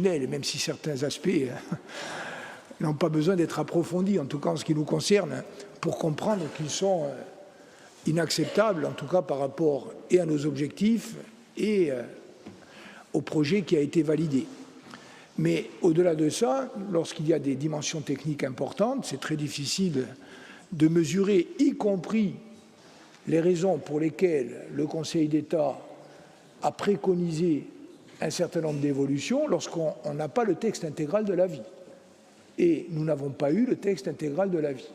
et même si certains aspects n'ont pas besoin d'être approfondis, en tout cas en ce qui nous concerne, pour comprendre qu'ils sont inacceptables, en tout cas par rapport et à nos objectifs et au projet qui a été validé. Mais au-delà de ça, lorsqu'il y a des dimensions techniques importantes, c'est très difficile de mesurer, y compris les raisons pour lesquelles le Conseil d'État a préconisé un certain nombre d'évolutions lorsqu'on n'a pas le texte intégral de l'avis. Et nous n'avons pas eu le texte intégral de l'avis.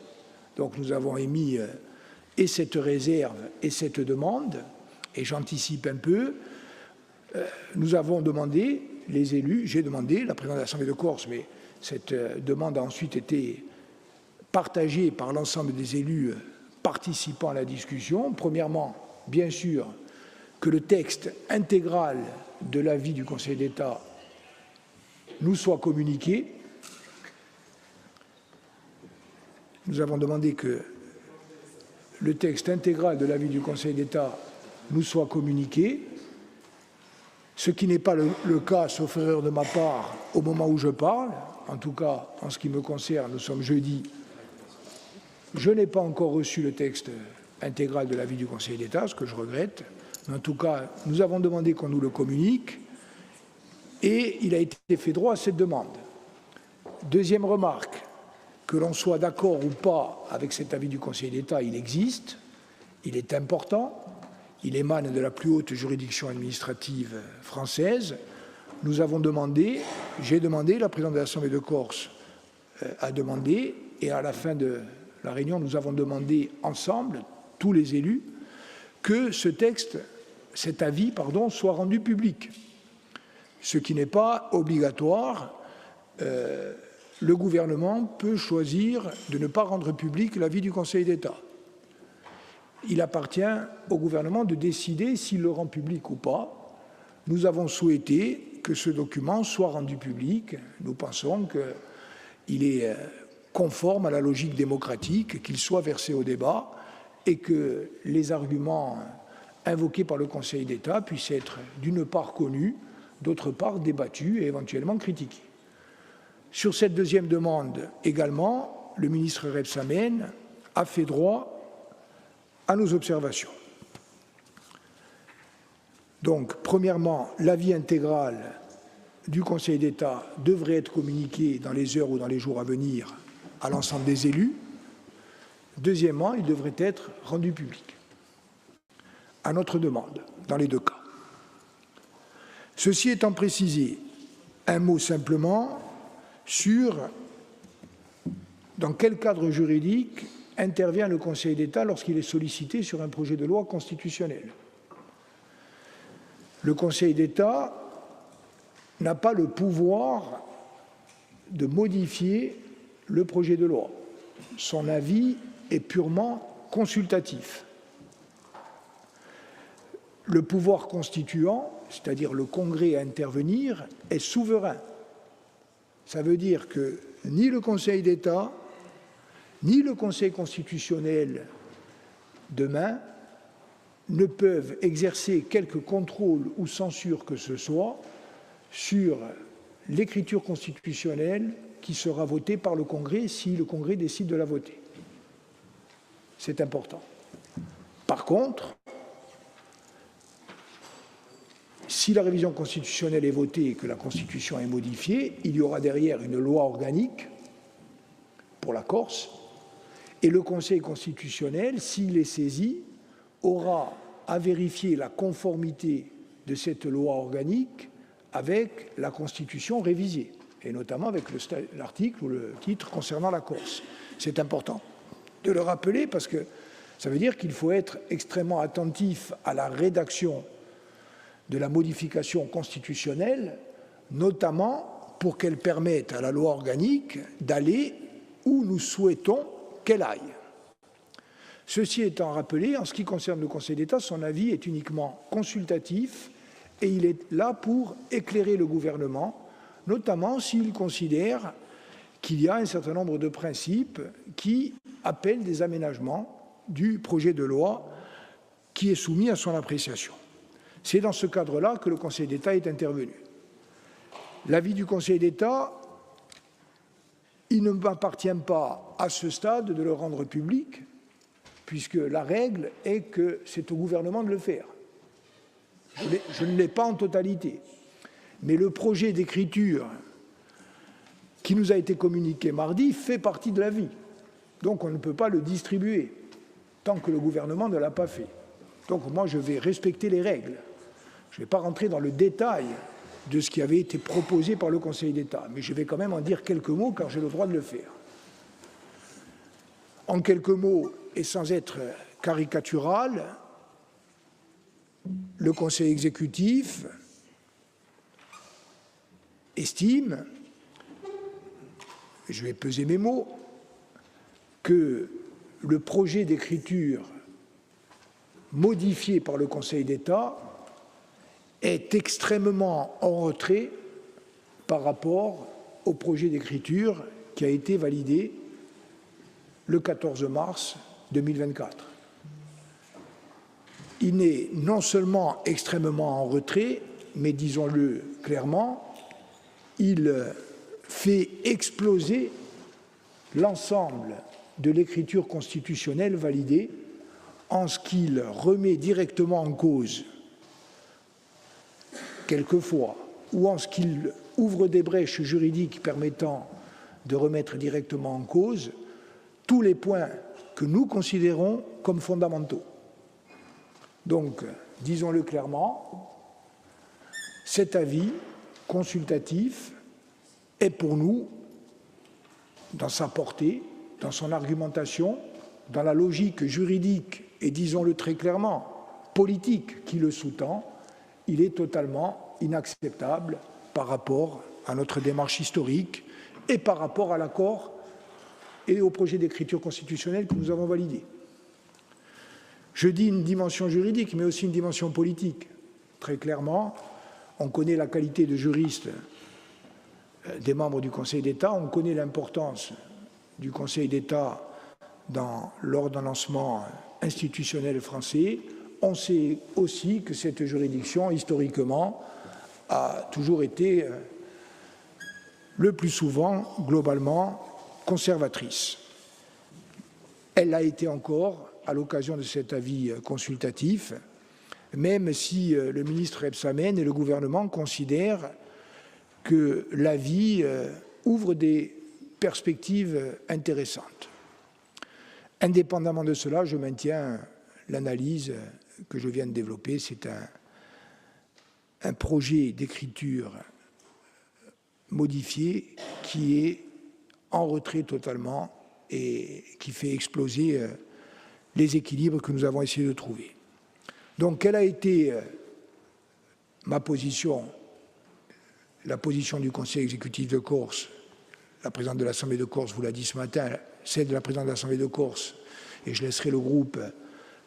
Donc nous avons émis et cette réserve et cette demande, et j'anticipe un peu, nous avons demandé, les élus, j'ai demandé, la présidente de l'Assemblée de Corse, mais cette demande a ensuite été partagée par l'ensemble des élus participant à la discussion. Premièrement, bien sûr, que le texte intégral de l'avis du Conseil d'État nous soit communiqué. Nous avons demandé que le texte intégral de l'avis du Conseil d'État nous soit communiqué, ce qui n'est pas le cas, sauf erreur de ma part, au moment où je parle. En tout cas, en ce qui me concerne, nous sommes jeudi. Je n'ai pas encore reçu le texte intégral de l'avis du Conseil d'État, ce que je regrette. Mais en tout cas, nous avons demandé qu'on nous le communique et il a été fait droit à cette demande. Deuxième remarque, que l'on soit d'accord ou pas avec cet avis du Conseil d'État, il existe, il est important, il émane de la plus haute juridiction administrative française. Nous avons demandé, j'ai demandé, la présidente de l'Assemblée de Corse a demandé, et à la fin de la réunion, nous avons demandé ensemble, tous les élus, que ce texte, cet avis, pardon, soit rendu public. Ce qui n'est pas obligatoire. Le gouvernement peut choisir de ne pas rendre public l'avis du Conseil d'État. Il appartient au gouvernement de décider s'il le rend public ou pas. Nous avons souhaité que ce document soit rendu public. Nous pensons qu'il est conforme à la logique démocratique, qu'il soit versé au débat et que les arguments invoqués par le Conseil d'État puissent être d'une part connus, d'autre part débattus et éventuellement critiqués. Sur cette deuxième demande également, le ministre Rebsamen a fait droit à nos observations. Donc, premièrement, l'avis intégral du Conseil d'État devrait être communiqué dans les heures ou dans les jours à venir à l'ensemble des élus. Deuxièmement, il devrait être rendu public, à notre demande, dans les deux cas. Ceci étant précisé, un mot simplement sur dans quel cadre juridique intervient le Conseil d'État lorsqu'il est sollicité sur un projet de loi constitutionnelle. Le Conseil d'État n'a pas le pouvoir de modifier le projet de loi. Son avis est purement consultatif. Le pouvoir constituant, c'est-à-dire le Congrès à intervenir, est souverain. Ça veut dire que ni le Conseil d'État, ni le Conseil constitutionnel demain ne peuvent exercer quelque contrôle ou censure que ce soit sur l'écriture constitutionnelle qui sera votée par le Congrès si le Congrès décide de la voter. C'est important. Par contre, si la révision constitutionnelle est votée et que la Constitution est modifiée, il y aura derrière une loi organique pour la Corse, et le Conseil constitutionnel, s'il est saisi, aura à vérifier la conformité de cette loi organique avec la Constitution révisée, et notamment avec l'article ou le titre concernant la Corse. C'est important de le rappeler parce que ça veut dire qu'il faut être extrêmement attentif à la rédaction de la modification constitutionnelle, notamment pour qu'elle permette à la loi organique d'aller où nous souhaitons qu'elle aille. Ceci étant rappelé, en ce qui concerne le Conseil d'État, son avis est uniquement consultatif et il est là pour éclairer le gouvernement, notamment s'il considère qu'il y a un certain nombre de principes qui appellent des aménagements du projet de loi qui est soumis à son appréciation. C'est dans ce cadre-là que le Conseil d'État est intervenu. L'avis du Conseil d'État, il ne m'appartient pas à ce stade de le rendre public, puisque la règle est que c'est au gouvernement de le faire. Je ne l'ai pas en totalité. Mais le projet d'écriture qui nous a été communiqué mardi fait partie de l'avis. Donc on ne peut pas le distribuer tant que le gouvernement ne l'a pas fait. Donc moi je vais respecter les règles. Je ne vais pas rentrer dans le détail de ce qui avait été proposé par le Conseil d'État, mais je vais quand même en dire quelques mots car j'ai le droit de le faire. En quelques mots, et sans être caricatural, le Conseil exécutif estime, je vais peser mes mots, que le projet d'écriture modifié par le Conseil d'État est extrêmement en retrait par rapport au projet d'écriture qui a été validé le 14 mars 2024. Il est non seulement extrêmement en retrait, mais disons-le clairement, il fait exploser l'ensemble de l'écriture constitutionnelle validée en ce qu'il remet directement en cause, quelquefois, ou en ce qu'il ouvre des brèches juridiques permettant de remettre directement en cause tous les points que nous considérons comme fondamentaux. Donc, disons-le clairement, cet avis consultatif est pour nous, dans sa portée, dans son argumentation, dans la logique juridique et, disons-le très clairement, politique qui le sous-tend, il est totalement inacceptable par rapport à notre démarche historique et par rapport à l'accord et au projet d'écriture constitutionnelle que nous avons validé. Je dis une dimension juridique, mais aussi une dimension politique. Très clairement, on connaît la qualité de juriste des membres du Conseil d'État, on connaît l'importance du Conseil d'État dans l'ordonnancement institutionnel français. On sait aussi que cette juridiction, historiquement, a toujours été le plus souvent, globalement, conservatrice. Elle l'a été encore à l'occasion de cet avis consultatif, même si le ministre Rebsamen et le gouvernement considèrent que l'avis ouvre des perspectives intéressantes. Indépendamment de cela, je maintiens l'analyse que je viens de développer. C'est un projet d'écriture modifié qui est en retrait totalement et qui fait exploser les équilibres que nous avons essayé de trouver. Donc, quelle a été ma position, la position du Conseil exécutif de Corse? La présidente de l'Assemblée de Corse vous l'a dit ce matin, celle de la présidente de l'Assemblée de Corse, et je laisserai le groupe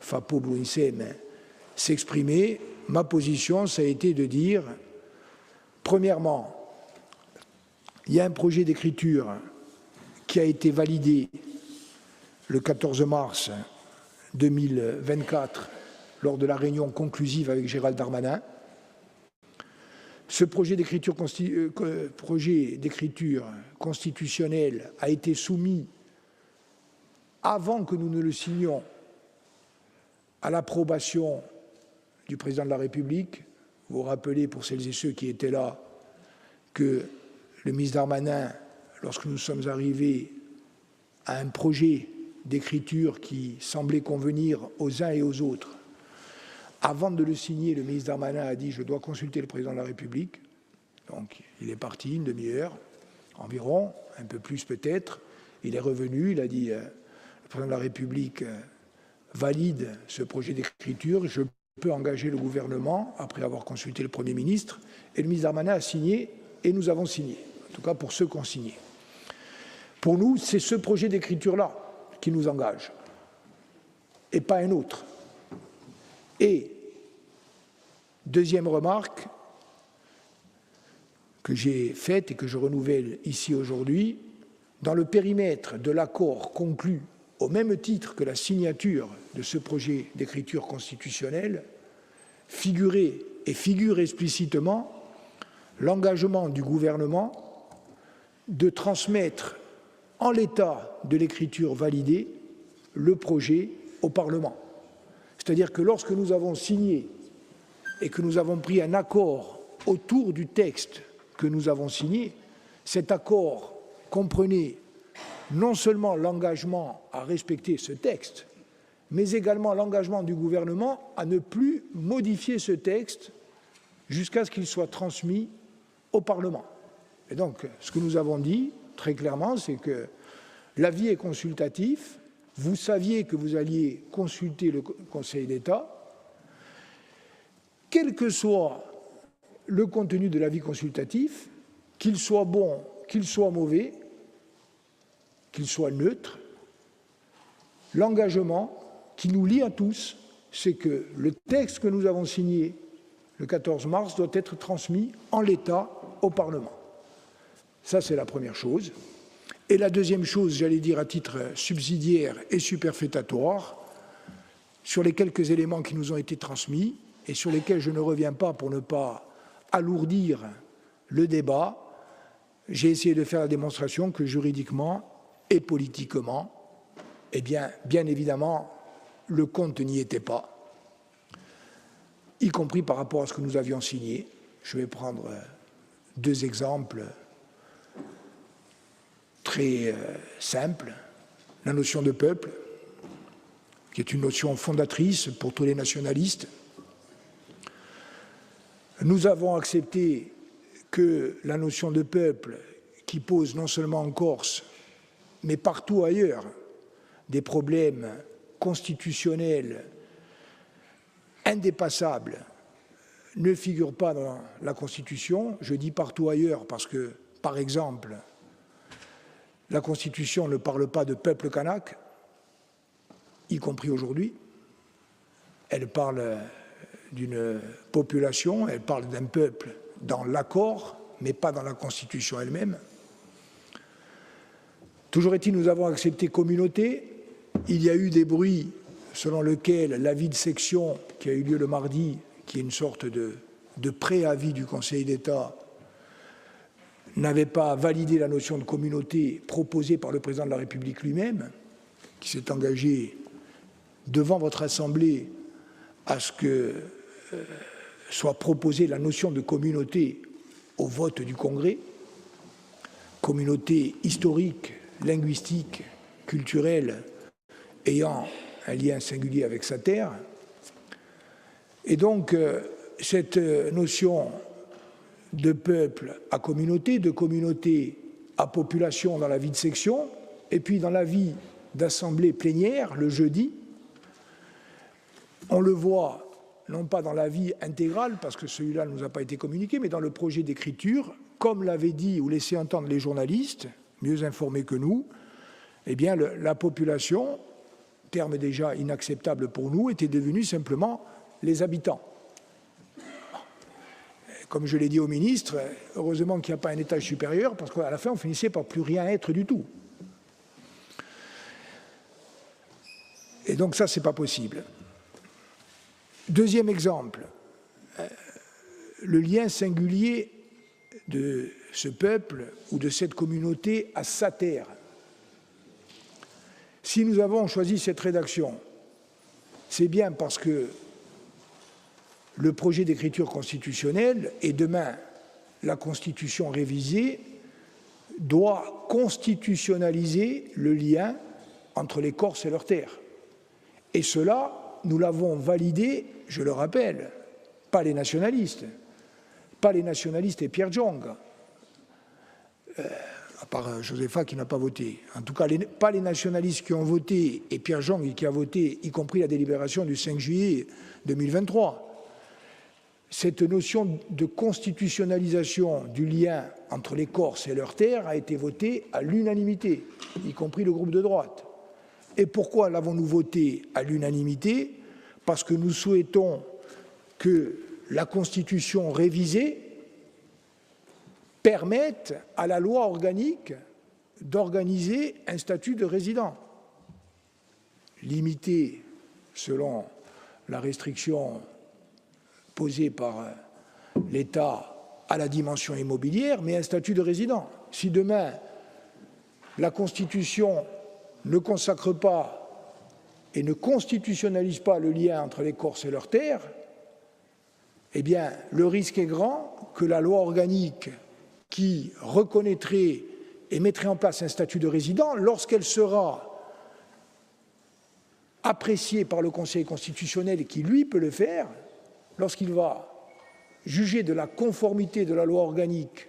FAPO Blue Insem s'exprimer. Ma position, ça a été de dire, premièrement, il y a un projet d'écriture qui a été validé le 14 mars 2024 lors de la réunion conclusive avec Gérald Darmanin. Ce projet d'écriture constitutionnelle a été soumis avant que nous ne le signions à l'approbation du président de la République. Vous vous rappelez, pour celles et ceux qui étaient là, que le ministre Darmanin, lorsque nous sommes arrivés à un projet d'écriture qui semblait convenir aux uns et aux autres, avant de le signer, le ministre Darmanin a dit « je dois consulter le président de la République ». Donc il est parti une demi-heure environ, un peu plus peut-être. Il est revenu, il a dit « le président de la République valide ce projet d'écriture, je peux engager le gouvernement après avoir consulté le Premier ministre ». Et le ministre Darmanin a signé et nous avons signé, en tout cas pour ceux qui ont signé. Pour nous, c'est ce projet d'écriture-là qui nous engage et pas un autre. Et deuxième remarque que j'ai faite et que je renouvelle ici aujourd'hui, dans le périmètre de l'accord conclu au même titre que la signature de ce projet d'écriture constitutionnelle, figurait et figure explicitement l'engagement du gouvernement de transmettre en l'état de l'écriture validée le projet au Parlement. C'est-à-dire que lorsque nous avons signé et que nous avons pris un accord autour du texte que nous avons signé, cet accord comprenait non seulement l'engagement à respecter ce texte, mais également l'engagement du gouvernement à ne plus modifier ce texte jusqu'à ce qu'il soit transmis au Parlement. Et donc, ce que nous avons dit très clairement, c'est que l'avis est consultatif, vous saviez que vous alliez consulter le Conseil d'État, quel que soit le contenu de l'avis consultatif, qu'il soit bon, qu'il soit mauvais, qu'il soit neutre, l'engagement qui nous lie à tous, c'est que le texte que nous avons signé le 14 mars doit être transmis en l'état au Parlement. Ça, c'est la première chose. Et la deuxième chose, j'allais dire à titre subsidiaire et superfétatoire, sur les quelques éléments qui nous ont été transmis et sur lesquels je ne reviens pas pour ne pas alourdir le débat, j'ai essayé de faire la démonstration que juridiquement et politiquement, eh bien évidemment, le compte n'y était pas, y compris par rapport à ce que nous avions signé. Je vais prendre deux exemples très simples. La notion de peuple, qui est une notion fondatrice pour tous les nationalistes. Nous avons accepté que la notion de peuple, qui pose non seulement en Corse, mais partout ailleurs, des problèmes constitutionnels indépassables, ne figure pas dans la Constitution. Je dis partout ailleurs parce que, par exemple, la Constitution ne parle pas de peuple kanak, y compris aujourd'hui. Elle parle d'une population, elle parle d'un peuple dans l'accord, mais pas dans la Constitution elle-même. Toujours est-il, nous avons accepté communauté. Il y a eu des bruits selon lesquels l'avis de section qui a eu lieu le mardi, qui est une sorte de préavis du Conseil d'État, n'avait pas validé la notion de communauté proposée par le président de la République lui-même, qui s'est engagé devant votre Assemblée à ce que soit proposée la notion de communauté au vote du Congrès, communauté historique, linguistique, culturelle, ayant un lien singulier avec sa terre. Et donc, cette notion de peuple à communauté, de communauté à population dans la vie de section, et puis dans la vie d'assemblée plénière, le jeudi, on le voit non pas dans la vie intégrale, parce que celui-là ne nous a pas été communiqué, mais dans le projet d'écriture, comme l'avaient dit ou laissé entendre les journalistes, mieux informés que nous, eh bien la population, terme déjà inacceptable pour nous, était devenue simplement les habitants. Comme je l'ai dit au ministre, heureusement qu'il n'y a pas un étage supérieur, parce qu'à la fin, on finissait par plus rien être du tout. Et donc ça, ce n'est pas possible. Deuxième exemple, le lien singulier de ce peuple ou de cette communauté à sa terre. Si nous avons choisi cette rédaction, c'est bien parce que le projet d'écriture constitutionnelle et demain la Constitution révisée doit constitutionnaliser le lien entre les Corses et leurs terres. Et cela, nous l'avons validé, je le rappelle, pas les nationalistes et Pierre Jong, à part Josepha qui n'a pas voté. En tout cas, pas les nationalistes qui ont voté et Pierre Jong qui a voté, y compris la délibération du 5 juillet 2023. Cette notion de constitutionnalisation du lien entre les Corses et leurs terres a été votée à l'unanimité, y compris le groupe de droite. Et pourquoi l'avons-nous votée à l'unanimité? Parce que nous souhaitons que la Constitution révisée permette à la loi organique d'organiser un statut de résident, limité selon la restriction posée par l'État à la dimension immobilière, mais un statut de résident. Si demain, la Constitution ne consacre pas et ne constitutionnalise pas le lien entre les Corses et leurs terres, eh bien, le risque est grand que la loi organique qui reconnaîtrait et mettrait en place un statut de résident, lorsqu'elle sera appréciée par le Conseil constitutionnel, et qui, lui, peut le faire, lorsqu'il va juger de la conformité de la loi organique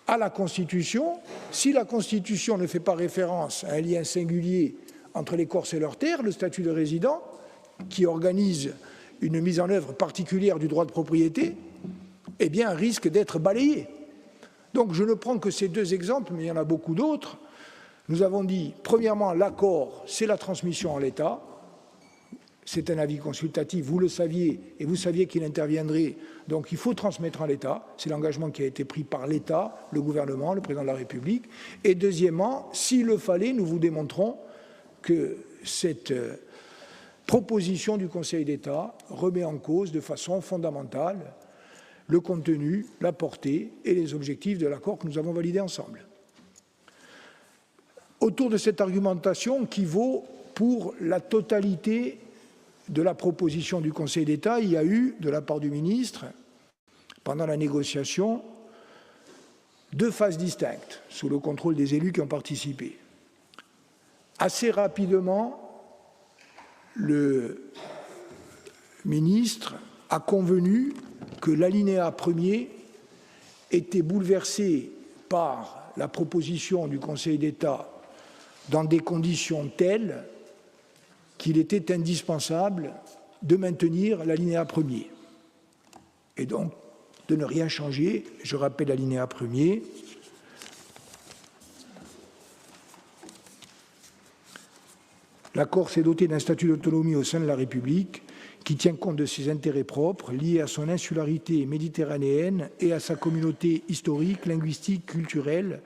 à la Constitution, si la Constitution ne fait pas référence à un lien singulier entre les Corses et leurs terres, le statut de résident, qui organise une mise en œuvre particulière du droit de propriété, eh bien, risque d'être balayé. Donc, je ne prends que ces deux exemples, mais il y en a beaucoup d'autres. Nous avons dit, premièrement, l'accord, c'est la transmission en l'état. C'est un avis consultatif, vous le saviez, et vous saviez qu'il interviendrait, donc il faut transmettre en l'état. C'est l'engagement qui a été pris par l'État, le gouvernement, le président de la République. Et deuxièmement, s'il le fallait, nous vous démontrons que cette proposition du Conseil d'État remet en cause de façon fondamentale le contenu, la portée et les objectifs de l'accord que nous avons validé ensemble. Autour de cette argumentation qui vaut pour la totalité de la proposition du Conseil d'État, il y a eu, de la part du ministre, pendant la négociation, deux phases distinctes, sous le contrôle des élus qui ont participé. Assez rapidement, le ministre a convenu que l'alinéa premier était bouleversé par la proposition du Conseil d'État dans des conditions telles qu'il était indispensable de maintenir l'alinéa premier. Et donc, de ne rien changer. Je rappelle l'alinéa premier. La Corse est dotée d'un statut d'autonomie au sein de la République qui tient compte de ses intérêts propres liés à son insularité méditerranéenne et à sa communauté historique, linguistique, culturelle,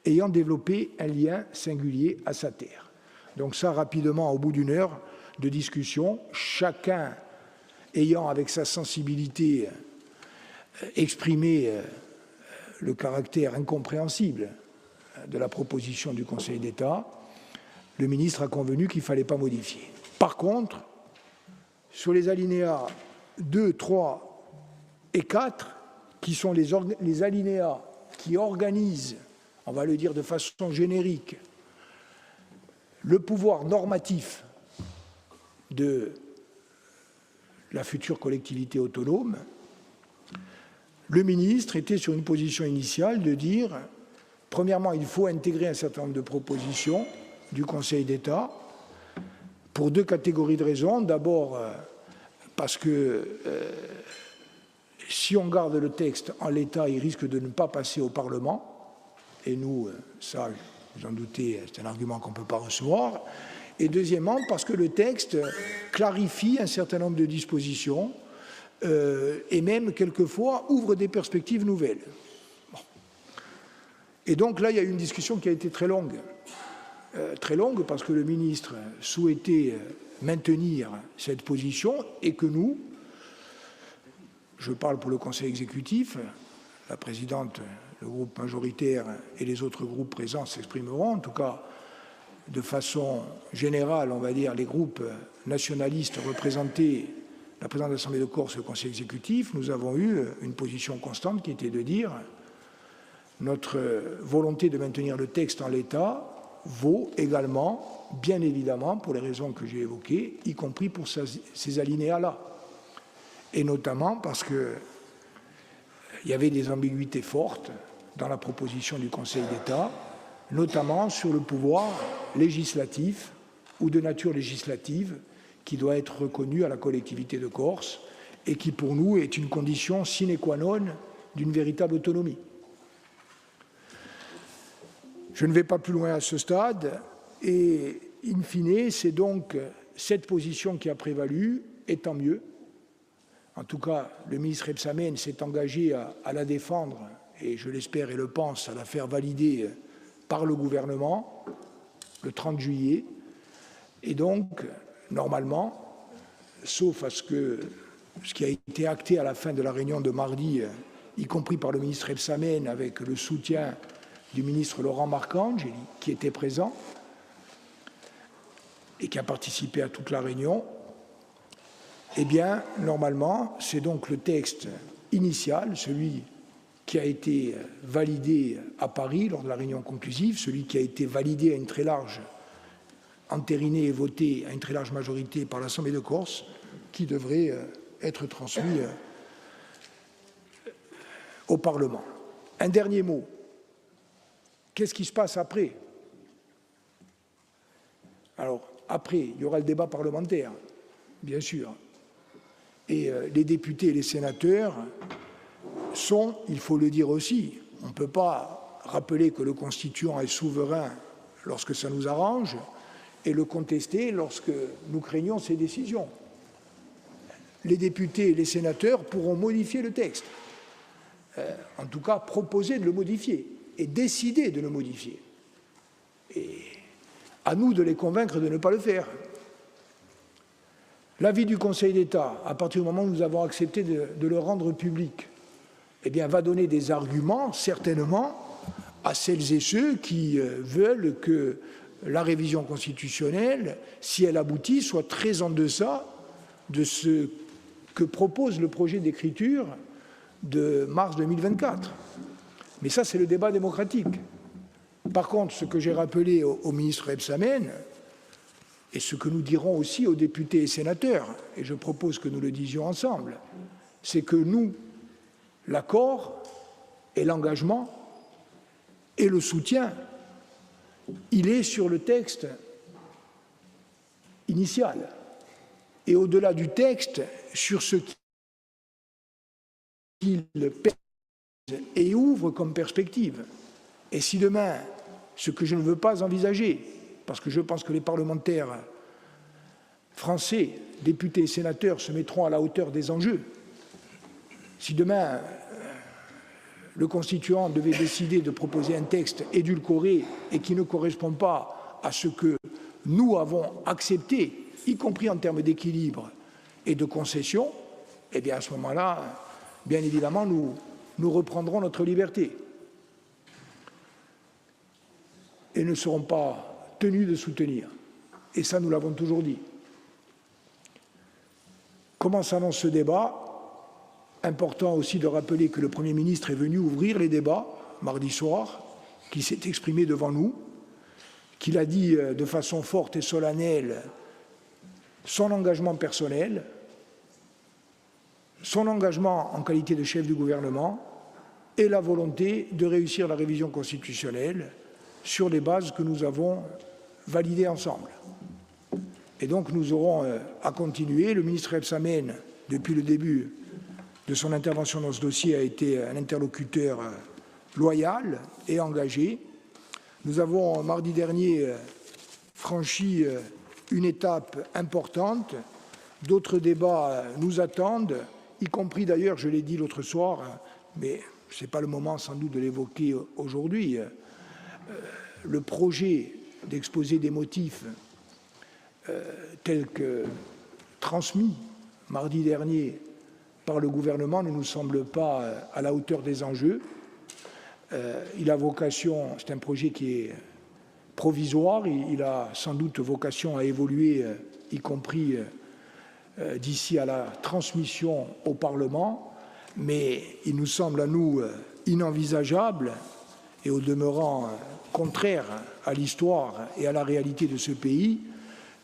ayant développé un lien singulier à sa terre. Donc ça, rapidement, au bout d'une heure de discussion, chacun ayant avec sa sensibilité exprimé le caractère incompréhensible de la proposition du Conseil d'État, le ministre a convenu qu'il ne fallait pas modifier. Par contre, sur les alinéas 2, 3 et 4, qui sont les alinéas qui organisent, on va le dire de façon générique, le pouvoir normatif de la future collectivité autonome, le ministre était sur une position initiale de dire, premièrement, il faut intégrer un certain nombre de propositions du Conseil d'État pour deux catégories de raisons. D'abord, parce que si on garde le texte en l'état, il risque de ne pas passer au Parlement. Et nous, ça, vous en doutez, c'est un argument qu'on ne peut pas recevoir. Et deuxièmement, parce que le texte clarifie un certain nombre de dispositions et même, quelquefois, ouvre des perspectives nouvelles. Bon. Et donc là, il y a eu une discussion qui a été très longue parce que le ministre souhaitait maintenir cette position et que nous, je parle pour le Conseil exécutif, la présidente, le groupe majoritaire et les autres groupes présents s'exprimeront, en tout cas de façon générale, on va dire, les groupes nationalistes représentés, la présidente de l'Assemblée de Corse et le Conseil exécutif, nous avons eu une position constante qui était de dire notre volonté de maintenir le texte en l'état vaut également, bien évidemment, pour les raisons que j'ai évoquées, y compris pour ces alinéas-là. Et notamment parce qu'il y avait des ambiguïtés fortes dans la proposition du Conseil d'État, notamment sur le pouvoir législatif ou de nature législative qui doit être reconnu à la collectivité de Corse et qui, pour nous, est une condition sine qua non d'une véritable autonomie. Je ne vais pas plus loin à ce stade et, in fine, c'est donc cette position qui a prévalu, et tant mieux. En tout cas, le ministre Rebsamen s'est engagé à la défendre et, je l'espère et le pense, à la faire valider par le gouvernement le 30 juillet. Et donc, normalement, sauf à ce qui a été acté à la fin de la réunion de mardi y compris par le ministre Rebsamen, avec le soutien du ministre Laurent Marcangeli, qui était présent et qui a participé à toute la réunion, eh bien, normalement, c'est donc le texte initial, celui qui a été validé à Paris lors de la réunion conclusive, celui qui a été validé à une très large, entériné et voté à une très large majorité par l'Assemblée de Corse, qui devrait être transmis au Parlement. Un dernier mot. Qu'est-ce qui se passe après? Alors, après, il y aura le débat parlementaire, bien sûr. Et les députés et les sénateurs sont, il faut le dire aussi, on ne peut pas rappeler que le constituant est souverain lorsque ça nous arrange et le contester lorsque nous craignons ses décisions. Les députés et les sénateurs pourront modifier le texte, en tout cas proposer de le modifier et décider de le modifier. Et à nous de les convaincre de ne pas le faire. L'avis du Conseil d'État, à partir du moment où nous avons accepté de le rendre public, eh bien, va donner des arguments, certainement, à celles et ceux qui veulent que la révision constitutionnelle, si elle aboutit, soit très en deçà de ce que propose le projet d'écriture de mars 2024. Mais ça, c'est le débat démocratique. Par contre, ce que j'ai rappelé au ministre Rebsamen, et ce que nous dirons aussi aux députés et sénateurs, et je propose que nous le disions ensemble, c'est que nous, l'accord et l'engagement et le soutien, il est sur le texte initial. Et au-delà du texte, sur ce qu'il pèse et ouvre comme perspective. Et si demain, ce que je ne veux pas envisager, parce que je pense que les parlementaires français, députés et sénateurs, se mettront à la hauteur des enjeux, si demain le constituant devait décider de proposer un texte édulcoré et qui ne correspond pas à ce que nous avons accepté, y compris en termes d'équilibre et de concession, eh bien à ce moment-là, bien évidemment, nous reprendrons notre liberté et ne serons pas tenus de soutenir. Et ça, nous l'avons toujours dit. Comment s'annonce ce débat? Important aussi de rappeler que le Premier ministre est venu ouvrir les débats mardi soir, qu'il s'est exprimé devant nous, qu'il a dit de façon forte et solennelle son engagement personnel, son engagement en qualité de chef du gouvernement et la volonté de réussir la révision constitutionnelle sur les bases que nous avons validées ensemble. Et donc nous aurons à continuer. Le ministre Rebsamen, depuis le début de son intervention dans ce dossier, a été un interlocuteur loyal et engagé. Nous avons, mardi dernier, franchi une étape importante. D'autres débats nous attendent, y compris d'ailleurs, je l'ai dit l'autre soir, mais ce n'est pas le moment sans doute de l'évoquer aujourd'hui, le projet d'exposé des motifs tel que transmis mardi dernier par le gouvernement ne nous semble pas à la hauteur des enjeux. Il a vocation, c'est un projet qui est provisoire, il a sans doute vocation à évoluer, y compris d'ici à la transmission au Parlement, mais il nous semble à nous inenvisageable et au demeurant contraire à l'histoire et à la réalité de ce pays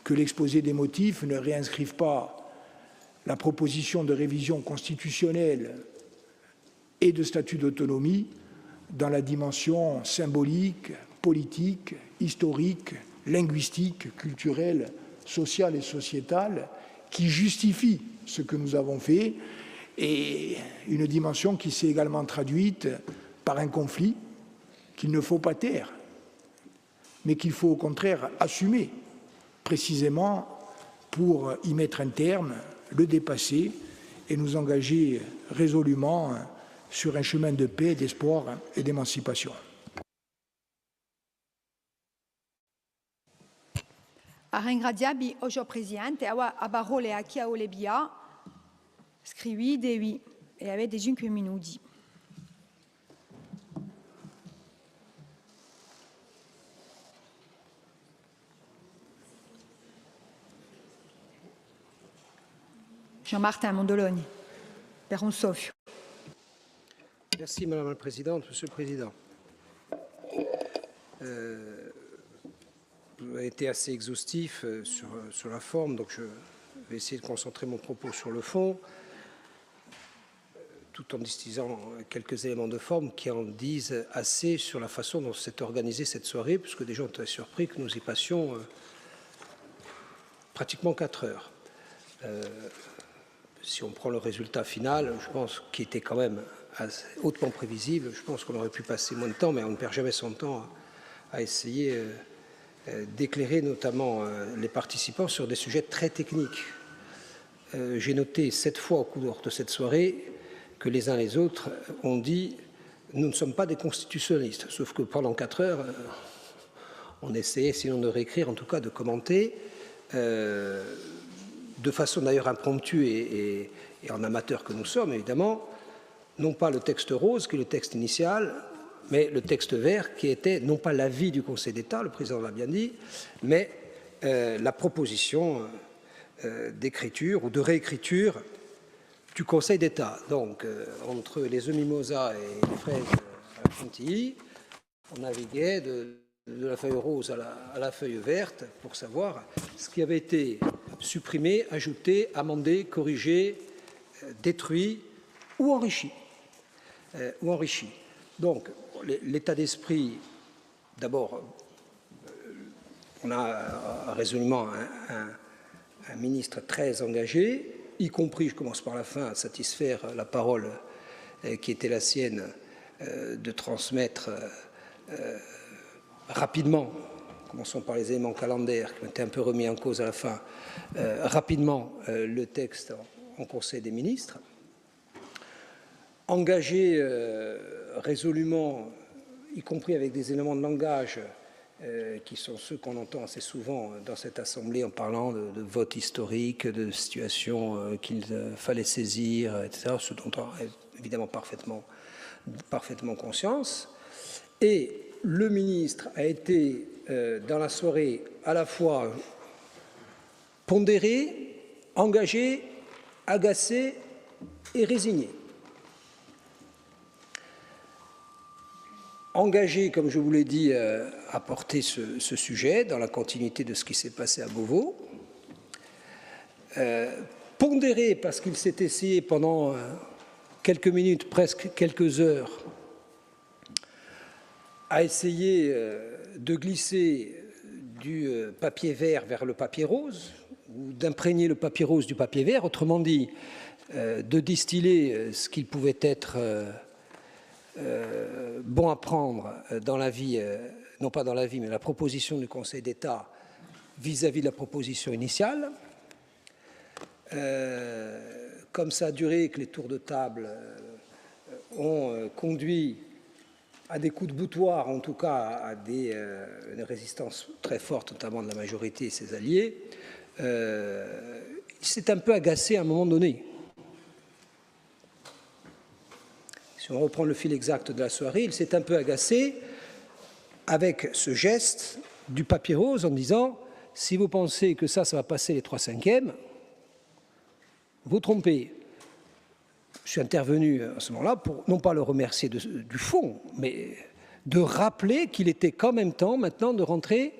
que l'exposé des motifs ne réinscrive pas la proposition de révision constitutionnelle et de statut d'autonomie dans la dimension symbolique, politique, historique, linguistique, culturelle, sociale et sociétale qui justifie ce que nous avons fait, et une dimension qui s'est également traduite par un conflit qu'il ne faut pas taire, mais qu'il faut au contraire assumer, précisément pour y mettre un terme, le dépasser et nous engager résolument sur un chemin de paix, d'espoir et d'émancipation. Ringraziabi ojo Presidente, a parole a chi a Olebia, scrivi devi e avete 5 minuti. Jean-Martin Mondoloni, per un soffio. Merci Madame la Présidente, Monsieur le Président. Vous avez été assez exhaustif sur la forme, donc je vais essayer de concentrer mon propos sur le fond, tout en distinguant quelques éléments de forme qui en disent assez sur la façon dont s'est organisée cette soirée, puisque des gens étaient surpris que nous y passions pratiquement 4 heures. Si on prend le résultat final, je pense qu'il était quand même hautement prévisible. Je pense qu'on aurait pu passer moins de temps, mais on ne perd jamais son temps à essayer d'éclairer notamment les participants sur des sujets très techniques. J'ai noté 7 fois au cours de cette soirée que les uns les autres ont dit « nous ne sommes pas des constitutionnalistes », sauf que pendant 4 heures, on essayait, sinon de réécrire, en tout cas de commenter, de façon d'ailleurs impromptue et en amateur que nous sommes, évidemment, non pas le texte rose, qui est le texte initial, mais le texte vert, qui était non pas l'avis du Conseil d'État, le président l'a bien dit, mais la proposition d'écriture ou de réécriture du Conseil d'État. Donc, entre les œufs mimosa et les fraises à la chantilly, on naviguait de la feuille rose à la feuille verte pour savoir ce qui avait été supprimé, ajouté, amendé, corrigé, détruit ou enrichi. Donc, l'état d'esprit, d'abord, on a résolument un ministre très engagé, y compris, je commence par la fin, à satisfaire la parole qui était la sienne de transmettre rapidement, commençons par les éléments calendaires qui ont été un peu remis en cause à la fin, rapidement le texte en Conseil des ministres, engagé résolument, y compris avec des éléments de langage qui sont ceux qu'on entend assez souvent dans cette Assemblée en parlant de vote historique, de situations qu'il fallait saisir, etc., ce dont on a évidemment parfaitement conscience. Et le ministre a été, dans la soirée, à la fois pondéré, engagé, agacé et résigné. Engagé, comme je vous l'ai dit, à porter ce sujet dans la continuité de ce qui s'est passé à Beauvau. Pondéré parce qu'il s'est essayé pendant quelques minutes, presque quelques heures, à essayer de glisser du papier vert vers le papier rose, ou d'imprégner le papier rose du papier vert, autrement dit, de distiller ce qu'il pouvait être bon à prendre dans la vie, non pas dans la vie, mais la proposition du Conseil d'État vis-à-vis de la proposition initiale. Comme ça a duré, que les tours de table ont conduit à des coups de boutoir, en tout cas à une résistance très forte, notamment de la majorité et ses alliés, il s'est un peu agacé à un moment donné. Si on reprend le fil exact de la soirée, il s'est un peu agacé avec ce geste du papier rose en disant « si vous pensez que ça va passer les 3/5, vous trompez ». Je suis intervenu à ce moment-là pour non pas le remercier du fond, mais de rappeler qu'il était quand même temps maintenant de rentrer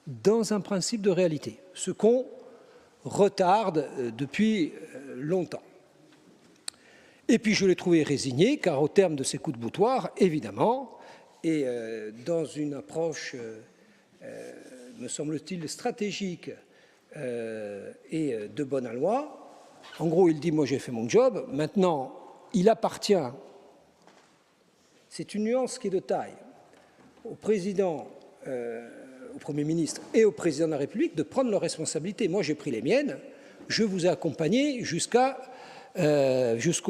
dans un principe de réalité, ce qu'on retarde depuis longtemps. Et puis je l'ai trouvé résigné, car au terme de ces coups de boutoir, évidemment, et dans une approche, me semble-t-il, stratégique et de bonne aloi, en gros, il dit « moi j'ai fait mon job, maintenant il appartient », c'est une nuance qui est de taille, au président, au Premier ministre et au président de la République de prendre leurs responsabilités. Moi j'ai pris les miennes, je vous ai accompagné jusqu'au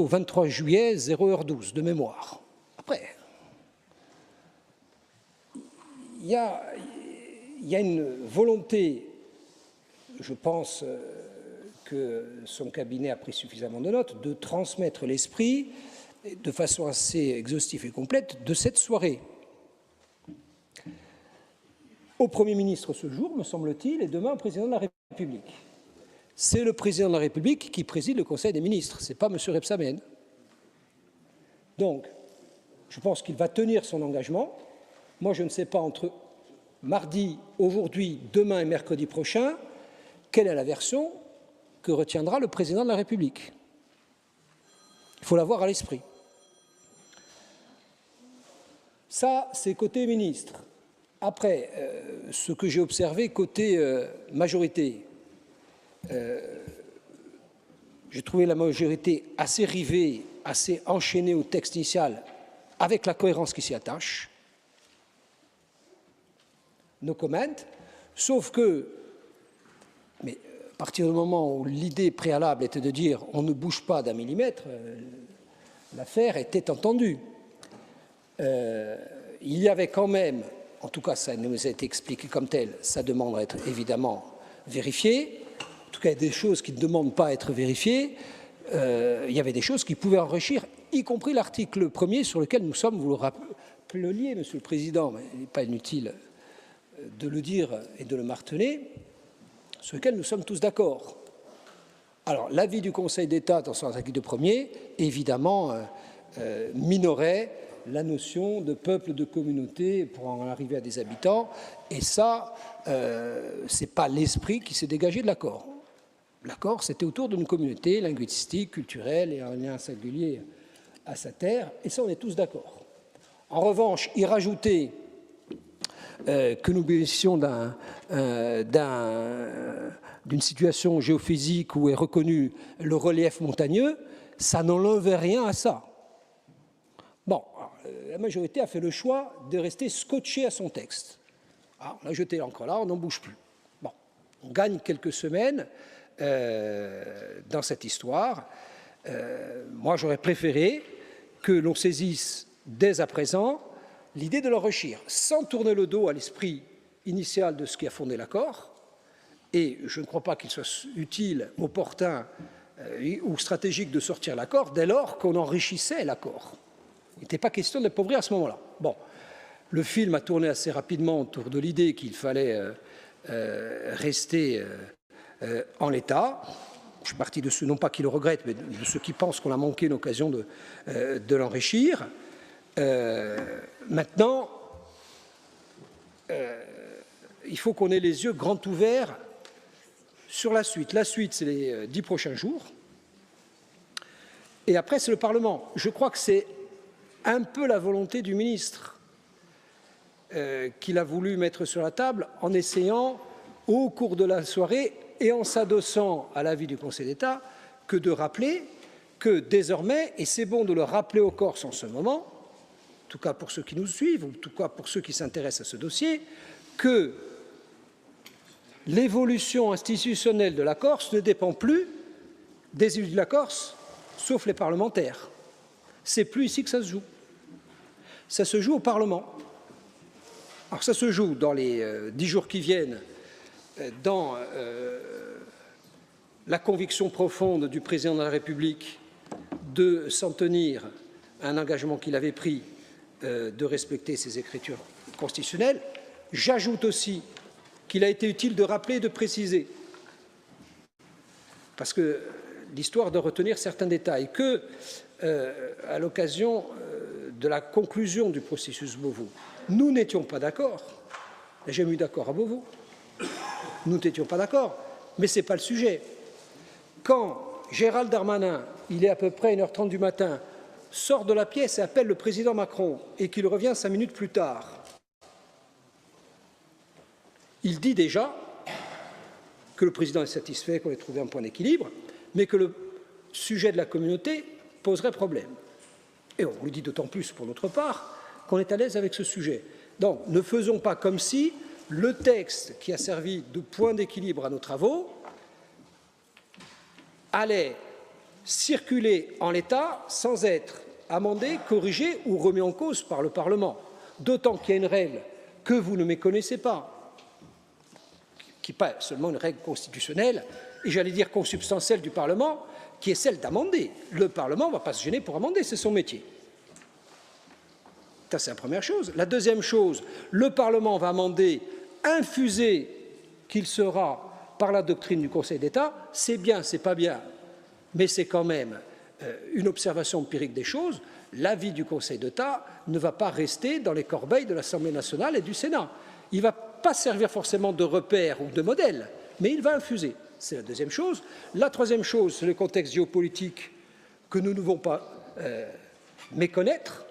23 juillet 0h12 de mémoire. Après, il y a une volonté, je pense que son cabinet a pris suffisamment de notes, de transmettre l'esprit de façon assez exhaustive et complète de cette soirée. Au Premier ministre ce jour, me semble-t-il, et demain au Président de la République. c'est le président de la République qui préside le Conseil des ministres, ce n'est pas M. Rebsamen. Donc, je pense qu'il va tenir son engagement. Moi, je ne sais pas entre mardi, aujourd'hui, demain et mercredi prochain, quelle est la version que retiendra le président de la République. Il faut l'avoir à l'esprit. Ça, c'est côté ministre. Après, ce que j'ai observé côté majorité, j'ai trouvé la majorité assez rivée, assez enchaînée au texte initial, avec la cohérence qui s'y attache. No comment, sauf que, mais à partir du moment où l'idée préalable était de dire on ne bouge pas d'un millimètre, l'affaire était entendue. Il y avait quand même, en tout cas ça nous a été expliqué comme tel, ça demande à être évidemment vérifié. En tout cas, il y a des choses qui ne demandent pas à être vérifiées. Il y avait des choses qui pouvaient enrichir, y compris l'article 1er sur lequel nous sommes, vous le rappeliez, Monsieur le Président, mais il n'est pas inutile de le dire et de le marteler, sur lequel nous sommes tous d'accord. Alors, l'avis du Conseil d'État dans son article 1er, évidemment, minorait la notion de peuple, de communauté pour en arriver à des habitants, et ça, ce n'est pas l'esprit qui s'est dégagé de l'accord. L'accord, c'était autour d'une communauté linguistique, culturelle et un lien singulier à sa terre, et ça, on est tous d'accord. En revanche, y rajouter que nous bénéficions d'une situation géophysique où est reconnu le relief montagneux, ça n'enlève rien à ça. Bon, la majorité a fait le choix de rester scotché à son texte. Alors, on a jeté l'encre là, on n'en bouge plus. Bon, on gagne quelques semaines dans cette histoire. Moi, j'aurais préféré que l'on saisisse dès à présent l'idée de l'enrichir, sans tourner le dos à l'esprit initial de ce qui a fondé l'accord, et je ne crois pas qu'il soit utile, opportun ou stratégique de sortir l'accord dès lors qu'on enrichissait l'accord. Il n'était pas question de l'appauvrir à ce moment-là. Bon, le film a tourné assez rapidement autour de l'idée qu'il fallait rester en l'état. Je suis parti de ceux, non pas qui le regrettent, mais de ceux qui pensent qu'on a manqué une occasion de l'enrichir. Maintenant, il faut qu'on ait les yeux grands ouverts sur la suite. La suite, c'est les 10 prochains jours. Et après, c'est le Parlement. Je crois que c'est un peu la volonté du ministre qu'il a voulu mettre sur la table en essayant, au cours de la soirée et en s'adossant à l'avis du Conseil d'État, que de rappeler que désormais, et c'est bon de le rappeler aux Corses en ce moment, en tout cas pour ceux qui nous suivent, ou en tout cas pour ceux qui s'intéressent à ce dossier, que l'évolution institutionnelle de la Corse ne dépend plus des élus de la Corse, sauf les parlementaires. C'est plus ici que ça se joue. Ça se joue au Parlement. Alors ça se joue dans les 10 jours qui viennent, dans la conviction profonde du président de la République de s'en tenir à un engagement qu'il avait pris de respecter ses écritures constitutionnelles. J'ajoute aussi qu'il a été utile de rappeler et de préciser, parce que l'histoire de retenir certains détails, que à l'occasion de la conclusion du processus Beauvau, nous n'étions pas d'accord. J'ai mis d'accord à Beauvau. Nous n'étions pas d'accord, mais ce n'est pas le sujet. Quand Gérald Darmanin, il est à peu près 1h30 du matin, sort de la pièce et appelle le président Macron et qu'il revient 5 minutes plus tard, il dit déjà que le président est satisfait, qu'on ait trouvé un point d'équilibre, mais que le sujet de la communauté poserait problème. Et on le dit d'autant plus pour notre part qu'on est à l'aise avec ce sujet. Donc, ne faisons pas comme si le texte qui a servi de point d'équilibre à nos travaux allait circuler en l'état sans être amendé, corrigé ou remis en cause par le Parlement. D'autant qu'il y a une règle que vous ne méconnaissez pas, qui n'est pas seulement une règle constitutionnelle, et j'allais dire consubstantielle du Parlement, qui est celle d'amender. Le Parlement ne va pas se gêner pour amender, c'est son métier. Ça, c'est la première chose. La deuxième chose, le Parlement va amender, infusé qu'il sera par la doctrine du Conseil d'État, c'est bien, c'est pas bien, mais c'est quand même une observation empirique des choses. L'avis du Conseil d'État ne va pas rester dans les corbeilles de l'Assemblée nationale et du Sénat. Il ne va pas servir forcément de repère ou de modèle, mais il va infuser. C'est la deuxième chose. La troisième chose, c'est le contexte géopolitique que nous ne devons pas méconnaître,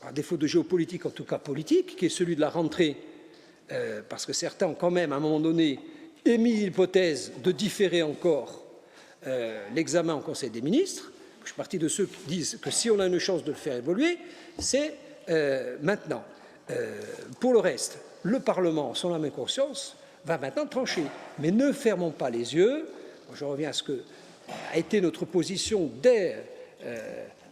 à défaut de géopolitique, en tout cas politique, qui est celui de la rentrée, parce que certains ont quand même, à un moment donné, émis l'hypothèse de différer encore l'examen au Conseil des ministres. Je suis parti de ceux qui disent que si on a une chance de le faire évoluer, c'est maintenant. Pour le reste, le Parlement, sans la même conscience, va maintenant trancher. Mais ne fermons pas les yeux. Je reviens à ce que a été notre position dès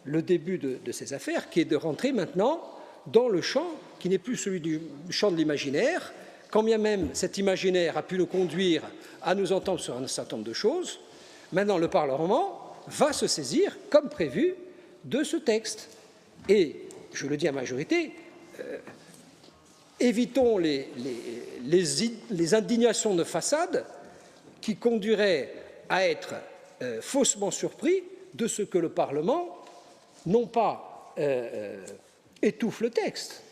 le début de ces affaires, qui est de rentrer maintenant dans le champ qui n'est plus celui du champ de l'imaginaire, quand bien même cet imaginaire a pu nous conduire à nous entendre sur un certain nombre de choses. Maintenant, le Parlement va se saisir, comme prévu, de ce texte. Et, je le dis à majorité, évitons les indignations de façade qui conduiraient à être faussement surpris de ce que le Parlement, non pas étouffe le texte,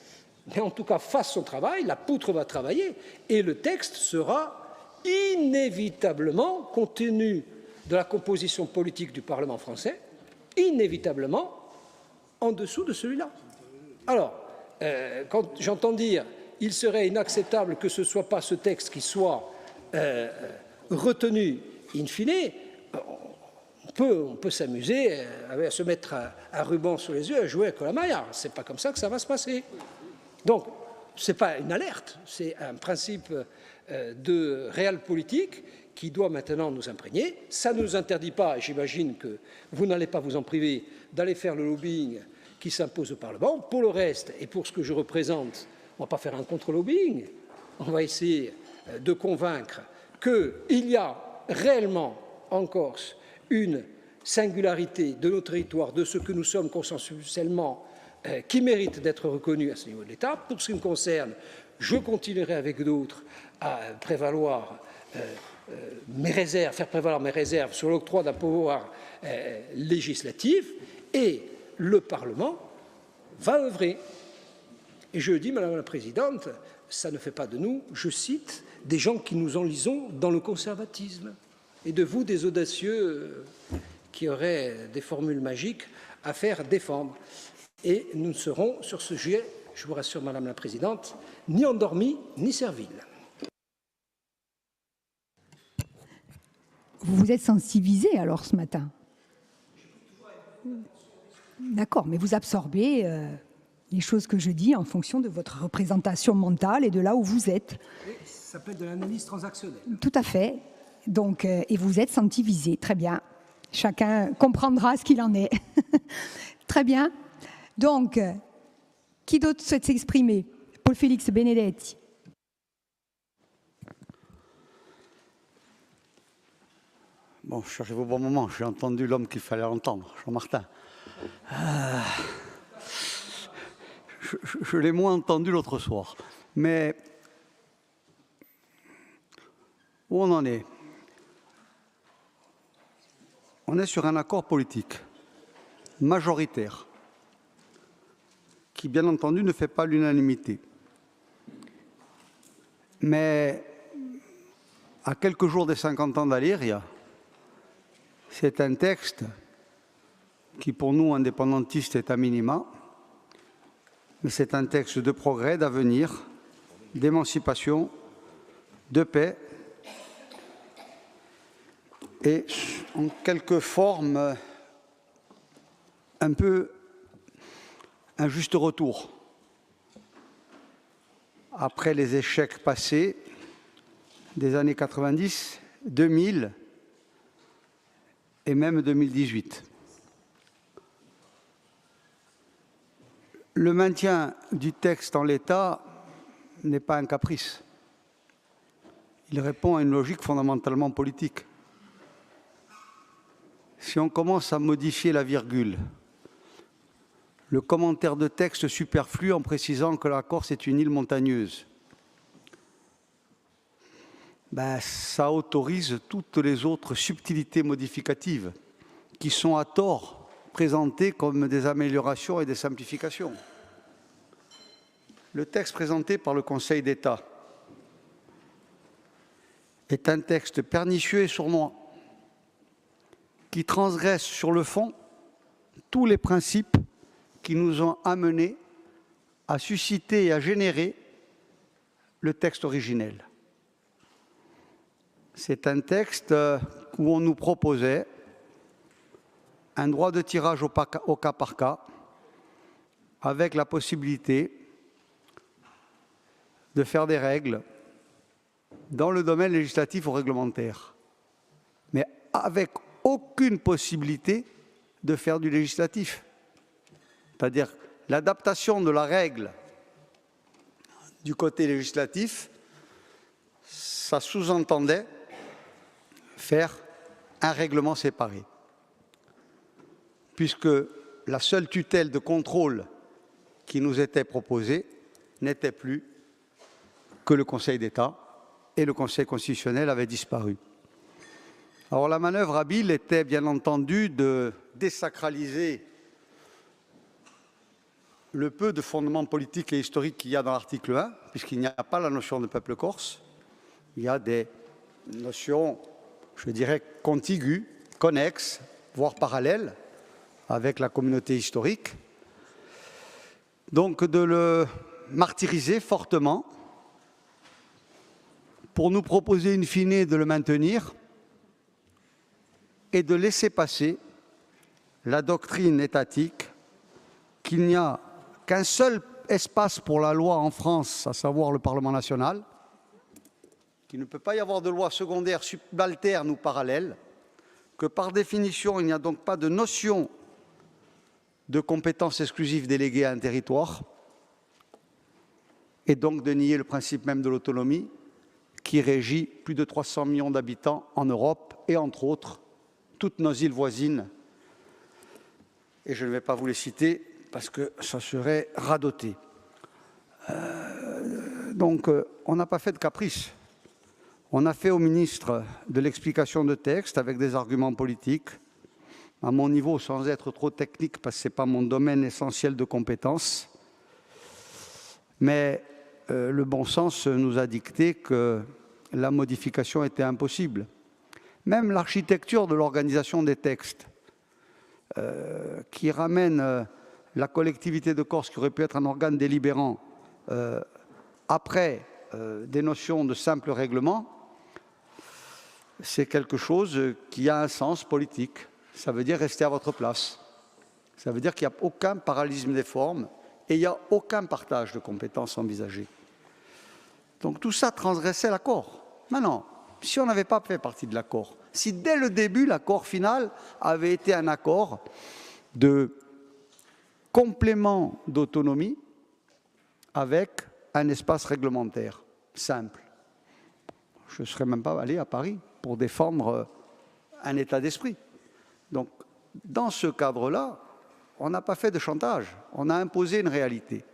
mais en tout cas fasse son travail, la poutre va travailler, et le texte sera inévitablement, compte tenu de la composition politique du Parlement français, inévitablement en dessous de celui-là. Alors, quand j'entends dire il serait inacceptable que ce ne soit pas ce texte qui soit retenu in fine, on peut s'amuser à se mettre un ruban sur les yeux, à jouer avec la maillard. Ce n'est pas comme ça que ça va se passer. Donc, ce n'est pas une alerte, c'est un principe de réel politique qui doit maintenant nous imprégner. Ça ne nous interdit pas, et j'imagine que vous n'allez pas vous en priver, d'aller faire le lobbying qui s'impose au Parlement. Pour le reste, et pour ce que je représente, on ne va pas faire un contre-lobbying, on va essayer de convaincre qu'il y a réellement en Corse une singularité de nos territoires, de ce que nous sommes consensuellement, qui mérite d'être reconnu à ce niveau de l'État. Pour ce qui me concerne, je continuerai avec d'autres à prévaloir faire prévaloir mes réserves sur l'octroi d'un pouvoir législatif, et le Parlement va œuvrer. Et je dis, Madame la Présidente, ça ne fait pas de nous, je cite, des gens qui nous enlisons dans le conservatisme, et de vous, des audacieux qui auraient des formules magiques à faire défendre. Et nous ne serons sur ce sujet, je vous rassure, Madame la Présidente, ni endormis ni serviles. Vous vous êtes sensibilisé alors ce matin? D'accord, mais vous absorbez les choses que je dis en fonction de votre représentation mentale et de là où vous êtes. Ça s'appelle de l'analyse transactionnelle. Tout à fait. Donc, et vous êtes sensibilisé. Très bien. Chacun comprendra ce qu'il en est. Très bien. Donc, qui d'autre souhaite s'exprimer? Paul-Félix Benedetti. Bon, je suis arrivé au bon moment. J'ai entendu l'homme qu'il fallait entendre, Jean-Martin. Je l'ai moins entendu l'autre soir. Mais où on en est? On est sur un accord politique majoritaire qui, bien entendu, ne fait pas l'unanimité. Mais à quelques jours des 50 ans d'Alighieri, c'est un texte qui, pour nous, indépendantistes, est à minima, mais c'est un texte de progrès, d'avenir, d'émancipation, de paix, et en quelque forme un peu un juste retour après les échecs passés des années 90, 2000 et même 2018. Le maintien du texte en l'état n'est pas un caprice. Il répond à une logique fondamentalement politique. Si on commence à modifier la virgule, le commentaire de texte superflu en précisant que la Corse est une île montagneuse, ça autorise toutes les autres subtilités modificatives qui sont à tort présentées comme des améliorations et des simplifications. Le texte présenté par le Conseil d'État est un texte pernicieux et sournois qui transgresse sur le fond tous les principes qui nous ont amenés à susciter et à générer le texte originel. C'est un texte où on nous proposait un droit de tirage au cas par cas, avec la possibilité de faire des règles dans le domaine législatif ou réglementaire, mais avec aucune possibilité de faire du législatif. C'est-à-dire l'adaptation de la règle du côté législatif, ça sous-entendait faire un règlement séparé, puisque la seule tutelle de contrôle qui nous était proposée n'était plus que le Conseil d'État, et le Conseil constitutionnel avait disparu. Alors la manœuvre habile était bien entendu de désacraliser le peu de fondements politiques et historiques qu'il y a dans l'article 1, puisqu'il n'y a pas la notion de peuple corse, il y a des notions, je dirais, contiguës, connexes, voire parallèles, avec la communauté historique. Donc de le martyriser fortement, pour nous proposer in fine de le maintenir et de laisser passer la doctrine étatique qu'il n'y a qu'un seul espace pour la loi en France, à savoir le Parlement national, qu'il ne peut pas y avoir de loi secondaire, subalterne ou parallèle, que par définition, il n'y a donc pas de notion de compétence exclusive déléguée à un territoire, et donc de nier le principe même de l'autonomie, qui régit plus de 300 millions d'habitants en Europe et, entre autres, toutes nos îles voisines. Et je ne vais pas vous les citer parce que ça serait radoté. Donc, on n'a pas fait de caprice. On a fait au ministre de l'explication de texte avec des arguments politiques, à mon niveau, sans être trop technique, parce que ce n'est pas mon domaine essentiel de compétences. Mais le bon sens nous a dicté que la modification était impossible. Même l'architecture de l'organisation des textes, qui ramène la collectivité de Corse, qui aurait pu être un organe délibérant, après des notions de simple règlement, c'est quelque chose qui a un sens politique. Ça veut dire rester à votre place. Ça veut dire qu'il n'y a aucun parallélisme des formes et il n'y a aucun partage de compétences envisagé. Donc tout ça transgressait l'accord. Maintenant, si on n'avait pas fait partie de l'accord, si dès le début l'accord final avait été un accord de complément d'autonomie avec un espace réglementaire simple, je ne serais même pas allé à Paris pour défendre un état d'esprit. Donc, dans ce cadre-là, on n'a pas fait de chantage, on a imposé une réalité.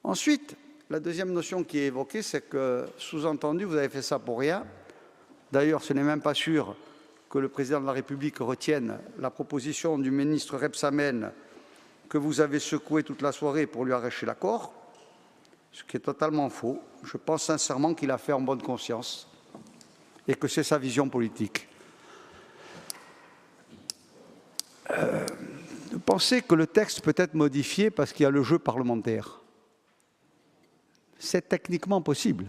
Ensuite, la deuxième notion qui est évoquée, c'est que, sous-entendu, vous avez fait ça pour rien. D'ailleurs, ce n'est même pas sûr que le président de la République retienne la proposition du ministre Rebsamen que vous avez secoué toute la soirée pour lui arracher l'accord, ce qui est totalement faux. Je pense sincèrement qu'il a fait en bonne conscience et que c'est sa vision politique. Pensez que le texte peut être modifié parce qu'il y a le jeu parlementaire. C'est techniquement possible.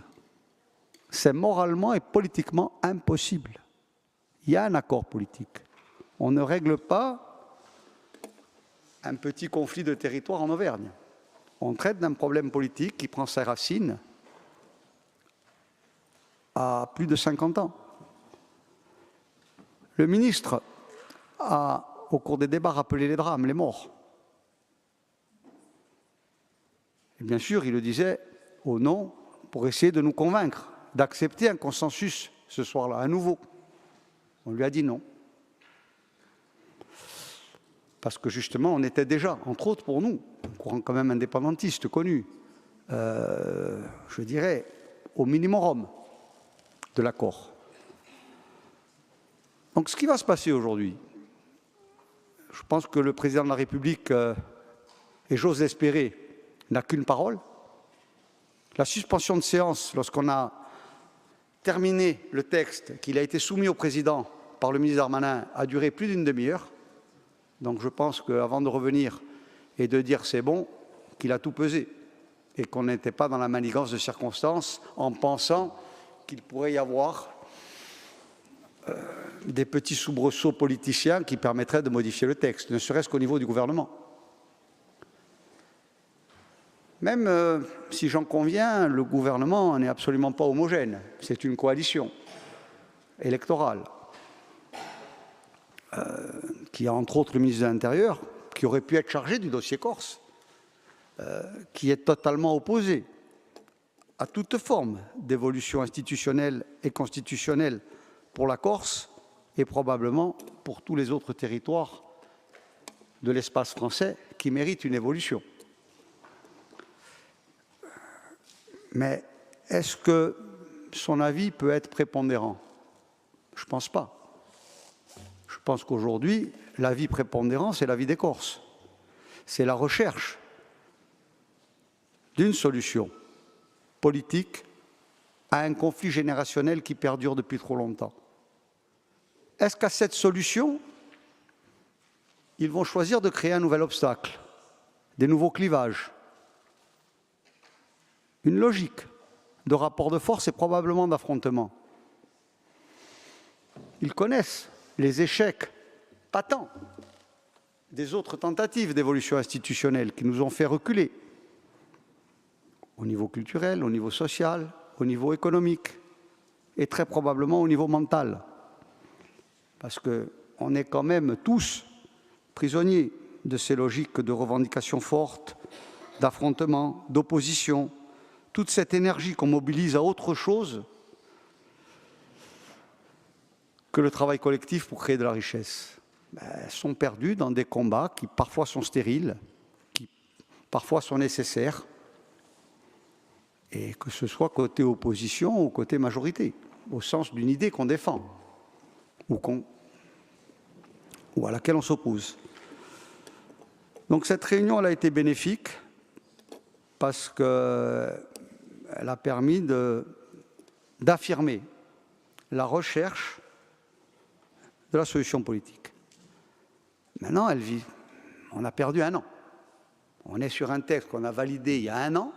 C'est moralement et politiquement impossible. Il y a un accord politique. On ne règle pas un petit conflit de territoire en Auvergne. On traite d'un problème politique qui prend ses racines à plus de 50 ans. Le ministre a, au cours des débats, rappelé les drames, les morts. Et bien sûr, il le disait au nom pour essayer de nous convaincre d'accepter un consensus ce soir-là, à nouveau. On lui a dit non. Parce que justement, on était déjà, entre autres pour nous, un courant quand même indépendantiste connu, je dirais, au minimum, de l'accord. Donc ce qui va se passer aujourd'hui, je pense que le président de la République, et j'ose l'espérer, n'a qu'une parole. La suspension de séance, lorsqu'on a terminé le texte, qu'il a été soumis au président par le ministre Darmanin, a duré plus d'une demi-heure. Donc je pense qu'avant de revenir et de dire c'est bon, qu'il a tout pesé et qu'on n'était pas dans la manigance de circonstances en pensant qu'il pourrait y avoir des petits soubresauts politiciens qui permettraient de modifier le texte, ne serait-ce qu'au niveau du gouvernement. Même si j'en conviens, le gouvernement n'est absolument pas homogène. C'est une coalition électorale qui a entre autres le ministre de l'Intérieur, qui aurait pu être chargé du dossier Corse, qui est totalement opposé à toute forme d'évolution institutionnelle et constitutionnelle pour la Corse et probablement pour tous les autres territoires de l'espace français qui méritent une évolution. Mais est-ce que son avis peut être prépondérant? Je ne pense pas. Je pense qu'aujourd'hui, l'avis prépondérant, c'est l'avis des Corses. C'est la recherche d'une solution politique à un conflit générationnel qui perdure depuis trop longtemps. Est-ce qu'à cette solution, ils vont choisir de créer un nouvel obstacle, des nouveaux clivages, une logique de rapport de force et probablement d'affrontement? Ils connaissent les échecs patents des autres tentatives d'évolution institutionnelle qui nous ont fait reculer au niveau culturel, au niveau social, au niveau économique et très probablement au niveau mental. Parce qu'on est quand même tous prisonniers de ces logiques de revendication forte, d'affrontement, d'opposition, toute cette énergie qu'on mobilise à autre chose que le travail collectif pour créer de la richesse. Sont perdus dans des combats qui parfois sont stériles, qui parfois sont nécessaires, et que ce soit côté opposition ou côté majorité, au sens d'une idée qu'on défend ou à laquelle on s'oppose. Donc cette réunion elle a été bénéfique parce qu'elle a permis d'affirmer la recherche de la solution politique. Maintenant, on a perdu un an. On est sur un texte qu'on a validé il y a un an.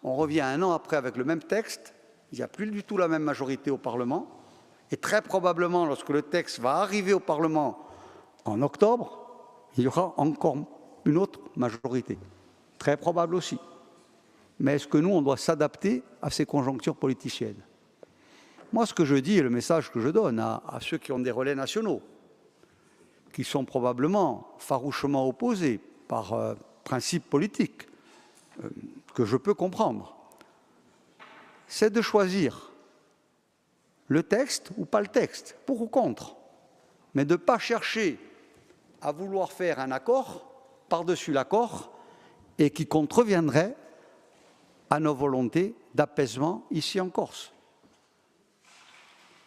On revient un an après avec le même texte. Il n'y a plus du tout la même majorité au Parlement. Et très probablement, lorsque le texte va arriver au Parlement en octobre, il y aura encore une autre majorité. Très probable aussi. Mais est-ce que nous, on doit s'adapter à ces conjonctures politiciennes? Moi, ce que je dis et le message que je donne à ceux qui ont des relais nationaux, qui sont probablement farouchement opposés par principe politique, que je peux comprendre, c'est de choisir le texte ou pas le texte, pour ou contre, mais de ne pas chercher à vouloir faire un accord par-dessus l'accord et qui contreviendrait à nos volontés d'apaisement ici en Corse.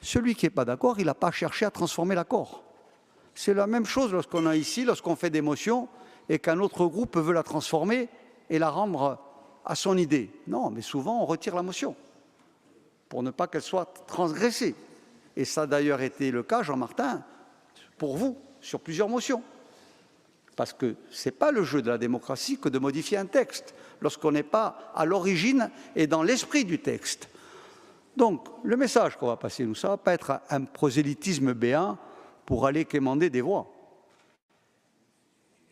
Celui qui n'est pas d'accord, il n'a pas cherché à transformer l'accord. C'est la même chose lorsqu'on a ici, lorsqu'on fait des motions et qu'un autre groupe veut la transformer et la rendre à son idée. Non, mais souvent on retire la motion pour ne pas qu'elle soit transgressée. Et ça a d'ailleurs été le cas, Jean-Martin, pour vous, sur plusieurs motions. Parce que ce n'est pas le jeu de la démocratie que de modifier un texte lorsqu'on n'est pas à l'origine et dans l'esprit du texte. Donc, le message qu'on va passer, nous, ça ne va pas être un prosélytisme béat pour aller quémander des voix.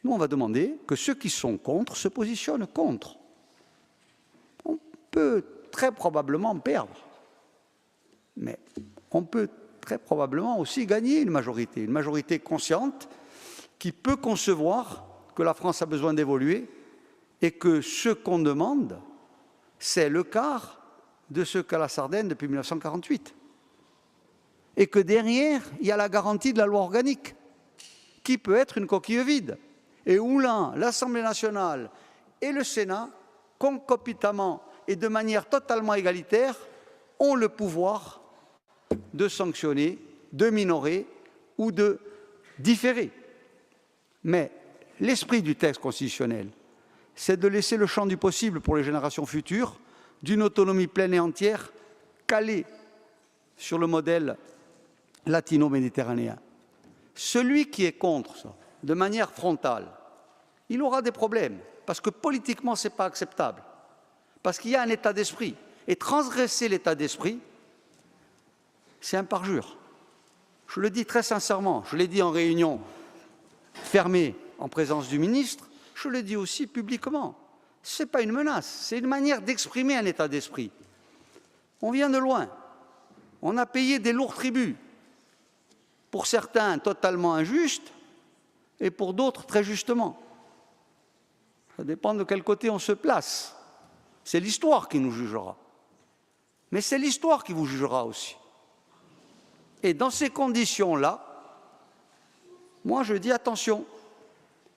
Nous, on va demander que ceux qui sont contre se positionnent contre. On peut très probablement perdre, mais on peut très probablement aussi gagner une majorité consciente qui peut concevoir que la France a besoin d'évoluer et que ce qu'on demande, c'est le quart de ce qu'a la Sardaigne depuis 1948. Et que derrière, il y a la garantie de la loi organique, qui peut être une coquille vide. Et où l'Assemblée nationale et le Sénat, concomitamment et de manière totalement égalitaire, ont le pouvoir de sanctionner, de minorer ou de différer. Mais l'esprit du texte constitutionnel, c'est de laisser le champ du possible pour les générations futures d'une autonomie pleine et entière, calée sur le modèle latino-méditerranéen. Celui qui est contre ça, de manière frontale, il aura des problèmes, parce que politiquement, ce n'est pas acceptable, parce qu'il y a un état d'esprit. Et transgresser l'état d'esprit, c'est un parjure. Je le dis très sincèrement, je l'ai dit en réunion fermée en présence du ministre, je le dis aussi publiquement. Ce n'est pas une menace, c'est une manière d'exprimer un état d'esprit. On vient de loin, on a payé des lourds tributs, pour certains totalement injustes et pour d'autres très justement. Ça dépend de quel côté on se place. C'est l'histoire qui nous jugera. Mais c'est l'histoire qui vous jugera aussi. Et dans ces conditions-là, moi je dis attention,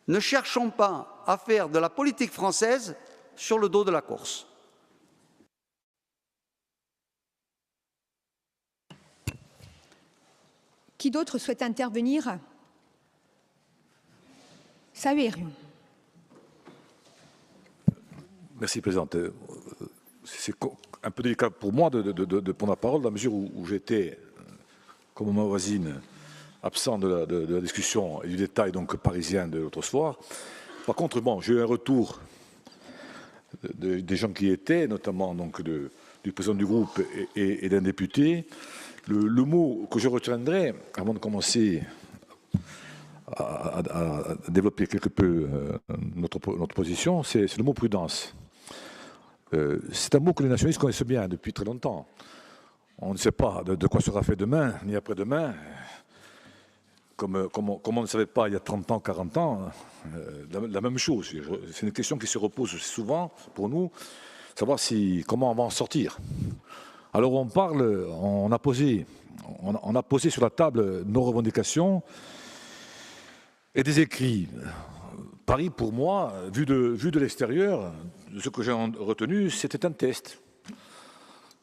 ne cherchons pas à faire de la politique française sur le dos de la Corse. Qui d'autre souhaite intervenir? Saverio. Merci, Présidente. C'est un peu délicat pour moi de prendre la parole dans la mesure où j'étais, comme ma voisine, absent de la discussion et du détail donc parisien de l'autre soir. Par contre, bon, j'ai eu un retour des gens qui y étaient, notamment donc du président du groupe et d'un député. Le mot que je retiendrai, avant de commencer à développer quelque peu notre position, c'est le mot prudence. C'est un mot que les nationalistes connaissent bien depuis très longtemps. On ne sait pas de quoi sera fait demain, ni après-demain. Comme on ne savait pas il y a 30 ans, 40 ans, la même chose. C'est une question qui se repose souvent pour nous, savoir comment on va en sortir. Alors on a posé sur la table nos revendications et des écrits. Paris, pour moi, vu de l'extérieur, ce que j'ai retenu, c'était un test.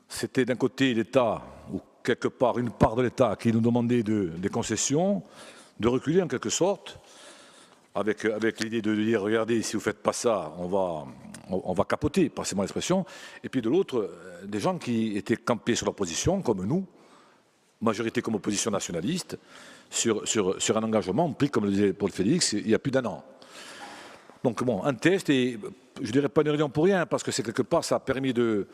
C'était d'un côté l'État, ou quelque part une part de l'État qui nous demandait des concessions, de reculer en quelque sorte, avec l'idée de dire, regardez, si vous ne faites pas ça, on va capoter, passez-moi l'expression. Et puis de l'autre, des gens qui étaient campés sur leur position, comme nous, majorité comme opposition nationaliste, sur un engagement pris, comme le disait Paul Félix, il y a plus d'1 an. Donc bon, un test, et je ne dirais pas une réunion pour rien, parce que c'est quelque part, ça a permis de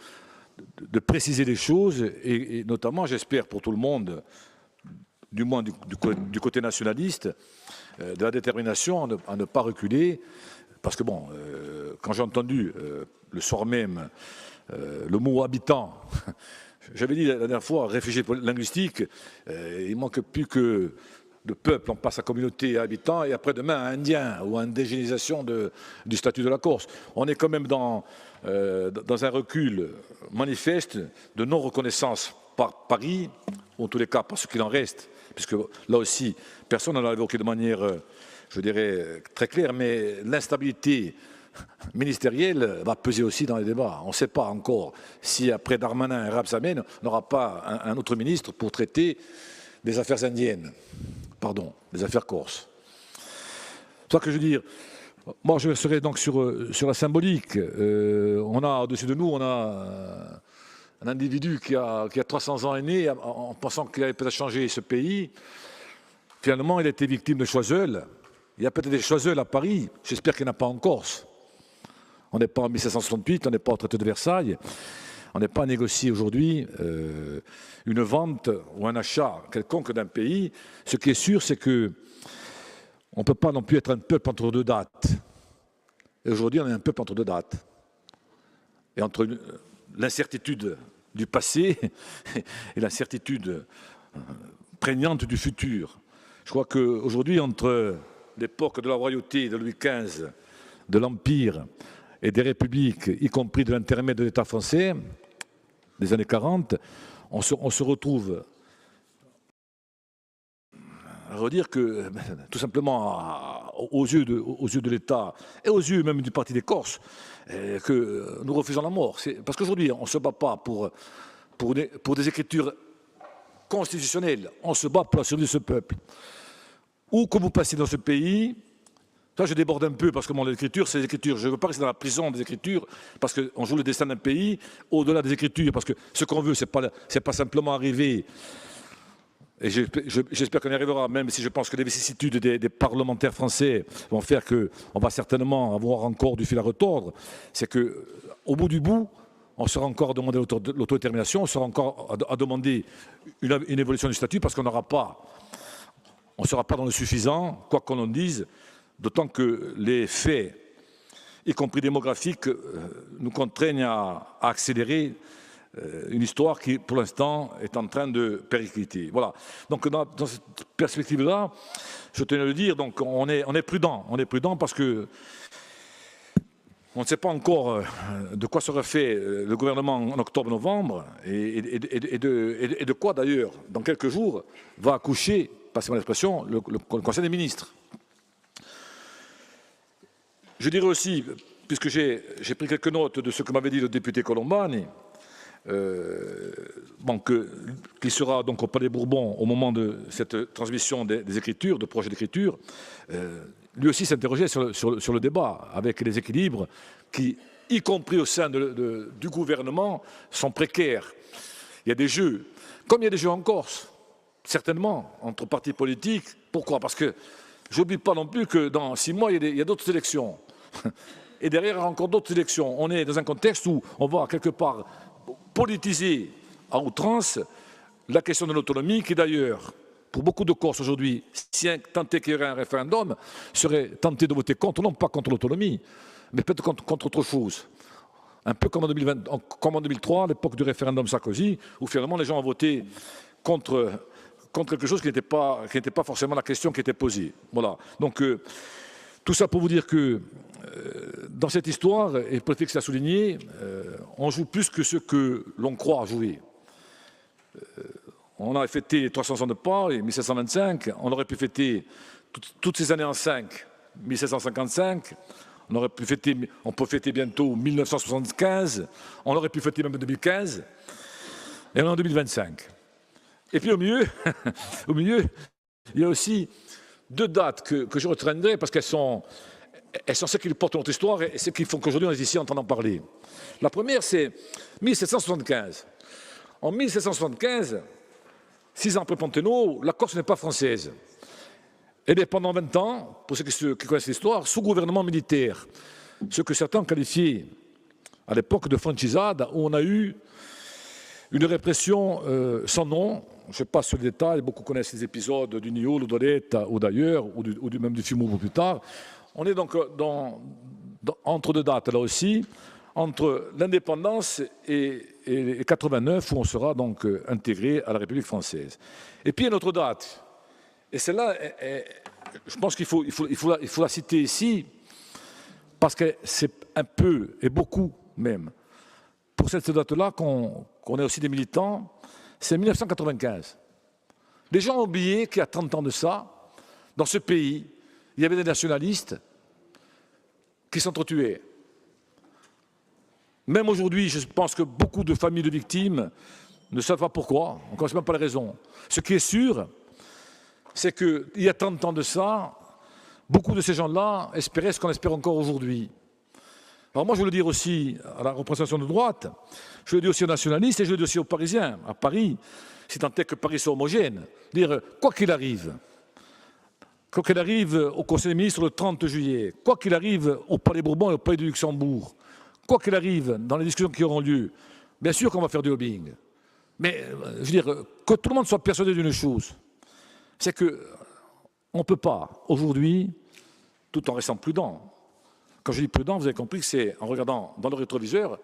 préciser les choses, et notamment, j'espère pour tout le monde, du moins du côté nationaliste, de la détermination à ne pas reculer, parce que bon, quand j'ai entendu le soir même le mot habitant, j'avais dit la dernière fois, réfugié linguistique, il ne manque plus que de peuple, on passe à communauté et habitants, et après-demain à indien ou à indigénisation du statut de la Corse. On est quand même dans un recul manifeste de non-reconnaissance par Paris, ou en tous les cas par ce qu'il en reste, puisque là aussi, personne n'en a évoqué de manière, je dirais, très claire, mais l'instabilité ministérielle va peser aussi dans les débats. On ne sait pas encore si après Darmanin et Rebsamen, on n'aura pas un autre ministre pour traiter des affaires indiennes, pardon, des affaires corses. C'est ça que je veux dire. Moi, je serai donc sur la symbolique. On a au-dessus de nous, on a un individu qui a 300 ans est né en pensant qu'il allait peut-être changer ce pays. Finalement, il a été victime de Choiseul. Il y a peut-être des Choiseul à Paris. J'espère qu'il n'y en a pas en Corse. On n'est pas en 1768, on n'est pas au traité de Versailles. On n'est pas à négocier aujourd'hui une vente ou un achat quelconque d'un pays. Ce qui est sûr, c'est que on ne peut pas non plus être un peuple entre deux dates. Et aujourd'hui, on est un peuple entre deux dates. Et entre l'incertitude du passé et l'incertitude prégnante du futur. Je crois qu'aujourd'hui, entre l'époque de la royauté de Louis XV, de l'Empire et des républiques, y compris de l'intermède de l'État français, des années 40, on se retrouve à redire que, tout simplement, aux yeux de l'État et aux yeux même du Parti des Corses, que nous refusons la mort. Parce qu'aujourd'hui, on ne se bat pas pour des écritures constitutionnelle. On se bat pour la survie de ce peuple. Où que vous passiez dans ce pays, ça je déborde un peu parce que l'écriture, c'est l'écriture. Je ne veux pas rester dans la prison des écritures parce qu'on joue le destin d'un pays au-delà des écritures. Parce que ce qu'on veut, ce n'est pas simplement arriver. Et j'espère qu'on y arrivera, même si je pense que les vicissitudes des parlementaires français vont faire qu'on va certainement avoir encore du fil à retordre. C'est qu'au bout du bout, on sera encore à demander l'autodétermination, on sera encore à demander une évolution du statut parce qu'on n'aura pas, on ne sera pas dans le suffisant, quoi qu'on en dise, d'autant que les faits, y compris démographiques, nous contraignent à accélérer une histoire qui, pour l'instant, est en train de péricliter. Voilà. Donc, dans cette perspective-là, je tenais à le dire, donc on est prudent. On est prudent parce que on ne sait pas encore de quoi sera fait le gouvernement en octobre-novembre et de quoi, d'ailleurs, dans quelques jours, va accoucher, passez-moi l'expression, le Conseil des ministres. Je dirais aussi, puisque j'ai pris quelques notes de ce que m'avait dit le député Colombani, qui sera donc au Palais Bourbon au moment de cette transmission des écritures, de projets d'écriture, lui aussi s'interrogeait sur le débat, avec les équilibres qui, y compris au sein du gouvernement, sont précaires. Il y a des jeux, comme il y a des jeux en Corse, certainement, entre partis politiques. Pourquoi? Parce que je n'oublie pas non plus que dans 6 mois, il y a d'autres élections. Et derrière, il y a encore d'autres élections. On est dans un contexte où on va quelque part politiser à outrance la question de l'autonomie, qui d'ailleurs, pour beaucoup de Corses aujourd'hui, si tant est qu'il y aurait un référendum, serait tenté de voter contre, non pas contre l'autonomie, mais peut-être contre autre chose. Un peu comme en 2003, à l'époque du référendum Sarkozy, où finalement les gens ont voté contre quelque chose qui n'était pas forcément la question qui était posée. Voilà. Donc, tout ça pour vous dire que dans cette histoire, et Préfix l'a souligné, on joue plus que ce que l'on croit jouer. On a fêté les 300 ans de Paris, 1725, on aurait pu fêter toutes ces années en 5, 1755, on peut fêter bientôt 1975, on aurait pu fêter même 2015, et on est en 2025. Et puis au milieu, il y a aussi 2 dates que je retiendrai parce qu'elles sont celles qui portent notre histoire et celles qui font qu'aujourd'hui on est ici en train d'en parler. La première, c'est 1775. En 1775, 6 ans après Panthéno, la Corse n'est pas française. Elle est pendant 20 ans, pour ceux qui connaissent l'histoire, sous gouvernement militaire. Ce que certains qualifiaient à l'époque de franchisade, où on a eu une répression sans nom. Je ne sais pas sur le détail, beaucoup connaissent les épisodes du Nio, l'Odoletta ou d'ailleurs, ou même du Fimo plus tard. On est donc entre 2 dates là aussi, entre l'indépendance et 89, où on sera donc intégré à la République française. Et puis il y a une autre date, et celle-là, je pense qu'il faut la citer ici, parce que c'est un peu, et beaucoup même, pour cette date-là qu'on est aussi des militants, c'est 1995. Les gens ont oublié qu'il y a 30 ans de ça, dans ce pays, il y avait des nationalistes qui s'entretuaient. Même aujourd'hui, je pense que beaucoup de familles de victimes ne savent pas pourquoi, on ne connaît même pas les raisons. Ce qui est sûr, c'est qu'il y a 30 ans de ça, beaucoup de ces gens-là espéraient ce qu'on espère encore aujourd'hui. Alors moi, je veux le dire aussi à la représentation de droite, je le dis aussi aux nationalistes et je le dis aussi aux Parisiens. À Paris, c'est tant est que Paris soit homogène. Dire, quoi qu'il arrive au Conseil des ministres le 30 juillet, quoi qu'il arrive au Palais Bourbon et au Palais du Luxembourg, quoi qu'il arrive dans les discussions qui auront lieu, bien sûr qu'on va faire du lobbying. Mais, je veux dire, que tout le monde soit persuadé d'une chose, c'est qu'on ne peut pas, aujourd'hui, tout en restant prudent. Quand je dis prudent, vous avez compris que c'est en regardant dans le rétroviseur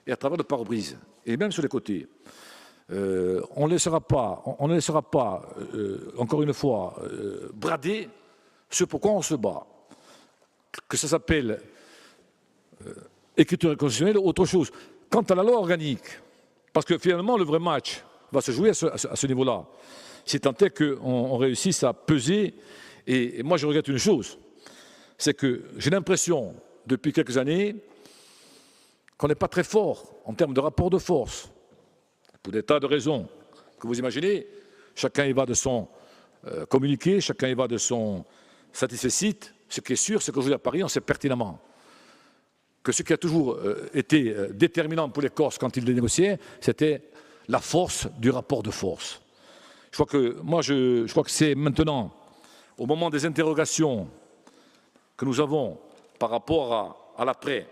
et à travers le pare-brise, et même sur les côtés. On ne laissera pas, encore une fois, brader ce pourquoi on se bat. Que ça s'appelle écriture constitutionnelle ou autre chose. Quant à la loi organique, parce que finalement, le vrai match va se jouer à ce niveau-là. C'est tant est qu'on réussisse à peser. Et moi, je regrette une chose. C'est que j'ai l'impression, depuis quelques années, qu'on n'est pas très fort en termes de rapport de force, pour des tas de raisons, que vous imaginez, chacun y va de son communiqué, chacun y va de son satisfecit. Ce qui est sûr, c'est qu'aujourd'hui à Paris, on sait pertinemment que ce qui a toujours été déterminant pour les Corses quand ils négociaient, c'était la force du rapport de force. Je crois que c'est maintenant, au moment des interrogations que nous avons par rapport à l'après,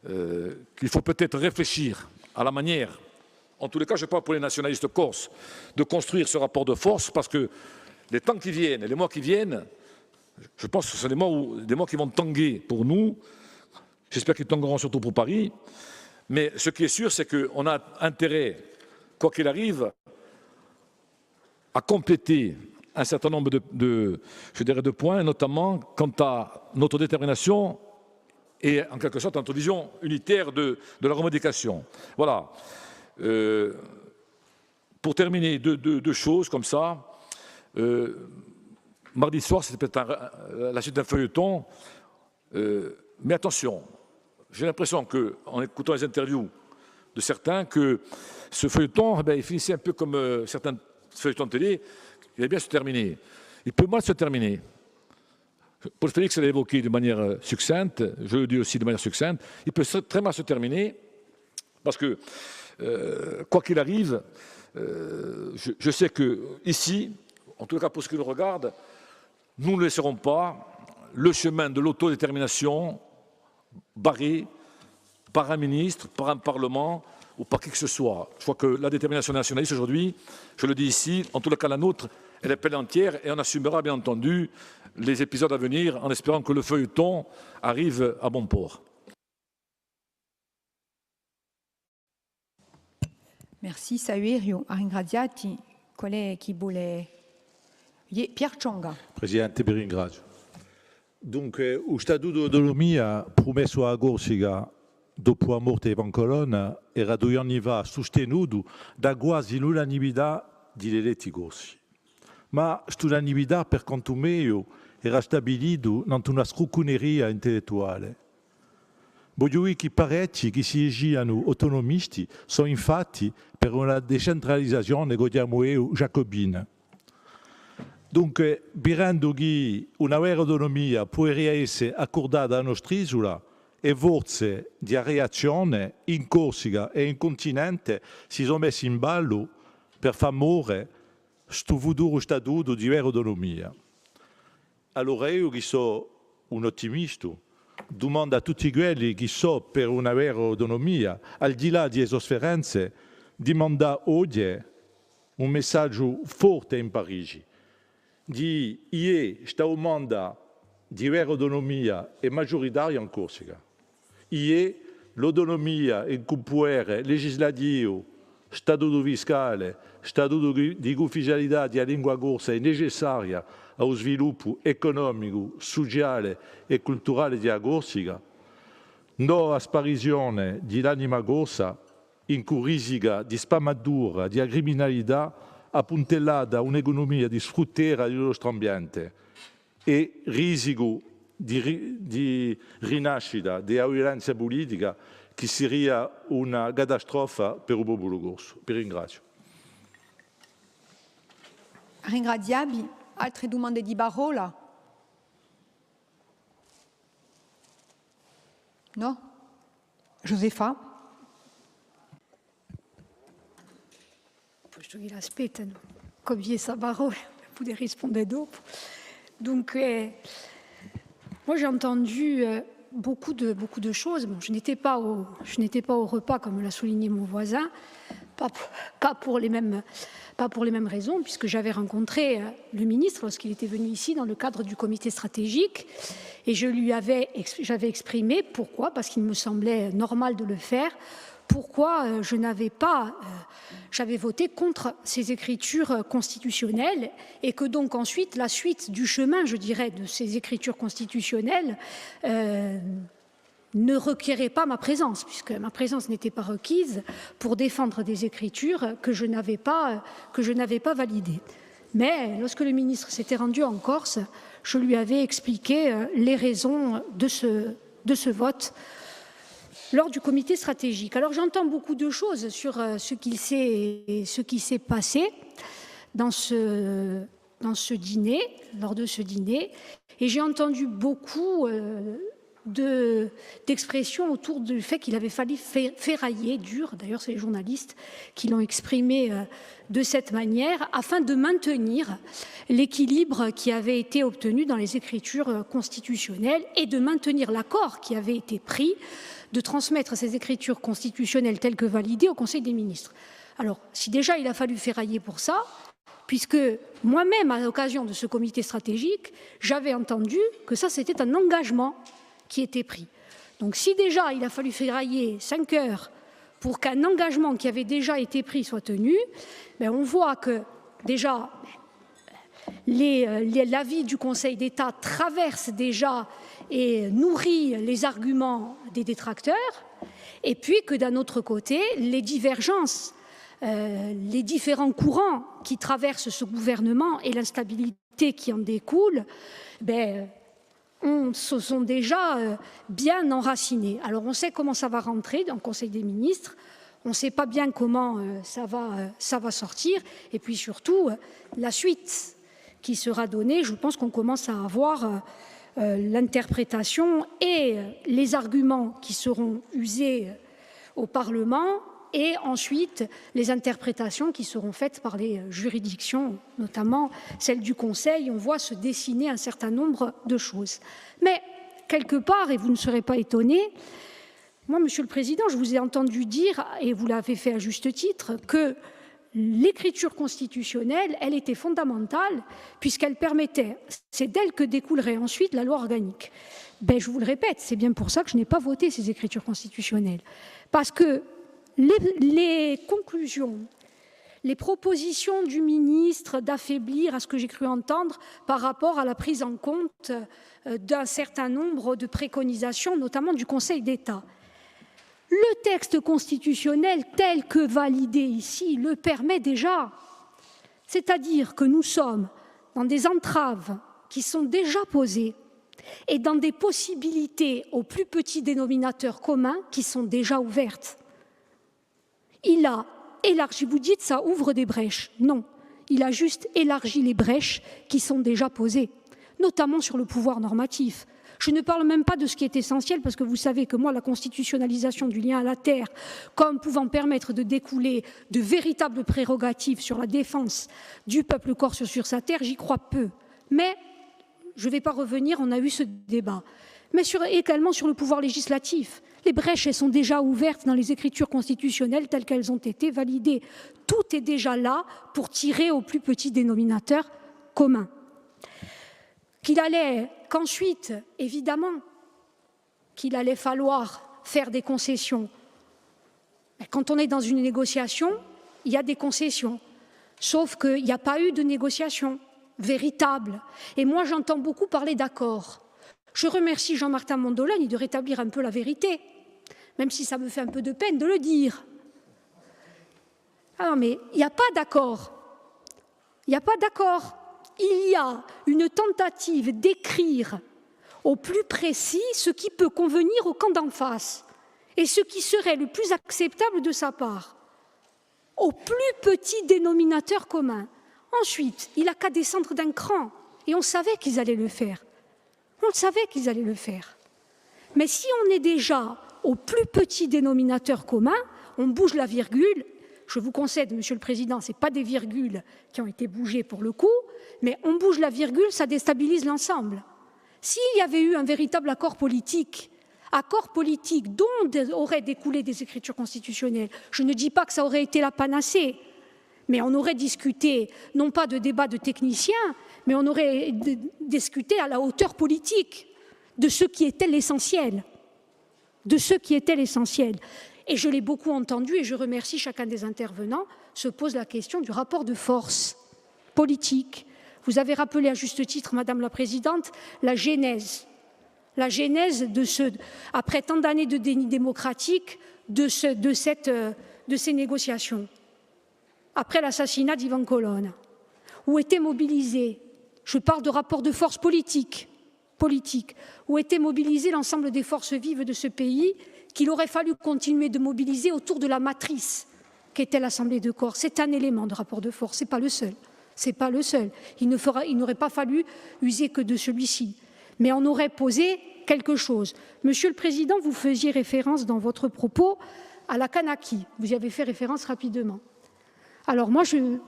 qu'il faut peut-être réfléchir à la manière, en tous les cas, je parle pour les nationalistes corses, de construire ce rapport de force, parce que les temps qui viennent et les mois qui viennent, je pense que ce sont des mois qui vont tanguer pour nous. J'espère qu'ils tangueront surtout pour Paris. Mais ce qui est sûr, c'est qu'on a intérêt, quoi qu'il arrive, à compléter un certain nombre de points, notamment quant à notre détermination et en quelque sorte notre vision unitaire de la revendication. Voilà. Pour terminer, deux choses comme ça. Mardi soir, c'était peut-être la suite d'un feuilleton. Mais attention, j'ai l'impression qu'en écoutant les interviews de certains, que ce feuilleton, il finissait un peu comme certains feuilletons de télé, il allait bien se terminer. Il peut mal se terminer. Paul Félix l'a évoqué de manière succincte, je le dis aussi de manière succincte, il peut très mal se terminer, parce que, quoi qu'il arrive, je sais qu'ici, en tout cas pour ce qui nous regarde, nous ne laisserons pas le chemin de l'autodétermination barré par un ministre, par un parlement ou par qui que ce soit. Je crois que la détermination nationaliste aujourd'hui, je le dis ici, en tout cas la nôtre, elle est pleine entière et on assumera bien entendu les épisodes à venir en espérant que le feuilleton arrive à bon port. Merci, Saverio. A ringraziati. Qual è chi vuole? Pier Ciongha. Presidente, vi ringrazio. Dunque, lo Statuto di autonomia promesso a Corsica dopo la morte di Pancolon era 2 anni fa sostenuto da quasi l'unanimità degli eletti corsi. Ma questa unanimità, per conto mio, era stabilito in una scrucuneria intellettuale. Voglio dire che parecchi che si egiano autonomisti sono infatti per una decentralizzazione, vogliamo io, jacobina. Dunque, birando che una vera autonomia può essere accordata a nostra isola e forze di reazione in Corsica e in continente si sono messi in ballo per far morire questo futuro statuto di vera autonomia. Allora io che sono un ottimista, domando a tutti quelli che sono per una vera autonomia, al di là di sofferenze, di mandare oggi un messaggio forte in Parigi. Di ieri sta domanda di vera autonomia è maggioritaria in Corsica. Ieri l'autonomia in potere legislativo, statuto fiscale, statuto di ufficialità della lingua corsa è necessaria allo sviluppo economico, sociale e culturale della Corsica. No a sparizione dell'anima corsa in cui risica di spammatura, di criminalità appuntellata a un'economia di sfruttare del nostro ambiente e risico di rinascita della violenza politica che sarebbe una catastrofe per il popolo corso. Vi ringrazio. Ringraziabi. Altre domande di parola? No? Josefa? Posto che l'aspettano, copier sa parole, poter rispondere dopo. Donc, moi j'ai entendu beaucoup de choses. Bon, je n'étais pas au repas, comme l'a souligné mon voisin, pas pour les mêmes raisons, puisque j'avais rencontré le ministre lorsqu'il était venu ici dans le cadre du comité stratégique, et j'avais exprimé pourquoi, parce qu'il me semblait normal de le faire, pourquoi j'avais voté contre ces écritures constitutionnelles, et que donc ensuite la suite du chemin, je dirais, de ces écritures constitutionnelles ne requérait pas ma présence, puisque ma présence n'était pas requise pour défendre des écritures que je n'avais pas validées. Mais lorsque le ministre s'était rendu en Corse, je lui avais expliqué les raisons de ce vote lors du comité stratégique. Alors j'entends beaucoup de choses sur ce qui s'est passé dans ce dîner, lors de ce dîner, et j'ai entendu beaucoup d'expressions autour du fait qu'il avait fallu ferrailler dur, d'ailleurs c'est les journalistes qui l'ont exprimé de cette manière, afin de maintenir l'équilibre qui avait été obtenu dans les écritures constitutionnelles et de maintenir l'accord qui avait été pris de transmettre ces écritures constitutionnelles telles que validées au Conseil des ministres. Alors, si déjà il a fallu ferrailler pour ça, puisque moi-même, à l'occasion de ce comité stratégique, j'avais entendu que ça, c'était un engagement qui était pris. Donc, si déjà il a fallu ferrailler 5 heures pour qu'un engagement qui avait déjà été pris soit tenu, ben on voit que déjà l'avis du Conseil d'État traverse déjà et nourrit les arguments des détracteurs, et puis que d'un autre côté, les divergences, les différents courants qui traversent ce gouvernement et l'instabilité qui en découle, se sont déjà bien enracinés. Alors on sait comment ça va rentrer dans le Conseil des ministres, on ne sait pas bien comment ça va sortir, et puis surtout la suite qui sera donnée, je pense qu'on commence à avoir l'interprétation et les arguments qui seront usés au Parlement, et ensuite les interprétations qui seront faites par les juridictions, notamment celles du Conseil. On voit se dessiner un certain nombre de choses. Mais quelque part, et vous ne serez pas étonnés, moi, Monsieur le Président, je vous ai entendu dire, et vous l'avez fait à juste titre, que l'écriture constitutionnelle, elle était fondamentale puisqu'elle permettait, c'est d'elle que découlerait ensuite la loi organique. Je vous le répète, c'est bien pour ça que je n'ai pas voté ces écritures constitutionnelles. Parce que les conclusions, les propositions du ministre d'affaiblir, à ce que j'ai cru entendre, par rapport à la prise en compte d'un certain nombre de préconisations, notamment du Conseil d'État. Le texte constitutionnel tel que validé ici le permet déjà. C'est-à-dire que nous sommes dans des entraves qui sont déjà posées et dans des possibilités au plus petit dénominateur commun qui sont déjà ouvertes. Il a élargi, vous dites ça ouvre des brèches. Non, il a juste élargi les brèches qui sont déjà posées, notamment sur le pouvoir normatif. Je ne parle même pas de ce qui est essentiel, parce que vous savez que moi, la constitutionnalisation du lien à la terre, comme pouvant permettre de découler de véritables prérogatives sur la défense du peuple corse sur sa terre, j'y crois peu. Mais je ne vais pas revenir, on a eu ce débat. Mais également sur le pouvoir législatif. Les brèches, elles sont déjà ouvertes dans les écritures constitutionnelles telles qu'elles ont été validées. Tout est déjà là pour tirer au plus petit dénominateur commun. Qu'ensuite, évidemment, qu'il allait falloir faire des concessions. Quand on est dans une négociation, il y a des concessions. Sauf qu'il n'y a pas eu de négociation véritable. Et moi, j'entends beaucoup parler d'accord. Je remercie Jean-Martin Mondolani de rétablir un peu la vérité, même si ça me fait un peu de peine de le dire. Ah non, mais il n'y a pas d'accord. Il n'y a pas d'accord. Il y a une tentative d'écrire au plus précis ce qui peut convenir au camp d'en face et ce qui serait le plus acceptable de sa part, au plus petit dénominateur commun. Ensuite, il n'a qu'à descendre d'un cran, et on savait qu'ils allaient le faire. On le savait qu'ils allaient le faire. Mais si on est déjà au plus petit dénominateur commun, on bouge la virgule. Je vous concède, Monsieur le Président, ce n'est pas des virgules qui ont été bougées pour le coup, mais on bouge la virgule, ça déstabilise l'ensemble. S'il y avait eu un véritable accord politique dont auraient découlé des écritures constitutionnelles, je ne dis pas que ça aurait été la panacée, mais on aurait discuté, non pas de débat de techniciens, mais on aurait discuté à la hauteur politique de ce qui était l'essentiel. De ce qui était l'essentiel. Et je l'ai beaucoup entendu, et je remercie chacun des intervenants, se pose la question du rapport de force politique. Vous avez rappelé à juste titre, Madame la Présidente, la genèse de après tant d'années de déni démocratique, de ces négociations. Après l'assassinat d'Ivan Colonna, où étaient mobilisés, je parle de rapport de force politique, où étaient mobilisées l'ensemble des forces vives de ce pays qu'il aurait fallu continuer de mobiliser autour de la matrice qu'était l'Assemblée de Corse. C'est un élément de rapport de force, ce n'est pas le seul. C'est pas le seul. Il n'aurait pas fallu user que de celui-ci. Mais on aurait posé quelque chose. Monsieur le Président, vous faisiez référence dans votre propos à la Kanaki. Vous y avez fait référence rapidement. Alors moi, je ne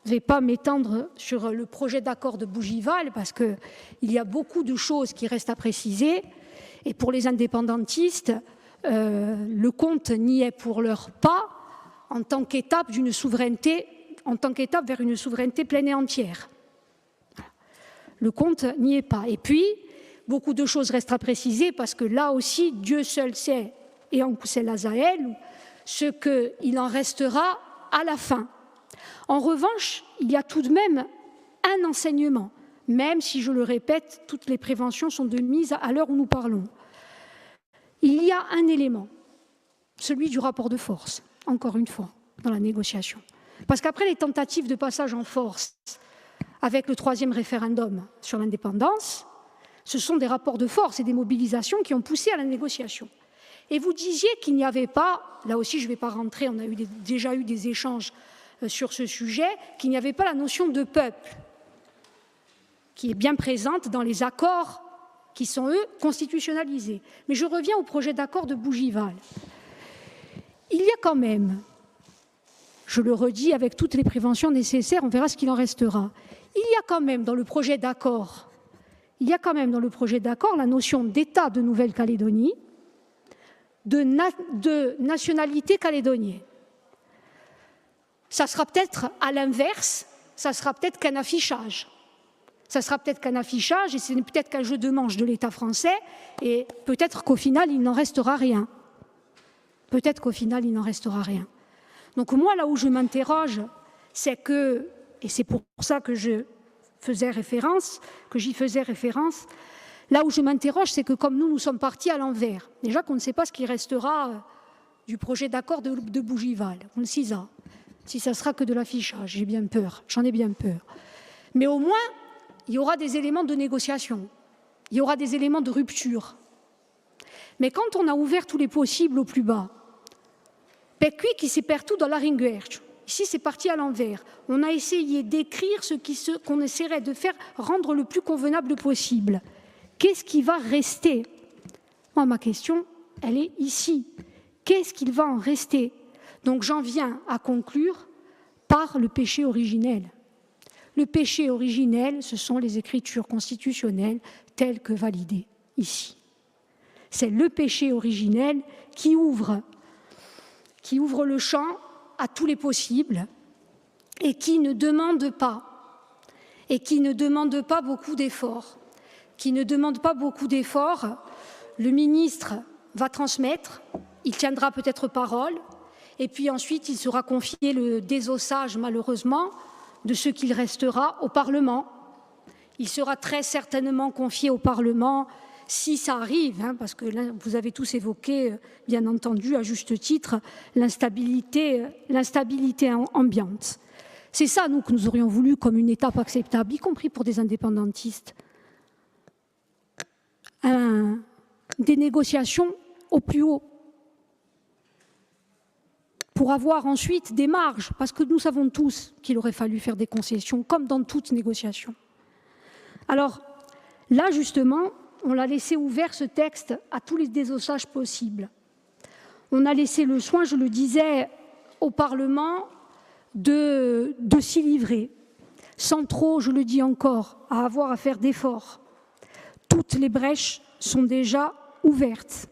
vais pas m'étendre sur le projet d'accord de Bougival parce qu'il y a beaucoup de choses qui restent à préciser. Et pour les indépendantistes, le compte n'y est pour leur pas en tant qu'étape d'une souveraineté, en tant qu'étape vers une souveraineté pleine et entière. Le compte n'y est pas. Et puis, beaucoup de choses restent à préciser parce que là aussi, Dieu seul sait, et en c'est l'Azaël, ce qu'il en restera à la fin. En revanche, il y a tout de même un enseignement, même si, je le répète, toutes les préventions sont de mise à l'heure où nous parlons. Il y a un élément, celui du rapport de force, encore une fois, dans la négociation. Parce qu'après les tentatives de passage en force avec le 3e référendum sur l'indépendance, ce sont des rapports de force et des mobilisations qui ont poussé à la négociation. Et vous disiez qu'il n'y avait pas, là aussi je ne vais pas rentrer, on a déjà eu des échanges sur ce sujet, qu'il n'y avait pas la notion de peuple, qui est bien présente dans les accords qui sont, eux, constitutionnalisés. Mais je reviens au projet d'accord de Bougival. Il y a quand même, je le redis avec toutes les préventions nécessaires, on verra ce qu'il en restera. Il y a quand même dans le projet d'accord, la notion d'État de Nouvelle-Calédonie, de nationalité calédonienne. Ça sera peut-être à l'inverse, ça sera peut-être qu'un affichage. Ça sera peut-être qu'un affichage et ce n'est peut-être qu'un jeu de manche de l'État français et peut-être qu'au final, il n'en restera rien. Peut-être qu'au final, il n'en restera rien. Donc moi, là où je m'interroge, c'est que, et c'est pour ça que j'y faisais référence, là où je m'interroge, c'est que comme nous sommes partis à l'envers, déjà qu'on ne sait pas ce qui restera du projet d'accord de Bougival, on le sait ça. Si ça sera que de l'affichage, j'ai bien peur, j'en ai bien peur. Mais au moins, il y aura des éléments de négociation, il y aura des éléments de rupture. Mais quand on a ouvert tous les possibles au plus bas, qui s'est perdu dans la ringuerche. Ici, c'est parti à l'envers. On a essayé d'écrire qu'on essaierait de faire rendre le plus convenable possible. Qu'est-ce qui va rester? Moi, ma question, elle est ici. Qu'est-ce qu'il va en rester? Donc, j'en viens à conclure par le péché originel. Le péché originel, ce sont les écritures constitutionnelles telles que validées ici. C'est le péché originel qui ouvre le champ à tous les possibles et qui ne demande pas beaucoup d'efforts. Le ministre va transmettre, il tiendra peut-être parole, et puis ensuite il sera confié le désossage, malheureusement, de ce qu'il restera au Parlement. Il sera très certainement confié au Parlement si ça arrive, parce que là, vous avez tous évoqué, bien entendu, à juste titre, l'instabilité ambiante. C'est ça, nous, que nous aurions voulu comme une étape acceptable, y compris pour des indépendantistes. Des négociations au plus haut, pour avoir ensuite des marges, parce que nous savons tous qu'il aurait fallu faire des concessions, comme dans toute négociation. Alors, là, justement, on l'a laissé ouvert, ce texte, à tous les désossages possibles. On a laissé le soin, je le disais, au Parlement de s'y livrer, sans trop, je le dis encore, à avoir à faire d'efforts. Toutes les brèches sont déjà ouvertes.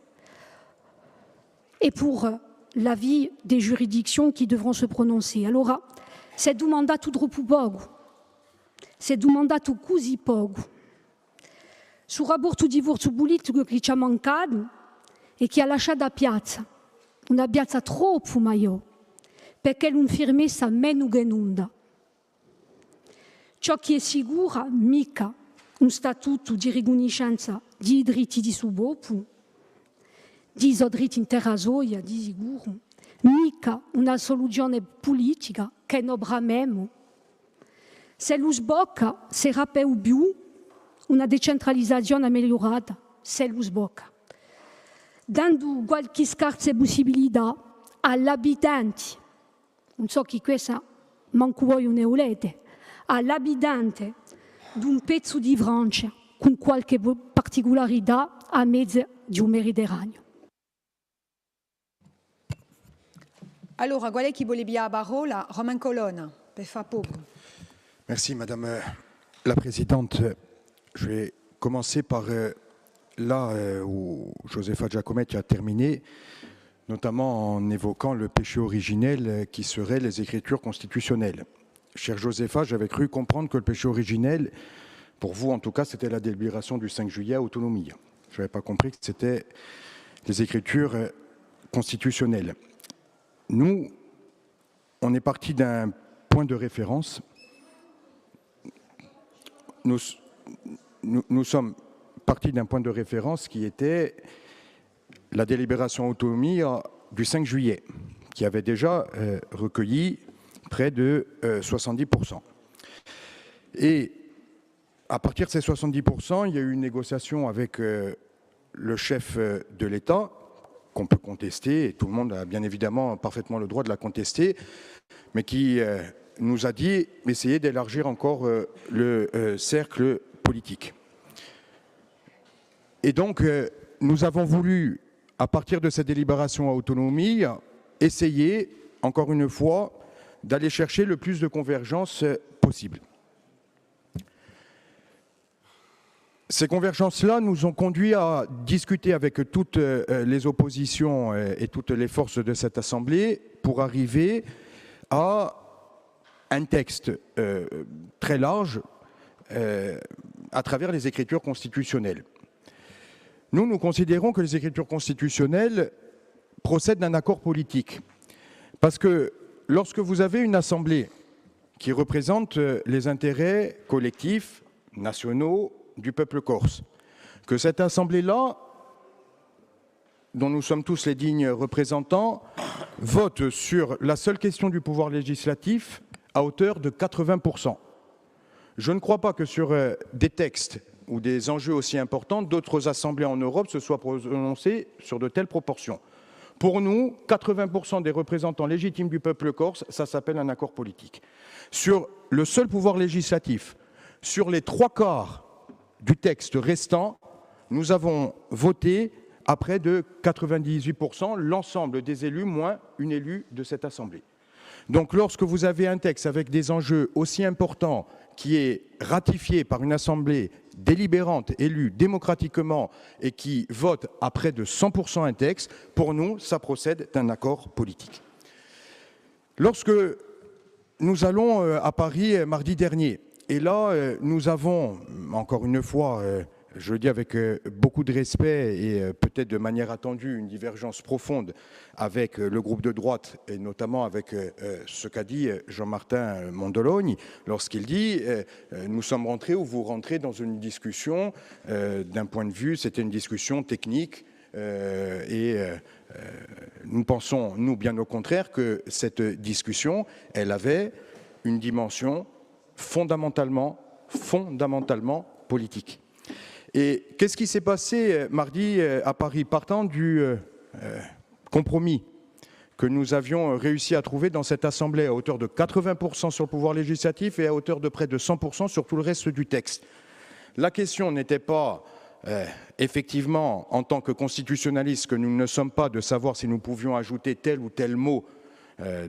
Et pour l'avis des juridictions qui devront se prononcer. Alors, c'est du mandat tout dropu poco, c'est du mandat tout così poco. Sul rapporto di divorzio politico che ci ha mancato e che ha lasciato a piazza, una piazza troppo maior, perché non firmessa meno che nunda. Ciò che è sicuro, mica un statuto di riconoscenza di diritti di subopo, di diritti in terra soia, di sicuro, mica una soluzione politica che non bramemo. Se lo sbocca sarà per più una decentralizzazione migliorata, se lo sbocca. dando qualche scarsa possibilità agli abitanti, non so chi questa, manco voi ne volete, all'abitante di un pezzo di Francia con qualche particolarità a mezzo di un Mediterraneo. Allora, qual è chi vuole la parola? Romain Colonna, per fare poco. Merci Madame la Présidente. Je vais commencer par là où Josepha Giacometti a terminé, notamment en évoquant le péché originel qui serait les écritures constitutionnelles. Chère Josepha, j'avais cru comprendre que le péché originel, pour vous en tout cas, c'était la délibération du 5 juillet à autonomie. Je n'avais pas compris que c'était les écritures constitutionnelles. Nous, on est parti d'un point de référence. Nous sommes partis d'un point de référence qui était la délibération autonomie du 5 juillet, qui avait déjà recueilli près de 70%. Et à partir de ces 70%, il y a eu une négociation avec le chef de l'État, qu'on peut contester, et tout le monde a bien évidemment parfaitement le droit de la contester, mais qui nous a dit essayer d'élargir encore le cercle politique. Et donc, nous avons voulu, à partir de cette délibération à autonomie, essayer, encore une fois, d'aller chercher le plus de convergence possible. Ces convergences-là nous ont conduit à discuter avec toutes les oppositions et toutes les forces de cette Assemblée pour arriver à un texte très large à travers les écritures constitutionnelles. Nous considérons que les écritures constitutionnelles procèdent d'un accord politique. Parce que lorsque vous avez une Assemblée qui représente les intérêts collectifs, nationaux, du peuple corse, que cette Assemblée-là, dont nous sommes tous les dignes représentants, vote sur la seule question du pouvoir législatif à hauteur de 80%. Je ne crois pas que sur des textes ou des enjeux aussi importants, d'autres assemblées en Europe se soient prononcées sur de telles proportions. Pour nous, 80% des représentants légitimes du peuple corse, ça s'appelle un accord politique. Sur le seul pouvoir législatif, sur les 3/4 du texte restant, nous avons voté à près de 98% l'ensemble des élus, moins une élue de cette Assemblée. Donc lorsque vous avez un texte avec des enjeux aussi importants qui est ratifié par une Assemblée délibérante, élue démocratiquement et qui vote à près de 100% un texte, pour nous, ça procède d'un accord politique. Lorsque nous allons à Paris mardi dernier, et là, nous avons, encore une fois, je le dis avec beaucoup de respect et peut-être de manière attendue, une divergence profonde avec le groupe de droite et notamment avec ce qu'a dit Jean-Martin Mondologne lorsqu'il dit « nous sommes rentrés ou vous rentrez dans une discussion d'un point de vue, c'était une discussion technique et nous pensons, nous bien au contraire, que cette discussion, elle avait une dimension fondamentalement politique. » Et qu'est-ce qui s'est passé mardi à Paris, partant du compromis que nous avions réussi à trouver dans cette Assemblée à hauteur de 80% sur le pouvoir législatif et à hauteur de près de 100% sur tout le reste du texte. La question n'était pas, effectivement, en tant que constitutionnalistes, que nous ne sommes pas, de savoir si nous pouvions ajouter tel ou tel mot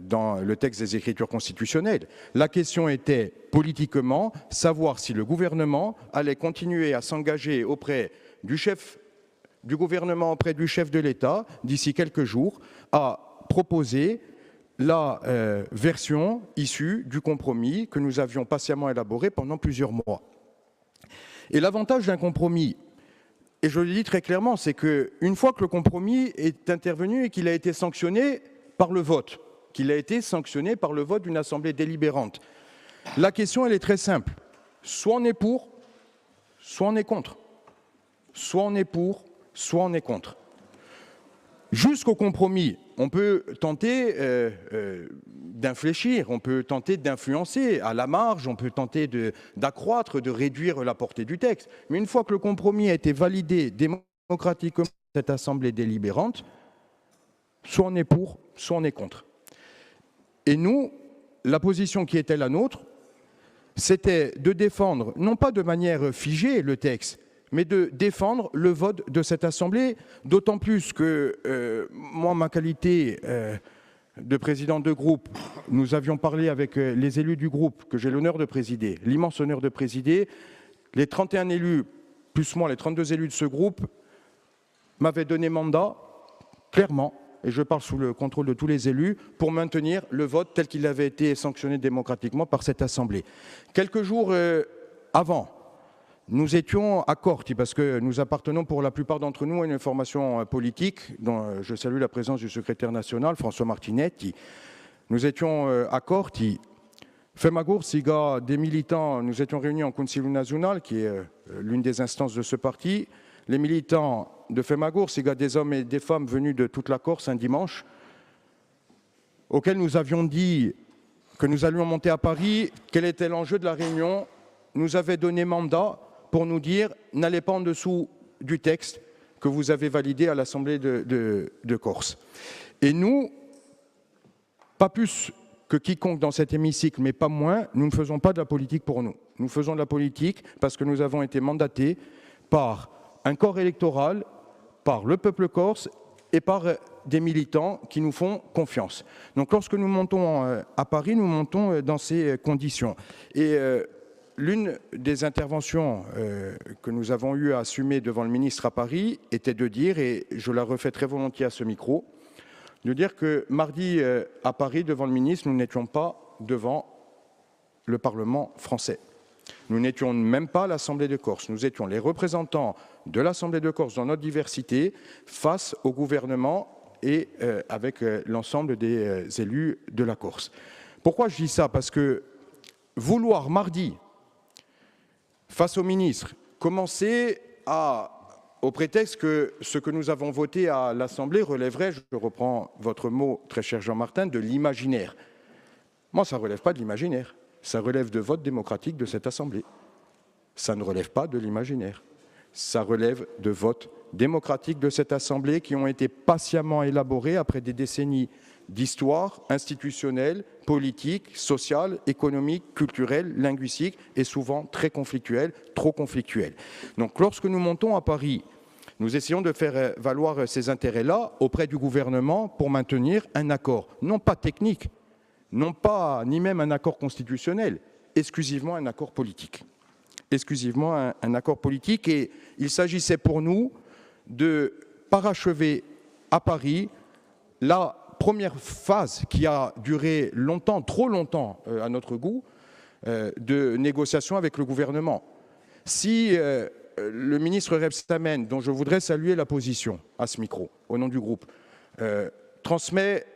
dans le texte des écritures constitutionnelles. La question était politiquement savoir si le gouvernement allait continuer à s'engager auprès du chef du gouvernement, auprès du chef de l'État, d'ici quelques jours, à proposer la version issue du compromis que nous avions patiemment élaboré pendant plusieurs mois. Et l'avantage d'un compromis, et je le dis très clairement, c'est qu'une fois que le compromis est intervenu et qu'il a été sanctionné par le vote, d'une assemblée délibérante. La question, elle est très simple. Soit on est pour, soit on est contre. Soit on est pour, soit on est contre. Jusqu'au compromis, on peut tenter d'infléchir, on peut tenter d'influencer à la marge, on peut tenter d'accroître, de réduire la portée du texte. Mais une fois que le compromis a été validé démocratiquement cette assemblée délibérante, soit on est pour, soit on est contre. Et nous, la position qui était la nôtre, c'était de défendre, non pas de manière figée le texte, mais de défendre le vote de cette assemblée, d'autant plus que moi, ma qualité de président de groupe, nous avions parlé avec les élus du groupe que j'ai l'honneur de présider, l'immense honneur de présider, les 31 élus, plus moi, les 32 élus de ce groupe, m'avaient donné mandat, clairement, et je parle sous le contrôle de tous les élus, pour maintenir le vote tel qu'il avait été sanctionné démocratiquement par cette assemblée. Quelques jours avant, nous étions à Corti, parce que nous appartenons pour la plupart d'entre nous à une formation politique, dont je salue la présence du secrétaire national, François Martinetti. Nous étions à Corti. Femagur, Siga, des militants, nous étions réunis en Consiglio Nacional, qui est l'une des instances de ce parti. Les militants de Femagur, Siga, des hommes et des femmes venus de toute la Corse un dimanche, auxquels nous avions dit que nous allions monter à Paris, quel était l'enjeu de la réunion, nous avaient donné mandat pour nous dire « n'allez pas en dessous du texte que vous avez validé à l'Assemblée de Corse ». Et nous, pas plus que quiconque dans cet hémicycle, mais pas moins, nous ne faisons pas de la politique pour nous. Nous faisons de la politique parce que nous avons été mandatés par un corps électoral, par le peuple corse et par des militants qui nous font confiance. Donc lorsque nous montons à Paris, nous montons dans ces conditions. Et l'une des interventions que nous avons eu à assumer devant le ministre à Paris était de dire, et je la refais très volontiers à ce micro, de dire que mardi à Paris, devant le ministre, nous n'étions pas devant le Parlement français. Nous n'étions même pas à l'Assemblée de Corse. Nous étions les représentants de l'Assemblée de Corse dans notre diversité face au gouvernement et avec l'ensemble des élus de la Corse. Pourquoi je dis ça? Parce que vouloir mardi, face au ministre, commencer au prétexte que ce que nous avons voté à l'Assemblée relèverait, je reprends votre mot, très cher Jean-Martin, de l'imaginaire. Moi, ça ne relève pas de l'imaginaire. Ça relève de vote démocratique de cette Assemblée. Ça ne relève pas de l'imaginaire. Ça relève de votes démocratiques de cette Assemblée qui ont été patiemment élaborés après des décennies d'histoire institutionnelle, politique, sociale, économique, culturelle, linguistique et souvent très conflictuelle, trop conflictuelle. Donc lorsque nous montons à Paris, nous essayons de faire valoir ces intérêts-là auprès du gouvernement pour maintenir un accord, non pas technique, non pas ni même un accord constitutionnel, exclusivement un accord politique. Exclusivement un accord politique, et il s'agissait pour nous de parachever à Paris la première phase qui a duré longtemps, trop longtemps à notre goût, de négociation avec le gouvernement. Si le ministre Rebsamen, dont je voudrais saluer la position à ce micro, au nom du groupe, transmet,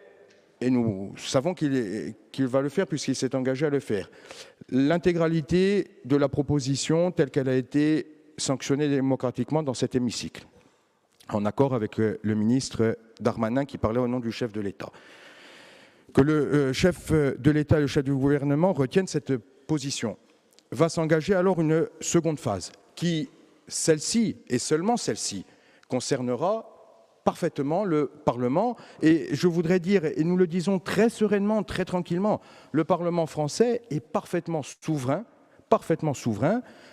et nous savons qu'il va le faire puisqu'il s'est engagé à le faire, l'intégralité de la proposition telle qu'elle a été sanctionnée démocratiquement dans cet hémicycle, en accord avec le ministre Darmanin qui parlait au nom du chef de l'État. Que le chef de l'État et le chef du gouvernement retiennent cette position. Va s'engager alors une seconde phase qui, celle-ci, et seulement celle-ci, concernera parfaitement le Parlement. Et je voudrais dire, et nous le disons très sereinement, très tranquillement, le Parlement français est parfaitement souverain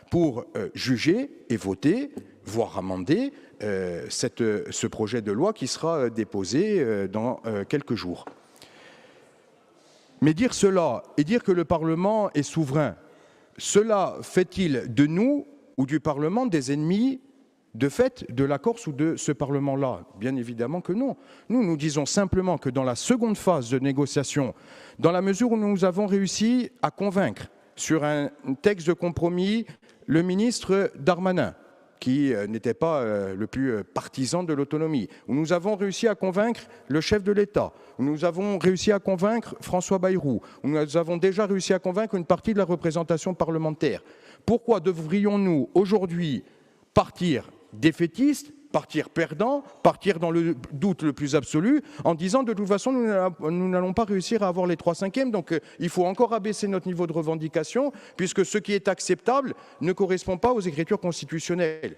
pour juger et voter, voire amender ce projet de loi qui sera déposé dans quelques jours. Mais dire cela et dire que le Parlement est souverain, cela fait-il de nous ou du Parlement des ennemis de fait de la Corse ou de ce Parlement-là? Bien évidemment que non. Nous disons simplement que dans la seconde phase de négociation, dans la mesure où nous avons réussi à convaincre sur un texte de compromis le ministre Darmanin, qui n'était pas le plus partisan de l'autonomie, où nous avons réussi à convaincre le chef de l'État, où nous avons réussi à convaincre François Bayrou, où nous avons déjà réussi à convaincre une partie de la représentation parlementaire. Pourquoi devrions-nous aujourd'hui partir défaitistes, partir perdants, partir dans le doute le plus absolu, en disant de toute façon nous n'allons pas réussir à avoir les 3/5, donc il faut encore abaisser notre niveau de revendication, puisque ce qui est acceptable ne correspond pas aux écritures constitutionnelles.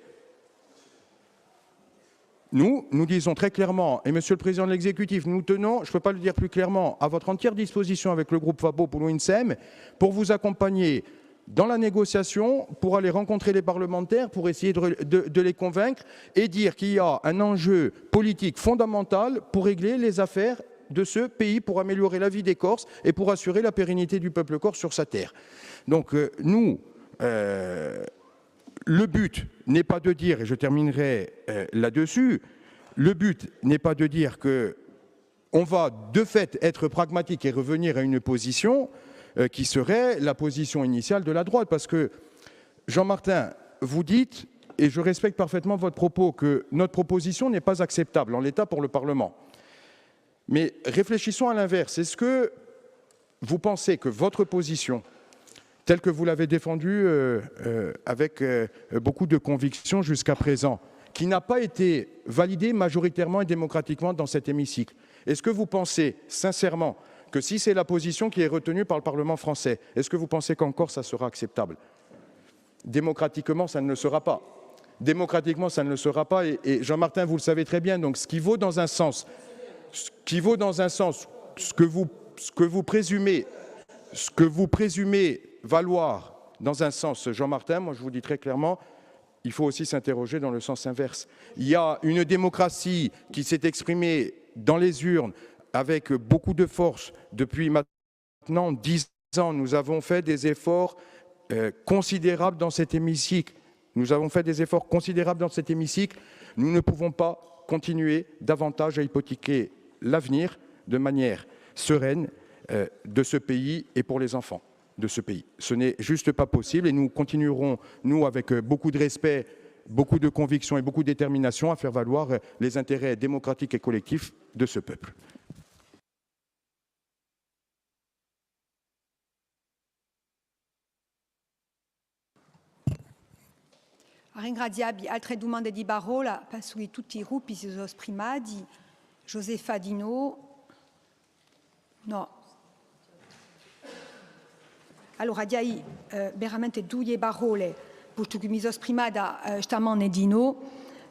nous disons très clairement, et Monsieur le Président de l'Exécutif, nous tenons, je ne peux pas le dire plus clairement, à votre entière disposition avec le groupe FABO pour l'ONSEM, pour vous accompagner dans la négociation, pour aller rencontrer les parlementaires, pour essayer de les convaincre et dire qu'il y a un enjeu politique fondamental pour régler les affaires de ce pays, pour améliorer la vie des Corses et pour assurer la pérennité du peuple corse sur sa terre. Donc le but n'est pas de dire, et je terminerai là-dessus, le but n'est pas de dire qu'on va de fait être pragmatique et revenir à une position qui serait la position initiale de la droite. Parce que, Jean-Martin, vous dites, et je respecte parfaitement votre propos, que notre proposition n'est pas acceptable en l'état pour le Parlement. Mais réfléchissons à l'inverse. Est-ce que vous pensez que votre position, telle que vous l'avez défendue avec beaucoup de conviction jusqu'à présent, qui n'a pas été validée majoritairement et démocratiquement dans cet hémicycle, est-ce que vous pensez sincèrement que si c'est la position qui est retenue par le Parlement français, est-ce que vous pensez qu'encore ça sera acceptable? Démocratiquement, ça ne le sera pas. Démocratiquement, ça ne le sera pas. Et Jean-Martin, vous le savez très bien, donc ce qui vaut dans un sens, ce que vous présumez valoir dans un sens, Jean-Martin, moi je vous dis très clairement, il faut aussi s'interroger dans le sens inverse. Il y a une démocratie qui s'est exprimée dans les urnes avec beaucoup de force depuis maintenant 10 ans. Nous avons fait des efforts considérables dans cet hémicycle. Nous ne pouvons pas continuer davantage à hypothéquer l'avenir de manière sereine de ce pays et pour les enfants de ce pays. Ce n'est juste pas possible et nous continuerons, nous, avec beaucoup de respect, beaucoup de conviction et beaucoup de détermination à faire valoir les intérêts démocratiques et collectifs de ce peuple. Ringraziabi altre domande di parola, penso che tutti i gruppi si sono esprimati. Josefa Dino, no. Allora, direi veramente due parole, posto che mi sono esprimata stamane Dino,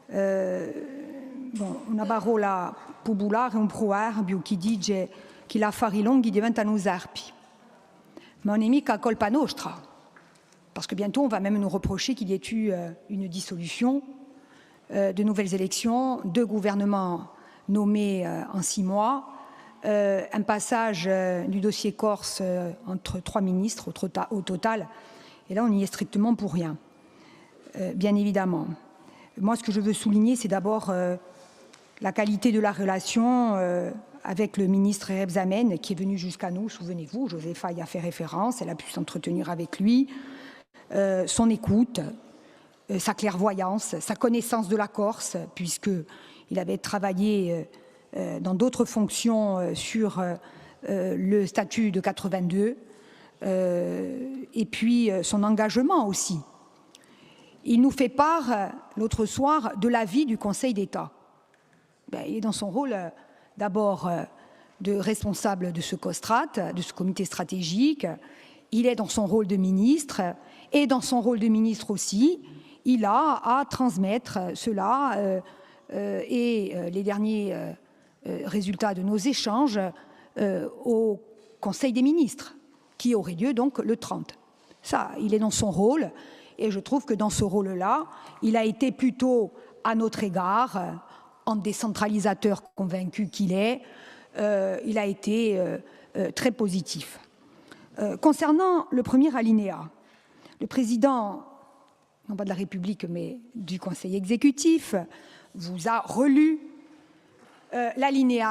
una parola popolare, un proverbio che dice che gli affari lunghi diventano serpi. Ma non è mica colpa nostra. Parce que bientôt, on va même nous reprocher qu'il y ait eu une dissolution, de nouvelles élections, 2 gouvernements nommés en 6 mois, un passage du dossier Corse entre 3 ministres au total. Et là, on n'y est strictement pour rien, bien évidemment. Moi, ce que je veux souligner, c'est d'abord la qualité de la relation avec le ministre Ereb Zamen, qui est venu jusqu'à nous, souvenez-vous, Josefa y a fait référence, elle a pu s'entretenir avec lui. Son écoute, sa clairvoyance, sa connaissance de la Corse, puisqu'il avait travaillé dans d'autres fonctions sur le statut de 82, et puis son engagement aussi. Il nous fait part, l'autre soir, de l'avis du Conseil d'État. Il est dans son rôle d'abord de responsable de ce COSTRAT, de ce comité stratégique. Il est dans son rôle de ministre, et dans son rôle de ministre aussi, il a à transmettre cela et les derniers résultats de nos échanges au Conseil des ministres, qui aurait lieu donc le 30. Ça, il est dans son rôle, et je trouve que dans ce rôle-là, il a été plutôt à notre égard, en décentralisateur convaincu qu'il est, il a été très positif. Concernant le premier alinéa, le président, non pas de la République, mais du Conseil exécutif, vous a relu l'alinéa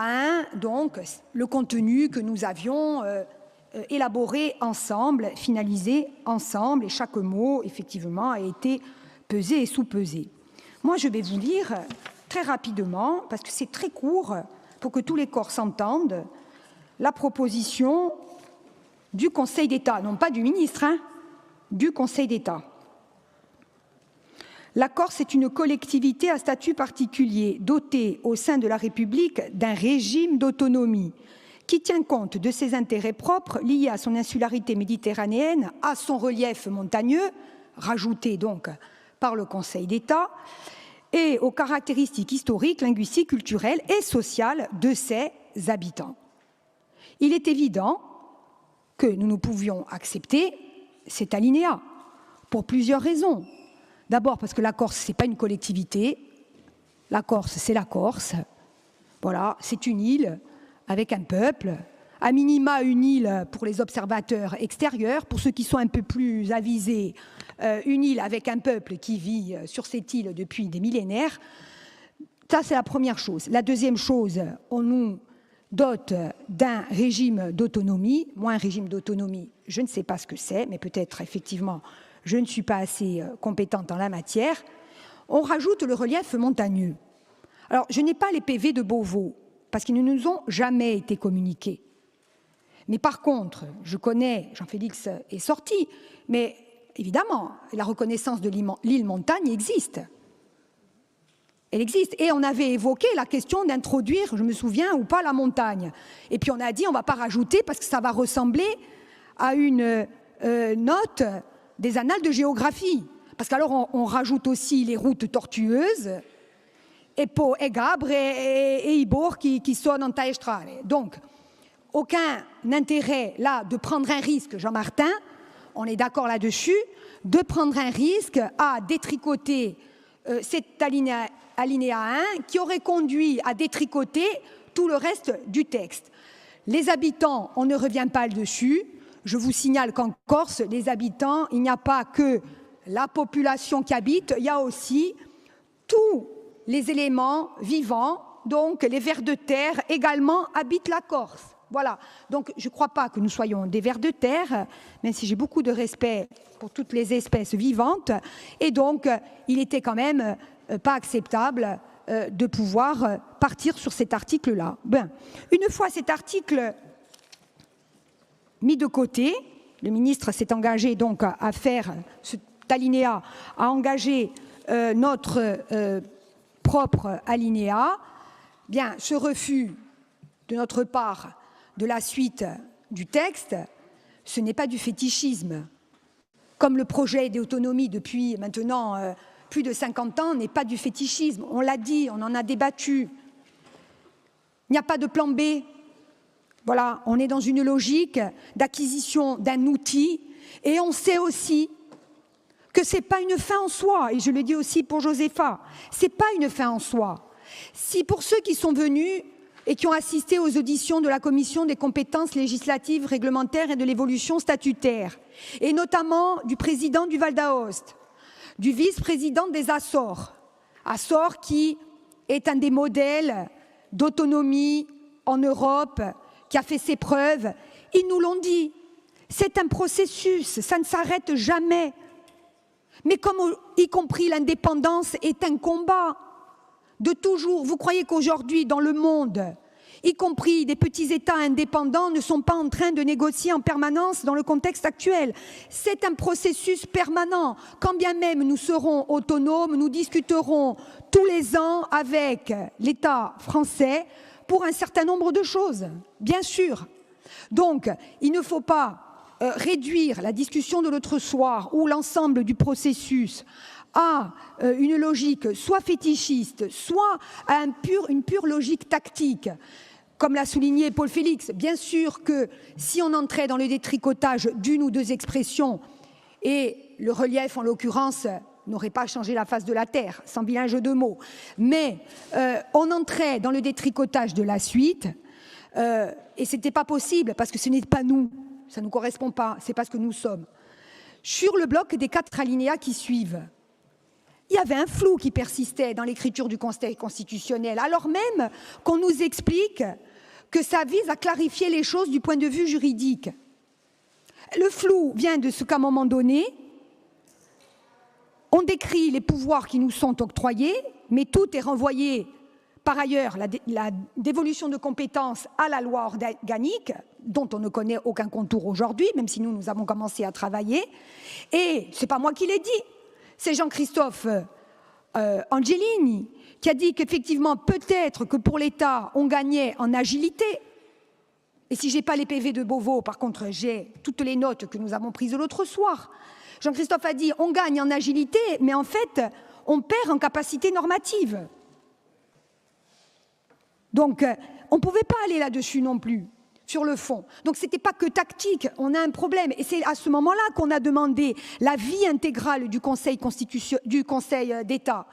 1, donc le contenu que nous avions élaboré ensemble, finalisé ensemble, et chaque mot, effectivement, a été pesé et sous-pesé. Moi, je vais vous lire très rapidement, parce que c'est très court, pour que tous les corps s'entendent, la proposition du Conseil d'État, non pas du ministre, du Conseil d'État. La Corse est une collectivité à statut particulier, dotée au sein de la République d'un régime d'autonomie qui tient compte de ses intérêts propres liés à son insularité méditerranéenne, à son relief montagneux, rajouté donc par le Conseil d'État, et aux caractéristiques historiques, linguistiques, culturelles et sociales de ses habitants. Il est évident que nous ne pouvions accepter cet alinéa pour plusieurs raisons. D'abord parce que la Corse, ce n'est pas une collectivité. La Corse, c'est la Corse. Voilà, c'est une île avec un peuple. À minima, une île pour les observateurs extérieurs. Pour ceux qui sont un peu plus avisés, une île avec un peuple qui vit sur cette île depuis des millénaires. Ça, c'est la première chose. La deuxième chose, on nous dote d'un régime d'autonomie. Moi, un régime d'autonomie, je ne sais pas ce que c'est, mais peut-être, effectivement, je ne suis pas assez compétente en la matière. On rajoute le relief montagneux. Alors, je n'ai pas les PV de Beauvau, parce qu'ils ne nous ont jamais été communiqués. Mais par contre, je connais, Jean-Félix est sorti, mais évidemment, la reconnaissance de l'île Montagne existe. Elle existe. Et on avait évoqué la question d'introduire, je me souviens, ou pas la montagne. Et puis on a dit, on ne va pas rajouter parce que ça va ressembler à une note des annales de géographie. Parce qu'alors on rajoute aussi les routes tortueuses, et Po et Gabre et Ibor qui sont en Taestrale. Donc, aucun intérêt là de prendre un risque, Jean-Martin, on est d'accord là-dessus, de prendre un risque à détricoter cet alinéa 1 qui aurait conduit à détricoter tout le reste du texte. Les habitants, on ne revient pas dessus. Je vous signale qu'en Corse, les habitants, il n'y a pas que la population qui habite, il y a aussi tous les éléments vivants, donc les vers de terre également habitent la Corse. Voilà, donc je ne crois pas que nous soyons des vers de terre, même si j'ai beaucoup de respect pour toutes les espèces vivantes, et donc il était quand même pas acceptable de pouvoir partir sur cet article-là. Ben, une fois cet article mis de côté, le ministre s'est engagé donc à faire cet alinéa, à engager notre propre alinéa. Bien, ce refus de notre part de la suite du texte, ce n'est pas du fétichisme. Comme le projet d'autonomie depuis maintenant plus de 50 ans n'est pas du fétichisme. On l'a dit, on en a débattu. Il n'y a pas de plan B. Voilà, on est dans une logique d'acquisition d'un outil et on sait aussi que ce n'est pas une fin en soi. Et je le dis aussi pour Josépha, ce n'est pas une fin en soi. Si pour ceux qui sont venus et qui ont assisté aux auditions de la Commission des compétences législatives, réglementaires et de l'évolution statutaire, et notamment du président du Val d'Aoste, du vice-président des Açores, Açores qui est un des modèles d'autonomie en Europe, qui a fait ses preuves, ils nous l'ont dit, c'est un processus, ça ne s'arrête jamais. Mais comme y compris l'indépendance est un combat, de toujours, vous croyez qu'aujourd'hui, dans le monde, y compris des petits États indépendants, ne sont pas en train de négocier en permanence dans le contexte actuel. C'est un processus permanent. Quand bien même nous serons autonomes, nous discuterons tous les ans avec l'État français pour un certain nombre de choses, bien sûr. Donc, il ne faut pas réduire la discussion de l'autre soir ou l'ensemble du processus à une logique soit fétichiste, soit à une pure logique tactique. Comme l'a souligné Paul Félix, bien sûr que si on entrait dans le détricotage d'une ou deux expressions, et le relief en l'occurrence n'aurait pas changé la face de la Terre, sans vilain jeu de mots, mais on entrait dans le détricotage de la suite, et ce n'était pas possible parce que ce n'est pas nous, ça ne nous correspond pas, c'est pas ce que nous sommes. Sur le bloc des 4 alinéas qui suivent, il y avait un flou qui persistait dans l'écriture du Conseil constitutionnel, alors même qu'on nous explique que ça vise à clarifier les choses du point de vue juridique. Le flou vient de ce qu'à un moment donné, on décrit les pouvoirs qui nous sont octroyés, mais tout est renvoyé, par ailleurs, la dévolution de compétences à la loi organique, dont on ne connaît aucun contour aujourd'hui, même si nous avons commencé à travailler. Et ce n'est pas moi qui l'ai dit, c'est Jean-Christophe Angelini qui a dit qu'effectivement, peut-être que pour l'État, on gagnait en agilité. Et si je n'ai pas les PV de Beauvau, par contre, j'ai toutes les notes que nous avons prises l'autre soir. Jean-Christophe a dit, on gagne en agilité, mais en fait, on perd en capacité normative. Donc, on ne pouvait pas aller là-dessus non plus, sur le fond. Donc, ce n'était pas que tactique, on a un problème. Et c'est à ce moment-là qu'on a demandé l'avis intégral du Conseil d'État.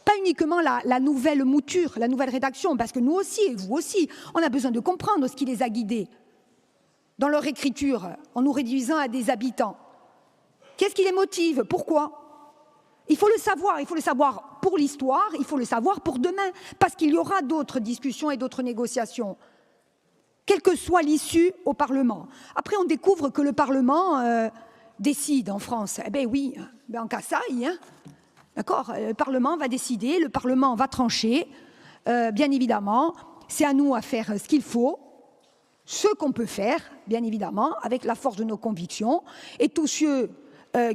Pas uniquement la nouvelle mouture, la nouvelle rédaction, parce que nous aussi, et vous aussi, on a besoin de comprendre ce qui les a guidés dans leur écriture, en nous réduisant à des habitants. Qu'est-ce qui les motive? Pourquoi? Il faut le savoir pour l'histoire, il faut le savoir pour demain, parce qu'il y aura d'autres discussions et d'autres négociations, quelle que soit l'issue au Parlement. Après, on découvre que le Parlement décide en France. Eh bien oui, ben en Cassaille, hein. D'accord, le Parlement va décider, le Parlement va trancher, bien évidemment, c'est à nous à faire ce qu'il faut, ce qu'on peut faire, bien évidemment, avec la force de nos convictions, et tous ceux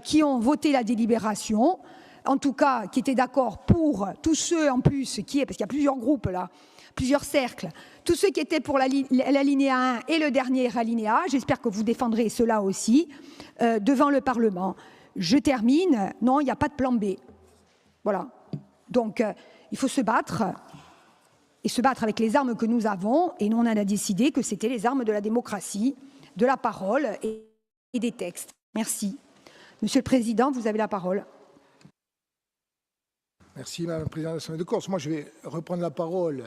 qui ont voté la délibération, en tout cas qui étaient d'accord pour, tous ceux en plus parce qu'il y a plusieurs groupes là, plusieurs cercles, tous ceux qui étaient pour l'alinéa 1 et le dernier alinéa, j'espère que vous défendrez cela aussi devant le Parlement. Je termine, non, il n'y a pas de plan B. Voilà. Donc, il faut se battre, et se battre avec les armes que nous avons, et nous, on a décidé que c'était les armes de la démocratie, de la parole et des textes. Merci. Monsieur le Président, vous avez la parole. Merci, Madame la Présidente de l'Assemblée de Corse. Moi, je vais reprendre la parole,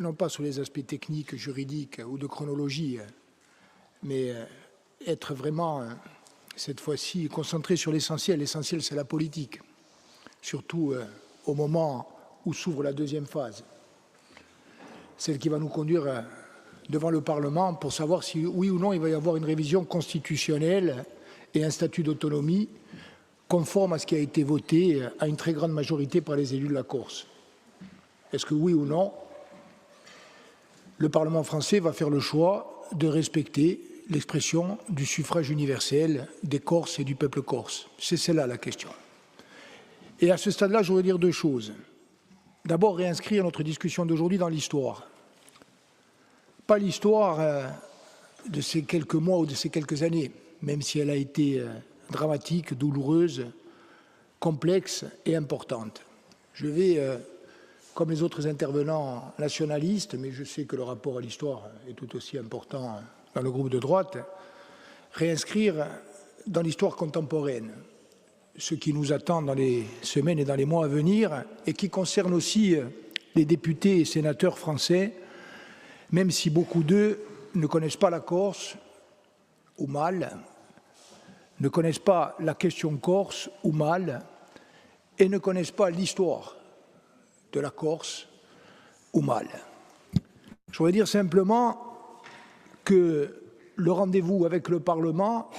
non pas sur les aspects techniques, juridiques ou de chronologie, mais être vraiment, cette fois-ci, concentré sur l'essentiel. L'essentiel, c'est la politique, surtout au moment où s'ouvre la deuxième phase, celle qui va nous conduire devant le Parlement pour savoir si, oui ou non, il va y avoir une révision constitutionnelle et un statut d'autonomie conforme à ce qui a été voté à une très grande majorité par les élus de la Corse. Est-ce que oui ou non, le Parlement français va faire le choix de respecter l'expression du suffrage universel des Corses et du peuple corse? C'est celle-là la question. Et à ce stade-là, je voudrais dire deux choses. D'abord, réinscrire notre discussion d'aujourd'hui dans l'histoire. Pas l'histoire de ces quelques mois ou de ces quelques années, même si elle a été dramatique, douloureuse, complexe et importante. Je vais, comme les autres intervenants nationalistes, mais je sais que le rapport à l'histoire est tout aussi important dans le groupe de droite, réinscrire dans l'histoire contemporaine ce qui nous attend dans les semaines et dans les mois à venir et qui concerne aussi les députés et sénateurs français, même si beaucoup d'eux ne connaissent pas la Corse ou mal, ne connaissent pas la question corse ou mal, et ne connaissent pas l'histoire de la Corse ou mal. Je voudrais dire simplement que le rendez-vous avec le Parlement,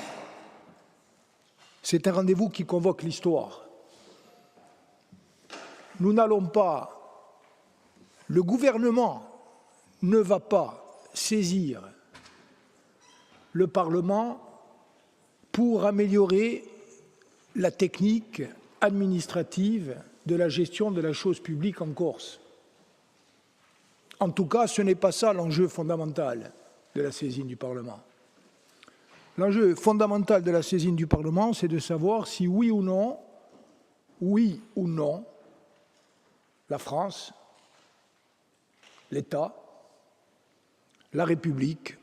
c'est un rendez-vous qui convoque l'histoire. Nous n'allons pas, le gouvernement ne va pas saisir le Parlement pour améliorer la technique administrative de la gestion de la chose publique en Corse. En tout cas, ce n'est pas ça l'enjeu fondamental de la saisine du Parlement. L'enjeu fondamental de la saisine du Parlement, c'est de savoir si oui ou non, la France, l'État, la République,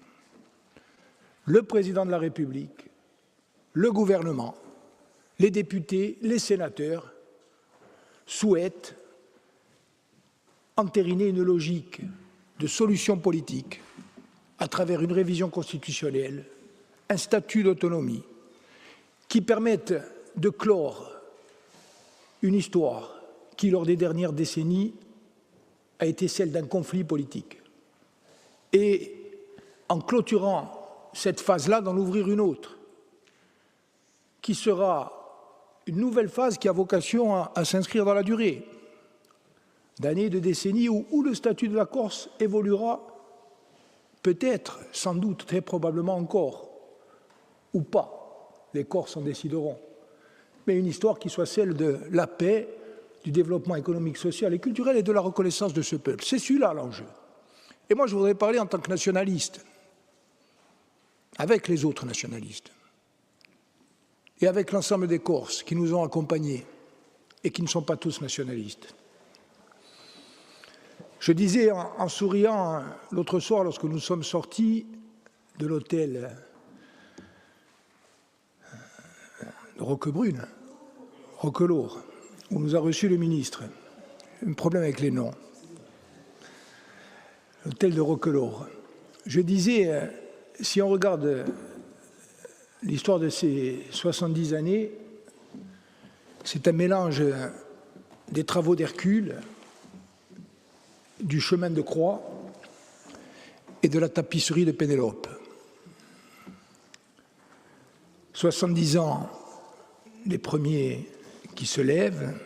le Président de la République, le gouvernement, les députés, les sénateurs souhaitent entériner une logique de solution politique à travers une révision constitutionnelle, un statut d'autonomie qui permette de clore une histoire qui, lors des dernières décennies, a été celle d'un conflit politique. Et en clôturant cette phase-là, d'en ouvrir une autre, qui sera une nouvelle phase qui a vocation à s'inscrire dans la durée, d'années, de décennies, où le statut de la Corse évoluera peut-être, sans doute, très probablement encore, ou pas, les Corses en décideront, mais une histoire qui soit celle de la paix, du développement économique, social et culturel et de la reconnaissance de ce peuple. C'est celui-là l'enjeu. Et moi, je voudrais parler en tant que nationaliste, avec les autres nationalistes, et avec l'ensemble des Corses qui nous ont accompagnés et qui ne sont pas tous nationalistes. Je disais en souriant l'autre soir, lorsque nous sommes sortis de l'hôtel de Roquebrune, Roquelaure, où nous a reçu le ministre, un problème avec les noms, l'hôtel de Roquelaure. Je disais, si on regarde l'histoire de ces 70 années, c'est un mélange des travaux d'Hercule, du chemin de croix et de la tapisserie de Pénélope. 70 ans, les premiers qui se lèvent,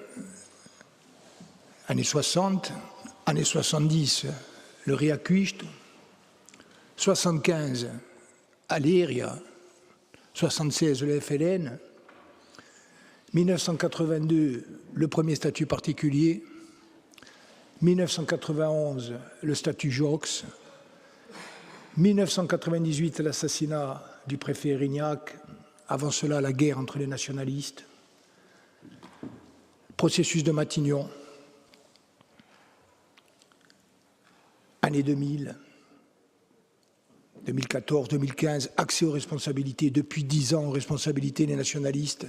années 60, années 70, le Riacuiste, 75, Aléria, 76, le FLN, 1982, le premier statut particulier, 1991, le statut Jox, 1998, l'assassinat du préfet Erignac, avant cela la guerre entre les nationalistes, processus de Matignon, année 2000, 2014, 2015, accès aux responsabilités, depuis 10 ans aux responsabilités des nationalistes.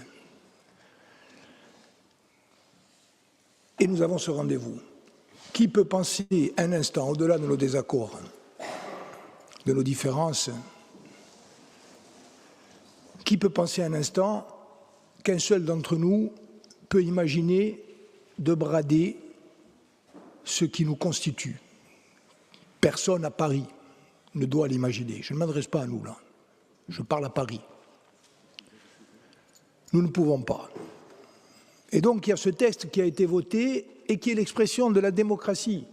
Et nous avons ce rendez-vous. Qui peut penser un instant, au-delà de nos désaccords, de nos différences, qui peut penser un instant qu'un seul d'entre nous peut imaginer de brader ce qui nous constitue? Personne à Paris ne doit l'imaginer. Je ne m'adresse pas à nous, là. Je parle à Paris. Nous ne pouvons pas. Et donc, il y a ce texte qui a été voté et qui est l'expression de la démocratie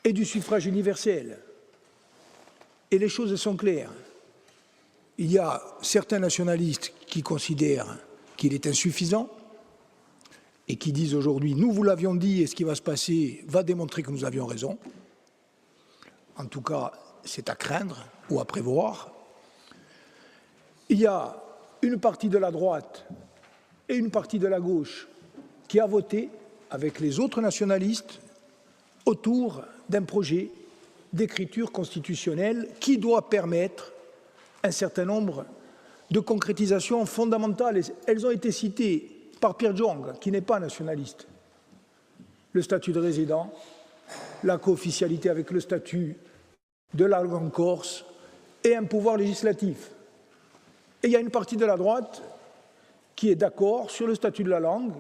et du suffrage universel. Et les choses sont claires. Il y a certains nationalistes qui considèrent qu'il est insuffisant et qui disent aujourd'hui « nous vous l'avions dit et ce qui va se passer va démontrer que nous avions raison ». En tout cas, c'est à craindre ou à prévoir. Il y a une partie de la droite et une partie de la gauche qui a voté avec les autres nationalistes autour d'un projet d'écriture constitutionnelle qui doit permettre un certain nombre de concrétisations fondamentales. Elles ont été citées par Pierre Jong, qui n'est pas nationaliste. Le statut de résident, la co-officialité avec le statut de la langue en Corse et un pouvoir législatif. Et il y a une partie de la droite qui est d'accord sur le statut de la langue,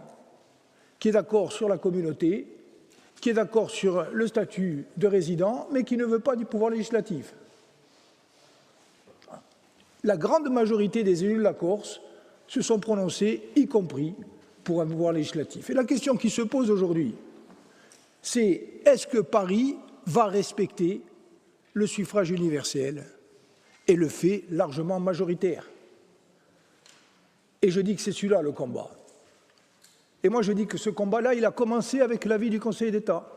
qui est d'accord sur la communauté, qui est d'accord sur le statut de résident, mais qui ne veut pas du pouvoir législatif. La grande majorité des élus de la Corse se sont prononcés, y compris pour un pouvoir législatif. Et la question qui se pose aujourd'hui, c'est est-ce que Paris va respecter le suffrage universel et le fait largement majoritaire? Et je dis que c'est celui-là le combat. Et moi je dis que ce combat-là, il a commencé avec l'avis du Conseil d'État.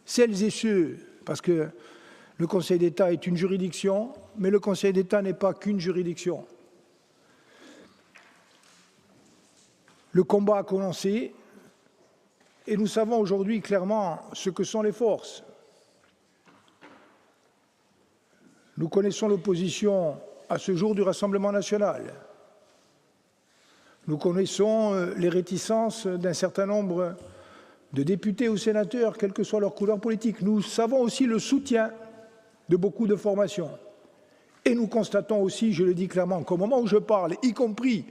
Celles et ceux, parce que le Conseil d'État est une juridiction, mais le Conseil d'État n'est pas qu'une juridiction. Le combat a commencé et nous savons aujourd'hui clairement ce que sont les forces. Nous connaissons l'opposition à ce jour du Rassemblement national. Nous connaissons les réticences d'un certain nombre de députés ou sénateurs, quelle que soit leur couleur politique. Nous savons aussi le soutien de beaucoup de formations. Et nous constatons aussi, je le dis clairement, qu'au moment où je parle, y compris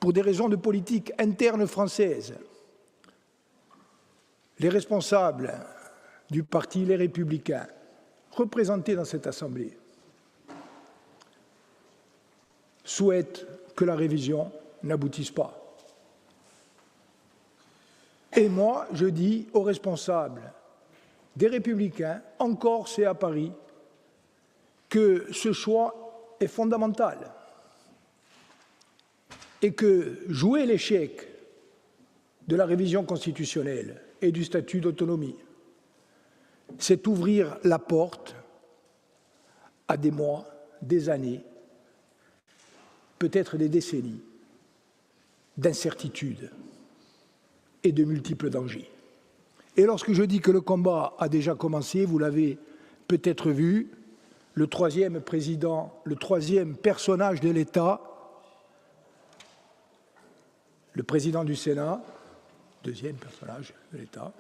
pour des raisons de politique interne française, les responsables du parti Les Républicains, représentés dans cette Assemblée, souhaitent que la révision n'aboutisse pas. Et moi, je dis aux responsables des Républicains, en Corse et à Paris, que ce choix est fondamental et que jouer l'échec de la révision constitutionnelle et du statut d'autonomie, c'est ouvrir la porte à des mois, des années, peut-être des décennies d'incertitude et de multiples dangers. Et lorsque je dis que le combat a déjà commencé, vous l'avez peut-être vu, le troisième personnage de l'État, le président du Sénat, deuxième personnage de l'État,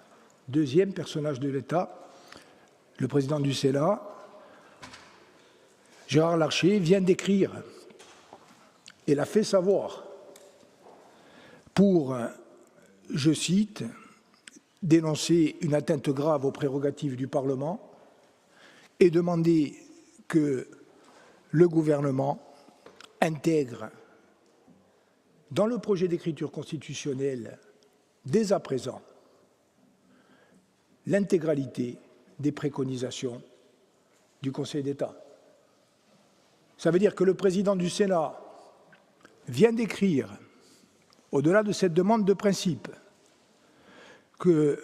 le président du Sénat, Gérard Larcher, vient d'écrire et l'a fait savoir pour, je cite, dénoncer une atteinte grave aux prérogatives du Parlement et demander que le gouvernement intègre dans le projet d'écriture constitutionnelle, dès à présent, l'intégralité des préconisations du Conseil d'État. Ça veut dire que le président du Sénat vient d'écrire, au-delà de cette demande de principe, que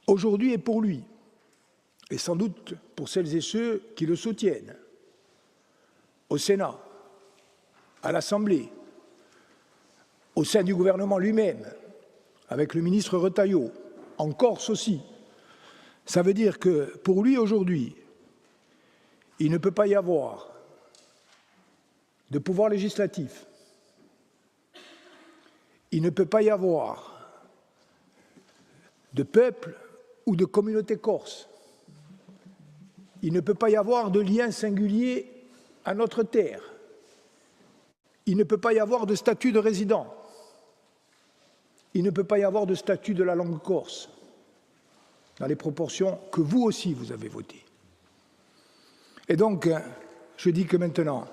aujourd'hui et pour lui, et sans doute pour celles et ceux qui le soutiennent, au Sénat, à l'Assemblée, au sein du gouvernement lui-même, avec le ministre Retailleau, en Corse aussi, ça veut dire que pour lui aujourd'hui, il ne peut pas y avoir de pouvoir législatif, il ne peut pas y avoir de peuple ou de communauté corse, il ne peut pas y avoir de lien singulier à notre terre, il ne peut pas y avoir de statut de résident, il ne peut pas y avoir de statut de la langue corse, dans les proportions que vous aussi vous avez votées. Et donc, je dis que maintenant,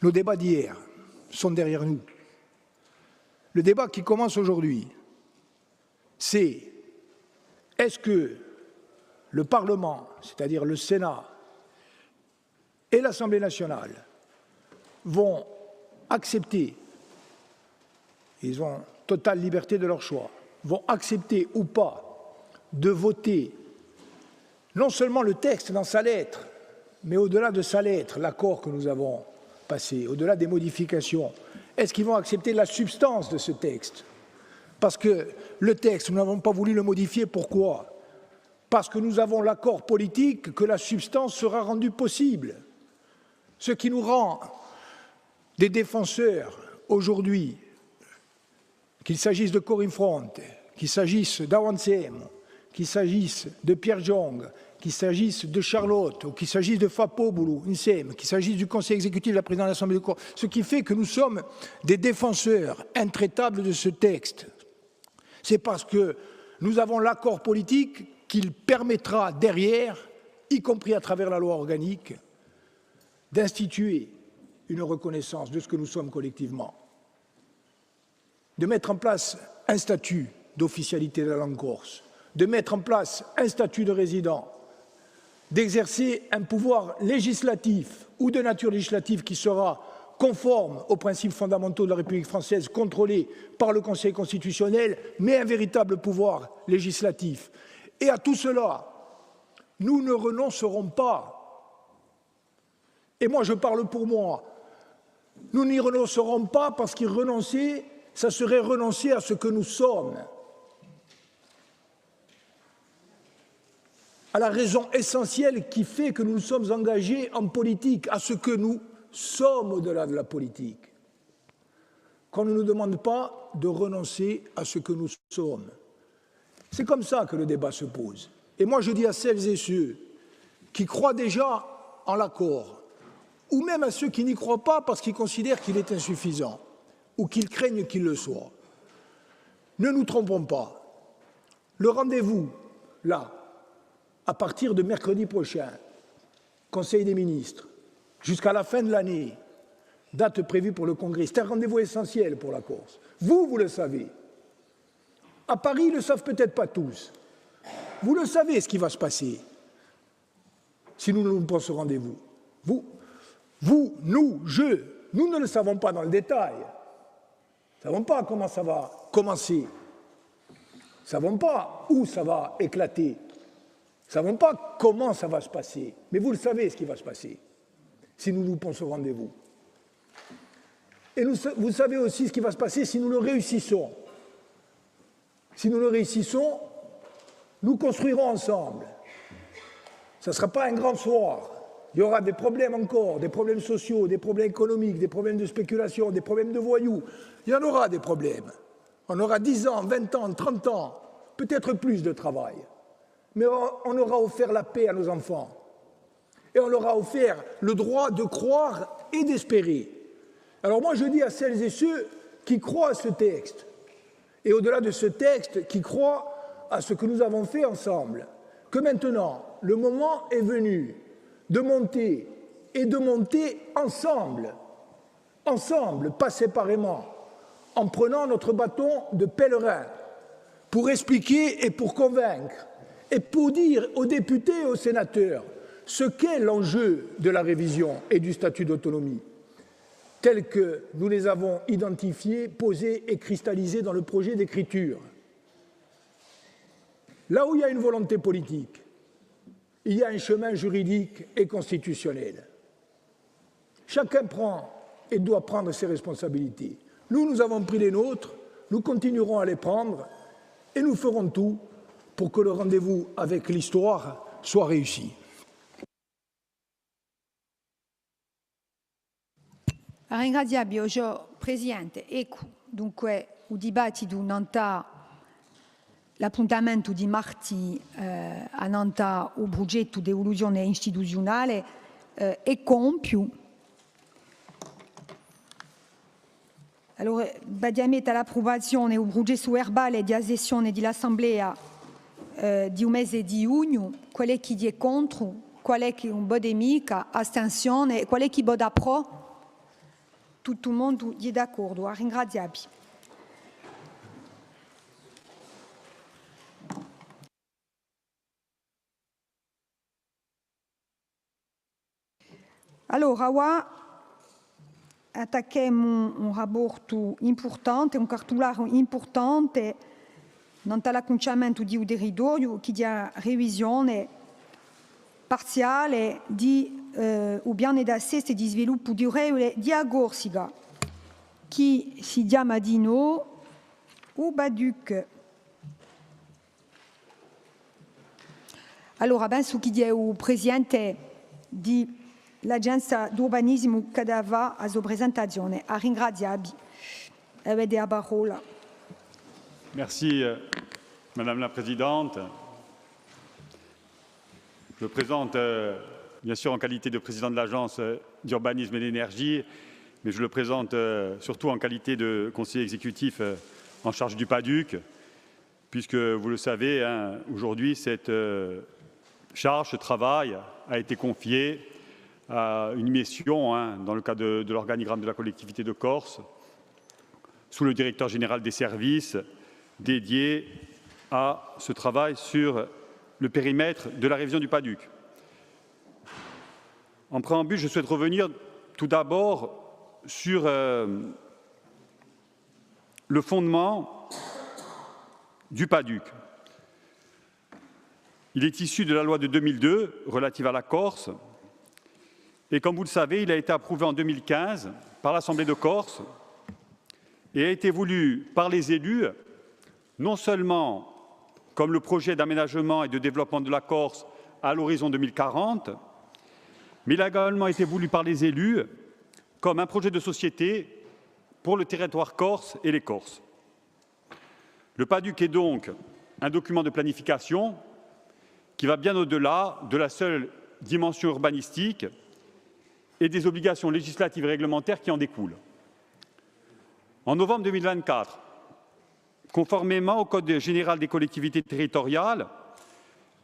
nos débats d'hier sont derrière nous. Le débat qui commence aujourd'hui, c'est est-ce que le Parlement, c'est-à-dire le Sénat et l'Assemblée nationale, vont accepter, ils ont totale liberté de leur choix, vont accepter ou pas de voter non seulement le texte dans sa lettre, mais au-delà de sa lettre, l'accord que nous avons passé, au-delà des modifications, est-ce qu'ils vont accepter la substance de ce texte? Parce que le texte, nous n'avons pas voulu le modifier, pourquoi? Parce que nous avons l'accord politique que la substance sera rendue possible. Ce qui nous rend des défenseurs aujourd'hui, qu'il s'agisse de Corinne Front, qu'il s'agisse d'Awansem, qu'il s'agisse de Pierre Jong, qu'il s'agisse de Charlotte, ou qu'il s'agisse de Fapo Boulou, Insem, qu'il s'agisse du Conseil exécutif de la présidente de l'Assemblée de Corse, ce qui fait que nous sommes des défenseurs intraitables de ce texte. C'est parce que nous avons l'accord politique qu'il permettra derrière, y compris à travers la loi organique, d'instituer une reconnaissance de ce que nous sommes collectivement, de mettre en place un statut d'officialité de la langue corse, de mettre en place un statut de résident, d'exercer un pouvoir législatif ou de nature législative qui sera conforme aux principes fondamentaux de la République française, contrôlé par le Conseil constitutionnel, mais un véritable pouvoir législatif. Et à tout cela, nous ne renoncerons pas. Et moi, je parle pour moi. Nous n'y renoncerons pas parce qu'y renoncer, ça serait renoncer à ce que nous sommes. À la raison essentielle qui fait que nous nous sommes engagés en politique, à ce que nous sommes au-delà de la politique. Qu'on ne nous demande pas de renoncer à ce que nous sommes. C'est comme ça que le débat se pose. Et moi je dis à celles et ceux qui croient déjà en l'accord, ou même à ceux qui n'y croient pas parce qu'ils considèrent qu'il est insuffisant, ou qu'ils craignent qu'il le soit, ne nous trompons pas. Le rendez-vous, là, à partir de mercredi prochain, Conseil des ministres, jusqu'à la fin de l'année, date prévue pour le Congrès, c'est un rendez-vous essentiel pour la Corse. Vous le savez. À Paris, ils ne le savent peut-être pas tous. Vous le savez ce qui va se passer si nous ne loupons ce rendez-vous. Nous ne le savons pas dans le détail. Nous ne savons pas comment ça va commencer. Nous ne savons pas où ça va éclater. Nous ne savons pas comment ça va se passer. Mais vous le savez ce qui va se passer si nous loupons ce rendez-vous. Et vous savez aussi ce qui va se passer si nous le réussissons. Si nous le réussissons, nous construirons ensemble. Ce ne sera pas un grand soir. Il y aura des problèmes encore, des problèmes sociaux, des problèmes économiques, des problèmes de spéculation, des problèmes de voyous. Il y en aura des problèmes. On aura 10 ans, 20 ans, 30 ans, peut-être plus de travail. Mais on aura offert la paix à nos enfants. Et on leur a offert le droit de croire et d'espérer. Alors moi, je dis à celles et ceux qui croient à ce texte, et au-delà de ce texte, qui croient à ce que nous avons fait ensemble, que maintenant, le moment est venu de monter ensemble, pas séparément, en prenant notre bâton de pèlerin, pour expliquer et pour convaincre, et pour dire aux députés et aux sénateurs ce qu'est l'enjeu de la révision et du statut d'autonomie, tels que nous les avons identifiés, posés et cristallisés dans le projet d'écriture. Là où il y a une volonté politique, il y a un chemin juridique et constitutionnel. Chacun prend et doit prendre ses responsabilités. Nous avons pris les nôtres, nous continuerons à les prendre et nous ferons tout pour que le rendez-vous avec l'histoire soit réussi. Ringraziabile, Presidente. Ecco, dunque, il dibattito non sta l'appuntamento di martedì a Nanta il progetto di evoluzione istituzionale e compio. Allora, badiamento all'approvazione del progetto verbale di sessione dell'Assemblea di un mese di giugno, qual è chi è contro, qual è chi è un po' nemica, astensione, qual è chi vota pro? Tutto il mondo è d'accordo, ringraziabile. Allora, ora attacchiamo un rapporto importante, un cartolare importante, non all'acconciamento di un territorio che dia revisione parziale di un piano di assistenza e di sviluppo durevole di Agorsica, che si chiama di no o Baduc. Allora, penso che il Presidente di l'Agenzia d'Urbanismo che dava la sua presentazione. Ringraziabile. Avete la parola. Merci, Madame la Présidente. Je me présente, bien sûr, en qualité de président de l'Agence d'urbanisme et d'énergie, mais je le présente surtout en qualité de conseiller exécutif en charge du PADUC, puisque, vous le savez, hein, aujourd'hui, cette charge, ce travail a été confié à une mission, hein, dans le cadre de l'organigramme de la collectivité de Corse, sous le directeur général des services, dédié à ce travail sur le périmètre de la révision du PADUC. En préambule, je souhaite revenir tout d'abord sur le fondement du PADUC. Il est issu de la loi de 2002 relative à la Corse et, comme vous le savez, il a été approuvé en 2015 par l'Assemblée de Corse et a été voulu par les élus, non seulement comme le projet d'aménagement et de développement de la Corse à l'horizon 2040, mais il a également été voulu par les élus comme un projet de société pour le territoire corse et les Corses. Le PADUC est donc un document de planification qui va bien au-delà de la seule dimension urbanistique et des obligations législatives et réglementaires qui en découlent. En novembre 2024, conformément au Code général des collectivités territoriales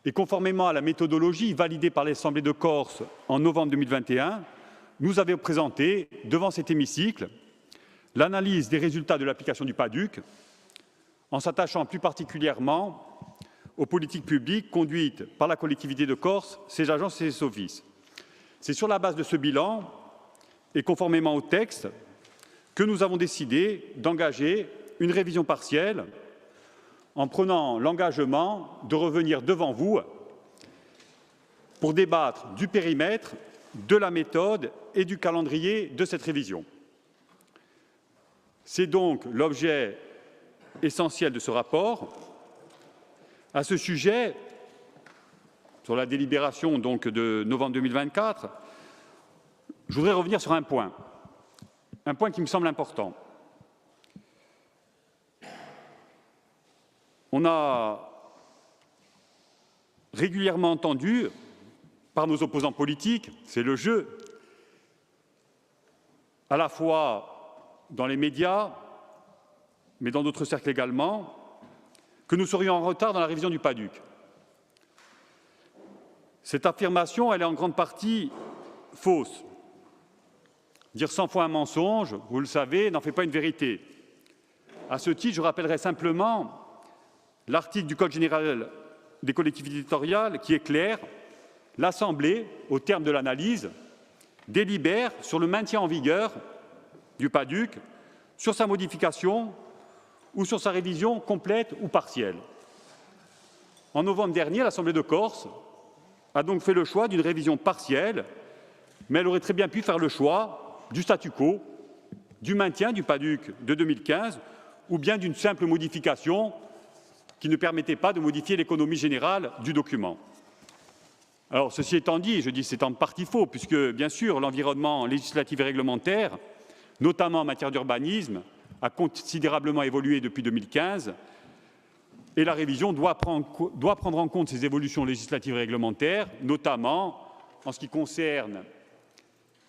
et conformément à la méthodologie validée par l'Assemblée de Corse en novembre 2021, nous avions présenté devant cet hémicycle l'analyse des résultats de l'application du PADUC en s'attachant plus particulièrement aux politiques publiques conduites par la collectivité de Corse, ses agences et ses offices. C'est sur la base de ce bilan et conformément au texte que nous avons décidé d'engager une révision partielle en prenant l'engagement de revenir devant vous pour débattre du périmètre, de la méthode et du calendrier de cette révision. C'est donc l'objet essentiel de ce rapport À ce sujet, sur la délibération donc de novembre 2024, je voudrais revenir sur un point qui me semble important. On a régulièrement entendu par nos opposants politiques, c'est le jeu, à la fois dans les médias, mais dans d'autres cercles également, que nous serions en retard dans la révision du PADUC. Cette affirmation, elle est en grande partie fausse. Dire 100 fois un mensonge, vous le savez, n'en fait pas une vérité. À ce titre, je rappellerai simplement l'article du Code général des collectivités territoriales qui est clair. L'Assemblée, au terme de l'analyse, délibère sur le maintien en vigueur du PADUC, sur sa modification ou sur sa révision complète ou partielle. En novembre dernier, l'Assemblée de Corse a donc fait le choix d'une révision partielle, mais elle aurait très bien pu faire le choix du statu quo, du maintien du PADUC de 2015 ou bien d'une simple modification qui ne permettait pas de modifier l'économie générale du document. Alors, ceci étant dit, je dis c'est en partie faux, puisque, bien sûr, l'environnement législatif et réglementaire, notamment en matière d'urbanisme, a considérablement évolué depuis 2015, et la révision doit prendre en compte ces évolutions législatives et réglementaires, notamment en ce qui concerne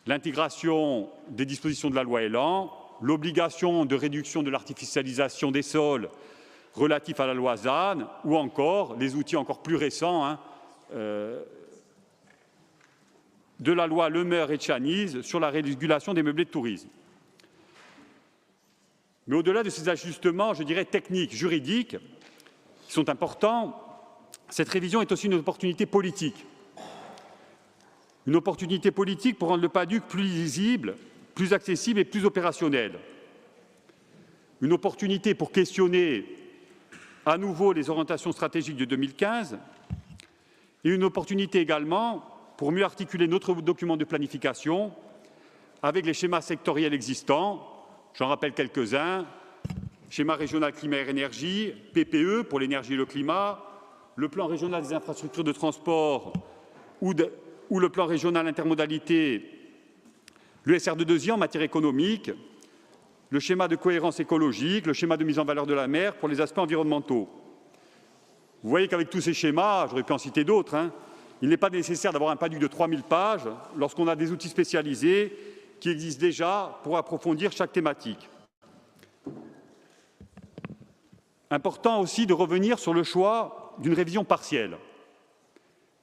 l'intégration des dispositions de la loi Elan, l'obligation de réduction de l'artificialisation des sols relatifs à la loi ZAN, ou encore les outils encore plus récents de la loi Lemeur et Tchaniz sur la régulation des meublés de tourisme. Mais au-delà de ces ajustements, je dirais techniques, juridiques, qui sont importants, cette révision est aussi une opportunité politique. Une opportunité politique pour rendre le PADUC plus lisible, plus accessible et plus opérationnel. Une opportunité pour questionner à nouveau les orientations stratégiques de 2015 et une opportunité également pour mieux articuler notre document de planification avec les schémas sectoriels existants. J'en rappelle quelques-uns. Schéma régional climat-énergie, PPE pour l'énergie et le climat, le plan régional des infrastructures de transport ou le plan régional intermodalité, le SR2I en matière économique, le schéma de cohérence écologique, le schéma de mise en valeur de la mer pour les aspects environnementaux. Vous voyez qu'avec tous ces schémas, j'aurais pu en citer d'autres, il n'est pas nécessaire d'avoir un PADUC de 3000 pages lorsqu'on a des outils spécialisés qui existent déjà pour approfondir chaque thématique. Important aussi de revenir sur le choix d'une révision partielle.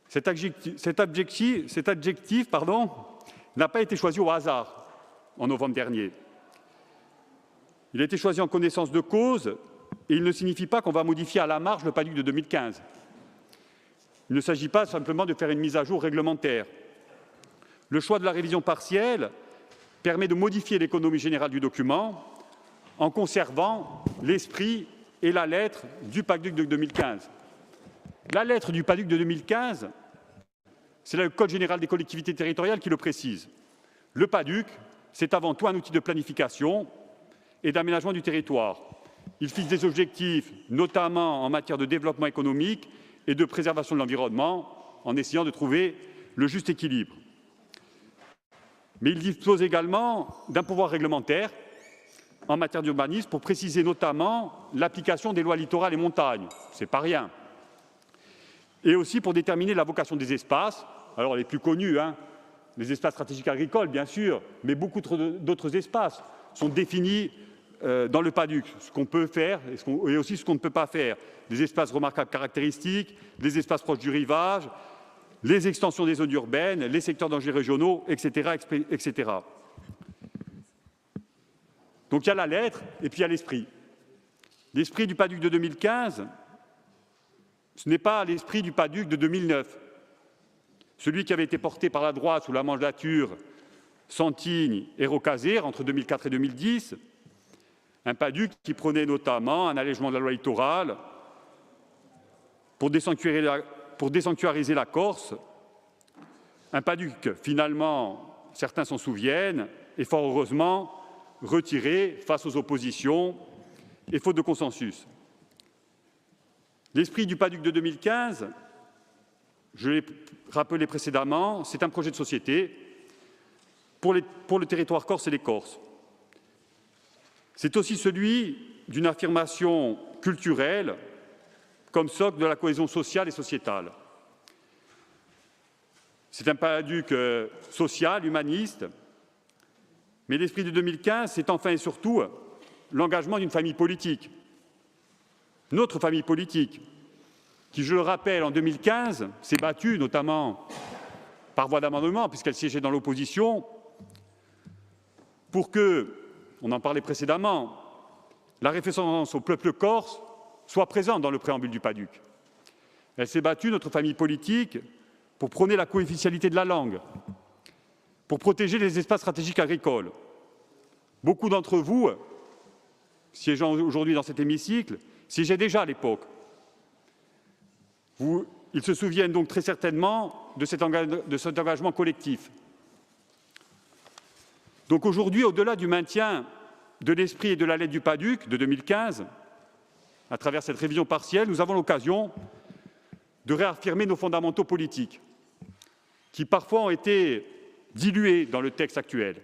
Cet adjectif n'a pas été choisi au hasard en novembre dernier. Il a été choisi en connaissance de cause et il ne signifie pas qu'on va modifier à la marge le PADUC de 2015. Il ne s'agit pas simplement de faire une mise à jour réglementaire. Le choix de la révision partielle permet de modifier l'économie générale du document en conservant l'esprit et la lettre du PADUC de 2015. La lettre du PADUC de 2015, c'est le Code général des collectivités territoriales qui le précise. Le PADUC, c'est avant tout un outil de planification et d'aménagement du territoire. Il fixe des objectifs, notamment en matière de développement économique et de préservation de l'environnement, en essayant de trouver le juste équilibre. Mais il dispose également d'un pouvoir réglementaire en matière d'urbanisme pour préciser notamment l'application des lois littorales et montagne. Ce n'est pas rien. Et aussi pour déterminer la vocation des espaces. Alors les plus connus, les espaces stratégiques agricoles, bien sûr, mais beaucoup d'autres espaces sont définis dans le PADUC, ce qu'on peut faire et aussi ce qu'on ne peut pas faire. Des espaces remarquables caractéristiques, des espaces proches du rivage, les extensions des zones urbaines, les secteurs d'enjeux régionaux, etc., etc. Donc il y a la lettre et puis il y a l'esprit. L'esprit du PADUC de 2015, ce n'est pas l'esprit du PADUC de 2009, celui qui avait été porté par la droite sous la mandature Santigny et Rocazert entre 2004 et 2010, un PADUC qui prenait notamment un allègement de la loi littorale pour désanctuariser la Corse, un PADUC finalement, certains s'en souviennent, et fort heureusement, retiré face aux oppositions et faute de consensus. L'esprit du PADUC de 2015, je l'ai rappelé précédemment, c'est un projet de société pour le territoire corse et les Corses. C'est aussi celui d'une affirmation culturelle comme socle de la cohésion sociale et sociétale. C'est un PADUC social, humaniste, mais l'esprit de 2015, c'est enfin et surtout l'engagement d'une famille politique, notre famille politique, qui, je le rappelle, en 2015, s'est battue, notamment par voie d'amendement, puisqu'elle siégeait dans l'opposition, pour que, on en parlait précédemment, la référence au peuple corse soit présente dans le préambule du PADUC. Elle s'est battue, notre famille politique, pour prôner la co-officialité de la langue, pour protéger les espaces stratégiques agricoles. Beaucoup d'entre vous, siégeant aujourd'hui dans cet hémicycle, siégeaient déjà à l'époque. Ils se souviennent donc très certainement de cet engagement collectif. Donc aujourd'hui, au-delà du maintien de l'esprit et de la lettre du PADUC de 2015, à travers cette révision partielle, nous avons l'occasion de réaffirmer nos fondamentaux politiques, qui parfois ont été dilués dans le texte actuel.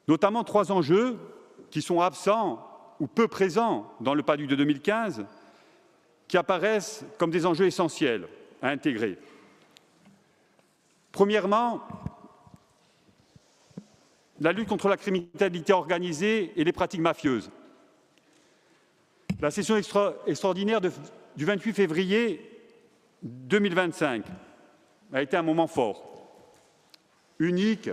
Notamment 3 enjeux qui sont absents ou peu présents dans le PADUC de 2015, qui apparaissent comme des enjeux essentiels à intégrer. Premièrement, la lutte contre la criminalité organisée et les pratiques mafieuses. La session extraordinaire du 28 février 2025 a été un moment fort, unique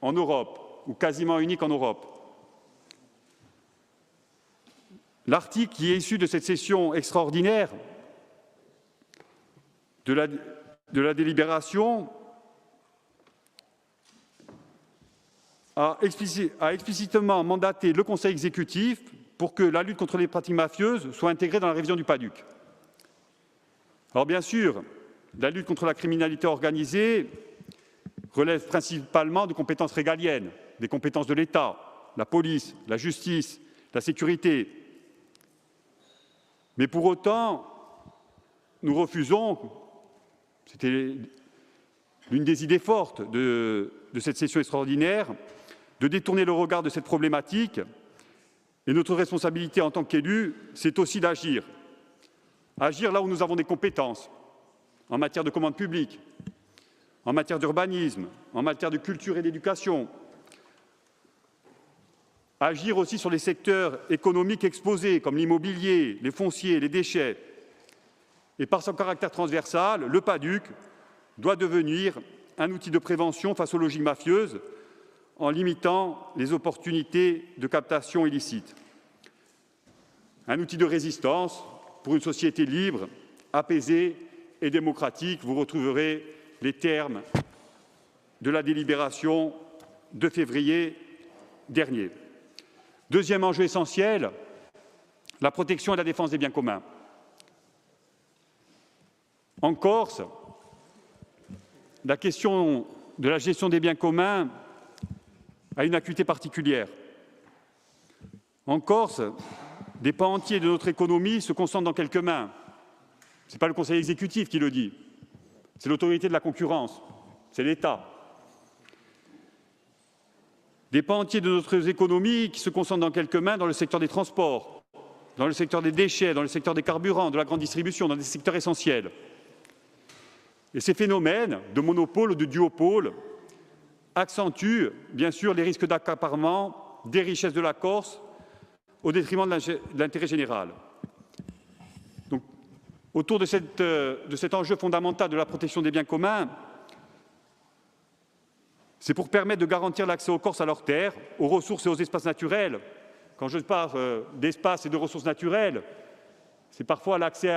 en Europe, ou quasiment unique en Europe. L'article qui est issu de cette session extraordinaire de la délibération a explicitement mandaté le Conseil exécutif pour que la lutte contre les pratiques mafieuses soit intégrée dans la révision du PADUC. Alors bien sûr, la lutte contre la criminalité organisée relève principalement de compétences régaliennes, des compétences de l'État, la police, la justice, la sécurité. Mais pour autant, nous refusons, c'était l'une des idées fortes de cette session extraordinaire, de détourner le regard de cette problématique. Et notre responsabilité en tant qu'élus, c'est aussi d'agir. Agir là où nous avons des compétences, en matière de commande publique, en matière d'urbanisme, en matière de culture et d'éducation. Agir aussi sur les secteurs économiques exposés, comme l'immobilier, les fonciers, les déchets. Et par son caractère transversal, le PADUC doit devenir un outil de prévention face aux logiques mafieuses, en limitant les opportunités de captation illicite. Un outil de résistance pour une société libre, apaisée et démocratique. Vous retrouverez les termes de la délibération de février dernier. Deuxième enjeu essentiel, la protection et la défense des biens communs. En Corse, la question de la gestion des biens communs a une acuité particulière. En Corse, des pans entiers de notre économie se concentrent dans quelques mains. Ce n'est pas le Conseil exécutif qui le dit, c'est l'autorité de la concurrence, c'est l'État. Des pans entiers de notre économie qui se concentrent dans quelques mains dans le secteur des transports, dans le secteur des déchets, dans le secteur des carburants, de la grande distribution, dans des secteurs essentiels. Et ces phénomènes de monopole ou de duopole accentuent bien sûr les risques d'accaparement des richesses de la Corse au détriment de l'intérêt général. Donc, autour de cet enjeu fondamental de la protection des biens communs, c'est pour permettre de garantir l'accès aux Corses à leurs terres, aux ressources et aux espaces naturels. Quand je parle d'espaces et de ressources naturelles, c'est parfois l'accès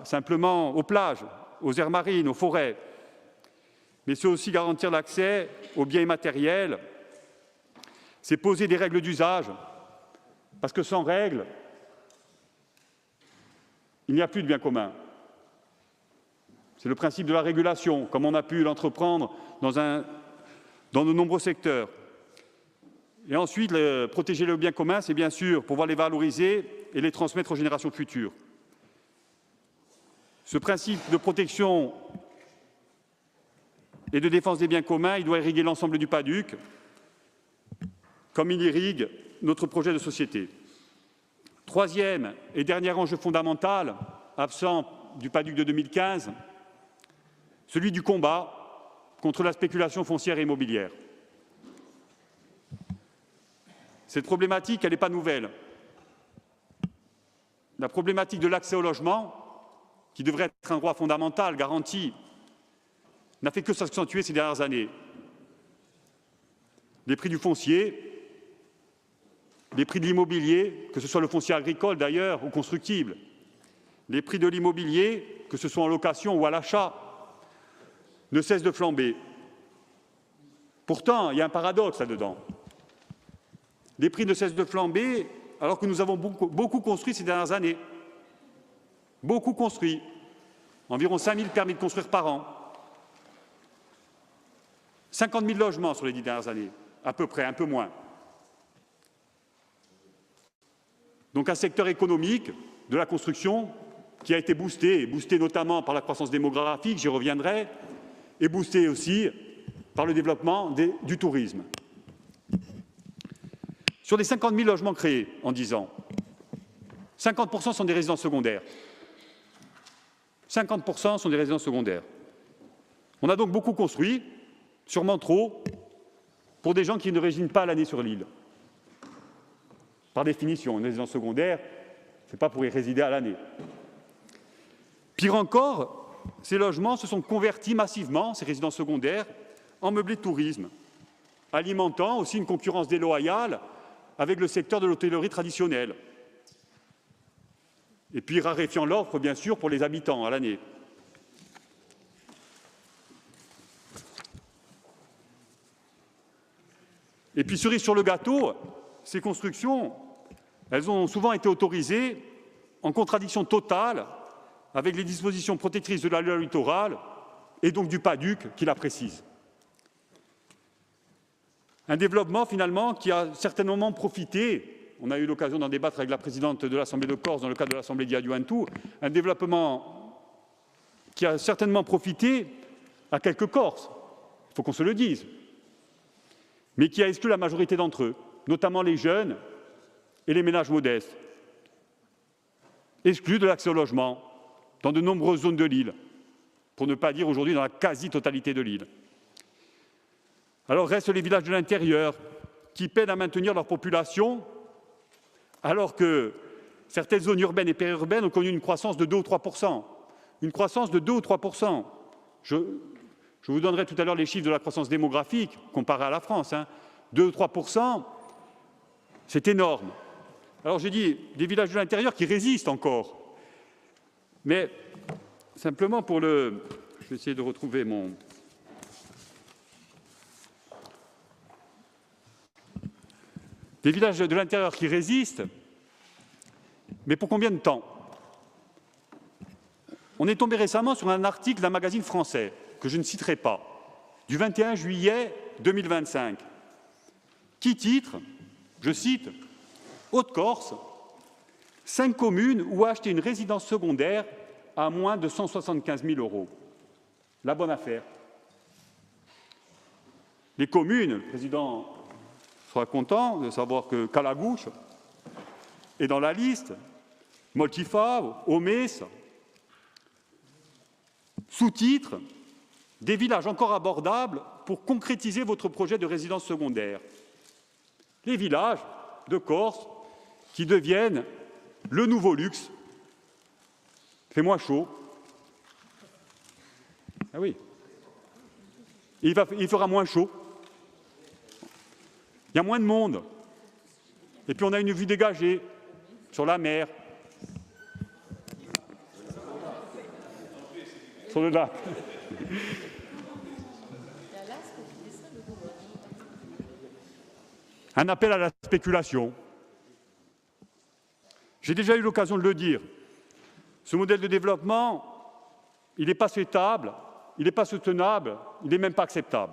simplement aux plages, aux aires marines, aux forêts. Mais c'est aussi garantir l'accès aux biens immatériels. C'est poser des règles d'usage, parce que sans règles, il n'y a plus de biens communs. C'est le principe de la régulation, comme on a pu l'entreprendre dans de nombreux secteurs. Et ensuite, protéger les biens communs, c'est bien sûr pouvoir les valoriser et les transmettre aux générations futures. Ce principe de protection et de défense des biens communs, il doit irriguer l'ensemble du PADUC, comme il irrigue notre projet de société. Troisième et dernier enjeu fondamental, absent du PADUC de 2015, celui du combat contre la spéculation foncière et immobilière. Cette problématique, elle n'est pas nouvelle. La problématique de l'accès au logement, qui devrait être un droit fondamental, garanti, n'a fait que s'accentuer ces dernières années. Les prix du foncier, les prix de l'immobilier, que ce soit le foncier agricole d'ailleurs ou constructible, les prix de l'immobilier, que ce soit en location ou à l'achat, ne cessent de flamber. Pourtant, il y a un paradoxe là-dedans. Les prix ne cessent de flamber alors que nous avons beaucoup construit ces dernières années. Beaucoup construit. Environ 5 000 permis de construire par an. 50 000 logements sur les 10 dernières années, à peu près, un peu moins. Donc un secteur économique de la construction qui a été boosté, et boosté notamment par la croissance démographique, j'y reviendrai, et boosté aussi par le développement du tourisme. Sur les 50 000 logements créés en 10 ans, 50% sont des résidences secondaires. 50% sont des résidences secondaires. On a donc beaucoup construit, sûrement trop, pour des gens qui ne résident pas l'année sur l'île. Par définition, une résidence secondaire, ce n'est pas pour y résider à l'année. Pire encore, ces logements se sont convertis massivement, ces résidences secondaires, en meublés de tourisme, alimentant aussi une concurrence déloyale avec le secteur de l'hôtellerie traditionnelle. Et puis raréfiant l'offre, bien sûr, pour les habitants à l'année. Et puis, cerise sur le gâteau, ces constructions, elles ont souvent été autorisées en contradiction totale avec les dispositions protectrices de la loi littorale et donc du PADUC qui la précise. Un développement, finalement, qui a certainement profité, on a eu l'occasion d'en débattre avec la présidente de l'Assemblée de Corse dans le cadre de l'Assemblée d'Iaduantou, un développement qui a certainement profité à quelques Corses, il faut qu'on se le dise, mais qui a exclu la majorité d'entre eux, notamment les jeunes et les ménages modestes, exclus de l'accès au logement dans de nombreuses zones de l'île, pour ne pas dire aujourd'hui dans la quasi-totalité de l'île. Alors restent les villages de l'intérieur qui peinent à maintenir leur population alors que certaines zones urbaines et périurbaines ont connu une croissance de 2 ou 3 %. Une croissance de 2 ou 3 %. Je vous donnerai tout à l'heure les chiffres de la croissance démographique comparée à la France. 2 ou 3 %, c'est énorme. Alors j'ai dit des villages de l'intérieur qui résistent encore. Mais simplement pour le... Je vais essayer de retrouver mon... Des villages de l'intérieur qui résistent, mais pour combien de temps? On est tombé récemment sur un article d'un magazine français, que je ne citerai pas, du 21 juillet 2025, qui titre, je cite, « Haute-Corse, 5 communes où acheter une résidence secondaire à moins de 175 000 €. La bonne affaire. » Les communes, le président sera content de savoir que Calagouche est dans la liste, Moltifa, Omès, sous-titre « Des villages encore abordables pour concrétiser votre projet de résidence secondaire ». Les villages de Corse qui deviennent le nouveau luxe. Il fait moins chaud. Ah oui. Il fera moins chaud. Il y a moins de monde. Et puis on a une vue dégagée sur la mer. Sur le lac. Un appel à la spéculation. J'ai déjà eu l'occasion de le dire. Ce modèle de développement, il n'est pas souhaitable, il n'est pas soutenable, il n'est même pas acceptable.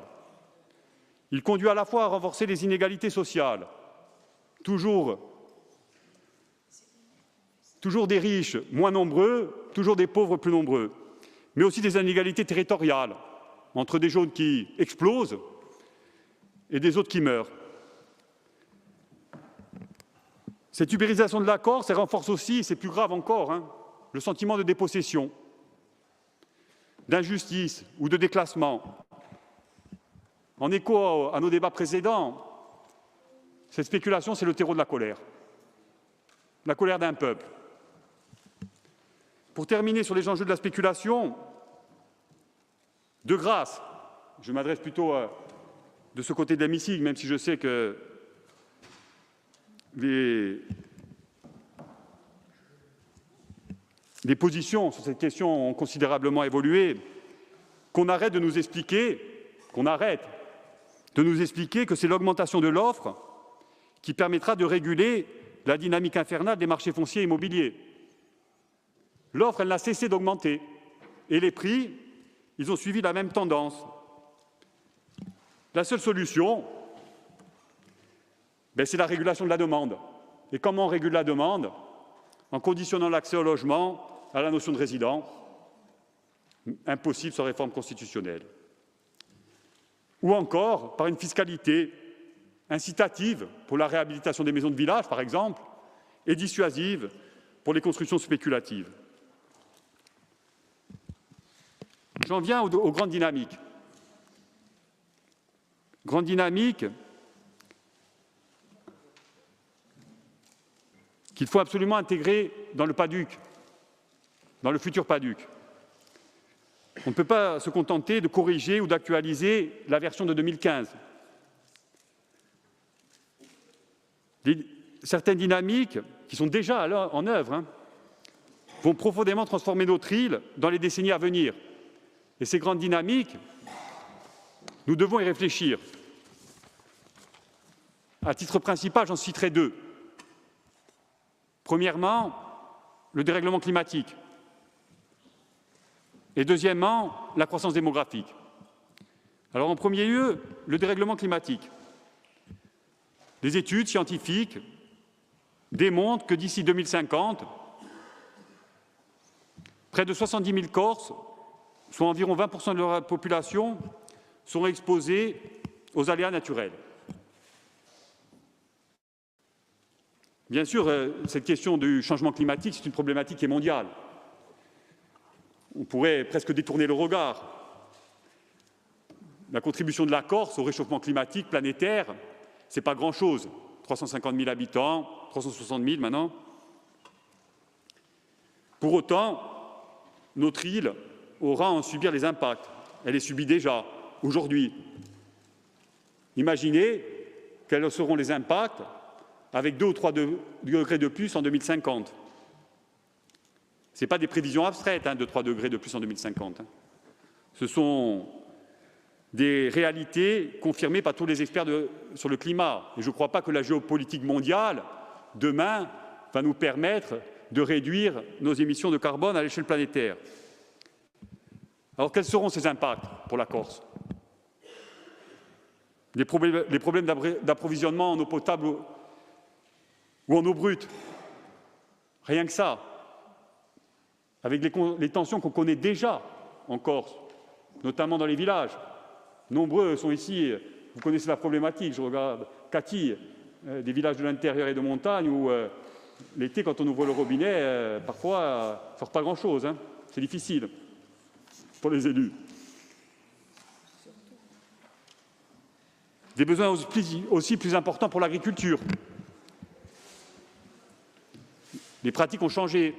Il conduit à la fois à renforcer les inégalités sociales, toujours toujours des riches moins nombreux, toujours des pauvres plus nombreux, mais aussi des inégalités territoriales, entre des zones qui explosent et des autres qui meurent. Cette ubérisation de la Corse, elle renforce aussi, et c'est plus grave encore, le sentiment de dépossession, d'injustice ou de déclassement. En écho à nos débats précédents, cette spéculation, c'est le terreau de la colère d'un peuple. Pour terminer sur les enjeux de la spéculation, de grâce, je m'adresse plutôt de ce côté de l'hémicycle, même si je sais que les positions sur cette question ont considérablement évolué, qu'on arrête de nous expliquer que c'est l'augmentation de l'offre qui permettra de réguler la dynamique infernale des marchés fonciers et immobiliers. L'offre, elle n'a cessé d'augmenter et les prix, ils ont suivi la même tendance. La seule solution, c'est la régulation de la demande. Et comment on régule la demande? En conditionnant l'accès au logement à la notion de résident. Impossible sans réforme constitutionnelle. Ou encore par une fiscalité incitative pour la réhabilitation des maisons de village, par exemple, et dissuasive pour les constructions spéculatives. J'en viens aux grandes dynamiques. Grande dynamique qu'il faut absolument intégrer dans le PADUC, dans le futur PADUC. On ne peut pas se contenter de corriger ou d'actualiser la version de 2015. Certaines dynamiques, qui sont déjà en œuvre, vont profondément transformer notre île dans les décennies à venir. Et ces grandes dynamiques, nous devons y réfléchir. À titre principal, j'en citerai deux. Premièrement, le dérèglement climatique. Et deuxièmement, la croissance démographique. Alors en premier lieu, le dérèglement climatique. Les études scientifiques démontrent que d'ici 2050, près de 70 000 Corses, soit environ 20% de leur population, seront exposés aux aléas naturels. Bien sûr, cette question du changement climatique, c'est une problématique qui est mondiale. On pourrait presque détourner le regard. La contribution de la Corse au réchauffement climatique planétaire, ce n'est pas grand-chose. 350 000 habitants, 360 000 maintenant. Pour autant, notre île aura à en subir les impacts. Elle les subit déjà, aujourd'hui. Imaginez quels seront les impacts avec 2 ou 3 degrés de plus en 2050. Ce n'est pas des prévisions abstraites, 2-3 degrés de plus en 2050. Ce sont des réalités confirmées par tous les experts sur le climat. Et je ne crois pas que la géopolitique mondiale, demain, va nous permettre de réduire nos émissions de carbone à l'échelle planétaire. Alors, quels seront ces impacts pour la Corse? Les problèmes d'approvisionnement en eau potable ou en eau brute. Rien que ça. Avec les tensions qu'on connaît déjà en Corse, notamment dans les villages. Nombreux sont ici, vous connaissez la problématique, je regarde Cathy, des villages de l'intérieur et de montagne où l'été, quand on ouvre le robinet, parfois, ça ne sort pas grand-chose. C'est difficile pour les élus. Des besoins aussi plus importants pour l'agriculture. Les pratiques ont changé.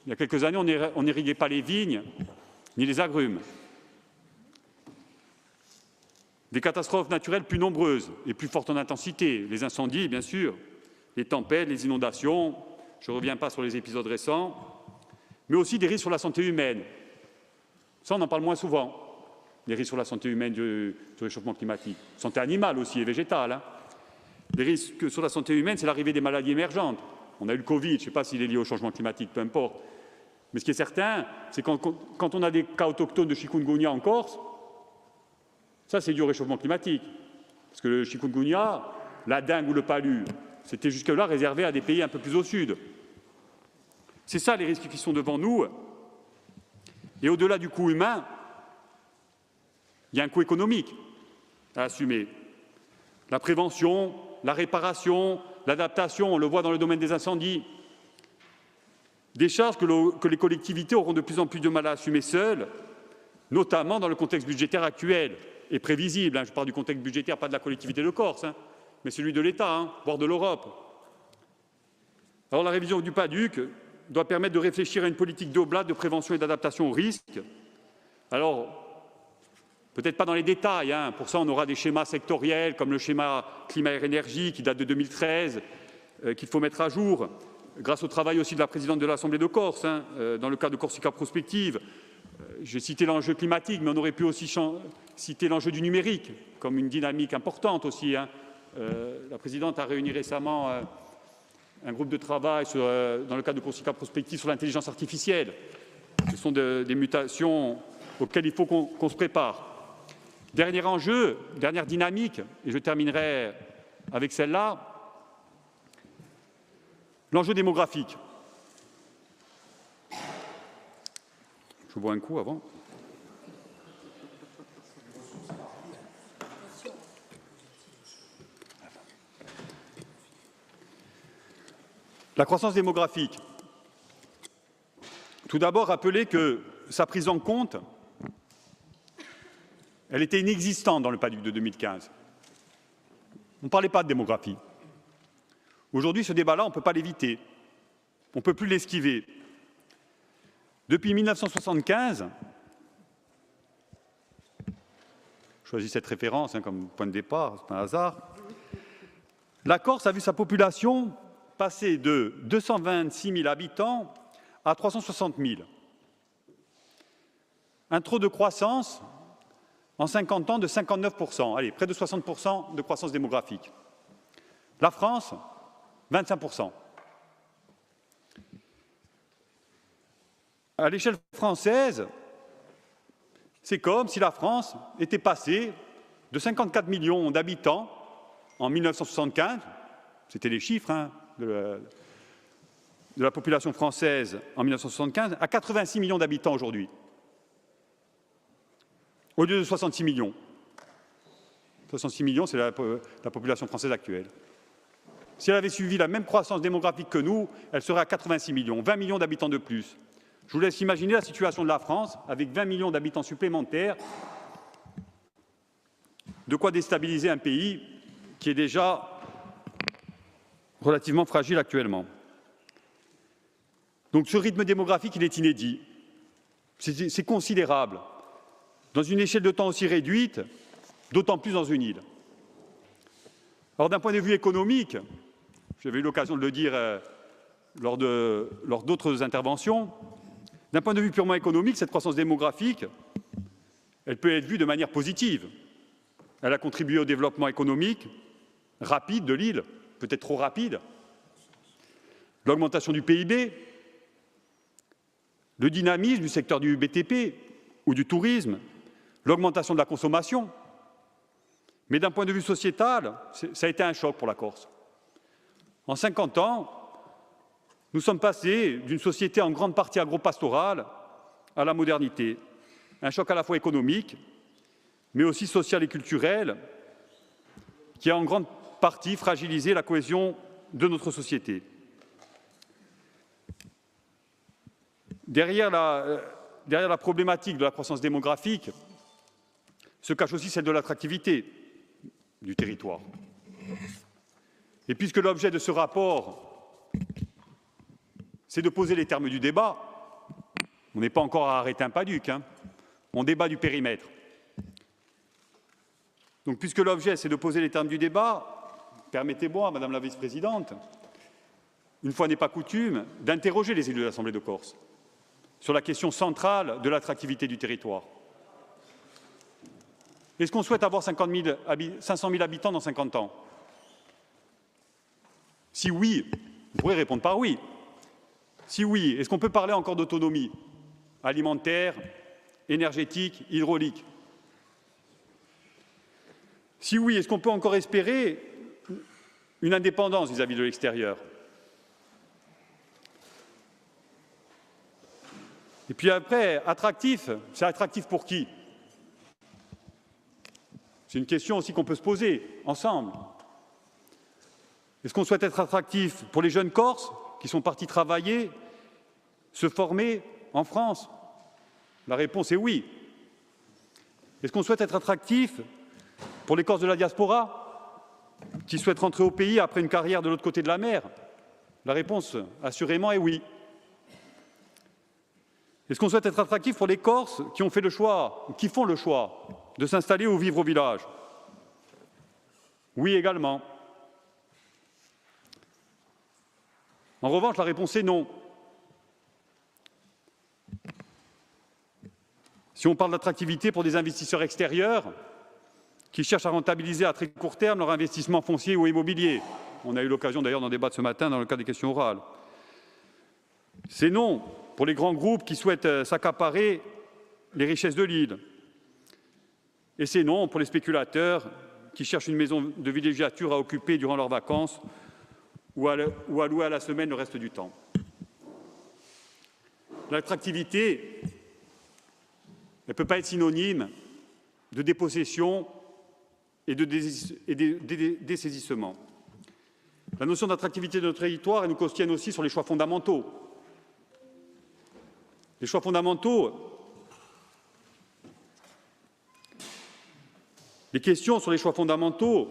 Il y a quelques années, on n'irriguait pas les vignes ni les agrumes. Des catastrophes naturelles plus nombreuses et plus fortes en intensité. Les incendies, bien sûr, les tempêtes, les inondations. Je ne reviens pas sur les épisodes récents. Mais aussi des risques sur la santé humaine. Ça, on en parle moins souvent. Les risques sur la santé humaine du réchauffement climatique. Santé animale aussi et végétale. Les risques sur la santé humaine, c'est l'arrivée des maladies émergentes. On a eu le Covid, je ne sais pas s'il est lié au changement climatique, peu importe. Mais ce qui est certain, c'est quand on a des cas autochtones de chikungunya en Corse, ça c'est dû au réchauffement climatique. Parce que le chikungunya, la dengue ou le palu, c'était jusque-là réservé à des pays un peu plus au sud. C'est ça les risques qui sont devant nous. Et au-delà du coût humain, il y a un coût économique à assumer. La prévention, la réparation, l'adaptation, on le voit dans le domaine des incendies. Des charges que les collectivités auront de plus en plus de mal à assumer seules, notamment dans le contexte budgétaire actuel et prévisible. Je parle du contexte budgétaire, pas de la collectivité de Corse, mais celui de l'État, voire de l'Europe. Alors la révision du PADUC doit permettre de réfléchir à une politique d'oblate de prévention et d'adaptation aux risques. Alors, peut-être pas dans les détails, pour ça on aura des schémas sectoriels comme le schéma climat-air-énergie qui date de 2013, qu'il faut mettre à jour, grâce au travail aussi de la présidente de l'Assemblée de Corse, dans le cadre de Corsica Prospective. J'ai cité l'enjeu climatique, mais on aurait pu aussi citer l'enjeu du numérique comme une dynamique importante aussi. La présidente a réuni récemment un groupe de travail dans le cadre de Corsica Prospective sur l'intelligence artificielle. Ce sont des mutations auxquelles il faut qu'on se prépare. Dernier enjeu, dernière dynamique, et je terminerai avec celle-là, l'enjeu démographique. Je bois un coup avant. La croissance démographique. Tout d'abord, rappeler que sa prise en compte, elle était inexistante dans le PADUC de 2015. On ne parlait pas de démographie. Aujourd'hui, ce débat-là, on ne peut pas l'éviter. On ne peut plus l'esquiver. Depuis 1975, je choisis cette référence comme point de départ, c'est pas un hasard, la Corse a vu sa population passer de 226 000 habitants à 360 000. Un taux de croissance en 50 ans de 59%, allez, près de 60% de croissance démographique. La France, 25%. À l'échelle française, c'est comme si la France était passée de 54 millions d'habitants en 1975, c'était les chiffres de la population française en 1975, à 86 millions d'habitants aujourd'hui, au lieu de 66 millions. 66 millions, c'est la population française actuelle. Si elle avait suivi la même croissance démographique que nous, elle serait à 86 millions, 20 millions d'habitants de plus. Je vous laisse imaginer la situation de la France avec 20 millions d'habitants supplémentaires. De quoi déstabiliser un pays qui est déjà relativement fragile actuellement. Donc ce rythme démographique, il est inédit. C'est considérable. Dans une échelle de temps aussi réduite, d'autant plus dans une île. Alors d'un point de vue économique, j'avais eu l'occasion de le dire lors d'autres interventions, d'un point de vue purement économique, cette croissance démographique, elle peut être vue de manière positive. Elle a contribué au développement économique rapide de l'île, peut-être trop rapide, l'augmentation du PIB, le dynamisme du secteur du BTP ou du tourisme, l'augmentation de la consommation. Mais d'un point de vue sociétal, ça a été un choc pour la Corse. En 50 ans, nous sommes passés d'une société en grande partie agro-pastorale à la modernité. Un choc à la fois économique, mais aussi social et culturel, qui a en grande partie fragilisé la cohésion de notre société. Derrière la problématique de la croissance démographique se cache aussi celle de l'attractivité du territoire. Et puisque l'objet de ce rapport, c'est de poser les termes du débat, on n'est pas encore à arrêter un PADUC, on débat du périmètre. Donc puisque l'objet, c'est de poser les termes du débat, permettez-moi, Madame la Vice-présidente, une fois n'est pas coutume, d'interroger les élus de l'Assemblée de Corse sur la question centrale de l'attractivité du territoire. Est-ce qu'on souhaite avoir 500 000 habitants dans 50 ans? Si oui, vous pourrez répondre par oui. Si oui, est-ce qu'on peut parler encore d'autonomie alimentaire, énergétique, hydraulique? Si oui, est-ce qu'on peut encore espérer une indépendance vis-à-vis de l'extérieur? Et puis après, attractif, c'est attractif pour qui? C'est une question aussi qu'on peut se poser ensemble. Est-ce qu'on souhaite être attractif pour les jeunes Corses qui sont partis travailler, se former en France? La réponse est oui. Est-ce qu'on souhaite être attractif pour les Corses de la diaspora qui souhaitent rentrer au pays après une carrière de l'autre côté de la mer? La réponse, assurément, est oui. Est-ce qu'on souhaite être attractif pour les Corses qui ont fait le choix, qui font le choix de s'installer ou vivre au village? Oui également. En revanche, la réponse est non. Si on parle d'attractivité pour des investisseurs extérieurs qui cherchent à rentabiliser à très court terme leur investissement foncier ou immobilier, on a eu l'occasion d'ailleurs d'en débattre ce matin dans le cadre des questions orales. C'est non pour les grands groupes qui souhaitent s'accaparer les richesses de l'île. Et c'est non pour les spéculateurs qui cherchent une maison de villégiature à occuper durant leurs vacances ou à louer à la semaine le reste du temps. L'attractivité ne peut pas être synonyme de dépossession et de dessaisissement. La notion d'attractivité de notre territoire, elle nous questionne aussi sur les choix fondamentaux. Les choix fondamentaux, les questions sur les choix fondamentaux,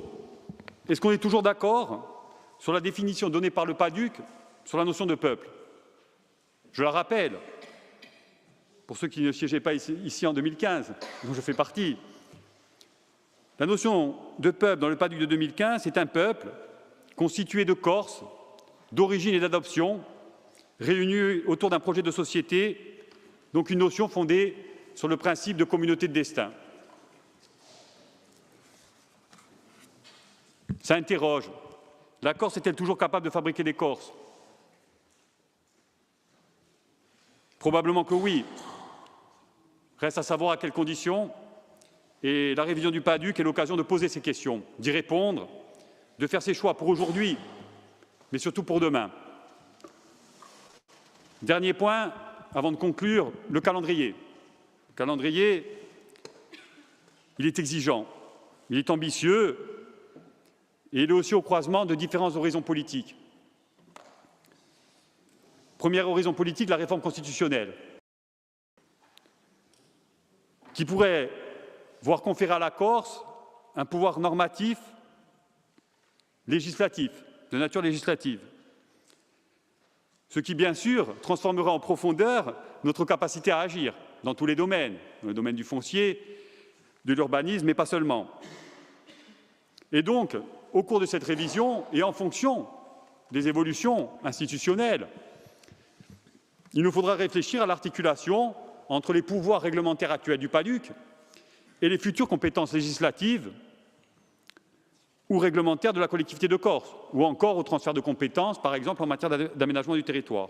est-ce qu'on est toujours d'accord sur la définition donnée par le PADUC sur la notion de peuple? Je la rappelle, pour ceux qui ne siégeaient pas ici en 2015, dont je fais partie. La notion de peuple dans le PADUC de 2015, c'est un peuple constitué de Corses, d'origine et d'adoption, réunis autour d'un projet de société, donc une notion fondée sur le principe de communauté de destin. Ça interroge. La Corse est-elle toujours capable de fabriquer des Corses? Probablement que oui. Reste à savoir à quelles conditions. Et la révision du PADUC est l'occasion de poser ces questions, d'y répondre, de faire ses choix pour aujourd'hui, mais surtout pour demain. Dernier point, avant de conclure, le calendrier. Le calendrier, il est exigeant, il est ambitieux et il est aussi au croisement de différents horizons politiques. Premier horizon politique, la réforme constitutionnelle, qui pourrait voir conférer à la Corse un pouvoir normatif, législatif, de nature législative. Ce qui, bien sûr, transformera en profondeur notre capacité à agir dans tous les domaines, dans le domaine du foncier, de l'urbanisme, mais pas seulement. Et donc, au cours de cette révision et en fonction des évolutions institutionnelles, il nous faudra réfléchir à l'articulation entre les pouvoirs réglementaires actuels du PADUC et les futures compétences législatives ou réglementaires de la collectivité de Corse, ou encore au transfert de compétences, par exemple en matière d'aménagement du territoire.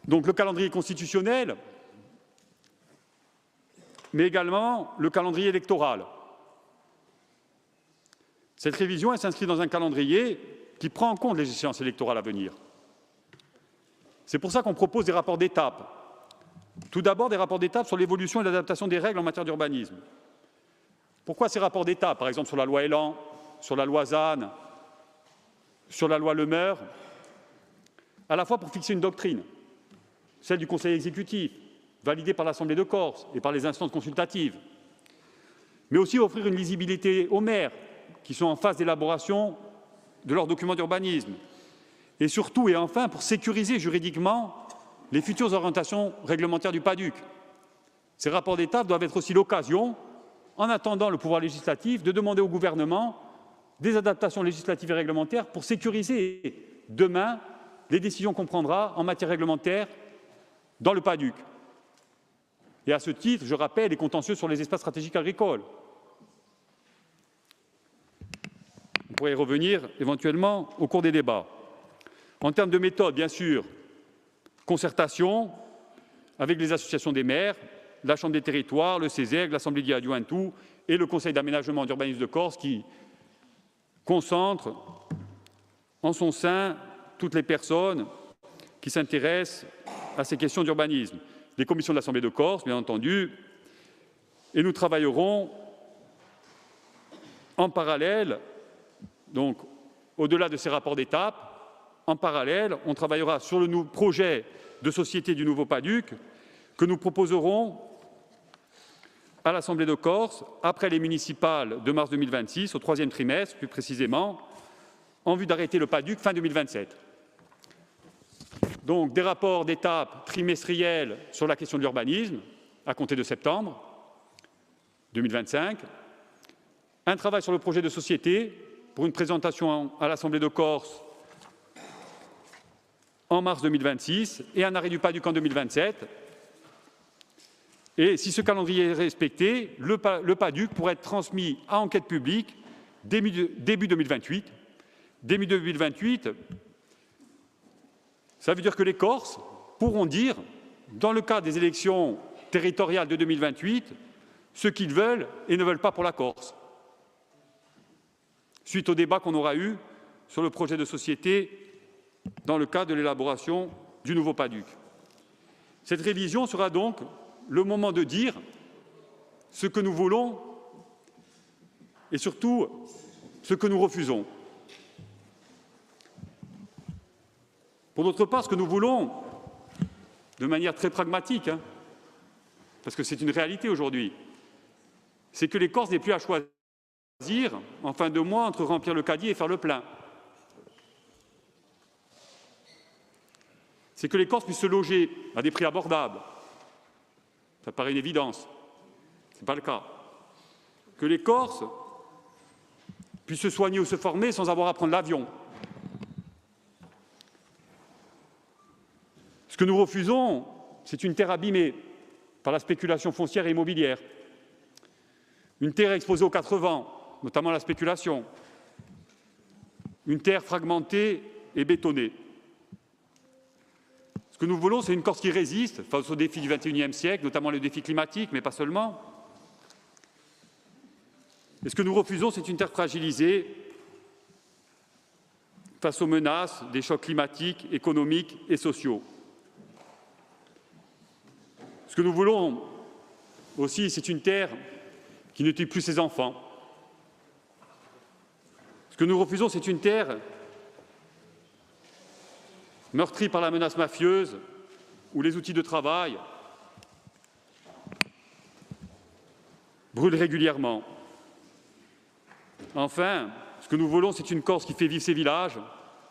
Donc le calendrier constitutionnel, mais également le calendrier électoral. Cette révision elle s'inscrit dans un calendrier qui prend en compte les échéances électorales à venir. C'est pour ça qu'on propose des rapports d'étape. Tout d'abord, des rapports d'étape sur l'évolution et l'adaptation des règles en matière d'urbanisme. Pourquoi ces rapports d'étape, par exemple sur la loi Elan, sur la loi ZAN, sur la loi Le Meur? À la fois pour fixer une doctrine, celle du Conseil exécutif, validée par l'Assemblée de Corse et par les instances consultatives, mais aussi offrir une lisibilité aux maires qui sont en phase d'élaboration de leurs documents d'urbanisme, et surtout et enfin pour sécuriser juridiquement les futures orientations réglementaires du PADUC. Ces rapports d'étape doivent être aussi l'occasion, en attendant le pouvoir législatif, de demander au gouvernement des adaptations législatives et réglementaires pour sécuriser demain les décisions qu'on prendra en matière réglementaire dans le PADUC. Et à ce titre, je rappelle les contentieux sur les espaces stratégiques agricoles. On pourrait y revenir éventuellement au cours des débats. En termes de méthode, bien sûr, concertation avec les associations des maires, la Chambre des territoires, le CESEG, l'Assemblée d'Iadiouantou et le Conseil d'aménagement et d'urbanisme de Corse qui concentre en son sein toutes les personnes qui s'intéressent à ces questions d'urbanisme. Les commissions de l'Assemblée de Corse, bien entendu, et nous travaillerons en parallèle, donc au-delà de ces rapports d'étape, en parallèle, on travaillera sur le projet de société du nouveau PADUC que nous proposerons à l'Assemblée de Corse après les municipales de mars 2026, au 3e trimestre plus précisément, en vue d'arrêter le PADUC fin 2027. Donc des rapports d'étape trimestriels sur la question de l'urbanisme à compter de septembre 2025, un travail sur le projet de société pour une présentation à l'Assemblée de Corse en mars 2026 et un arrêt du PADUC en 2027. Et si ce calendrier est respecté, le PADUC pourrait être transmis à enquête publique début 2028. Début 2028, ça veut dire que les Corses pourront dire, dans le cadre des élections territoriales de 2028, ce qu'ils veulent et ne veulent pas pour la Corse, suite au débat qu'on aura eu sur le projet de société dans le cadre de l'élaboration du nouveau PADUC. Cette révision sera donc le moment de dire ce que nous voulons et surtout ce que nous refusons. Pour notre part, ce que nous voulons, de manière très pragmatique, parce que c'est une réalité aujourd'hui, c'est que les Corses n'aient plus à choisir en fin de mois entre remplir le caddie et faire le plein. C'est que les Corses puissent se loger à des prix abordables. Ça paraît une évidence. Ce n'est pas le cas. Que les Corses puissent se soigner ou se former sans avoir à prendre l'avion. Ce que nous refusons, c'est une terre abîmée par la spéculation foncière et immobilière. Une terre exposée aux quatre vents, notamment à la spéculation. Une terre fragmentée et bétonnée. Ce que nous voulons, c'est une Corse qui résiste face aux défis du XXIe siècle, notamment les défis climatiques, mais pas seulement. Et ce que nous refusons, c'est une terre fragilisée face aux menaces des chocs climatiques, économiques et sociaux. Ce que nous voulons aussi, c'est une terre qui ne tue plus ses enfants. Ce que nous refusons, c'est une terre meurtrie par la menace mafieuse où les outils de travail brûlent régulièrement. Enfin, ce que nous voulons, c'est une Corse qui fait vivre ses villages,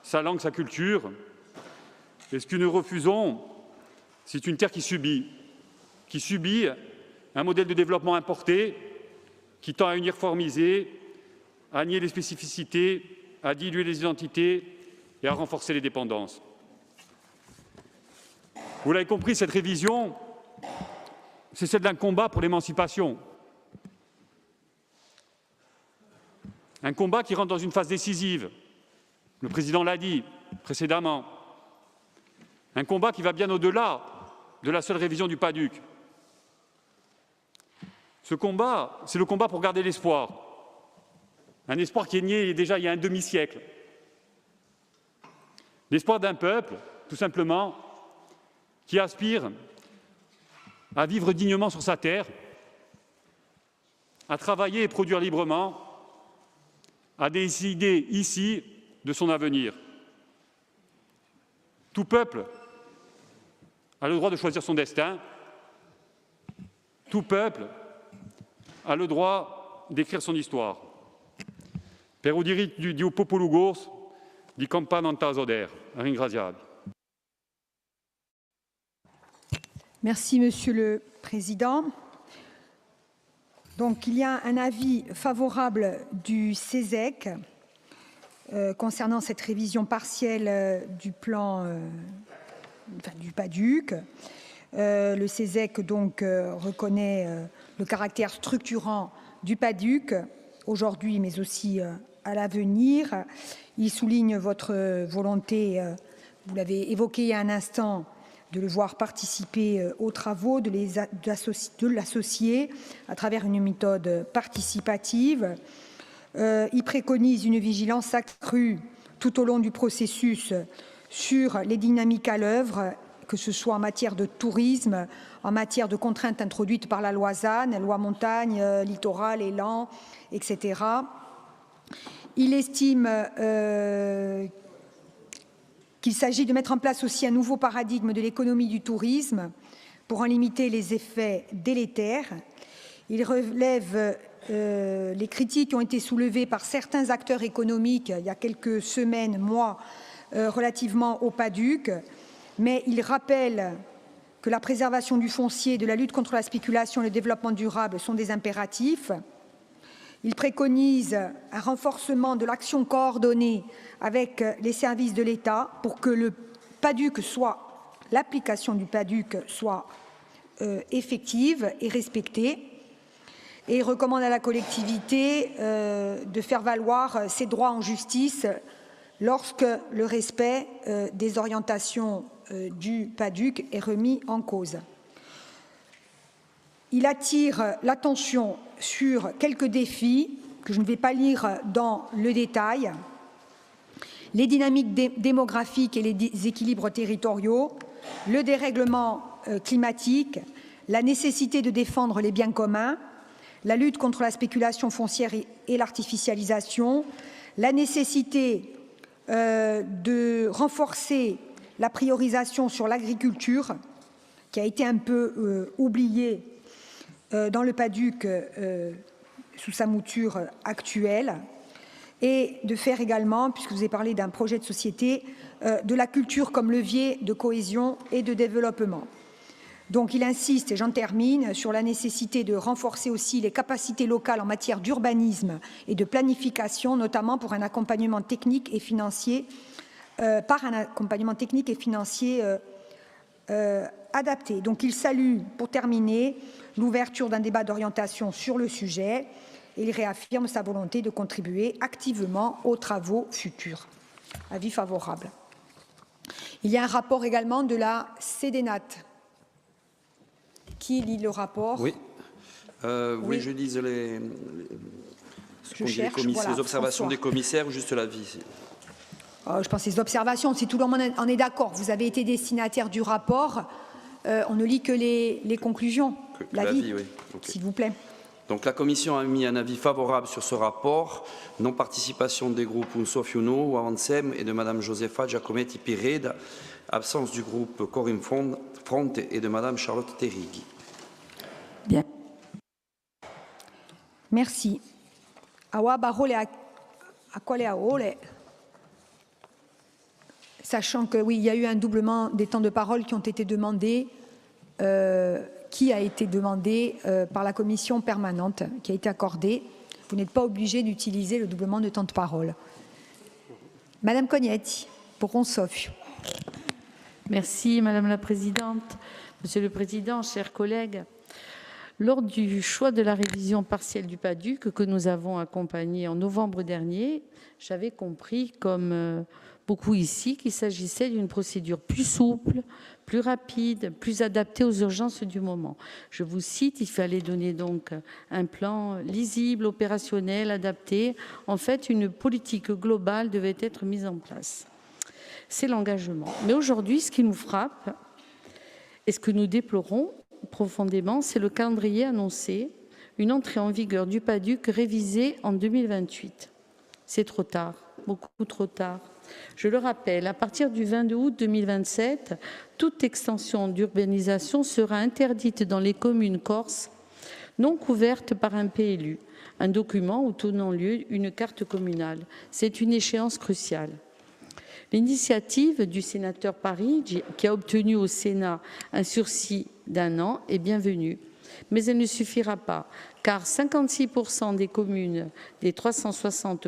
sa langue, sa culture. Et ce que nous refusons, c'est une terre qui subit un modèle de développement importé qui tend à uniformiser, à nier les spécificités, à diluer les identités et à renforcer les dépendances. Vous l'avez compris, cette révision, c'est celle d'un combat pour l'émancipation. Un combat qui rentre dans une phase décisive. Le président l'a dit précédemment. Un combat qui va bien au-delà de la seule révision du PADUC. Ce combat, c'est le combat pour garder l'espoir. Un espoir qui est né déjà il y a un demi-siècle. L'espoir d'un peuple, tout simplement, qui aspire à vivre dignement sur sa terre, à travailler et produire librement, à décider ici de son avenir. Tout peuple a le droit de choisir son destin. Tout peuple a le droit d'écrire son histoire. Per i diritti di un popolo corso di campana in tasoder. Ringraziavi. Merci, Monsieur le Président. Donc, il y a un avis favorable du CESEC concernant cette révision partielle du plan du PADUC. Le CESEC donc reconnaît le caractère structurant du PADUC aujourd'hui, mais aussi à l'avenir. Il souligne votre volonté, vous l'avez évoqué il y a un instant, de le voir participer aux travaux, de l'associer à travers une méthode participative. Il préconise une vigilance accrue tout au long du processus sur les dynamiques à l'œuvre, que ce soit en matière de tourisme, en matière de contraintes introduites par la loi ZAN, la loi montagne, littoral, élan, etc. Il estime qu'il s'agit de mettre en place aussi un nouveau paradigme de l'économie du tourisme pour en limiter les effets délétères. Il relève les critiques qui ont été soulevées par certains acteurs économiques il y a quelques semaines, mois, relativement au PADUC, mais il rappelle que la préservation du foncier, de la lutte contre la spéculation et le développement durable sont des impératifs. Il préconise un renforcement de l'action coordonnée avec les services de l'État pour que le PADUC l'application du PADUC soit effective et respectée. Et il recommande à la collectivité de faire valoir ses droits en justice lorsque le respect des orientations du PADUC est remis en cause. Il attire l'attention sur quelques défis que je ne vais pas lire dans le détail, les dynamiques démographiques et les déséquilibres territoriaux, le dérèglement climatique, la nécessité de défendre les biens communs, la lutte contre la spéculation foncière et l'artificialisation, la nécessité de renforcer la priorisation sur l'agriculture, qui a été un peu oubliée dans le PADUC sous sa mouture actuelle, et de faire également, puisque vous avez parlé d'un projet de société, de la culture comme levier de cohésion et de développement. Donc il insiste, et j'en termine, sur la nécessité de renforcer aussi les capacités locales en matière d'urbanisme et de planification, notamment pour un accompagnement technique et financier, adapté. Donc il salue, pour terminer, l'ouverture d'un débat d'orientation sur le sujet et il réaffirme sa volonté de contribuer activement aux travaux futurs. Avis favorable. Il y a un rapport également de la CEDENAT. Qui lit le rapport? Oui. Oui, je lise les observations des commissaires ou juste l'avis? Je pense les observations, si tout le monde en est d'accord. Vous avez été destinataire du rapport. On ne lit que les conclusions. L'avis, oui. Okay. S'il vous plaît. Donc la Commission a mis un avis favorable sur ce rapport. Non-participation des groupes Unso Fiuno ou Avancem et de Mme Josefa Giacometti Pireda. Absence du groupe Corim Front et de Mme Charlotte Terrighi. Bien. Merci. Sachant que oui, il y a eu un doublement des temps de parole qui ont été demandés, qui a été demandé par la commission permanente, qui a été accordé. Vous n'êtes pas obligé d'utiliser le doublement de temps de parole. Madame Cognetti, pour Ronsoff. Merci Madame la Présidente. Monsieur le Président, chers collègues, lors du choix de la révision partielle du PADUC que nous avons accompagné en novembre dernier, j'avais compris, comme beaucoup ici, qu'il s'agissait d'une procédure plus souple, plus rapide, plus adaptée aux urgences du moment. Je vous cite, il fallait donner donc un plan lisible, opérationnel, adapté. En fait, une politique globale devait être mise en place. C'est l'engagement. Mais aujourd'hui, ce qui nous frappe et ce que nous déplorons profondément, c'est le calendrier annoncé, une entrée en vigueur du PADUC révisée en 2028. C'est trop tard, beaucoup trop tard. Je le rappelle, à partir du 22 août 2027, toute extension d'urbanisation sera interdite dans les communes corses non couvertes par un PLU, un document où tenant lieu une carte communale. C'est une échéance cruciale. L'initiative du sénateur Parigi, qui a obtenu au Sénat un sursis d'1 an, est bienvenue. Mais elle ne suffira pas, car 56% des communes, des 360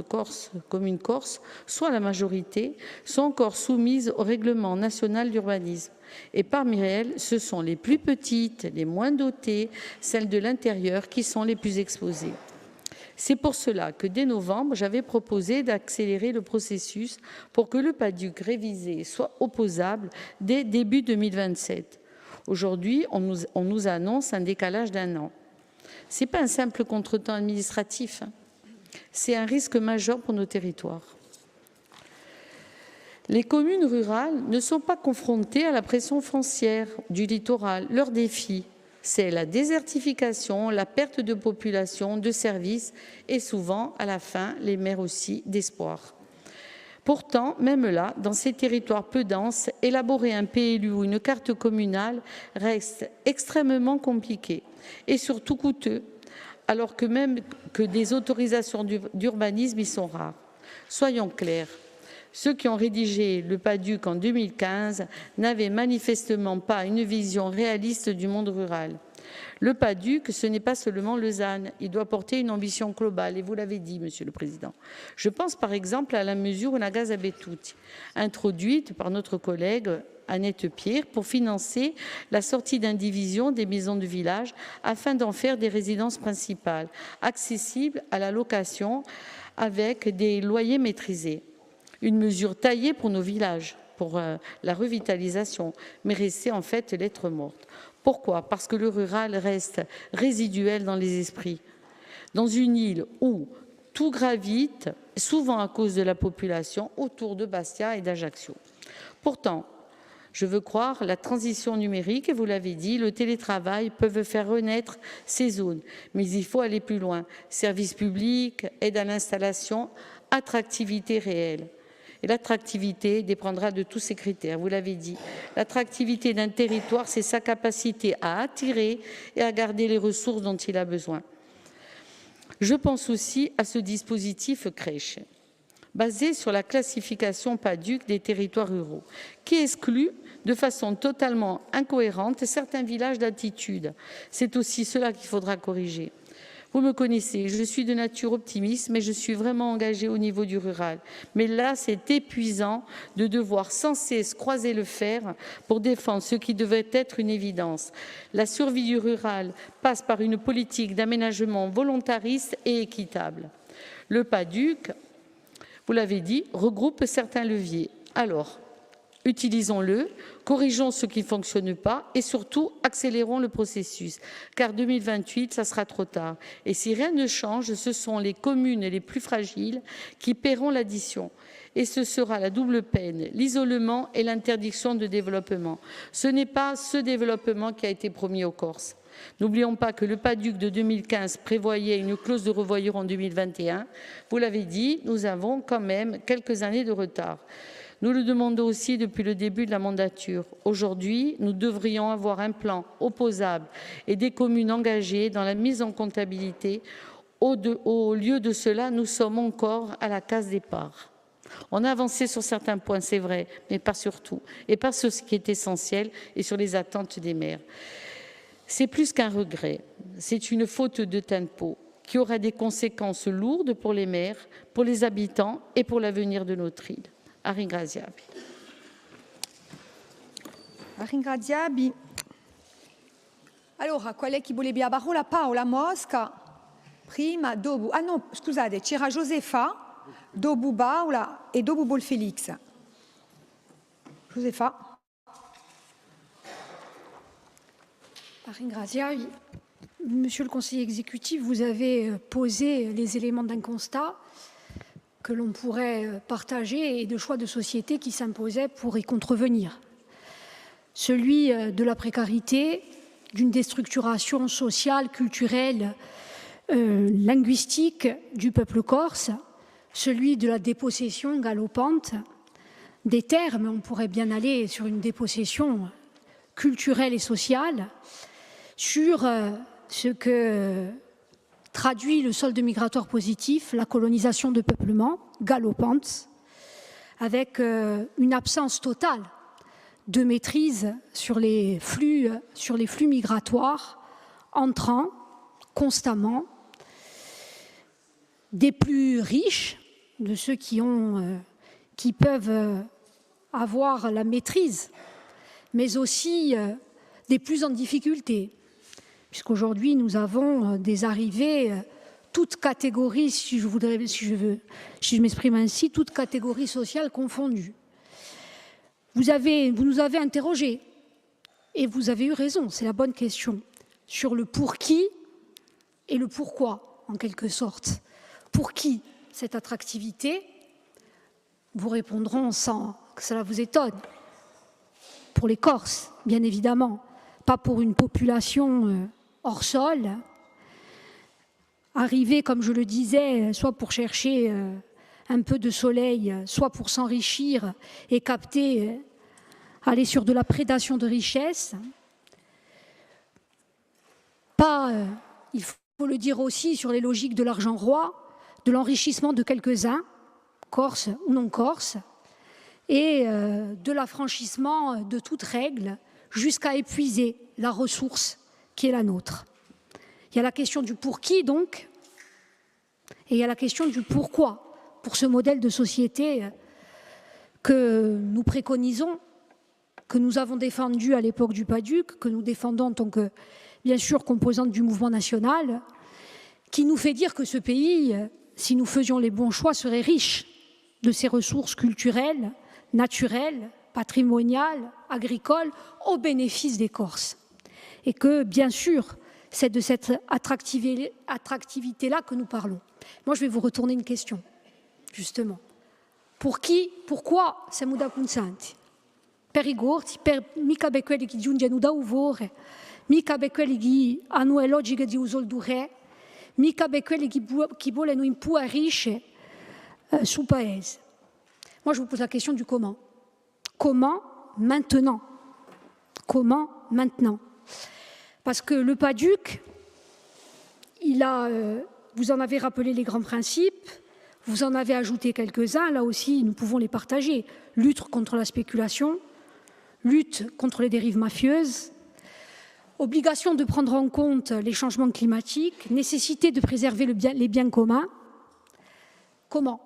communes corses, soit la majorité, sont encore soumises au règlement national d'urbanisme. Et parmi elles, ce sont les plus petites, les moins dotées, celles de l'intérieur, qui sont les plus exposées. C'est pour cela que dès novembre, j'avais proposé d'accélérer le processus pour que le PADUC révisé soit opposable dès début 2027. Aujourd'hui, on nous annonce un décalage d'1 an. Ce n'est pas un simple contretemps administratif, c'est un risque majeur pour nos territoires. Les communes rurales ne sont pas confrontées à la pression foncière du littoral. Leur défi, c'est la désertification, la perte de population, de services et souvent, à la fin, les maires aussi, d'espoir. Pourtant, même là, dans ces territoires peu denses, élaborer un PLU ou une carte communale reste extrêmement compliqué et surtout coûteux, alors que même que des autorisations d'urbanisme y sont rares. Soyons clairs. Ceux qui ont rédigé le PADUC en 2015 n'avaient manifestement pas une vision réaliste du monde rural. Le PADUC, ce n'est pas seulement le ZAN, il doit porter une ambition globale, et vous l'avez dit, Monsieur le Président. Je pense par exemple à la mesure Unagazabetuti, introduite par notre collègue Annette Pierre pour financer la sortie d'indivision des maisons de village afin d'en faire des résidences principales, accessibles à la location avec des loyers maîtrisés. Une mesure taillée pour nos villages, pour la revitalisation, mais restée en fait lettre morte. Pourquoi? Parce que le rural reste résiduel dans les esprits. Dans une île où tout gravite, souvent à cause de la population, autour de Bastia et d'Ajaccio. Pourtant, je veux croire, la transition numérique, et vous l'avez dit, le télétravail peuvent faire renaître ces zones. Mais il faut aller plus loin. Services publics, aide à l'installation, attractivité réelle. Et l'attractivité dépendra de tous ces critères, vous l'avez dit. L'attractivité d'un territoire, c'est sa capacité à attirer et à garder les ressources dont il a besoin. Je pense aussi à ce dispositif crèche, basé sur la classification PADUC des territoires ruraux, qui exclut de façon totalement incohérente certains villages d'altitude. C'est aussi cela qu'il faudra corriger. Vous me connaissez, je suis de nature optimiste, mais je suis vraiment engagée au niveau du rural. Mais là, c'est épuisant de devoir sans cesse croiser le fer pour défendre ce qui devait être une évidence. La survie du rural passe par une politique d'aménagement volontariste et équitable. Le PADUC, vous l'avez dit, regroupe certains leviers. Alors, utilisons-le, corrigeons ce qui ne fonctionne pas et surtout accélérons le processus, car 2028, ça sera trop tard. Et si rien ne change, ce sont les communes les plus fragiles qui paieront l'addition. Et ce sera la double peine, l'isolement et l'interdiction de développement. Ce n'est pas ce développement qui a été promis aux Corses. N'oublions pas que le PADUC de 2015 prévoyait une clause de revoyure en 2021. Vous l'avez dit, nous avons quand même quelques années de retard. Nous le demandons aussi depuis le début de la mandature. Aujourd'hui, nous devrions avoir un plan opposable et des communes engagées dans la mise en comptabilité. Au lieu de cela, nous sommes encore à la case départ. On a avancé sur certains points, c'est vrai, mais pas sur tout, et pas sur ce qui est essentiel et sur les attentes des maires. C'est plus qu'un regret, c'est une faute de tempo qui aura des conséquences lourdes pour les maires, pour les habitants et pour l'avenir de notre île. A ringraziarvi. A ringraziarvi. Allora, qual è chi voleva la parola? Paola Mosca, prima, dopo... Ah no, scusate, c'era Josefa, dopo Paola e dopo Bolfelix. Josefa. A ringraziarvi. Monsieur le conseiller exécutif, vous avez posé les éléments d'un constat que l'on pourrait partager et de choix de société qui s'imposaient pour y contrevenir. Celui de la précarité, d'une déstructuration sociale, culturelle, linguistique du peuple corse, celui de la dépossession galopante des terres, mais on pourrait bien aller sur une dépossession culturelle et sociale, sur ce que traduit le solde migratoire positif, la colonisation de peuplement galopante, avec une absence totale de maîtrise sur les flux migratoires entrant constamment des plus riches, de ceux qui peuvent avoir la maîtrise, mais aussi des plus en difficulté, puisqu'aujourd'hui nous avons des arrivées, toutes catégories, si je m'exprime ainsi, toutes catégories sociales confondues. Vous nous avez interrogés, et vous avez eu raison, c'est la bonne question, sur le pour qui et le pourquoi, en quelque sorte. Pour qui cette attractivité? Vous répondrons sans que cela vous étonne. Pour les Corses, bien évidemment, pas pour une population hors sol, arrivée, comme je le disais, soit pour chercher un peu de soleil, soit pour s'enrichir et capter, aller sur de la prédation de richesses. Pas, il faut le dire aussi, sur les logiques de l'argent roi, de l'enrichissement de quelques-uns, corses ou non corses, et de l'affranchissement de toute règle jusqu'à épuiser la ressource qui est la nôtre. Il y a la question du pour qui, donc, et il y a la question du pourquoi pour ce modèle de société que nous préconisons, que nous avons défendu à l'époque du PADUC, que nous défendons en tant que, bien sûr, composante du mouvement national, qui nous fait dire que ce pays, si nous faisions les bons choix, serait riche de ses ressources culturelles, naturelles, patrimoniales, agricoles, au bénéfice des Corses. Et que, bien sûr, c'est de cette attractivité-là que nous parlons. Moi, je vais vous retourner une question, justement. Pour qui, pourquoi siamo da consanti? Per i gorti, mica per quelli che giungono da uvore, mica per quelli che hanno le logiche di uso du re, mica per quelli che vogliono impuarisce sul paese. Moi, je vous pose la question du comment. Comment maintenant? Comment maintenant? Parce que le PADUC, vous en avez rappelé les grands principes, vous en avez ajouté quelques-uns, là aussi nous pouvons les partager. Lutte contre la spéculation, lutte contre les dérives mafieuses, obligation de prendre en compte les changements climatiques, nécessité de préserver les biens communs. Comment?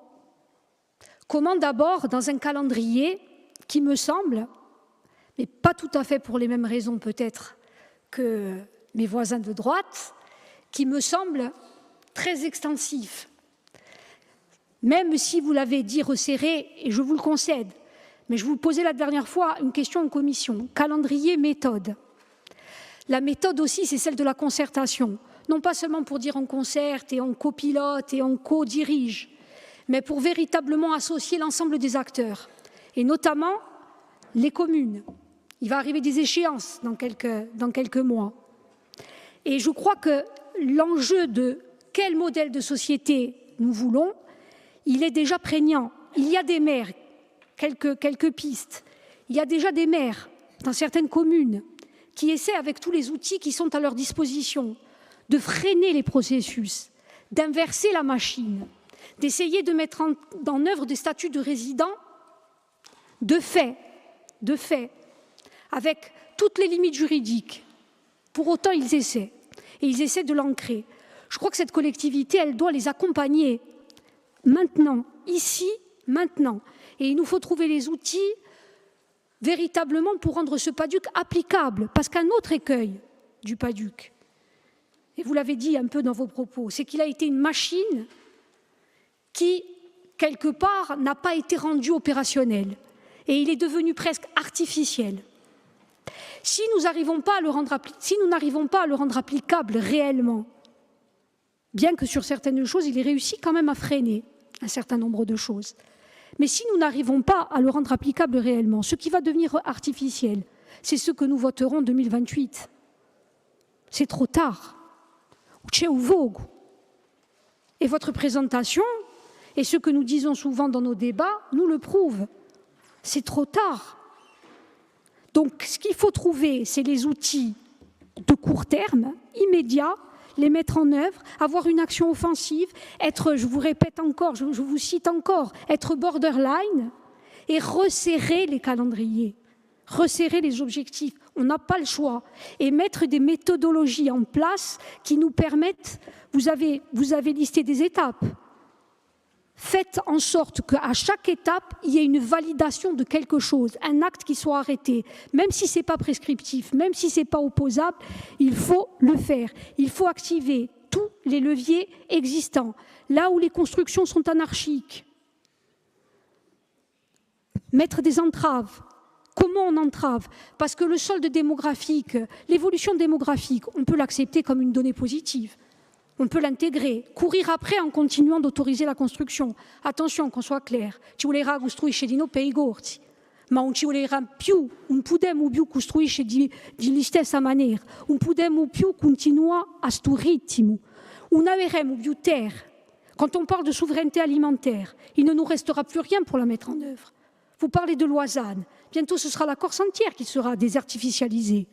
Comment d'abord dans un calendrier qui me semble, mais pas tout à fait pour les mêmes raisons peut-être que mes voisins de droite, qui me semble très extensif. Même si vous l'avez dit resserré, et je vous le concède, mais je vous posais la dernière fois une question en commission, calendrier, méthode. La méthode aussi, c'est celle de la concertation, non pas seulement pour dire on concerte et on copilote et on co-dirige, mais pour véritablement associer l'ensemble des acteurs, et notamment les communes. Il va arriver des échéances dans quelques mois. Et je crois que l'enjeu de quel modèle de société nous voulons, il est déjà prégnant. Il y a des maires, quelques pistes. Il y a déjà des maires dans certaines communes qui essaient avec tous les outils qui sont à leur disposition de freiner les processus, d'inverser la machine, d'essayer de mettre en œuvre des statuts de résidents de fait, avec toutes les limites juridiques. Pour autant, ils essaient. Et ils essaient de l'ancrer. Je crois que cette collectivité, elle doit les accompagner maintenant, ici, maintenant. Et il nous faut trouver les outils véritablement pour rendre ce PADUC applicable. Parce qu'un autre écueil du PADUC, et vous l'avez dit un peu dans vos propos, c'est qu'il a été une machine qui, quelque part, n'a pas été rendue opérationnelle. Et il est devenu presque artificiel. Si nous n'arrivons pas à le rendre applicable réellement, bien que sur certaines choses, il ait réussi quand même à freiner un certain nombre de choses. Mais si nous n'arrivons pas à le rendre applicable réellement, ce qui va devenir artificiel, c'est ce que nous voterons en 2028. C'est trop tard. Et votre présentation, et ce que nous disons souvent dans nos débats, nous le prouve. C'est trop tard. Donc, ce qu'il faut trouver, c'est les outils de court terme, immédiats, les mettre en œuvre, avoir une action offensive, être, je vous répète encore, je vous cite encore, être borderline et resserrer les calendriers, resserrer les objectifs. On n'a pas le choix. Et mettre des méthodologies en place qui nous permettent, vous avez listé des étapes. Faites en sorte qu'à chaque étape, il y ait une validation de quelque chose, un acte qui soit arrêté. Même si ce n'est pas prescriptif, même si ce n'est pas opposable, il faut le faire. Il faut activer tous les leviers existants. Là où les constructions sont anarchiques, mettre des entraves. Comment on entrave? Parce que le solde démographique, l'évolution démographique, on peut l'accepter comme une donnée positive. On peut l'intégrer, courir après en continuant d'autoriser la construction. Attention, qu'on soit clair. Ci volerà costruire dino per i gorti. ma non ci volerà più, non possiamo più costruire di stessa maniera, non possiamo più continuare a questo ritmo, non avremo più terre. Quand on parle de souveraineté alimentaire, il ne nous restera plus rien pour la mettre en œuvre. Vous parlez de Loisanne, bientôt ce sera la Corse entière qui sera désartificialisée.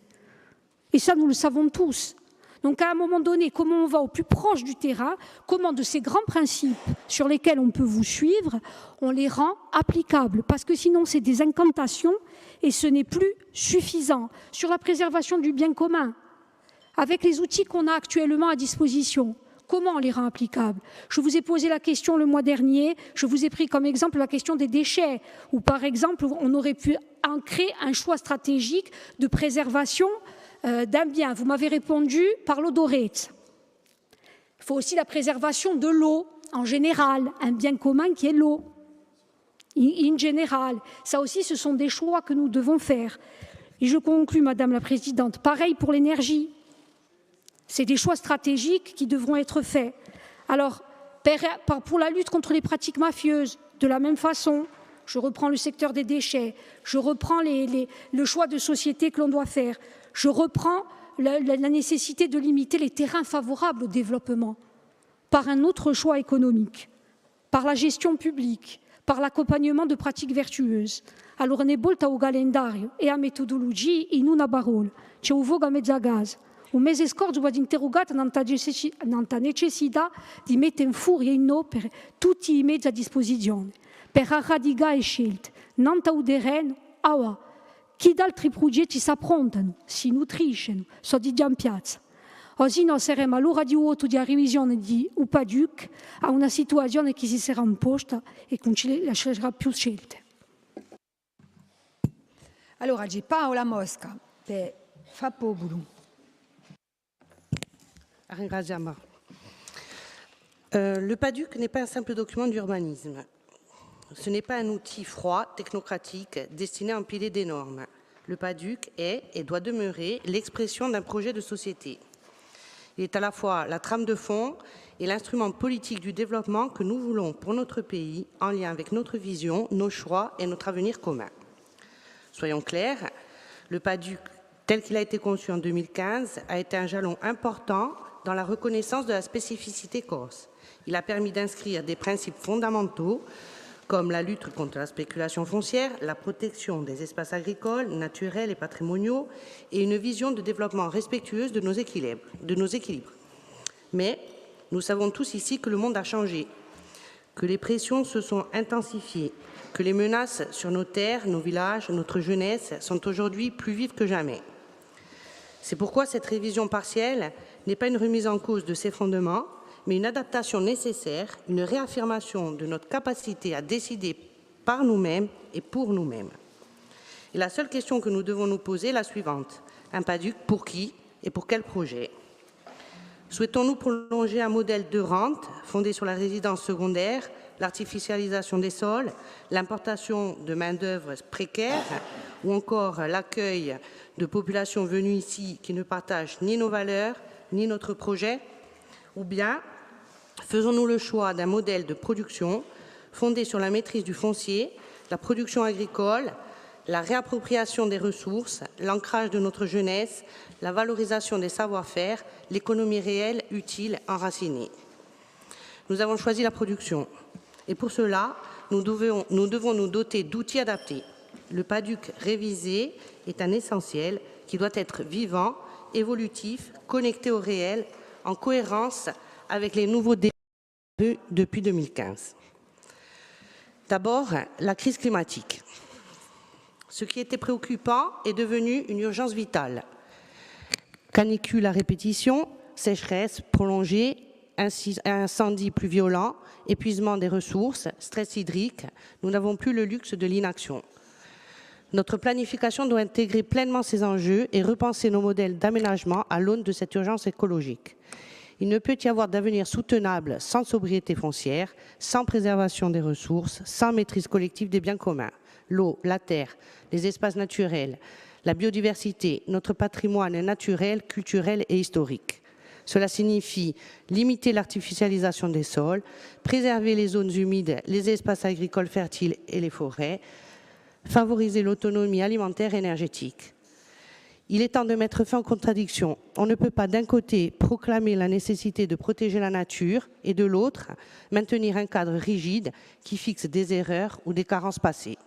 Et ça, nous le savons tous. Donc à un moment donné, comment on va au plus proche du terrain, comment de ces grands principes sur lesquels on peut vous suivre, on les rend applicables. Parce que sinon, c'est des incantations et ce n'est plus suffisant. Sur la préservation du bien commun, avec les outils qu'on a actuellement à disposition, comment on les rend applicables? Je vous ai posé la question le mois dernier, je vous ai pris comme exemple la question des déchets, où par exemple, on aurait pu ancrer un choix stratégique de préservation d'un bien. Vous m'avez répondu par l'eau dorée. Il faut aussi la préservation de l'eau en général, un bien commun qui est l'eau. In général, ça aussi, ce sont des choix que nous devons faire. Et je conclus, Madame la Présidente, pareil pour l'énergie. C'est des choix stratégiques qui devront être faits. Alors, pour la lutte contre les pratiques mafieuses, de la même façon, je reprends le secteur des déchets, je reprends le choix de société que l'on doit faire, je reprends la nécessité de limiter les terrains favorables au développement par un autre choix économique, par la gestion publique, par l'accompagnement de pratiques vertueuses. Allora ne volta o calendario e a metodologia in una parola, c'è un voga mezza gas. Un mese scorso vado interrogata nella necessità di mettere in furia e in opera tutti i mezzi a disposizione per radicare scelte, non udereno, awa, chi d'altri progetti si approntano, si nutriscono, sono di già in piazza. Così noi saremo all'ora di voto di revisione di UPADUC a una situazione che si sarà imposta e non ci lascerà più scelte. Allora, c'è Paola Mosca per Fapobulu. Le PADUC n'est pas un simple document d'urbanisme. Ce n'est pas un outil froid, technocratique, destiné à empiler des normes. Le PADUC est et doit demeurer l'expression d'un projet de société. Il est à la fois la trame de fond et l'instrument politique du développement que nous voulons pour notre pays, en lien avec notre vision, nos choix et notre avenir commun. Soyons clairs, le PADUC, tel qu'il a été conçu en 2015, a été un jalon important dans la reconnaissance de la spécificité corse. Il a permis d'inscrire des principes fondamentaux comme la lutte contre la spéculation foncière, la protection des espaces agricoles, naturels et patrimoniaux et une vision de développement respectueuse de nos équilibres. Mais nous savons tous ici que le monde a changé, que les pressions se sont intensifiées, que les menaces sur nos terres, nos villages, notre jeunesse sont aujourd'hui plus vives que jamais. C'est pourquoi cette révision partielle n'est pas une remise en cause de ses fondements, mais une adaptation nécessaire, une réaffirmation de notre capacité à décider par nous-mêmes et pour nous-mêmes. Et la seule question que nous devons nous poser est la suivante. Un PADUC pour qui et pour quel projet? Souhaitons-nous prolonger un modèle de rente fondé sur la résidence secondaire, l'artificialisation des sols, l'importation de main-d'œuvre précaire ou encore l'accueil de populations venues ici qui ne partagent ni nos valeurs ni notre projet? Ou bien faisons-nous le choix d'un modèle de production fondé sur la maîtrise du foncier, la production agricole, la réappropriation des ressources, l'ancrage de notre jeunesse, la valorisation des savoir-faire, l'économie réelle, utile, enracinée? Nous avons choisi la production. Et pour cela, nous devons nous doter d'outils adaptés. Le PADUC révisé est un essentiel qui doit être vivant, évolutif, connecté au réel, en cohérence avec les nouveaux défis depuis 2015. D'abord, la crise climatique. Ce qui était préoccupant est devenu une urgence vitale. Canicule à répétition, sécheresse prolongée, incendies plus violents, épuisement des ressources, stress hydrique, nous n'avons plus le luxe de l'inaction. Notre planification doit intégrer pleinement ces enjeux et repenser nos modèles d'aménagement à l'aune de cette urgence écologique. Il ne peut y avoir d'avenir soutenable sans sobriété foncière, sans préservation des ressources, sans maîtrise collective des biens communs. L'eau, la terre, les espaces naturels, la biodiversité, notre patrimoine naturel, culturel et historique. Cela signifie limiter l'artificialisation des sols, préserver les zones humides, les espaces agricoles fertiles et les forêts, favoriser l'autonomie alimentaire et énergétique. Il est temps de mettre fin aux contradictions. On ne peut pas d'un côté proclamer la nécessité de protéger la nature et de l'autre maintenir un cadre rigide qui fixe des erreurs ou des carences passées.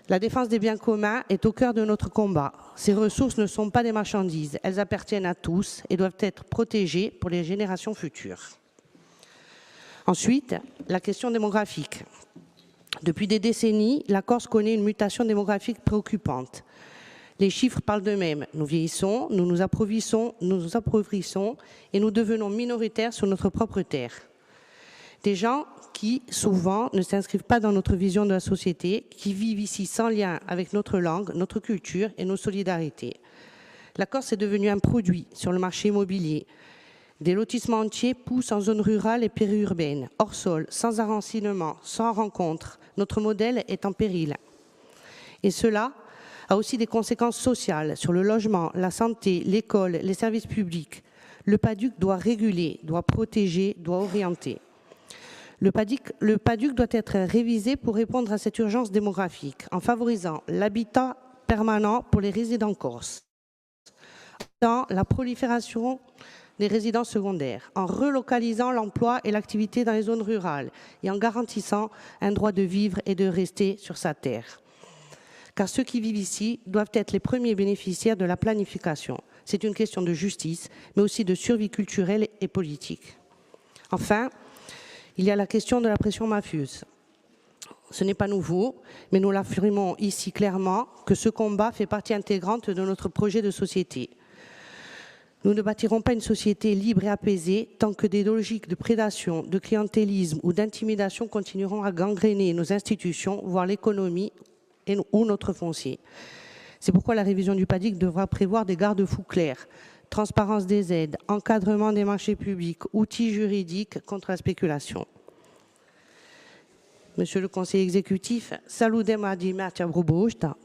La défense des biens communs est au cœur de notre combat. Ces ressources ne sont pas des marchandises, elles appartiennent à tous et doivent être protégées pour les générations futures. Ensuite, la question démographique. Depuis des décennies, la Corse connaît une mutation démographique préoccupante. Les chiffres parlent d'eux-mêmes. Nous vieillissons, nous nous appauvrissons et nous devenons minoritaires sur notre propre terre. Des gens qui, souvent, ne s'inscrivent pas dans notre vision de la société, qui vivent ici sans lien avec notre langue, notre culture et nos solidarités. La Corse est devenue un produit sur le marché immobilier. Des lotissements entiers poussent en zone rurale et périurbaine, hors sol, sans enracinement, sans rencontre. Notre modèle est en péril. Et cela a aussi des conséquences sociales sur le logement, la santé, l'école, les services publics. Le PADUC doit réguler, doit protéger, doit orienter. Le PADUC doit être révisé pour répondre à cette urgence démographique en favorisant l'habitat permanent pour les résidents corses, dans la prolifération des résidences secondaires, en relocalisant l'emploi et l'activité dans les zones rurales et en garantissant un droit de vivre et de rester sur sa terre. Car ceux qui vivent ici doivent être les premiers bénéficiaires de la planification. C'est une question de justice, mais aussi de survie culturelle et politique. Enfin, il y a la question de la pression mafieuse. Ce n'est pas nouveau, mais nous l'affirmons ici clairement que ce combat fait partie intégrante de notre projet de société. Nous ne bâtirons pas une société libre et apaisée tant que des logiques de prédation, de clientélisme ou d'intimidation continueront à gangréner nos institutions, voire l'économie ou notre foncier. C'est pourquoi la révision du PADUC devra prévoir des garde-fous clairs, transparence des aides, encadrement des marchés publics, outils juridiques contre la spéculation. Monsieur le conseiller exécutif, salutiamo la proposta,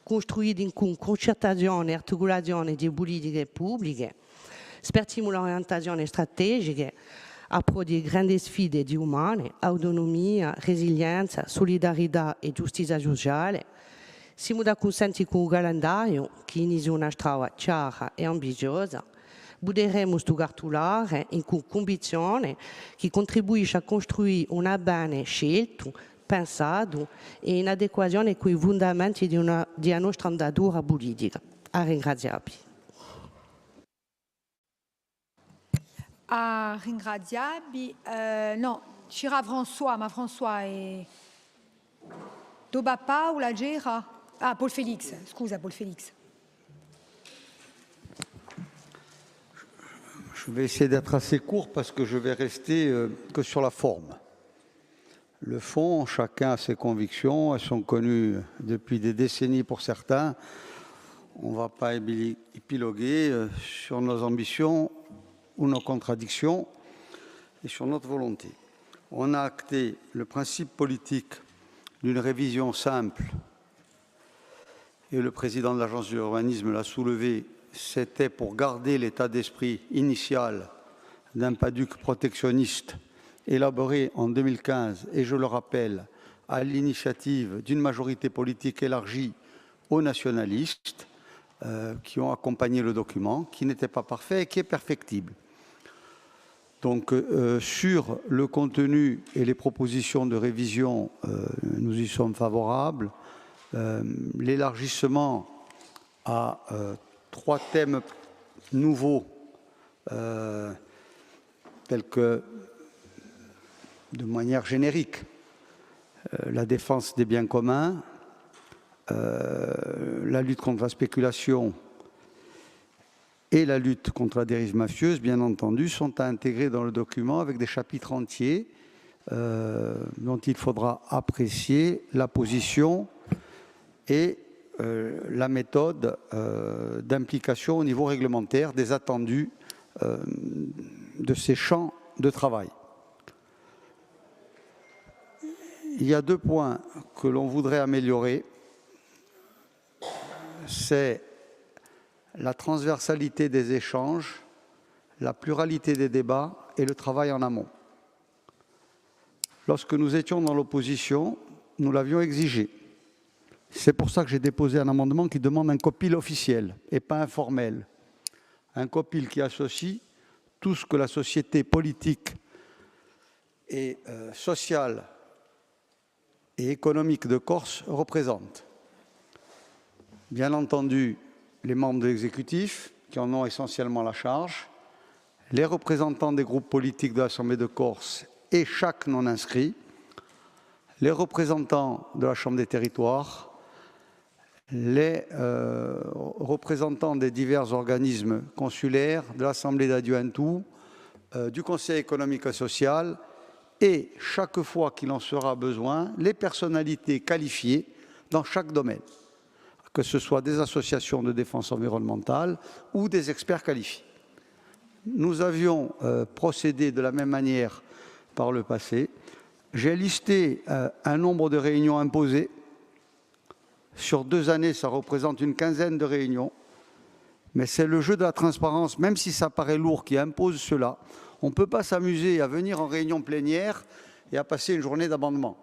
costruita in concertazione e articolazione di politiche pubbliche, spertiamo l'orientazione strategiche, approdi grandi sfide di umane, autonomia, resilienza, solidarietà e giustizia sociale. Siamo d'accordo con un calendario che inizia una strada chiara e ambiziosa. Buderemo sto cartolare in convinzione che contribuisce a costruire un bene scelto, pensato e in adequazione con i fondamenti di una nostra andatura politica. A ringraziarvi. A ringraziarvi. No, c'era François, ma François è... Doba Paola Gera. Ah, Paul Félix, scusa Paul Félix. Je vais essayer d'être assez court parce que je vais rester que sur la forme. Le fond, chacun a ses convictions, elles sont connues depuis des décennies pour certains. On ne va pas épiloguer sur nos ambitions ou nos contradictions et sur notre volonté. On a acté le principe politique d'une révision simple et le président de l'agence de l'urbanisme l'a soulevé, c'était pour garder l'état d'esprit initial d'un PADUC protectionniste élaboré en 2015, et je le rappelle, à l'initiative d'une majorité politique élargie aux nationalistes qui ont accompagné le document, qui n'était pas parfait et qui est perfectible. Donc, sur le contenu et les propositions de révision, nous y sommes favorables. L'élargissement à 3 thèmes nouveaux, tels que, de manière générique, la défense des biens communs, la lutte contre la spéculation et la lutte contre la dérive mafieuse, bien entendu, sont à intégrer dans le document avec des chapitres entiers dont il faudra apprécier la position et la méthode d'implication au niveau réglementaire des attendus de ces champs de travail. Il y a 2 points que l'on voudrait améliorer. C'est la transversalité des échanges, la pluralité des débats et le travail en amont. Lorsque nous étions dans l'opposition, nous l'avions exigé. C'est pour ça que j'ai déposé un amendement qui demande un copil officiel et pas informel. Un copil qui associe tout ce que la société politique et sociale et économique de Corse représente. Bien entendu, les membres de l'exécutif, qui en ont essentiellement la charge, les représentants des groupes politiques de l'Assemblée de Corse et chaque non-inscrit, les représentants de la Chambre des territoires, les représentants des divers organismes consulaires, de l'Assemblée d'Adiouantou, du Conseil économique et social, et chaque fois qu'il en sera besoin, les personnalités qualifiées dans chaque domaine, que ce soit des associations de défense environnementale ou des experts qualifiés. Nous avions procédé de la même manière par le passé. J'ai listé un nombre de réunions imposées. Sur 2 années, ça représente une quinzaine de réunions. Mais c'est le jeu de la transparence, même si ça paraît lourd, qui impose cela. On ne peut pas s'amuser à venir en réunion plénière et à passer une journée d'amendement.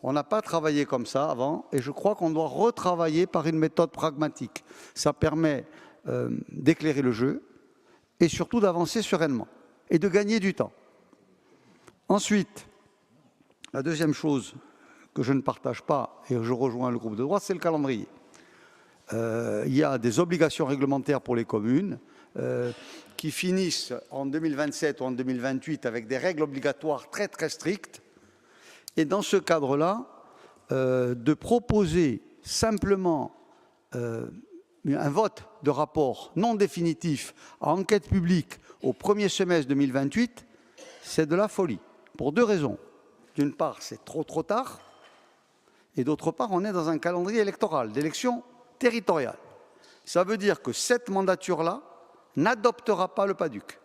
On n'a pas travaillé comme ça avant et je crois qu'on doit retravailler par une méthode pragmatique. Ça permet d'éclairer le jeu et surtout d'avancer sereinement et de gagner du temps. Ensuite, la deuxième chose que je ne partage pas, et je rejoins le groupe de droite, c'est le calendrier. Il y a des obligations réglementaires pour les communes qui finissent en 2027 ou en 2028 avec des règles obligatoires très très strictes. Et dans ce cadre-là, de proposer simplement un vote de rapport non définitif à enquête publique au premier semestre 2028, c'est de la folie, pour 2 raisons. D'une part, c'est trop tard, et d'autre part, on est dans un calendrier électoral, d'élection territoriale. Ça veut dire que cette mandature-là n'adoptera pas le PADUC.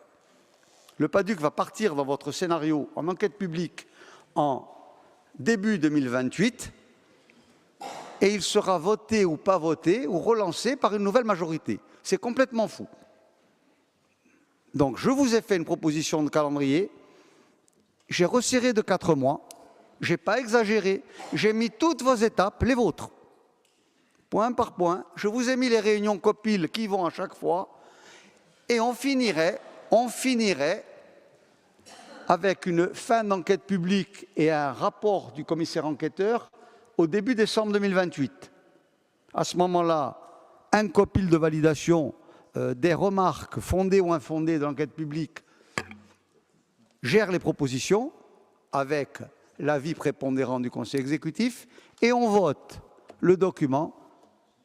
Le PADUC va partir dans votre scénario en enquête publique en début 2028 et il sera voté ou pas voté ou relancé par une nouvelle majorité. C'est complètement fou. Donc je vous ai fait une proposition de calendrier, j'ai resserré de 4 mois, je n'ai pas exagéré, j'ai mis toutes vos étapes, les vôtres, point par point, je vous ai mis les réunions copiles qui vont à chaque fois et on finirait avec une fin d'enquête publique et un rapport du commissaire enquêteur au début décembre 2028. À ce moment-là, un copil de validation des remarques fondées ou infondées de l'enquête publique gère les propositions avec l'avis prépondérant du Conseil exécutif et on vote le document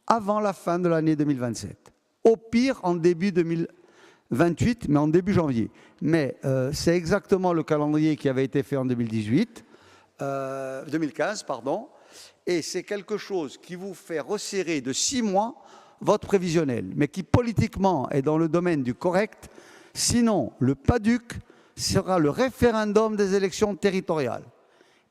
avant la fin de l'année 2027. Au pire, en début 2028, mais en début janvier. Mais c'est exactement le calendrier qui avait été fait en 2015, pardon, et c'est quelque chose qui vous fait resserrer de 6 mois votre prévisionnel, mais qui politiquement est dans le domaine du correct. Sinon, le PADUC sera le référendum des élections territoriales.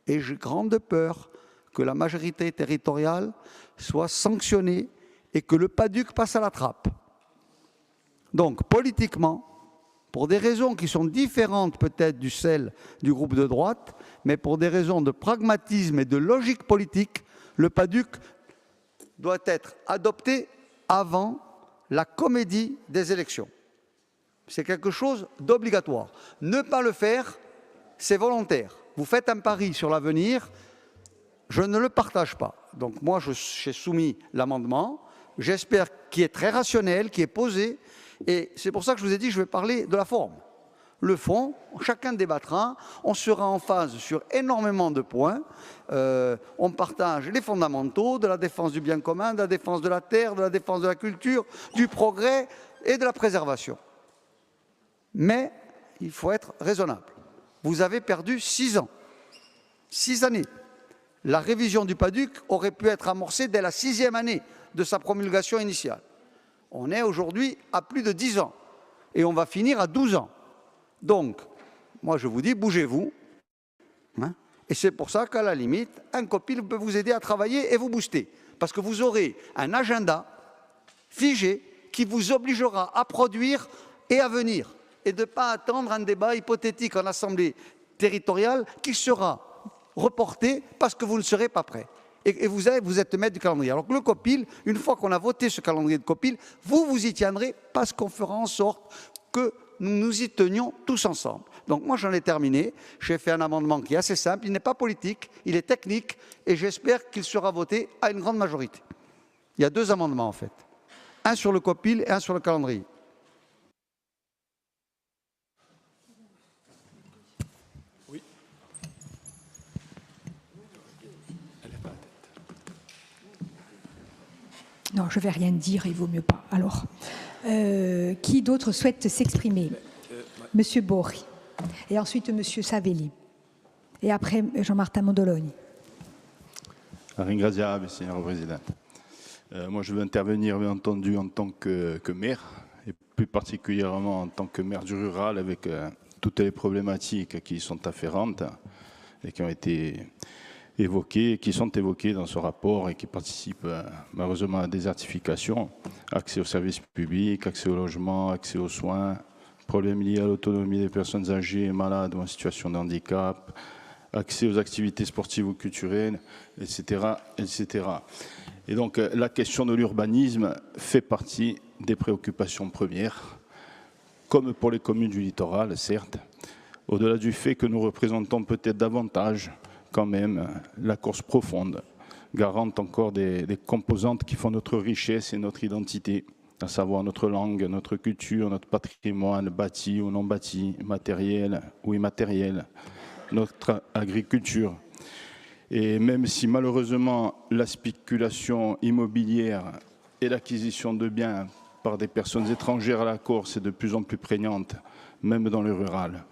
Et j'ai grande peur que la majorité territoriale soit sanctionnée et que le PADUC passe à la trappe. Donc, politiquement, pour des raisons qui sont différentes peut-être du celles du groupe de droite, mais pour des raisons de pragmatisme et de logique politique, le PADUC doit être adopté avant la comédie des élections. C'est quelque chose d'obligatoire. Ne pas le faire, c'est volontaire. Vous faites un pari sur l'avenir, je ne le partage pas. Donc moi, j'ai soumis l'amendement, j'espère qu'il est très rationnel, qu'il est posé, et c'est pour ça que je vous ai dit que je vais parler de la forme. Le fond, chacun débattra, on sera en phase sur énormément de points, on partage les fondamentaux de la défense du bien commun, de la défense de la terre, de la défense de la culture, du progrès et de la préservation. Mais il faut être raisonnable. Vous avez perdu 6 ans, 6 années. La révision du PADUC aurait pu être amorcée dès la 6e année de sa promulgation initiale. On est aujourd'hui à plus de 10 ans et on va finir à 12 ans. Donc, moi je vous dis, bougez-vous. Hein, et c'est pour ça qu'à la limite, un copil peut vous aider à travailler et vous booster. Parce que vous aurez un agenda figé qui vous obligera à produire et à venir. Et de ne pas attendre un débat hypothétique en assemblée territoriale qui sera reporté parce que vous ne serez pas prêt. et vous êtes maître du calendrier. Alors que le COPIL, une fois qu'on a voté ce calendrier de COPIL, vous y tiendrez parce qu'on fera en sorte que nous nous y tenions tous ensemble. Donc moi j'en ai terminé, j'ai fait un amendement qui est assez simple, il n'est pas politique, il est technique et j'espère qu'il sera voté à une grande majorité. Il y a 2 amendements en fait, un sur le COPIL et un sur le calendrier. Oui. Non, je ne vais rien dire, il vaut mieux pas. Alors, qui d'autre souhaite s'exprimer? Monsieur Bory. Et ensuite Monsieur Savelli. Et après Jean-Martin Mondologne. Ringrazia, Signor Presidente. Moi, je veux intervenir, bien entendu, en tant que maire, et plus particulièrement en tant que maire du rural, avec toutes les problématiques qui sont afférentes et qui ont été évoquées, qui sont évoquées dans ce rapport et qui participent malheureusement à la désertification, accès aux services publics, accès au logement, accès aux soins, problèmes liés à l'autonomie des personnes âgées, malades ou en situation de handicap, accès aux activités sportives ou culturelles, etc., etc. Et donc, la question de l'urbanisme fait partie des préoccupations premières, comme pour les communes du littoral, certes, au-delà du fait que nous représentons peut-être davantage, quand même, la Corse profonde, garante encore des composantes qui font notre richesse et notre identité, à savoir notre langue, notre culture, notre patrimoine bâti ou non bâti, matériel ou immatériel, notre agriculture. Et même si malheureusement la spéculation immobilière et l'acquisition de biens par des personnes étrangères à la Corse est de plus en plus prégnante, même dans le rural.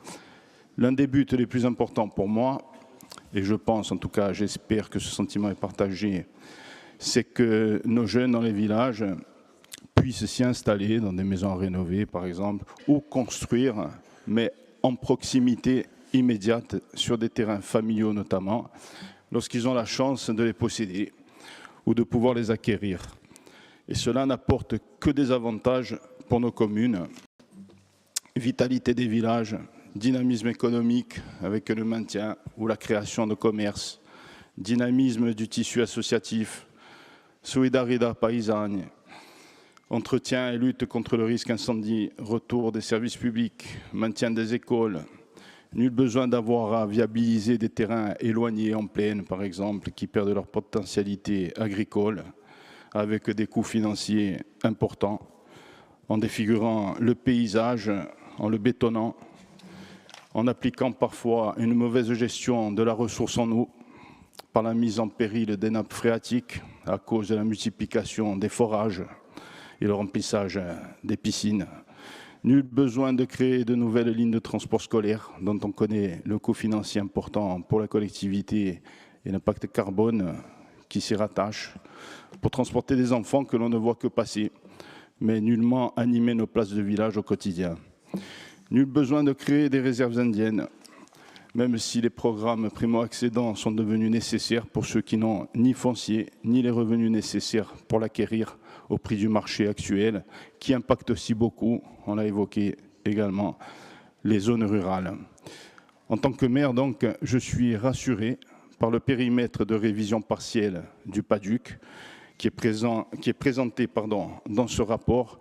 L'un des buts les plus importants pour moi, et je pense, en tout cas, j'espère que ce sentiment est partagé, c'est que nos jeunes dans les villages puissent s'y installer dans des maisons rénovées, par exemple, ou construire, mais en proximité immédiate, sur des terrains familiaux notamment, lorsqu'ils ont la chance de les posséder ou de pouvoir les acquérir. Et cela n'apporte que des avantages pour nos communes. Vitalité des villages, dynamisme économique avec le maintien ou la création de commerces, dynamisme du tissu associatif, solidarité paysanne, entretien et lutte contre le risque incendie, retour des services publics, maintien des écoles. Nul besoin d'avoir à viabiliser des terrains éloignés en plaine, par exemple, qui perdent leur potentialité agricole, avec des coûts financiers importants, en défigurant le paysage, en le bétonnant, en appliquant parfois une mauvaise gestion de la ressource en eau, par la mise en péril des nappes phréatiques à cause de la multiplication des forages et le remplissage des piscines. Nul besoin de créer de nouvelles lignes de transport scolaire dont on connaît le coût financier important pour la collectivité et l'impact carbone qui s'y rattache, pour transporter des enfants que l'on ne voit que passer, mais nullement animer nos places de village au quotidien. Nul besoin de créer des réserves indiennes, même si les programmes primo-accédants sont devenus nécessaires pour ceux qui n'ont ni foncier, ni les revenus nécessaires pour l'acquérir au prix du marché actuel, qui impacte aussi beaucoup, on l'a évoqué également, les zones rurales. En tant que maire, donc, je suis rassuré par le périmètre de révision partielle du PADUC qui est présenté dans ce rapport,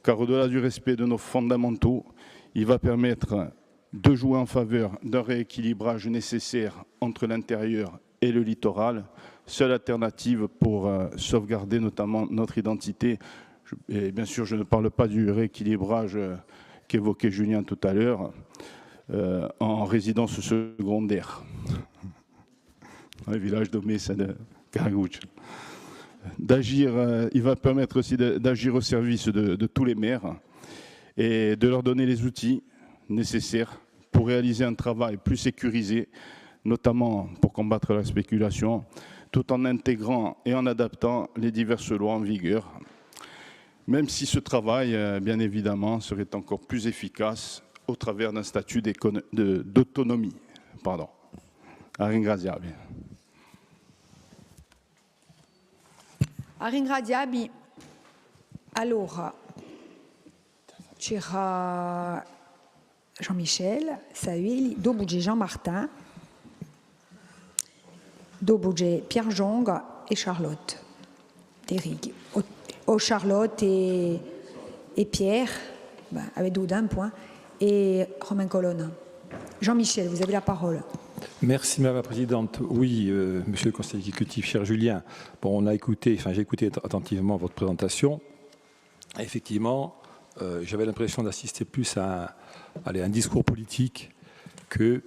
car au-delà du respect de nos fondamentaux, il va permettre de jouer en faveur d'un rééquilibrage nécessaire entre l'intérieur et le littoral, seule alternative pour sauvegarder notamment notre identité. Et bien sûr, je ne parle pas du rééquilibrage qu'évoquait Julien tout à l'heure, en résidence secondaire, dans les villages de Messa de Caragouche. Il va permettre aussi d'agir au service de tous les maires et de leur donner les outils nécessaires pour réaliser un travail plus sécurisé, notamment pour combattre la spéculation, tout en intégrant et en adaptant les diverses lois en vigueur, même si ce travail, bien évidemment, serait encore plus efficace au travers d'un statut d'autonomie. A ringraziarvi. A ringraziarvi. Allora, c'era Jean-Michel, Savelli, dopo c'è Jean-Martin do budget Pierre Jong et Charlotte Derrigue. Au Charlotte et Pierre, avec d'un point, et Romain Colonne. Jean-Michel, vous avez la parole. Merci Madame la Présidente. Oui, Monsieur le Conseiller exécutif, cher Julien, bon, j'ai écouté attentivement votre présentation. Effectivement, j'avais l'impression d'assister plus à un discours politique que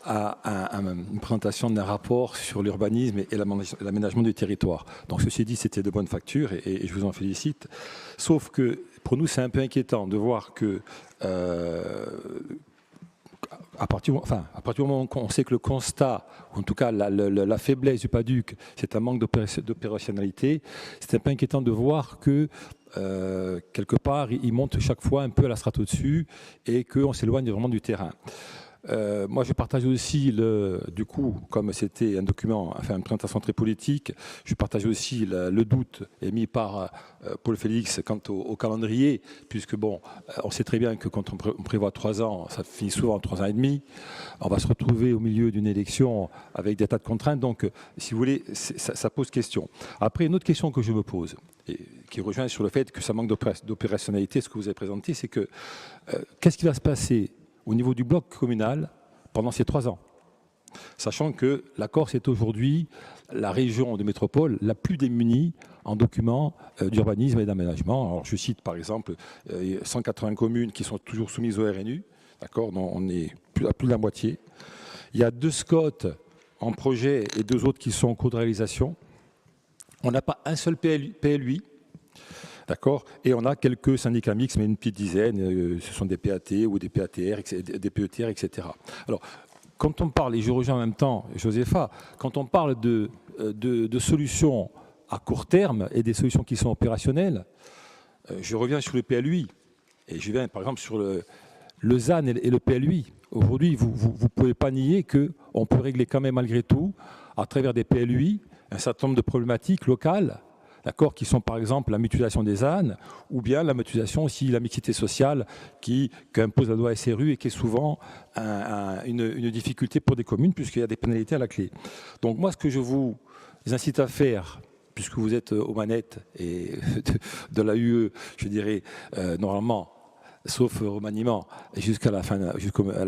à une présentation d'un rapport sur l'urbanisme et l'aménagement du territoire. Donc ceci dit, c'était de bonne facture et je vous en félicite. Sauf que pour nous, c'est un peu inquiétant de voir que à partir du moment où on sait que le constat, ou en tout cas la faiblesse du PADUC, c'est un manque d'opérationnalité, c'est un peu inquiétant de voir que quelque part, il monte chaque fois un peu à la strate au-dessus et qu'on s'éloigne vraiment du terrain. Moi, je partage aussi, du coup, comme c'était un document, enfin une présentation très politique, je partage aussi le doute émis par Paul Félix quant au calendrier, puisque bon, on sait très bien que quand on prévoit 3 ans, ça finit souvent en 3 ans et demi. On va se retrouver au milieu d'une élection avec des tas de contraintes, donc si vous voulez, ça pose question. Après, une autre question que je me pose, et qui rejoint sur le fait que ça manque d'opérationnalité, ce que vous avez présenté, c'est que qu'est-ce qui va se passer au niveau du bloc communal pendant ces 3 ans, sachant que la Corse est aujourd'hui la région de métropole la plus démunie en documents d'urbanisme et d'aménagement. Alors je cite par exemple 180 communes qui sont toujours soumises au RNU, d'accord, on est à plus de la moitié. Il y a 2 SCOT en projet et 2 autres qui sont en cours de réalisation. On n'a pas un seul PLUI. D'accord. Et on a quelques syndicats mixtes, mais une petite dizaine, ce sont des PAT ou des PATR, des PETR, etc. Alors, quand on parle, et je rejoins en même temps Josepha, quand on parle de solutions à court terme et des solutions qui sont opérationnelles, je reviens sur le PLUI, et je viens par exemple sur le ZAN et le PLUI. Aujourd'hui, vous ne pouvez pas nier qu'on peut régler quand même malgré tout, à travers des PLUI, un certain nombre de problématiques locales, d'accord, qui sont par exemple la mutualisation des ânes ou bien la mutualisation aussi la mixité sociale qu'impose la loi SRU et qui est souvent une difficulté pour des communes puisqu'il y a des pénalités à la clé. Donc moi, ce que je vous incite à faire, puisque vous êtes aux manettes et de la UE, je dirais, normalement, sauf remaniement, jusqu'à la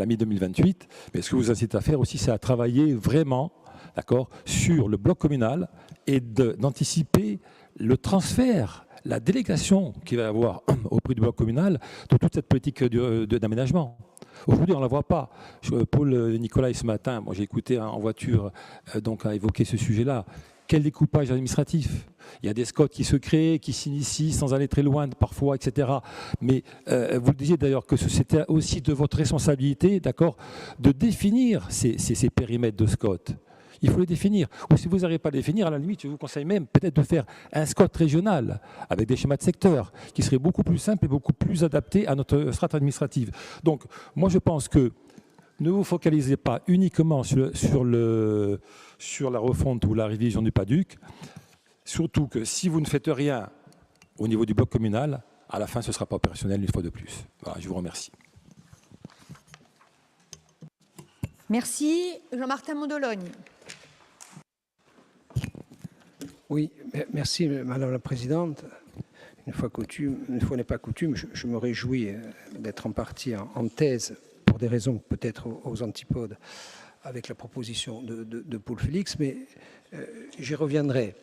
mi-2028, mais ce que vous incite à faire aussi, c'est à travailler vraiment, d'accord, sur le bloc communal et d'anticiper le transfert, la délégation qu'il va y avoir auprès du bloc communal de toute cette politique d'aménagement. Aujourd'hui, on ne la voit pas. Paul Nicolas, ce matin, moi j'ai écouté en voiture, donc a évoqué ce sujet-là. Quel découpage administratif? Il y a des SCOT qui se créent, qui s'initient sans aller très loin parfois, etc. Mais vous le disiez d'ailleurs que c'était aussi de votre responsabilité, d'accord, de définir ces périmètres de SCOT. Il faut les définir. Ou si vous n'arrivez pas à les définir, à la limite, je vous conseille même peut-être de faire un SCOT régional avec des schémas de secteur qui serait beaucoup plus simple et beaucoup plus adapté à notre strate administrative. Donc, moi, je pense que ne vous focalisez pas uniquement sur la refonte ou la révision du PADUC, surtout que si vous ne faites rien au niveau du bloc communal, à la fin, ce ne sera pas opérationnel une fois de plus. Voilà, je vous remercie. Merci. Jean-Martin Mondologne. Oui, merci Madame la Présidente. Une fois n'est pas coutume, je me réjouis d'être en partie en thèse, pour des raisons peut-être aux antipodes, avec la proposition de Paul Félix, mais j'y reviendrai.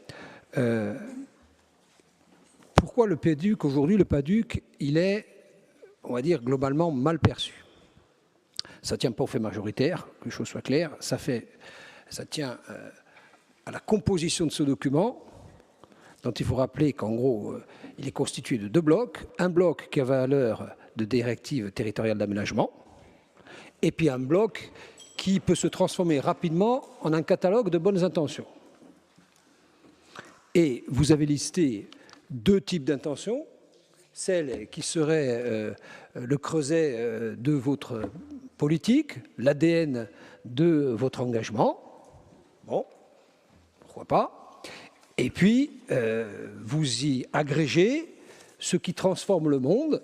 Pourquoi le PADUC, aujourd'hui le PADUC, il est, on va dire, globalement mal perçu? Ça ne tient pas au fait majoritaire, que les choses soient claires, ça tient à la composition de ce document, dont il faut rappeler qu'en gros, il est constitué de 2 blocs. Un bloc qui a valeur de directive territoriale d'aménagement, et puis un bloc qui peut se transformer rapidement en un catalogue de bonnes intentions. Et vous avez listé 2 types d'intentions, celle qui serait le creuset de votre politique, l'ADN de votre engagement. Bon, pourquoi pas. Et puis, vous y agrégez ce qui transforme le monde,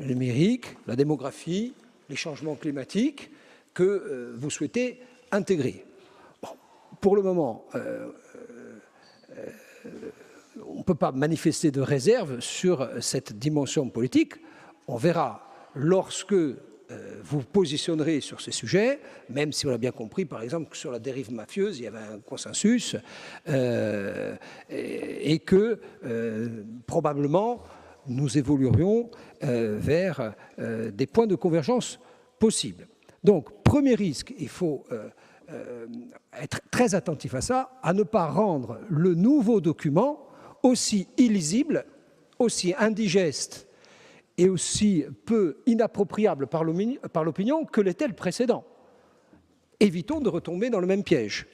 le numérique, la démographie, les changements climatiques, que vous souhaitez intégrer. Bon, pour le moment, on ne peut pas manifester de réserve sur cette dimension politique. On verra lorsque vous positionnerez sur ces sujets, même si on a bien compris, par exemple, que sur la dérive mafieuse, il y avait un consensus et que probablement nous évoluerions vers des points de convergence possibles. Donc, premier risque, il faut être très attentif à ça, à ne pas rendre le nouveau document aussi illisible, aussi indigeste et aussi peu inappropriable par l'opinion que l'était le précédent. Évitons de retomber dans le même piège.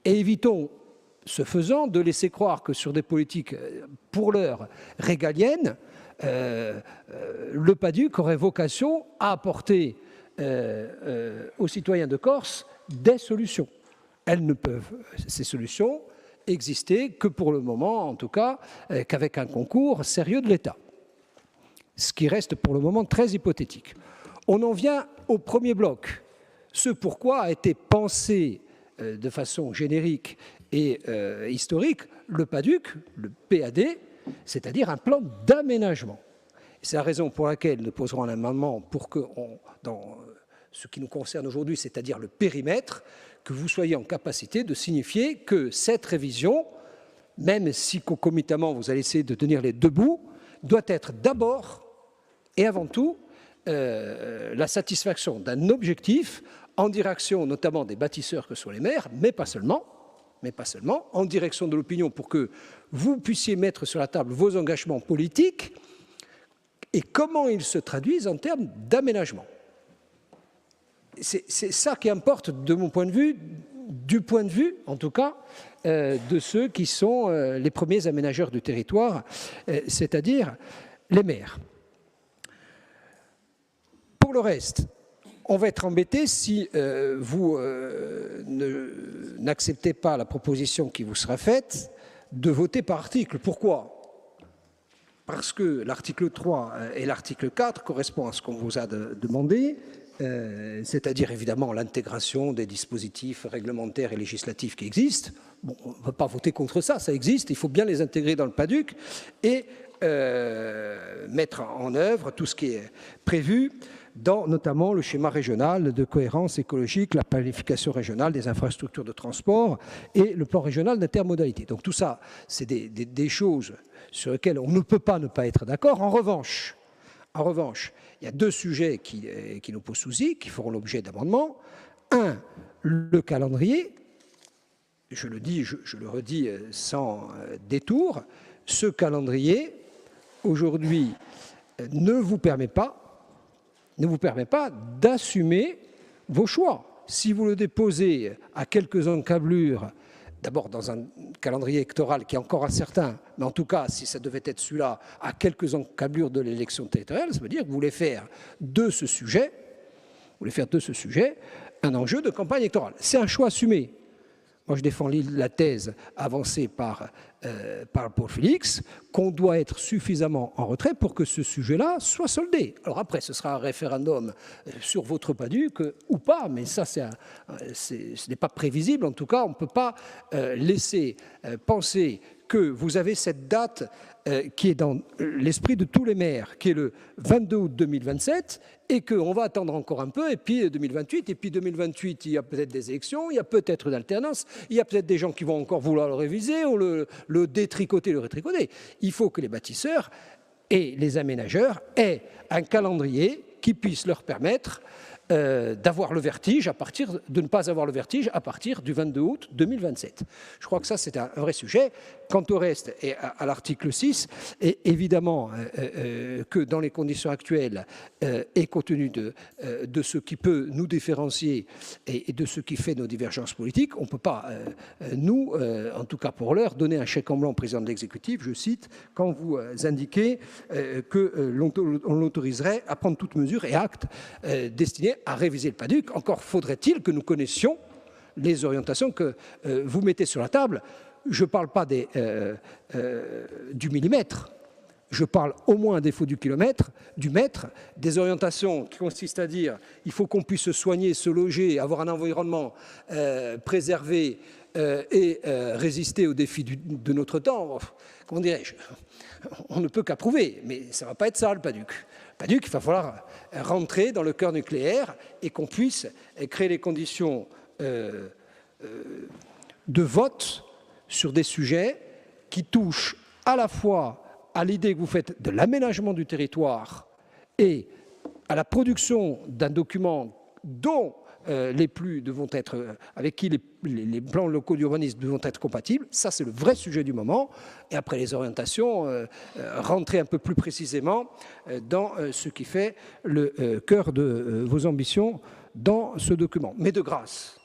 Et évitons, ce faisant, de laisser croire que sur des politiques, pour l'heure, régaliennes, le PADUC aurait vocation à apporter aux citoyens de Corse des solutions. Elles ne peuvent, ces solutions, exister que pour le moment, en tout cas, qu'avec un concours sérieux de l'État. Ce qui reste pour le moment très hypothétique. On en vient au premier bloc, ce pourquoi a été pensé de façon générique et historique le PADUC, le PAD, c'est-à-dire un plan d'aménagement. C'est la raison pour laquelle nous poserons un amendement pour que, dans ce qui nous concerne aujourd'hui, c'est-à-dire le périmètre, que vous soyez en capacité de signifier que cette révision, même si concomitamment vous allez essayer de tenir les deux bouts, doit être d'abord et avant tout la satisfaction d'un objectif en direction notamment des bâtisseurs que sont les maires, mais pas seulement, en direction de l'opinion pour que vous puissiez mettre sur la table vos engagements politiques et comment ils se traduisent en termes d'aménagement. C'est ça qui importe de mon point de vue, du point de vue, en tout cas, de ceux qui sont les premiers aménageurs du territoire, c'est-à-dire les maires. Pour le reste, on va être embêté si vous n'acceptez pas la proposition qui vous sera faite de voter par article. Pourquoi ? Parce que l'article 3 et l'article 4 correspondent à ce qu'on vous a demandé, c'est-à-dire évidemment l'intégration des dispositifs réglementaires et législatifs qui existent. Bon, on ne peut pas voter contre ça, ça existe, il faut bien les intégrer dans le PADUC et mettre en œuvre tout ce qui est prévu dans notamment le schéma régional de cohérence écologique, la planification régionale des infrastructures de transport et le plan régional d'intermodalité. Donc tout ça, c'est des choses sur lesquelles on ne peut pas ne pas être d'accord. En revanche, il y a deux sujets qui nous posent souci, qui feront l'objet d'amendements. Un, le calendrier. Je le dis, je le redis sans détour. Ce calendrier, aujourd'hui, ne vous permet pas d'assumer vos choix. Si vous le déposez à quelques encablures, d'abord dans un calendrier électoral qui est encore incertain, mais en tout cas, si ça devait être celui-là, à quelques encablures de l'élection territoriale, ça veut dire que vous voulez faire de ce sujet un enjeu de campagne électorale. C'est un choix assumé. Moi, je défends la thèse avancée par Paul Félix, qu'on doit être suffisamment en retrait pour que ce sujet-là soit soldé. Alors après, ce sera un référendum sur votre PADUC ou pas, mais ça, ce n'est pas prévisible. En tout cas, on ne peut pas laisser penser que vous avez cette date qui est dans l'esprit de tous les maires, qui est le 22 août 2027, et qu'on va attendre encore un peu, et puis 2028, et puis 2028, il y a peut-être des élections, il y a peut-être une alternance, il y a peut-être des gens qui vont encore vouloir le réviser, ou le détricoter, le rétricoter. Il faut que les bâtisseurs et les aménageurs aient un calendrier qui puisse leur permettre d'avoir le vertige de ne pas avoir le vertige à partir du 22 août 2027. Je crois que ça, c'est un vrai sujet. Quant au reste, et à l'article 6, et évidemment que dans les conditions actuelles et compte tenu de ce qui peut nous différencier et de ce qui fait nos divergences politiques, on ne peut pas, nous, en tout cas pour l'heure, donner un chèque en blanc au président de l'exécutif, je cite, quand vous indiquez qu'on l'autoriserait à prendre toute mesure et acte destinés à réviser le PADUC. Encore faudrait-il que nous connaissions les orientations que vous mettez sur la table. Je ne parle pas du millimètre, je parle au moins à défaut du kilomètre, du mètre, des orientations qui consistent à dire il faut qu'on puisse se soigner, se loger, avoir un environnement préservé et résister aux défis de notre temps. Comment dirais-je? On ne peut qu'approuver, mais ça ne va pas être ça le PADUC. Le PADUC, il va falloir rentrer dans le cœur nucléaire et qu'on puisse créer les conditions de vote sur des sujets qui touchent à la fois à l'idée que vous faites de l'aménagement du territoire et à la production d'un document dont les plus devront être, avec qui les plans locaux d'urbanisme devront être compatibles. Ça, c'est le vrai sujet du moment. Et après les orientations, rentrer un peu plus précisément dans ce qui fait le cœur de vos ambitions dans ce document. Mais de grâce,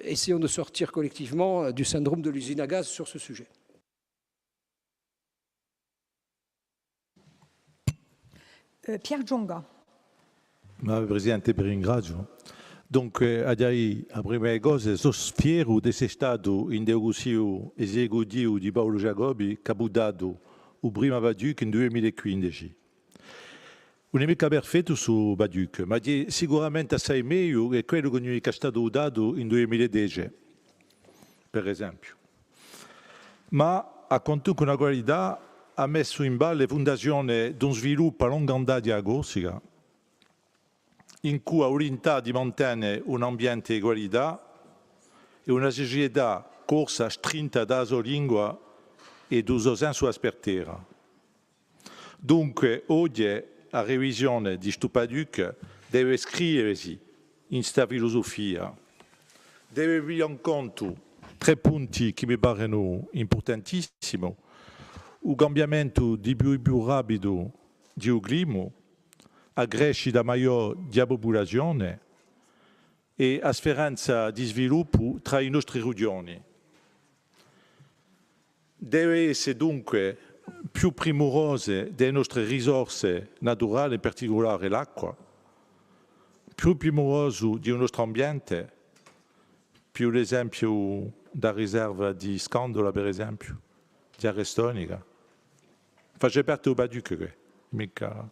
essayons de sortir collectivement du syndrome de l'usine à gaz sur ce sujet. Pierre Giunga. Presidente, vi ringrazio. Dunque, a prime cose, sono fiero di essere stato in negoziato esecutivo di Paolo Giacobbi, caputato il primo PADUC nel 2015. Non è mica perfetto su PADUC, ma è sicuramente assai meglio che quello che non è stato dato nel 2010, per esempio. Ma ha comunque una qualità, ha messo in ballo le fondazioni di un sviluppo a lunga andata a Corsica, in cui ha orientato di mantenere un ambiente di qualità e una società corsa strinta da sua lingua e del suo senso aspertera. Dunque, oggi la revisione di questo PADUC deve iscriversi in questa filosofia, deve prendere in conto 3 punti che mi paiono importantissimi: il cambiamento di più rapido del clima, a crescita maggiore della popolazione e a differenza di sviluppo tra i nostri regioni. Deve essere dunque più primorose delle nostre risorse naturali, in particolare l'acqua, più primoroso del nostro ambiente, più l'esempio da riserva di Scandola, per esempio, di Arestonica. Faccio parte del PADUC, mica...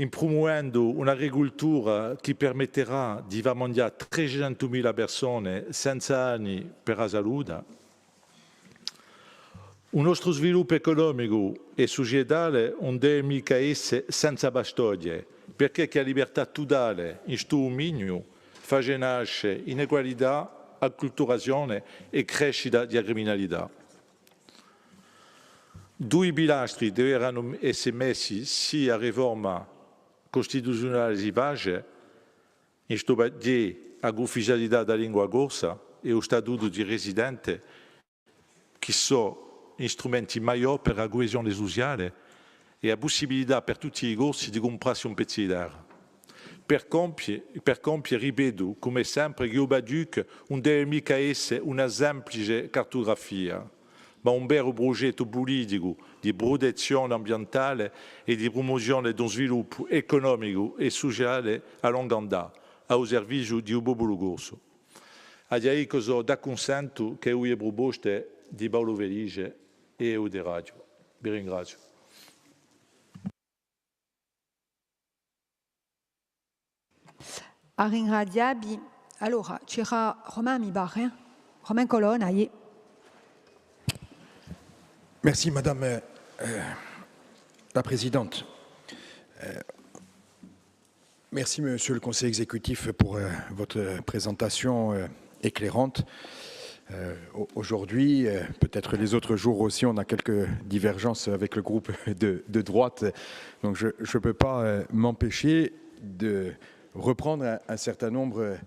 promuovendo un'agricoltura che permetterà di far mangiare 300.000 persone senza anni per la salute, un nostro sviluppo economico e sociale non deve mica essere senza bastogne, perché la libertà totale in questo dominio fa nascere inequalità, acculturazione e crescita della criminalità. 2 pilastri dovranno essere messi sia a riforma costituzionale si pace, in questo di ufficialità della lingua corsa e lo statuto di residente, che sono strumenti maggiori per la coesione sociale e la possibilità per tutti i corsi di comprarsi un pezzo di terra. Per compiere, ripeto, come sempre, che il PADUC non deve mica essere una semplice cartografia, ma un vero progetto politico di protezione ambientale e di promozione di un sviluppo economico e sociale a lunga andata, al servizio di un popolo corso. A dire che sono d'accordo che le proposte di Paolo Felice e di Radio. Vi ringrazio. A ringraziarvi. Allora, c'era Romain Mibarin, Romain Colonne, allez. Merci, Madame la Présidente. Merci, Monsieur le Conseil exécutif, pour votre présentation éclairante. Aujourd'hui, peut-être les autres jours aussi, on a quelques divergences avec le groupe de droite. Donc, je ne peux pas m'empêcher de reprendre un certain nombre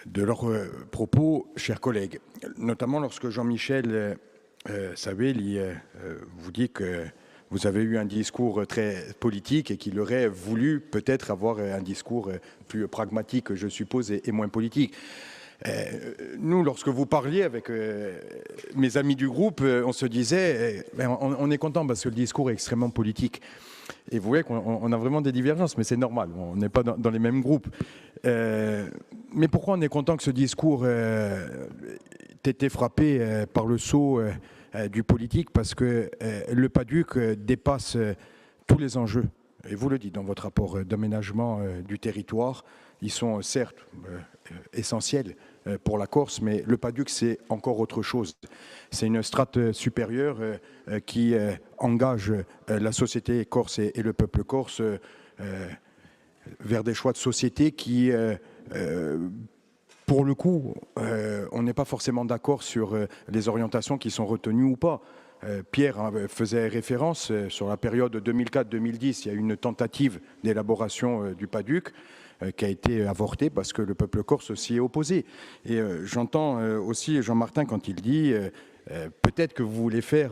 de leurs propos, chers collègues. Notamment lorsque Jean-Michel Sabel vous dit que vous avez eu un discours très politique et qu'il aurait voulu peut-être avoir un discours plus pragmatique, je suppose, et moins politique. Nous, lorsque vous parliez avec mes amis du groupe, on se disait, on est content parce que le discours est extrêmement politique. Et vous voyez qu'on a vraiment des divergences, mais c'est normal, on n'est pas dans les mêmes groupes. Mais pourquoi on est content que ce discours ait été frappé par le sceau du politique, parce que le PADUC dépasse tous les enjeux. Et vous le dites dans votre rapport d'aménagement du territoire, ils sont certes essentiels pour la Corse, mais le PADUC, c'est encore autre chose. C'est une strate supérieure qui engage la société corse et le peuple corse vers des choix de société qui, pour le coup, on n'est pas forcément d'accord sur les orientations qui sont retenues ou pas. Pierre faisait référence sur la période 2004-2010, il y a eu une tentative d'élaboration du PADUC qui a été avortée parce que le peuple corse s'y est opposé. Et j'entends aussi Jean-Martin quand il dit peut-être que vous voulez faire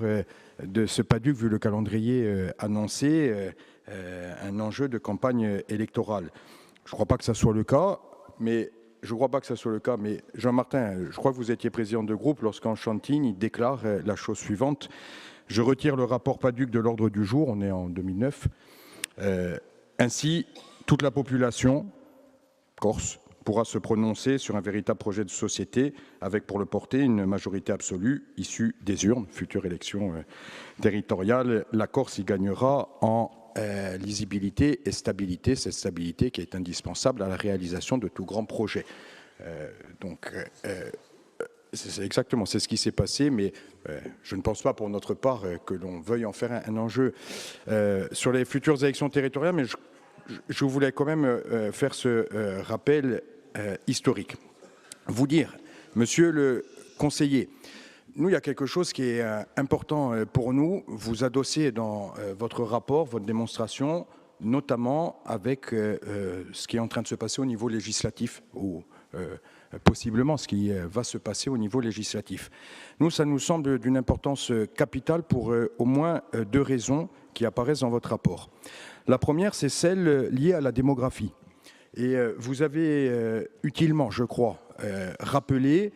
de ce PADUC, vu le calendrier annoncé, un enjeu de campagne électorale. Je ne crois pas que ça soit le cas, mais Jean-Martin, je crois que vous étiez président de groupe lorsqu'en Chantine, il déclare la chose suivante. Je retire le rapport PADUC de l'ordre du jour, on est en 2009. Ainsi, toute la population corse pourra se prononcer sur un véritable projet de société avec pour le porter une majorité absolue issue des urnes, future élection territoriale. La Corse y gagnera en lisibilité et stabilité, cette stabilité qui est indispensable à la réalisation de tout grand projet. C'est exactement, c'est ce qui s'est passé, mais je ne pense pas pour notre part que l'on veuille en faire un enjeu sur les futures élections territoriales, mais je voulais quand même faire ce rappel historique. Vous dire, monsieur le conseiller, nous, il y a quelque chose qui est important pour nous. Vous adossez dans votre rapport, votre démonstration, notamment avec ce qui est en train de se passer au niveau législatif, ou possiblement ce qui va se passer au niveau législatif. Nous, ça nous semble d'une importance capitale pour au moins deux raisons qui apparaissent dans votre rapport. La première, c'est celle liée à la démographie. Et vous avez utilement, je crois, rappelé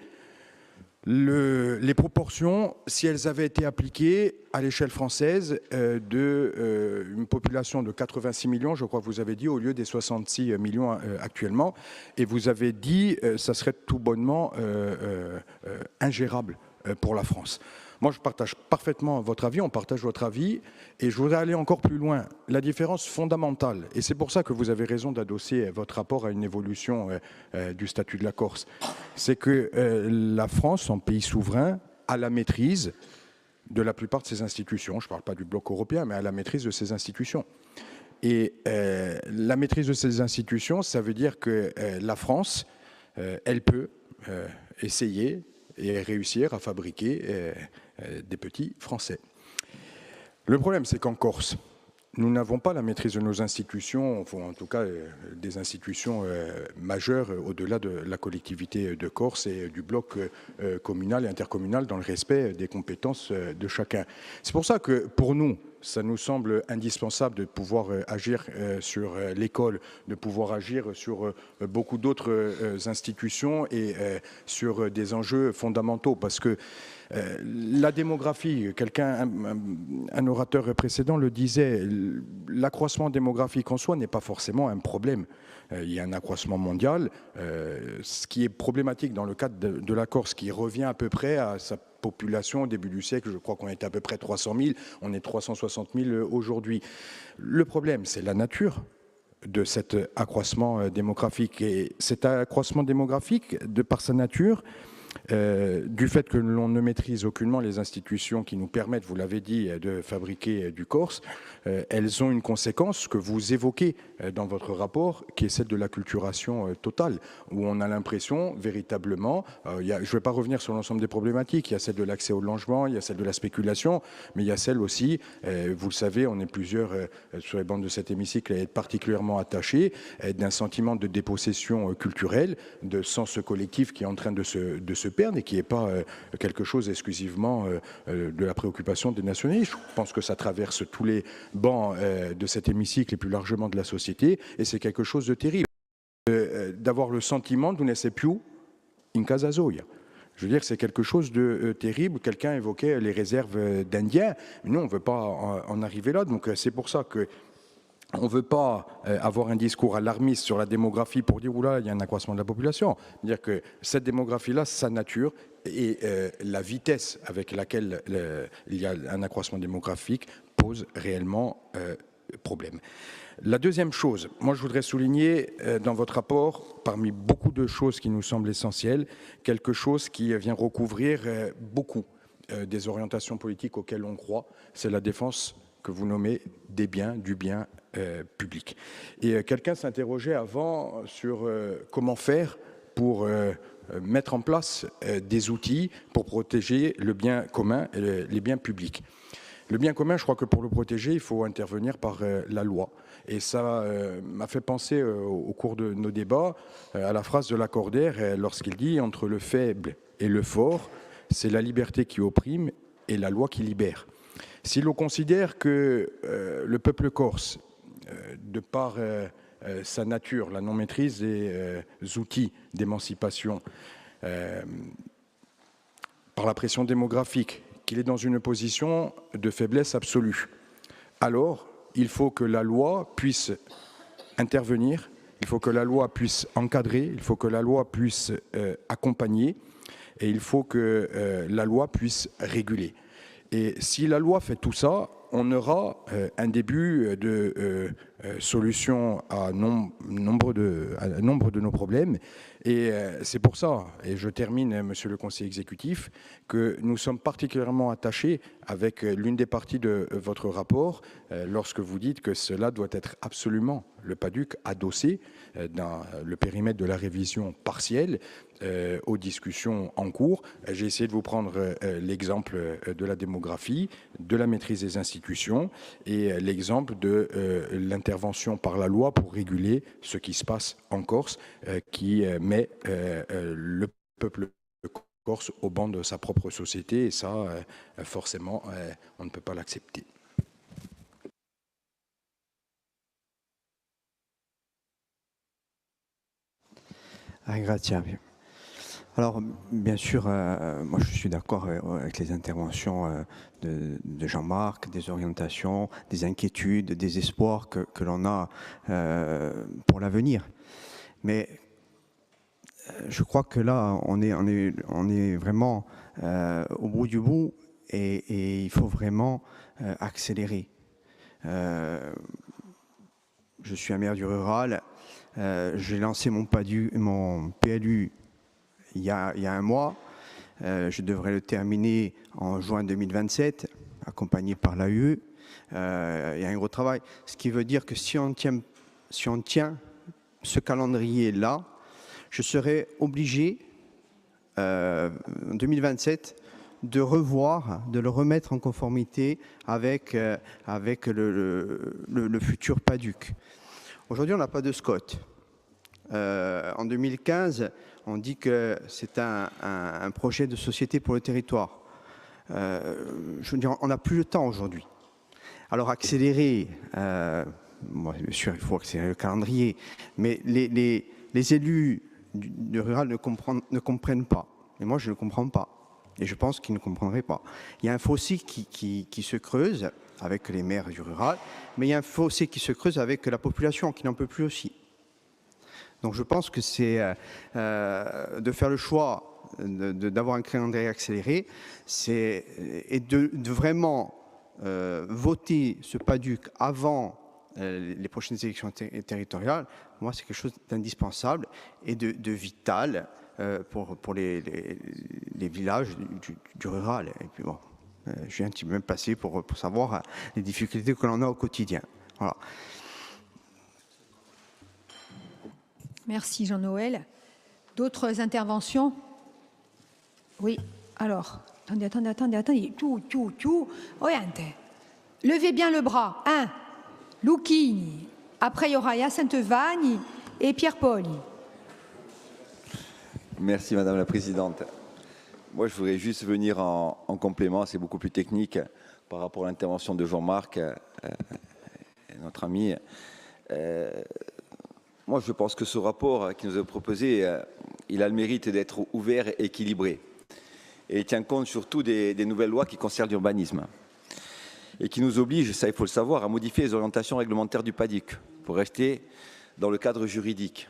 les proportions, si elles avaient été appliquées à l'échelle française d'une population de 86 millions, je crois que vous avez dit, au lieu des 66 millions actuellement, et vous avez dit ça serait tout bonnement ingérable pour la France. Moi, je partage parfaitement votre avis, on partage votre avis, et je voudrais aller encore plus loin. La différence fondamentale, et c'est pour ça que vous avez raison d'adosser votre rapport à une évolution du statut de la Corse, c'est que la France, en pays souverain, a la maîtrise de la plupart de ses institutions. Je ne parle pas du bloc européen, mais a la maîtrise de ses institutions. Et la maîtrise de ses institutions, ça veut dire que la France, elle peut essayer et réussir à fabriquer des petits Français. Le problème, c'est qu'en Corse, nous n'avons pas la maîtrise de nos institutions, enfin, en tout cas des institutions majeures au-delà de la collectivité de Corse et du bloc communal et intercommunal dans le respect des compétences de chacun. C'est pour ça que pour nous, ça nous semble indispensable de pouvoir agir sur l'école, de pouvoir agir sur beaucoup d'autres institutions et sur des enjeux fondamentaux, parce que la démographie, un orateur précédent le disait, l'accroissement démographique en soi n'est pas forcément un problème. Il y a un accroissement mondial. Ce qui est problématique dans le cadre de la Corse, qui revient à peu près à sa population au début du siècle, je crois qu'on était à peu près 300 000, on est 360 000 aujourd'hui. Le problème, c'est la nature de cet accroissement démographique. Et cet accroissement démographique, de par sa nature, du fait que l'on ne maîtrise aucunement les institutions qui nous permettent, vous l'avez dit, de fabriquer du Corse, elles ont une conséquence que vous évoquez dans votre rapport, qui est celle de l'acculturation totale, où on a l'impression véritablement, je ne vais pas revenir sur l'ensemble des problématiques, il y a celle de l'accès au logement, il y a celle de la spéculation, mais il y a celle aussi, vous le savez, on est plusieurs sur les bancs de cet hémicycle à être particulièrement attachés, d'un sentiment de dépossession culturelle, de sens collectif qui est en train de se perdre et qui n'est pas quelque chose exclusivement de la préoccupation des nationalistes. Je pense que ça traverse tous les bancs de cet hémicycle et plus largement de la société, et c'est quelque chose de terrible. D'avoir le sentiment de ne più in casa soia. Je veux dire, c'est quelque chose de terrible. Quelqu'un évoquait les réserves d'Indiens. Nous, on ne veut pas en arriver là. Donc, c'est pour ça que on ne veut pas avoir un discours alarmiste sur la démographie pour dire « oula, il y a un accroissement de la population ». Dire que cette démographie-là, sa nature et la vitesse avec laquelle il y a un accroissement démographique pose réellement problème. La deuxième chose, moi je voudrais souligner dans votre rapport, parmi beaucoup de choses qui nous semblent essentielles, quelque chose qui vient recouvrir beaucoup des orientations politiques auxquelles on croit, c'est la défense que vous nommez des biens, du bien public. Et quelqu'un s'interrogeait avant sur comment faire pour mettre en place des outils pour protéger le bien commun et les biens publics. Le bien commun, je crois que pour le protéger, il faut intervenir par la loi. Et ça m'a fait penser au cours de nos débats à la phrase de Lacordaire lorsqu'il dit « Entre le faible et le fort, c'est la liberté qui opprime et la loi qui libère ». Si l'on considère que le peuple corse, de par sa nature, la non-maîtrise des outils d'émancipation, par la pression démographique, qu'il est dans une position de faiblesse absolue, alors il faut que la loi puisse intervenir, il faut que la loi puisse encadrer, il faut que la loi puisse accompagner et il faut que la loi puisse réguler. Et si la loi fait tout ça, on aura un début de solution à nombre de nos problèmes. Et c'est pour ça, et je termine, Monsieur le Conseiller exécutif, que nous sommes particulièrement attachés avec l'une des parties de votre rapport, lorsque vous dites que cela doit être absolument, le PADUC, adossé dans le périmètre de la révision partielle aux discussions en cours. J'ai essayé de vous prendre l'exemple de la démographie, de la maîtrise des institutions et l'exemple de l'intervention par la loi pour réguler ce qui se passe en Corse, qui met le peuple corse au banc de sa propre société, et ça, forcément, on ne peut pas l'accepter. Grazie. Alors, bien sûr, moi je suis d'accord avec les interventions de Jean-Marc, des orientations, des inquiétudes, des espoirs que l'on a pour l'avenir. Mais je crois que là, on est vraiment au bout du bout et il faut vraiment accélérer. Je suis un maire du rural. J'ai lancé mon PLU il y a un mois. Je devrais le terminer en juin 2027, accompagné par l'AUE. Il y a un gros travail. Ce qui veut dire que si on tient ce calendrier-là, je serai obligé, en 2027, de le remettre en conformité avec le futur PADUC. Aujourd'hui, on n'a pas de SCOT. En 2015, on dit que c'est un projet de société pour le territoire. Je veux dire, on n'a plus le temps aujourd'hui. Alors accélérer, bien sûr, il faut accélérer le calendrier, mais les élus du rural ne comprennent pas. Et moi, je ne comprends pas. Et je pense qu'ils ne comprendraient pas. Il y a un fossé qui se creuse avec les maires du rural, mais il y a un fossé qui se creuse avec la population qui n'en peut plus aussi. Donc je pense que c'est de faire le choix d'avoir un calendrier accéléré, et de vraiment voter ce PADUC avant les prochaines élections territoriales. Moi, c'est quelque chose d'indispensable et de vital pour les villages du rural. Et puis bon, je viens un petit peu même passer pour savoir les difficultés que l'on a au quotidien. Voilà. Merci Jean-Noël. D'autres interventions? Oui, alors, attendez. Oriente. Levez bien le bras. 1. Lucchini. Après, il y aura Hyacinthe Vagne et Pierre Poli. Merci Madame la Présidente. Moi, je voudrais juste venir en complément, c'est beaucoup plus technique par rapport à l'intervention de Jean-Marc, notre ami. Moi, je pense que ce rapport qui nous est proposé, il a le mérite d'être ouvert et équilibré. Et il tient compte surtout des nouvelles lois qui concernent l'urbanisme. et qui nous oblige, ça il faut le savoir, à modifier les orientations réglementaires du PADUC pour rester dans le cadre juridique.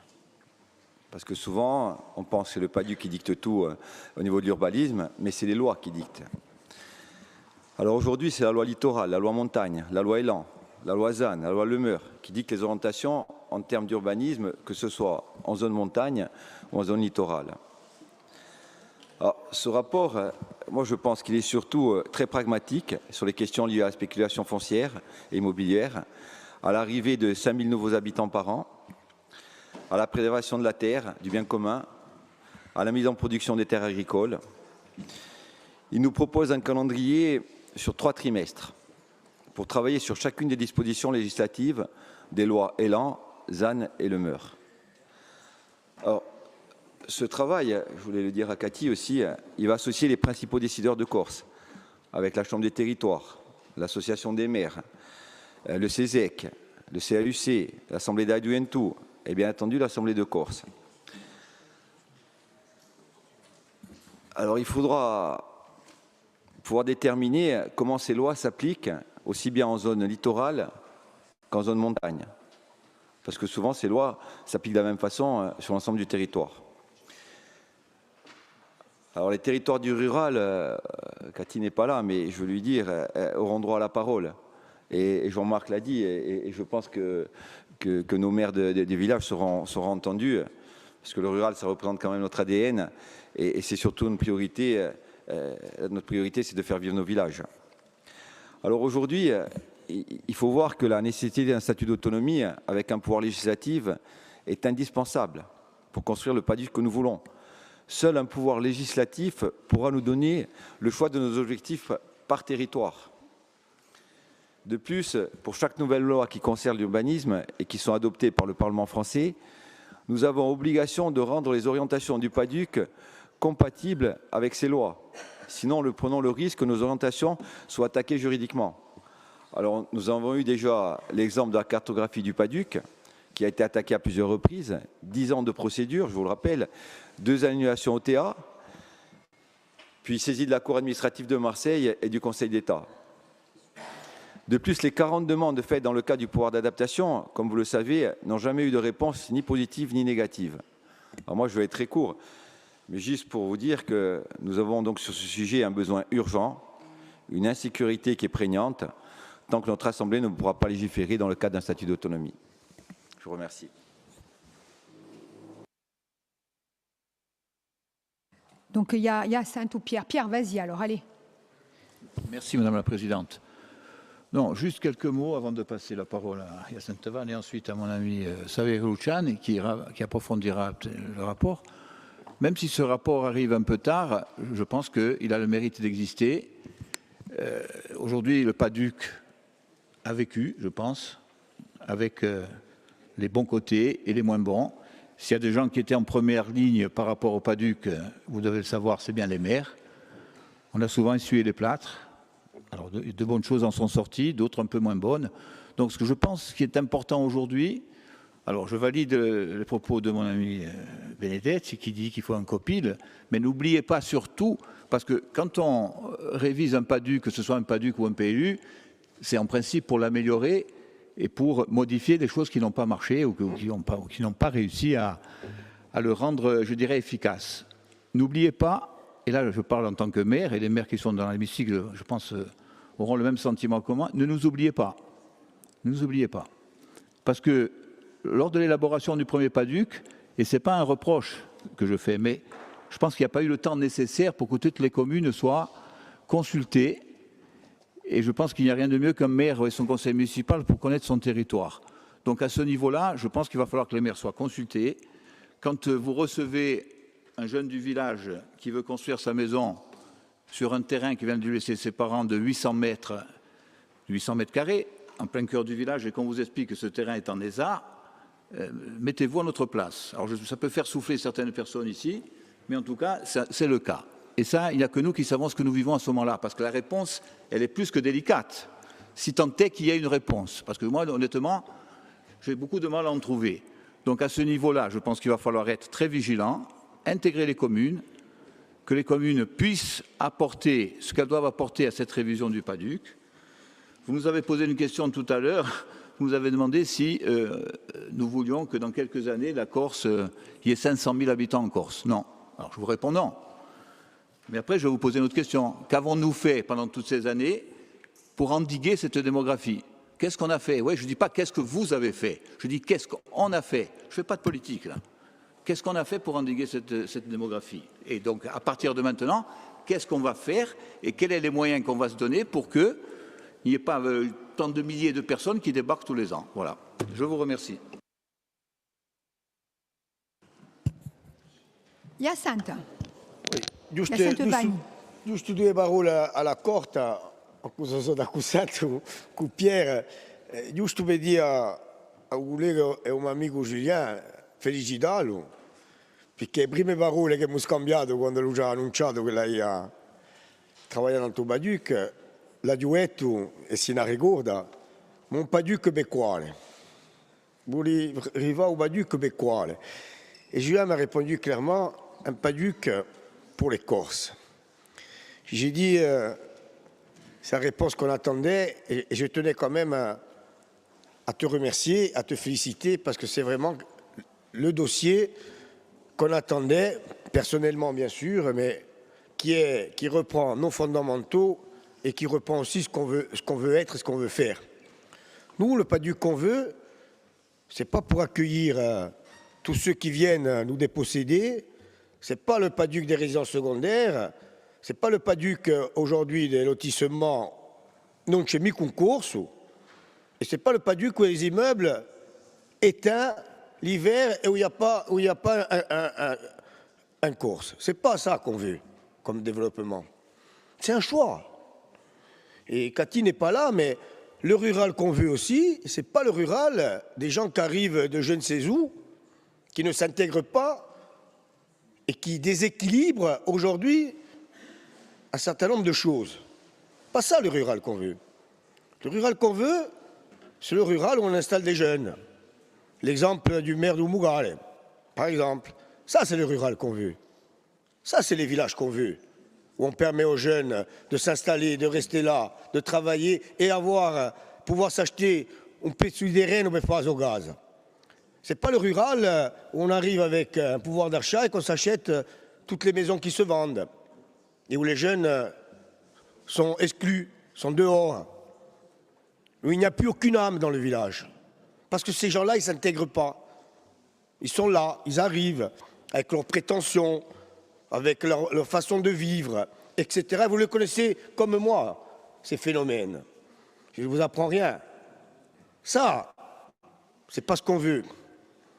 Parce que souvent, on pense que c'est le PADUC qui dicte tout au niveau de l'urbanisme, mais c'est les lois qui dictent. Alors aujourd'hui, c'est la loi littorale, la loi montagne, la loi Élan, la loi ZAN, la loi Lemeur, qui dictent les orientations en termes d'urbanisme, que ce soit en zone montagne ou en zone littorale. Alors, ce rapport, moi je pense qu'il est surtout très pragmatique sur les questions liées à la spéculation foncière et immobilière, à l'arrivée de 5000 nouveaux habitants par an, à la préservation de la terre, du bien commun, à la mise en production des terres agricoles. Il nous propose un calendrier sur 3 trimestres pour travailler sur chacune des dispositions législatives des lois Élan, ZAN et Lemeur. Alors, ce travail, je voulais le dire à Cathy aussi, il va associer les principaux décideurs de Corse, avec la Chambre des territoires, l'Association des maires, le CESEC, le CAUC, l'Assemblée d'Aduentu et bien entendu l'Assemblée de Corse. Alors il faudra pouvoir déterminer comment ces lois s'appliquent aussi bien en zone littorale qu'en zone montagne. Parce que souvent ces lois s'appliquent de la même façon sur l'ensemble du territoire. Alors les territoires du rural, Cathy n'est pas là, mais je veux lui dire, auront droit à la parole. Et Jean-Marc l'a dit, et je pense que nos maires des villages seront entendus, parce que le rural, ça représente quand même notre ADN, et c'est surtout une priorité. Notre priorité, c'est de faire vivre nos villages. Alors aujourd'hui, il faut voir que la nécessité d'un statut d'autonomie avec un pouvoir législatif est indispensable pour construire le PADUC que nous voulons. Seul un pouvoir législatif pourra nous donner le choix de nos objectifs par territoire. De plus, pour chaque nouvelle loi qui concerne l'urbanisme et qui sont adoptées par le Parlement français, nous avons obligation de rendre les orientations du PADUC compatibles avec ces lois. Sinon, nous prenons le risque que nos orientations soient attaquées juridiquement. Alors, nous avons eu déjà l'exemple de la cartographie du PADUC, qui a été attaquée à plusieurs reprises, 10 ans de procédure, je vous le rappelle, 2 annulations OTA, puis saisie de la Cour administrative de Marseille et du Conseil d'État. De plus, les 40 demandes faites dans le cadre du pouvoir d'adaptation, comme vous le savez, n'ont jamais eu de réponse ni positive ni négative. Alors moi, je vais être très court, mais juste pour vous dire que nous avons donc sur ce sujet un besoin urgent, une insécurité qui est prégnante, tant que notre Assemblée ne pourra pas légiférer dans le cadre d'un statut d'autonomie. Je vous remercie. Donc il y a Saint ou Pierre. Pierre, vas-y alors, allez. Merci Madame la Présidente. Non, juste quelques mots avant de passer la parole à Yacine Tavan et ensuite à mon ami Saverio Luciani qui approfondira le rapport. Même si ce rapport arrive un peu tard, je pense qu'il a le mérite d'exister. Aujourd'hui, le PADUC a vécu, je pense, avec les bons côtés et les moins bons. S'il y a des gens qui étaient en première ligne par rapport au PADUC, vous devez le savoir, c'est bien les maires. On a souvent essuyé les plâtres. Alors, de bonnes choses en sont sorties, d'autres un peu moins bonnes. Donc, ce que je pense qui est important aujourd'hui, alors je valide les propos de mon ami Benedetti qui dit qu'il faut un copil, mais n'oubliez pas surtout, parce que quand on révise un PADUC, que ce soit un PADUC ou un PLU, c'est en principe pour l'améliorer et pour modifier des choses qui n'ont pas marché ou qui n'ont pas réussi à le rendre, je dirais, efficace. N'oubliez pas, et là je parle en tant que maire, et les maires qui sont dans l'hémicycle, je pense, auront le même sentiment que moi, ne nous oubliez pas. Ne nous oubliez pas. Parce que lors de l'élaboration du premier PADUC, et ce n'est pas un reproche que je fais, mais je pense qu'il n'y a pas eu le temps nécessaire pour que toutes les communes soient consultées. Et je pense qu'il n'y a rien de mieux qu'un maire et son conseil municipal pour connaître son territoire. Donc à ce niveau-là, je pense qu'il va falloir que les maires soient consultés. Quand vous recevez un jeune du village qui veut construire sa maison sur un terrain qui vient de lui laisser ses parents de 800 mètres carrés, en plein cœur du village, et qu'on vous explique que ce terrain est en ESA, mettez-vous à notre place. Alors ça peut faire souffler certaines personnes ici, mais en tout cas, c'est le cas. Et ça, il n'y a que nous qui savons ce que nous vivons à ce moment-là, parce que la réponse, elle est plus que délicate, si tant est qu'il y ait une réponse. Parce que moi, honnêtement, j'ai beaucoup de mal à en trouver. Donc à ce niveau-là, je pense qu'il va falloir être très vigilant, intégrer les communes, que les communes puissent apporter ce qu'elles doivent apporter à cette révision du PADUC. Vous nous avez posé une question tout à l'heure. Vous nous avez demandé si nous voulions que dans quelques années, la Corse, il y ait 500 000 habitants en Corse. Non. Alors je vous réponds non. Mais après, je vais vous poser une autre question. Qu'avons-nous fait pendant toutes ces années pour endiguer cette démographie? Qu'est-ce qu'on a fait? Oui, je ne dis pas qu'est-ce que vous avez fait. Je dis qu'est-ce qu'on a fait. Je ne fais pas de politique, là. Qu'est-ce qu'on a fait pour endiguer cette démographie? Et donc, à partir de maintenant, qu'est-ce qu'on va faire et quels sont les moyens qu'on va se donner pour qu'il n'y ait pas tant de milliers de personnes qui débarquent tous les ans? Voilà. Je vous remercie. Hyacinthe. Giusto due parole alla corta, accusato con Pierre, giusto per dire a un collega e un amico Julien, felicitarlo, perché le prime parole che abbiamo scambiato quando lui ci ha annunciato che lei ha lavorato nel Paduc, l'ha detto, e se ne ricorda, ma un Paduc per quale? Vuole arrivare au Paduc per quale? Et Julien m'a répondu clairement, un Paduc pour les Corses. J'ai dit, c'est la réponse qu'on attendait, et je tenais quand même à te remercier, à te féliciter, parce que c'est vraiment le dossier qu'on attendait, personnellement bien sûr, mais qui reprend nos fondamentaux et qui reprend aussi ce qu'on veut être et ce qu'on veut faire. Nous, le Paduc qu'on veut, c'est pas pour accueillir tous ceux qui viennent nous déposséder, c'est pas le Paduc des résidences secondaires, c'est pas le Paduc aujourd'hui des lotissements non c'è mica un corso, et c'est pas le Paduc où les immeubles éteints l'hiver et où il n'y a pas un corse. C'est pas ça qu'on veut comme développement. C'est un choix. Et Cathy n'est pas là, mais le rural qu'on veut aussi, c'est pas le rural des gens qui arrivent de je ne sais où, qui ne s'intègrent pas et qui déséquilibrent aujourd'hui un certain nombre de choses. Pas ça le rural qu'on veut. Le rural qu'on veut, c'est le rural où on installe des jeunes. L'exemple du maire d'Oumougal, par exemple. Ça, c'est le rural qu'on veut. Ça, c'est les villages qu'on veut, où on permet aux jeunes de s'installer, de rester là, de travailler et pouvoir s'acheter un petit terrain pour faire au gaz. C'est pas le rural où on arrive avec un pouvoir d'achat et qu'on s'achète toutes les maisons qui se vendent et où les jeunes sont exclus, sont dehors, où il n'y a plus aucune âme dans le village. Parce que ces gens-là, ils ne s'intègrent pas. Ils sont là, ils arrivent avec leurs prétentions, avec leur façon de vivre, etc. Vous le connaissez comme moi, ces phénomènes. Je ne vous apprends rien. Ça, c'est pas ce qu'on veut.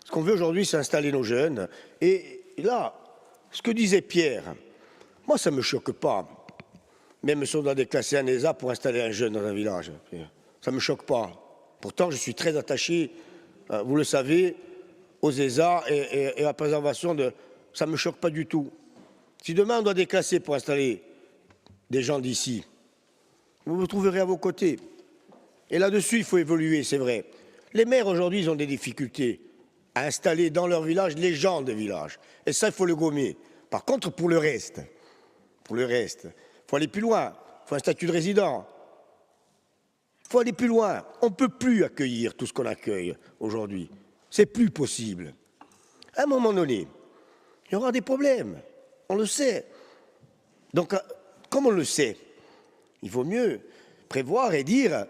Ce qu'on veut aujourd'hui, c'est installer nos jeunes. Et là, ce que disait Pierre, moi, ça ne me choque pas. Même si on doit déclasser un ESA pour installer un jeune dans un village. Ça ne me choque pas. Pourtant, je suis très attaché, vous le savez, aux ESA et à la préservation de... Ça ne me choque pas du tout. Si demain on doit déclasser pour installer des gens d'ici, vous vous trouverez à vos côtés. Et là-dessus, il faut évoluer, c'est vrai. Les maires, aujourd'hui, ils ont des difficultés à installer dans leur village les gens des villages. Et ça, il faut le gommer. Par contre, pour le reste, il faut aller plus loin. Il faut un statut de résident. Il faut aller plus loin. On ne peut plus accueillir tout ce qu'on accueille aujourd'hui. C'est plus possible. À un moment donné, il y aura des problèmes. On le sait. Donc, comme on le sait, il vaut mieux prévoir et dire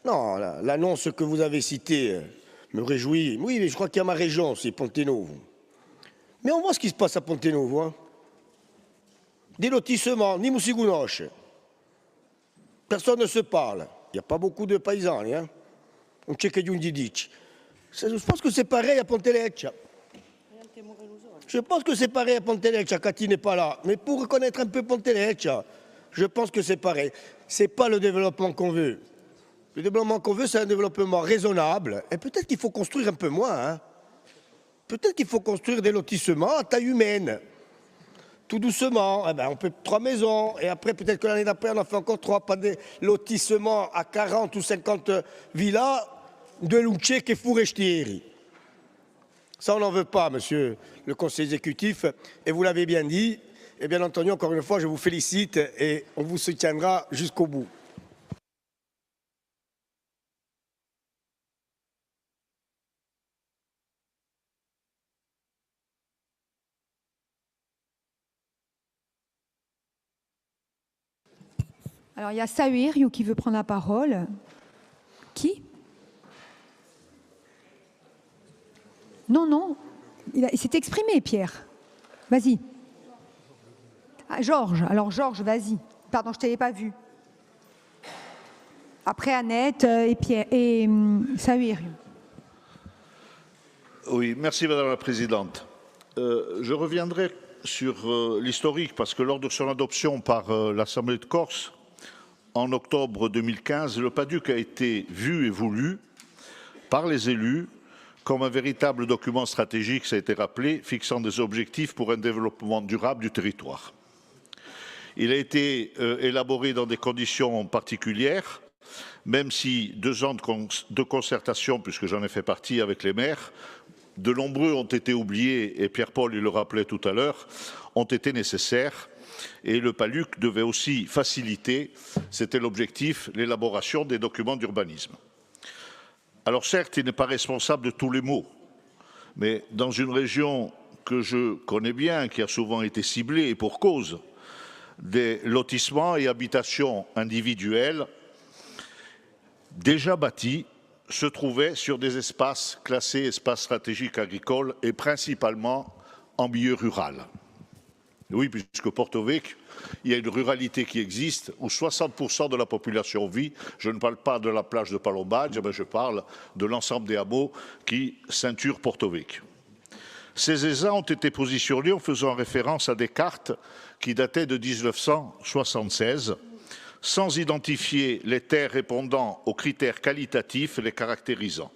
non, l'annonce que vous avez citée me réjouit. Oui, mais je crois qu'il y a ma région, c'est Ponte-Novo. Mais on voit ce qui se passe à Ponte-Novo. Hein. Des lotissements, ni Moussigounoche. Personne ne se parle. Il n'y a pas beaucoup de paysans. Hein. On check du Didic. Je pense que c'est pareil à Ponteleccia. Je pense que c'est pareil à Ponteleccia. Cathy n'est pas là. Mais pour reconnaître un peu Ponteleccia, je pense que c'est pareil. Ce n'est pas le développement qu'on veut. Le développement qu'on veut, c'est un développement raisonnable. Et peut-être qu'il faut construire un peu moins. Hein. Peut-être qu'il faut construire des lotissements à taille humaine. Tout doucement. Eh ben, on peut 3 maisons. Et après, peut-être que l'année d'après, on en fait encore 3. Pas des lotissements à 40 ou 50 villas de Luce et Forestieri. Ça, on n'en veut pas, monsieur le conseiller exécutif. Et vous l'avez bien dit. Et bien entendu, encore une fois, je vous félicite et on vous soutiendra jusqu'au bout. Alors, il y a Sahuériou qui veut prendre la parole. Qui? Non, non. Il s'est exprimé, Pierre. Vas-y. Ah, Georges. Alors, Georges, vas-y. Pardon, je ne t'avais pas vu. Après Annette et Pierre et Sahuériou. Oui, merci Madame la Présidente. Je reviendrai sur l'historique parce que lors de son adoption par l'Assemblée de Corse, en octobre 2015, le PADUC a été vu et voulu par les élus comme un véritable document stratégique, ça a été rappelé, fixant des objectifs pour un développement durable du territoire. Il a été élaboré dans des conditions particulières, même si 2 ans de concertation, puisque j'en ai fait partie avec les maires, de nombreux ont été oubliés, et Pierre-Paul il le rappelait tout à l'heure, ont été nécessaires. Et le PADUC devait aussi faciliter, c'était l'objectif, l'élaboration des documents d'urbanisme. Alors certes, il n'est pas responsable de tous les maux, mais dans une région que je connais bien, qui a souvent été ciblée, et pour cause, des lotissements et habitations individuelles déjà bâtis se trouvaient sur des espaces classés espaces stratégiques agricoles et principalement en milieu rural. Oui, puisque Porto Vecchio, il y a une ruralité qui existe où 60% de la population vit. Je ne parle pas de la plage de Palombage, mais je parle de l'ensemble des hameaux qui ceinturent Porto Vecchio. Ces ESA ont été positionnés en faisant référence à des cartes qui dataient de 1976, sans identifier les terres répondant aux critères qualitatifs et les caractérisant.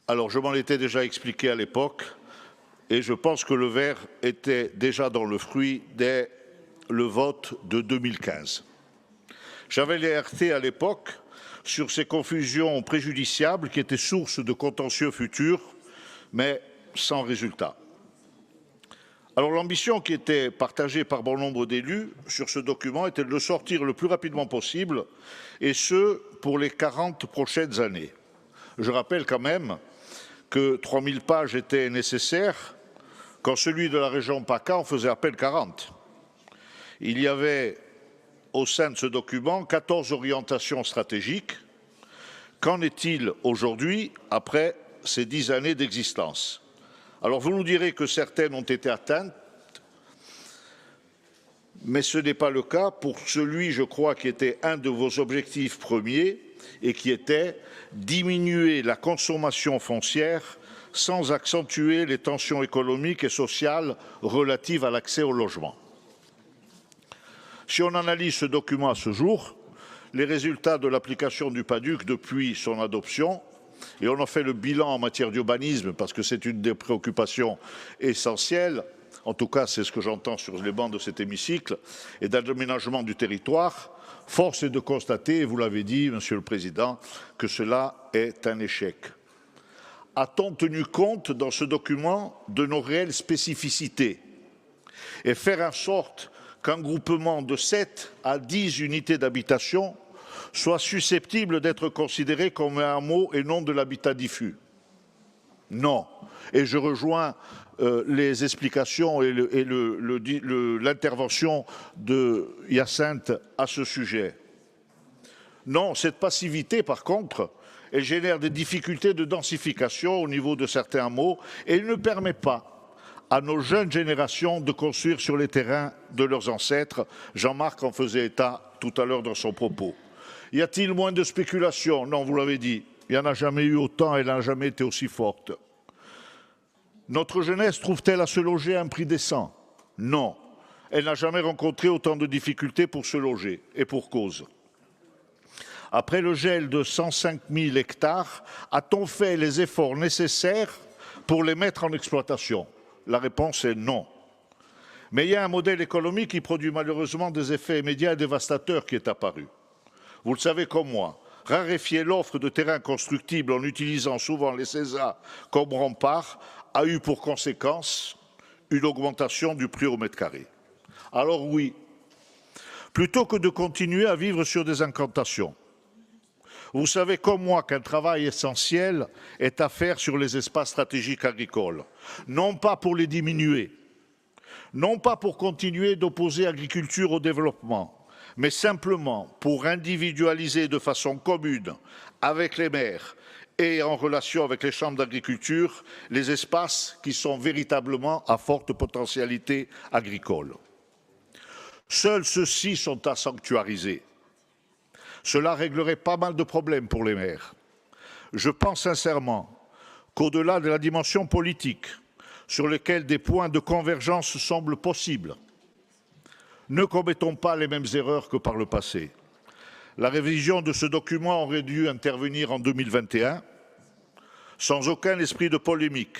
Alors, je m'en étais déjà expliqué à l'époque, et je pense que le verre était déjà dans le fruit dès le vote de 2015. J'avais alerté à l'époque sur ces confusions préjudiciables qui étaient source de contentieux futurs, mais sans résultat. Alors l'ambition qui était partagée par bon nombre d'élus sur ce document était de le sortir le plus rapidement possible, et ce, pour les 40 prochaines années. Je rappelle quand même que 3000 pages étaient nécessaires, quand celui de la région PACA en faisait à peine 40. Il y avait au sein de ce document 14 orientations stratégiques. Qu'en est-il aujourd'hui après ces 10 années d'existence? Alors vous nous direz que certaines ont été atteintes, mais ce n'est pas le cas pour celui, je crois, qui était un de vos objectifs premiers et qui était diminuer la consommation foncière sans accentuer les tensions économiques et sociales relatives à l'accès au logement. Si on analyse ce document à ce jour, les résultats de l'application du PADUC depuis son adoption, et on en fait le bilan en matière d'urbanisme parce que c'est une des préoccupations essentielles, en tout cas c'est ce que j'entends sur les bancs de cet hémicycle, et d'aménagement du territoire, force est de constater, et vous l'avez dit, Monsieur le Président, que cela est un échec. A-t-on tenu compte dans ce document de nos réelles spécificités et faire en sorte qu'un groupement de 7 à 10 unités d'habitation soit susceptible d'être considéré comme un hameau et non de l'habitat diffus? Non. Et je rejoins les explications et l'intervention de Hyacinthe à ce sujet. Non, cette passivité, par contre, elle génère des difficultés de densification au niveau de certains hameaux et ne permet pas à nos jeunes générations de construire sur les terrains de leurs ancêtres. Jean-Marc en faisait état tout à l'heure dans son propos. Y a-t-il moins de spéculation? Non, vous l'avez dit, il n'y en a jamais eu autant, elle n'a jamais été aussi forte. Notre jeunesse trouve-t-elle à se loger à un prix décent? Non, elle n'a jamais rencontré autant de difficultés pour se loger, et pour cause. Après le gel de 105 000 hectares, a-t-on fait les efforts nécessaires pour les mettre en exploitation? La réponse est non. Mais il y a un modèle économique qui produit malheureusement des effets immédiats et dévastateurs qui est apparu. Vous le savez comme moi, raréfier l'offre de terrains constructibles en utilisant souvent les CESA comme rempart a eu pour conséquence une augmentation du prix au mètre carré. Alors oui, plutôt que de continuer à vivre sur des incantations, vous savez comme moi qu'un travail essentiel est à faire sur les espaces stratégiques agricoles, non pas pour les diminuer, non pas pour continuer d'opposer agriculture au développement, mais simplement pour individualiser de façon commune avec les maires et en relation avec les chambres d'agriculture les espaces qui sont véritablement à forte potentialité agricole. Seuls ceux-ci sont à sanctuariser. Cela réglerait pas mal de problèmes pour les maires. Je pense sincèrement qu'au-delà de la dimension politique, sur lesquels des points de convergence semblent possibles, ne commettons pas les mêmes erreurs que par le passé. La révision de ce document aurait dû intervenir en 2021, sans aucun esprit de polémique.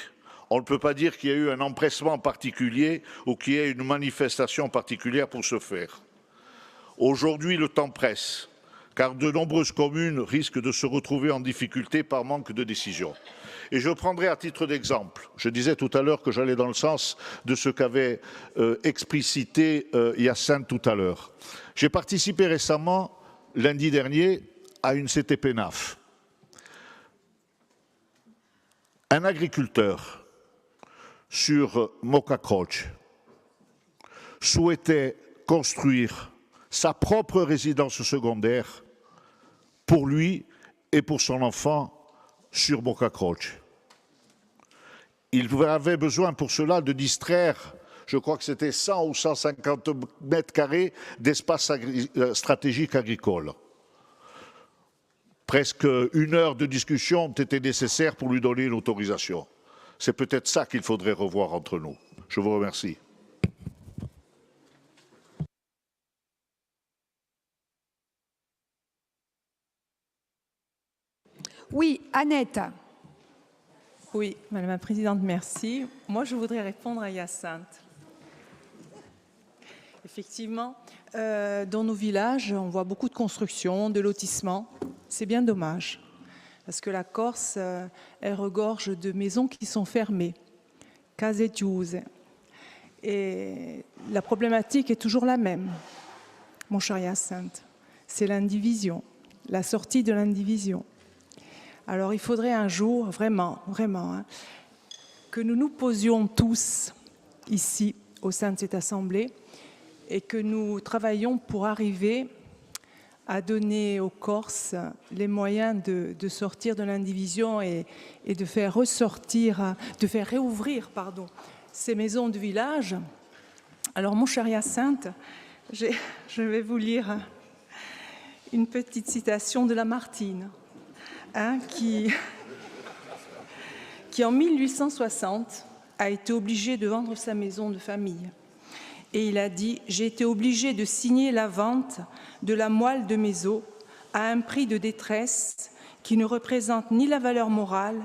On ne peut pas dire qu'il y a eu un empressement particulier ou qu'il y ait une manifestation particulière pour ce faire. Aujourd'hui, le temps presse, car de nombreuses communes risquent de se retrouver en difficulté par manque de décision. Et je prendrai à titre d'exemple, je disais tout à l'heure que j'allais dans le sens de ce qu'avait explicité Hyacinthe tout à l'heure. J'ai participé récemment, lundi dernier, à une CTP-NAF. Un agriculteur sur Mokakroch souhaitait construire sa propre résidence secondaire pour lui et pour son enfant sur Mokakroch. Il avait besoin pour cela de distraire, je crois que c'était 100 ou 150 mètres carrés d'espace stratégique agricole. Presque 1 heure de discussion ont été nécessaires pour lui donner une autorisation. C'est peut-être ça qu'il faudrait revoir entre nous. Je vous remercie. Oui, Annette. Oui, Madame la Présidente, merci. Moi, je voudrais répondre à Hyacinthe. Effectivement, dans nos villages, on voit beaucoup de constructions, de lotissements. C'est bien dommage, parce que la Corse, elle regorge de maisons qui sont fermées, case chiuse. Et la problématique est toujours la même, mon cher Hyacinthe. C'est l'indivision, la sortie de l'indivision. Alors, il faudrait un jour, vraiment, que nous nous posions tous ici, au sein de cette Assemblée, et que nous travaillions pour arriver à donner aux Corses les moyens de sortir de l'indivision et de faire réouvrir ces maisons de village. Alors, mon cher Hyacinthe, je vais vous lire une petite citation de Lamartine. Qui en 1860 a été obligé de vendre sa maison de famille. Et il a dit « J'ai été obligé de signer la vente de la moelle de mes os à un prix de détresse qui ne représente ni la valeur morale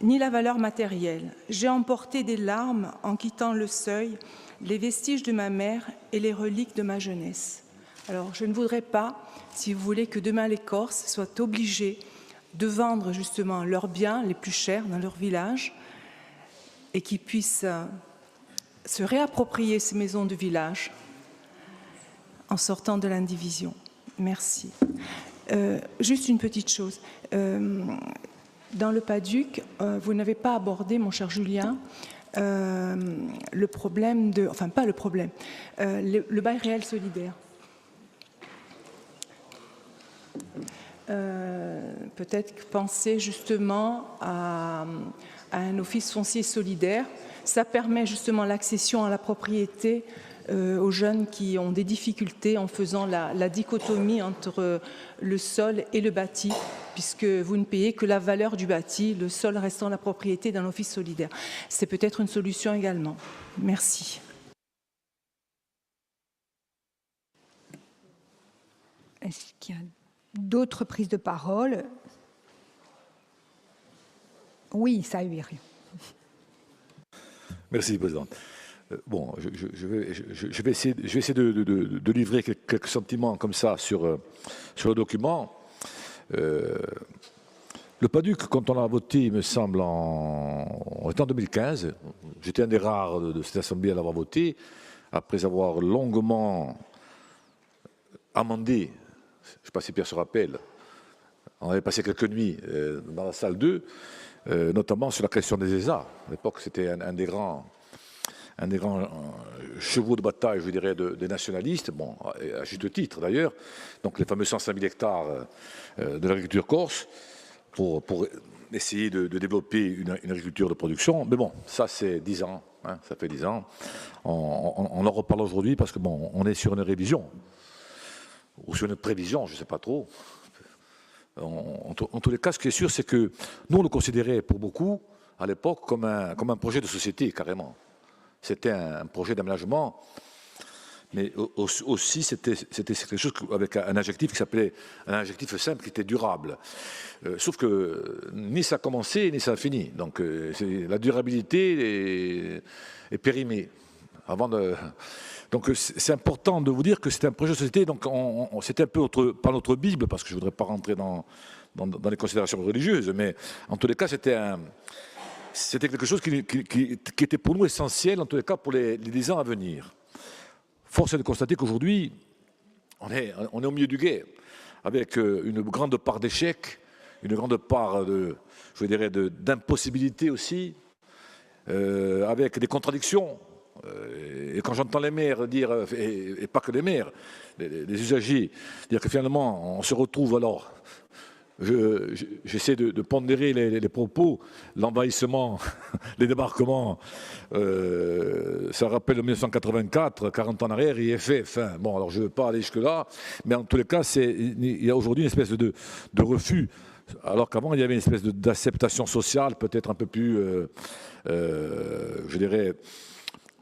ni la valeur matérielle. J'ai emporté des larmes en quittant le seuil, les vestiges de ma mère et les reliques de ma jeunesse. » Alors, je ne voudrais pas, si vous voulez, que demain les Corses soient obligés de vendre justement leurs biens les plus chers dans leur village et qu'ils puissent se réapproprier ces maisons de village en sortant de l'indivision. Merci. Juste une petite chose. Dans le PADUC, vous n'avez pas abordé, mon cher Julien, le problème de... Enfin, pas le problème, le bail réel solidaire. Peut-être penser justement à un office foncier solidaire. Ça permet justement l'accession à la propriété aux jeunes qui ont des difficultés en faisant la dichotomie entre le sol et le bâti, puisque vous ne payez que la valeur du bâti, le sol restant la propriété d'un office solidaire. C'est peut-être une solution également. Merci. Est-ce qu'il y a d'autres prises de parole? Oui, ça y est. Merci, Présidente. Bon, je vais essayer de livrer quelques sentiments comme ça sur le document. Le PADUC, quand on l'a voté, il me semble, on était en 2015. J'étais un des rares de cette Assemblée à l'avoir voté, après avoir longuement amendé. Je ne sais pas si Pierre se rappelle, on avait passé quelques nuits dans la salle 2, notamment sur la question des ESA. À l'époque, c'était un des grands des grands chevaux de bataille, je dirais, des nationalistes, bon, à juste titre d'ailleurs, donc les fameux 105 000 hectares de l'agriculture corse, pour essayer de développer une agriculture de production. Mais bon, ça c'est 10 ans, hein, ça fait 10 ans. On en reparle aujourd'hui parce que bon, on est sur une révision, ou sur une prévision, je ne sais pas trop. En tous les cas, ce qui est sûr, c'est que nous, on le considérait pour beaucoup, à l'époque, comme un projet de société, carrément. C'était un projet d'aménagement, mais aussi c'était quelque chose avec un adjectif qui s'appelait un adjectif simple qui était durable. Sauf que ni ça a commencé, ni ça a fini. Donc la durabilité est périmée. Donc c'est important de vous dire que c'était un projet de société, donc c'était un peu par notre Bible, parce que je ne voudrais pas rentrer dans les considérations religieuses, mais en tous les cas c'était quelque chose qui était pour nous essentiel, en tous les cas pour les 10 ans à venir. Force est de constater qu'aujourd'hui, on est au milieu du gué, avec une grande part d'échecs, une grande part d'impossibilité aussi, avec des contradictions. Et quand j'entends les maires dire, et pas que les maires, les usagers, dire que finalement on se retrouve alors, j'essaie de pondérer les propos, l'envahissement, les débarquements, ça rappelle 1984, 40 ans en arrière, IFF, enfin, bon alors je ne veux pas aller jusque-là, mais en tous les cas il y a aujourd'hui une espèce de refus, alors qu'avant il y avait une espèce d'acceptation sociale peut-être un peu plus, je dirais,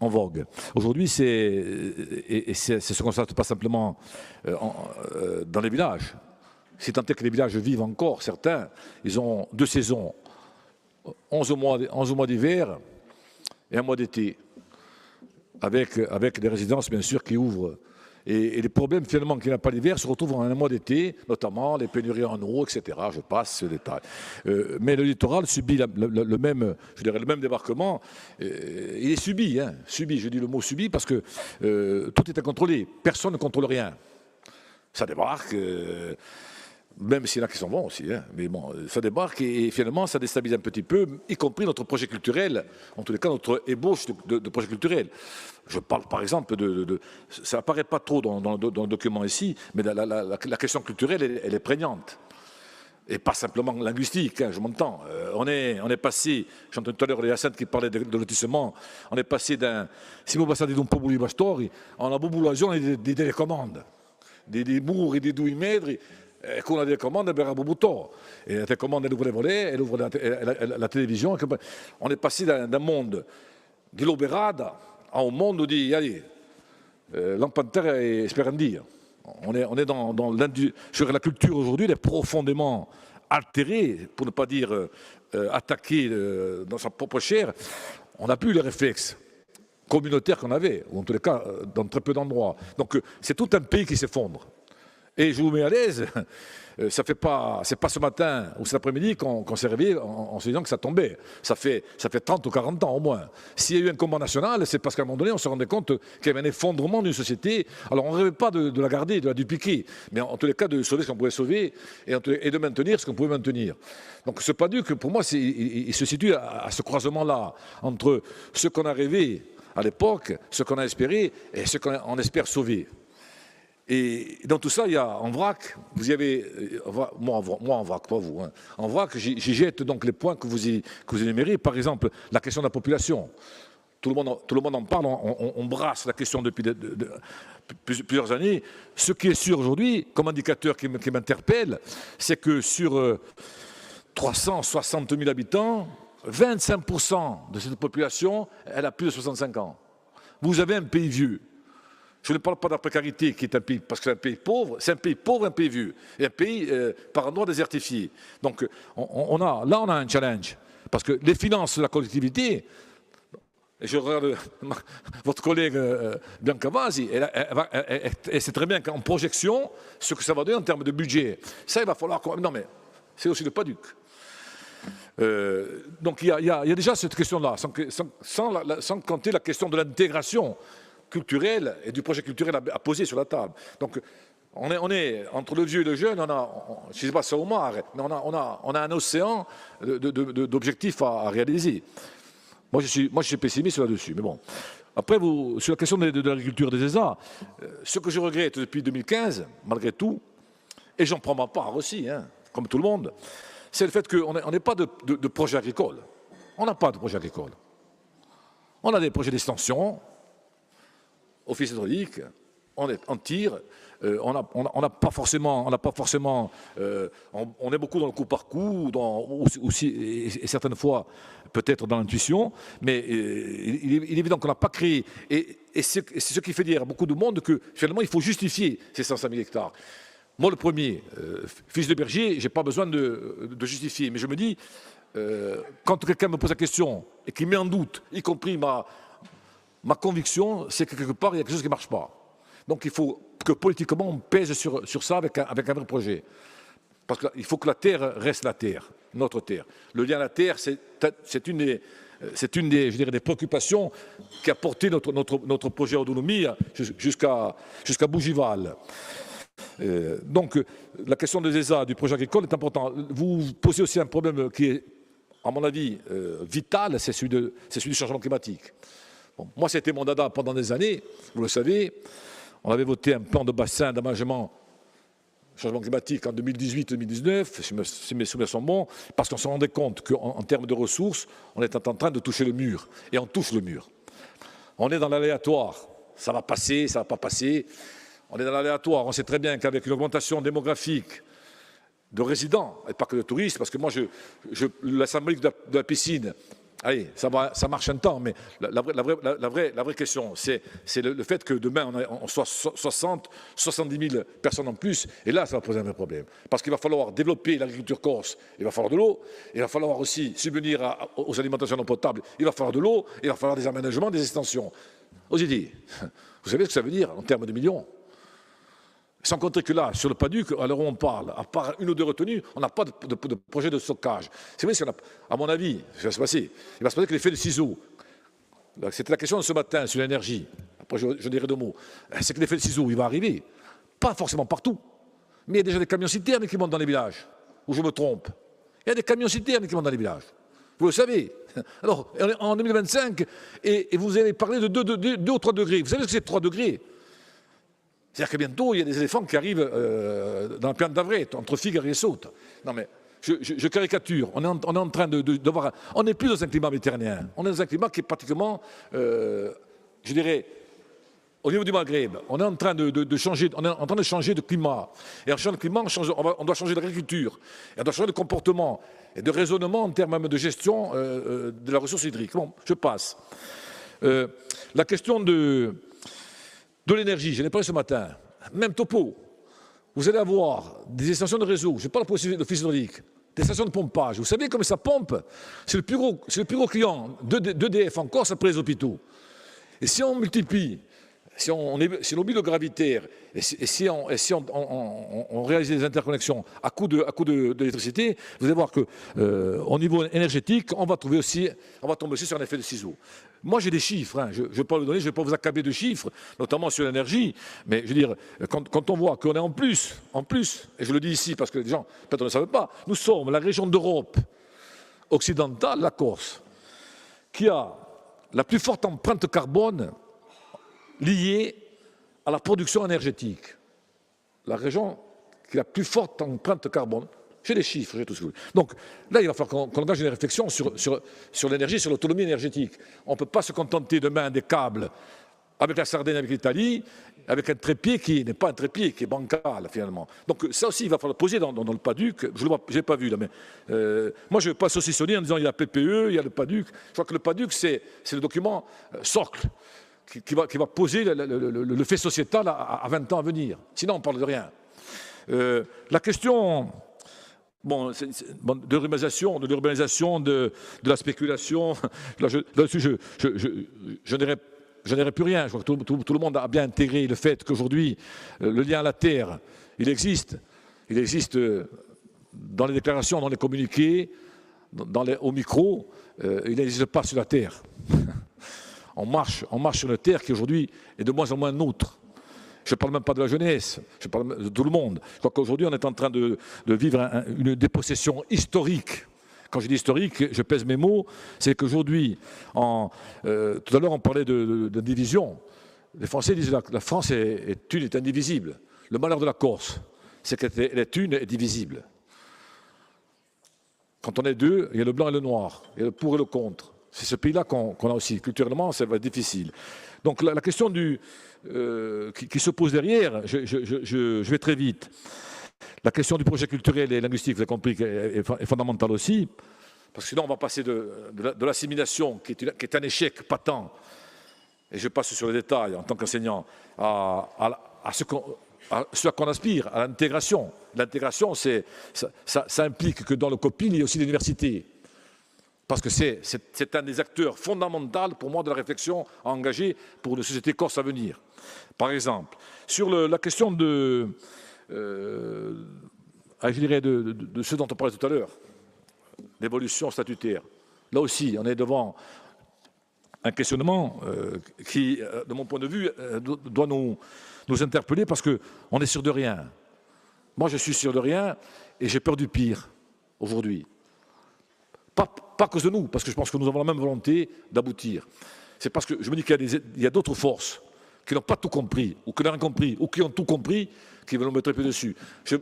en vogue. Aujourd'hui, c'est ce qu'on constate pas simplement dans les villages. Si tant est que les villages vivent encore, certains, ils ont 2 saisons, 11 mois d'hiver et un mois d'été, avec des résidences bien sûr qui ouvrent. Et les problèmes finalement qu'il n'y a pas l'hiver se retrouvent en un mois d'été, notamment les pénuries en eau, etc. Je passe ce détail. Mais le littoral subit le même débarquement. Il est subi, je dis le mot subi parce que tout est incontrôlé. Personne ne contrôle rien. Ça débarque, même s'il y en a qui s'en vont aussi. Mais bon, ça débarque et finalement ça déstabilise un petit peu, y compris notre projet culturel, en tous les cas notre ébauche de projet culturel. Je parle par exemple ça n'apparaît pas trop dans le document ici, mais la question culturelle, elle est prégnante. Et pas simplement linguistique, je m'entends. On est passé, j'entends tout à l'heure les Hyacinthe qui parlaient de lotissement, on est passé d'un Simo Bassadi d'un Pobuli Bastori, en la population des télécommandes, des bourgs et des douilles maigres, qu'on a des commandes, ben, à Bobuto. Et la télécommande, elle ouvre les volets, elle ouvre la télévision. On est passé d'un monde de l'Oberada à un monde où dit, allez, l'Empantère et Sperandia. On est sur la culture aujourd'hui, elle est profondément altérée, pour ne pas dire attaquée dans sa propre chair. On n'a plus les réflexes communautaires qu'on avait, ou en tous les cas dans très peu d'endroits. Donc c'est tout un pays qui s'effondre. Et je vous mets à l'aise, c'est pas ce matin ou cet après-midi qu'on s'est réveillé en se disant que ça tombait. Ça fait 30 ou 40 ans au moins. S'il y a eu un combat national, c'est parce qu'à un moment donné, on se rendait compte qu'il y avait un effondrement d'une société. Alors on ne rêvait pas de la garder, de la dupliquer, mais en tous les cas de sauver ce qu'on pouvait sauver et de maintenir ce qu'on pouvait maintenir. Donc ce PADUC, pour moi, il se situe à ce croisement-là, entre ce qu'on a rêvé à l'époque, ce qu'on a espéré et ce qu'on espère sauver. Et dans tout ça, il y a en vrac, vous y avez, moi en vrac, pas vous, hein. En vrac, j'y jette donc les points que vous énumérez. Par exemple, la question de la population. Tout le monde en parle, on brasse la question depuis plusieurs années. Ce qui est sûr aujourd'hui, comme indicateur qui m'interpelle, c'est que sur 360 000 habitants, 25% de cette population, elle a plus de 65 ans. Vous avez un pays vieux. Je ne parle pas de la précarité, qui est un pays, parce que c'est un pays pauvre, un pays vieux, et un pays par endroits désertifié. Donc on a un challenge, parce que les finances de la collectivité, et je regarde votre collègue Bianca Vasi, elle sait très bien qu'en projection, ce que ça va donner en termes de budget, ça il va falloir... Non mais, c'est aussi le PADUC. Donc il y a déjà cette question-là, sans compter la question de l'intégration culturel et du projet culturel à poser sur la table. Donc, on est entre le vieux et le jeune, je ne sais pas ça au mar, mais on a un océan d'objectifs à réaliser. Moi, je suis pessimiste là-dessus, mais bon. Après, sur la question de l'agriculture des ESA, ce que je regrette depuis 2015, malgré tout, et j'en prends ma part aussi, hein, comme tout le monde, c'est le fait qu'on n'ait pas de projet agricole. On n'a pas de projet agricole. On a des projets d'extension, office hydraulique, on tire, on n'a pas forcément, on est beaucoup dans le coup par coup, aussi, et certaines fois peut-être dans l'intuition, mais il est évident qu'on n'a pas créé, et c'est ce qui fait dire à beaucoup de monde que finalement il faut justifier ces 105 000 hectares. Moi le premier, fils de berger, je n'ai pas besoin de justifier, mais je me dis, quand quelqu'un me pose la question et qui met en doute, y compris ma conviction, c'est que quelque part il y a quelque chose qui ne marche pas. Donc il faut que politiquement on pèse sur ça avec un vrai projet. Parce qu'il faut que la terre reste la terre, notre terre. Le lien à la terre, c'est une des, je dirais, des préoccupations qui a porté notre projet autonomie jusqu'à Bougival. Donc la question des ESA, du projet agricole est importante. Vous posez aussi un problème qui est, à mon avis, vital, c'est celui du changement climatique. Bon, moi, c'était mon dada pendant des années, vous le savez. On avait voté un plan de bassin d'aménagement changement climatique en 2018-2019, si mes souvenirs sont bons, parce qu'on se rendait compte qu'en termes de ressources, on était en train de toucher le mur. Et on touche le mur. On est dans l'aléatoire. Ça va passer, ça ne va pas passer. On est dans l'aléatoire. On sait très bien qu'avec une augmentation démographique de résidents, et pas que de touristes, parce que moi, la symbolique de la piscine, allez, ça marche un temps, mais la vraie question, c'est le fait que demain, on soit 60, 70 000 personnes en plus, et là, ça va poser un vrai problème. Parce qu'il va falloir développer l'agriculture corse, il va falloir de l'eau, il va falloir aussi subvenir aux alimentations non potables, il va falloir de l'eau, il va falloir des aménagements, des extensions. Aux idées, vous savez ce que ça veut dire en termes de millions? Sans compter que là, sur le PADUC, à l'heure où on parle, à part une ou deux retenues, on n'a pas de projet de stockage. C'est vrai, à mon avis, il va se passer que l'effet de ciseaux, c'était la question de ce matin sur l'énergie, après je dirai deux mots, c'est que l'effet de ciseaux, il va arriver, pas forcément partout, mais il y a déjà des camions-citernes qui montent dans les villages, ou je me trompe. Il y a des camions-citernes qui montent dans les villages. Vous le savez. Alors, on est en 2025, et vous avez parlé de 2 ou 3 degrés. Vous savez ce que c'est 3 degrés? C'est-à-dire que bientôt, il y a des éléphants qui arrivent dans la plaine d'Avray, entre Figaro et Saute. Non mais, je caricature. On est en train de voir... On n'est plus dans un climat méditerranéen. On est dans un climat qui est pratiquement, je dirais, au niveau du Maghreb. On est en train de changer, de climat. Et en changeant de climat, on doit changer d'agriculture. Et on doit changer de comportement et de raisonnement en termes même de gestion de la ressource hydrique. Bon, je passe. La question de l'énergie, je l'ai parlé ce matin, même topo. Vous allez avoir des extensions de réseau, je parle pour l'office hydraulique, des stations de pompage. Vous savez comment ça pompe? C'est le plus gros client d'EDF en Corse après les hôpitaux. Et si on multiplie, si on oublie le gravitaire, et si on réalise des interconnexions à coût d'électricité, vous allez voir qu'au niveau énergétique, on va tomber aussi sur un effet de ciseaux. Moi, j'ai des chiffres, hein. Je ne vais pas le donner, je ne vais pas vous accabler de chiffres, notamment sur l'énergie, mais je veux dire, quand on voit qu'on est en plus, et je le dis ici parce que les gens peut-être ne le savent pas, nous sommes la région d'Europe occidentale, la Corse, qui a la plus forte empreinte carbone liée à la production énergétique. La région qui a la plus forte empreinte carbone. J'ai des chiffres, j'ai tout ce que vous voulez. Donc là, il va falloir qu'on engage une réflexion sur l'énergie, sur l'autonomie énergétique. On ne peut pas se contenter demain des câbles avec la Sardaigne, avec l'Italie, avec un trépied qui n'est pas un trépied, qui est bancal finalement. Donc ça aussi, il va falloir poser dans le PADUC. Je n'ai pas vu là, mais moi je ne vais pas saucissonner en disant il y a PPE, il y a le PADUC. Je crois que le PADUC, c'est le document socle qui va poser le fait sociétal à 20 ans à venir. Sinon, on ne parle de rien. La question... Bon, de l'urbanisation, de la spéculation, là-dessus, je n'irai plus rien. Je crois que tout le monde a bien intégré le fait qu'aujourd'hui, le lien à la terre, il existe dans les déclarations, dans les communiqués, au micro, il n'existe pas sur la terre. On marche sur une terre qui aujourd'hui est de moins en moins nôtre. Je ne parle même pas de la jeunesse, je parle de tout le monde. Je crois qu'aujourd'hui, on est en train de vivre une dépossession historique Quand je dis historique, je pèse mes mots, c'est qu'aujourd'hui, tout à l'heure on parlait de division, les Français disent que la France est une, est indivisible. Le malheur de la Corse, c'est qu'elle est une et divisible. Quand on est deux, il y a le blanc et le noir, il y a le pour et le contre. C'est ce pays-là qu'on a aussi. Culturellement, ça va être difficile. Donc la question qui se pose derrière, je vais très vite. La question du projet culturel et linguistique, vous avez compris, est fondamentale aussi. Parce que sinon, on va passer de l'assimilation, qui est un échec patent, et je passe sur les détails en tant qu'enseignant, à ce à quoi on aspire, à l'intégration. L'intégration, ça implique que dans le COPIL, il y a aussi l'université. Parce que c'est un des acteurs fondamentaux pour moi de la réflexion à engager pour une société corse à venir. Par exemple, sur la question de ce dont on parlait tout à l'heure, l'évolution statutaire. Là aussi, on est devant un questionnement qui, de mon point de vue, doit nous interpeller parce qu'on est sûr de rien. Moi, je suis sûr de rien et j'ai peur du pire aujourd'hui. Pas à cause de nous, parce que je pense que nous avons la même volonté d'aboutir. C'est parce que je me dis qu'il y a d'autres forces qui n'ont pas tout compris, ou qui n'ont rien compris, ou qui ont tout compris, qui veulent me mettre un peu dessus.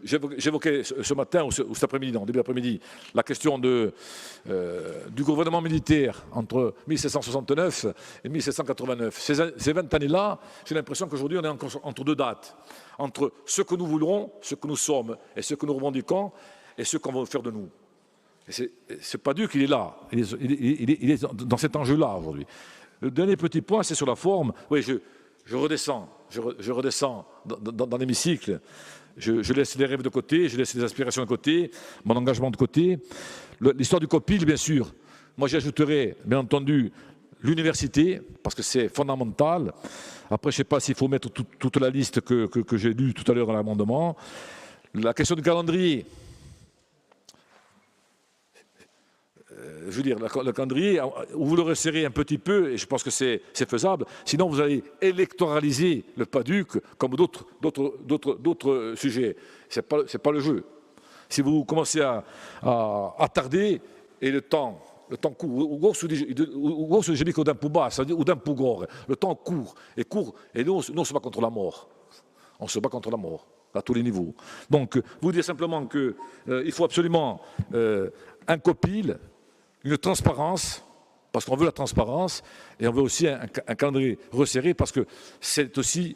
J'évoquais ce matin ou cet après-midi, non, début d'après-midi, la question du gouvernement militaire entre 1769 et 1789. Ces 20 années-là, j'ai l'impression qu'aujourd'hui, on est encore entre deux dates. Entre ce que nous voulons, ce que nous sommes, et ce que nous revendiquons, et ce qu'on veut faire de nous. C'est pas Dieu qu'il est là. Il est dans cet enjeu-là aujourd'hui. Le dernier petit point, c'est sur la forme. Oui, je redescends dans l'hémicycle. Je laisse les rêves de côté, je laisse les aspirations de côté, mon engagement de côté. L'histoire du COPIL, bien sûr. Moi, j'ajouterai, bien entendu, l'université, parce que c'est fondamental. Après, je ne sais pas s'il faut mettre toute la liste que j'ai lue tout à l'heure dans l'amendement. La question du calendrier. Je veux dire, le calendrier, vous le resserrez un petit peu, et je pense que c'est faisable. Sinon, vous allez électoraliser le PADUC comme d'autres sujets. Ce n'est pas le jeu. Si vous commencez à tarder, et le temps court, le temps court, et nous, on se bat contre la mort. On se bat contre la mort, à tous les niveaux. Donc, vous dire simplement qu'il faut absolument un COPIL, une transparence, parce qu'on veut la transparence, et on veut aussi un calendrier resserré, parce que c'est aussi,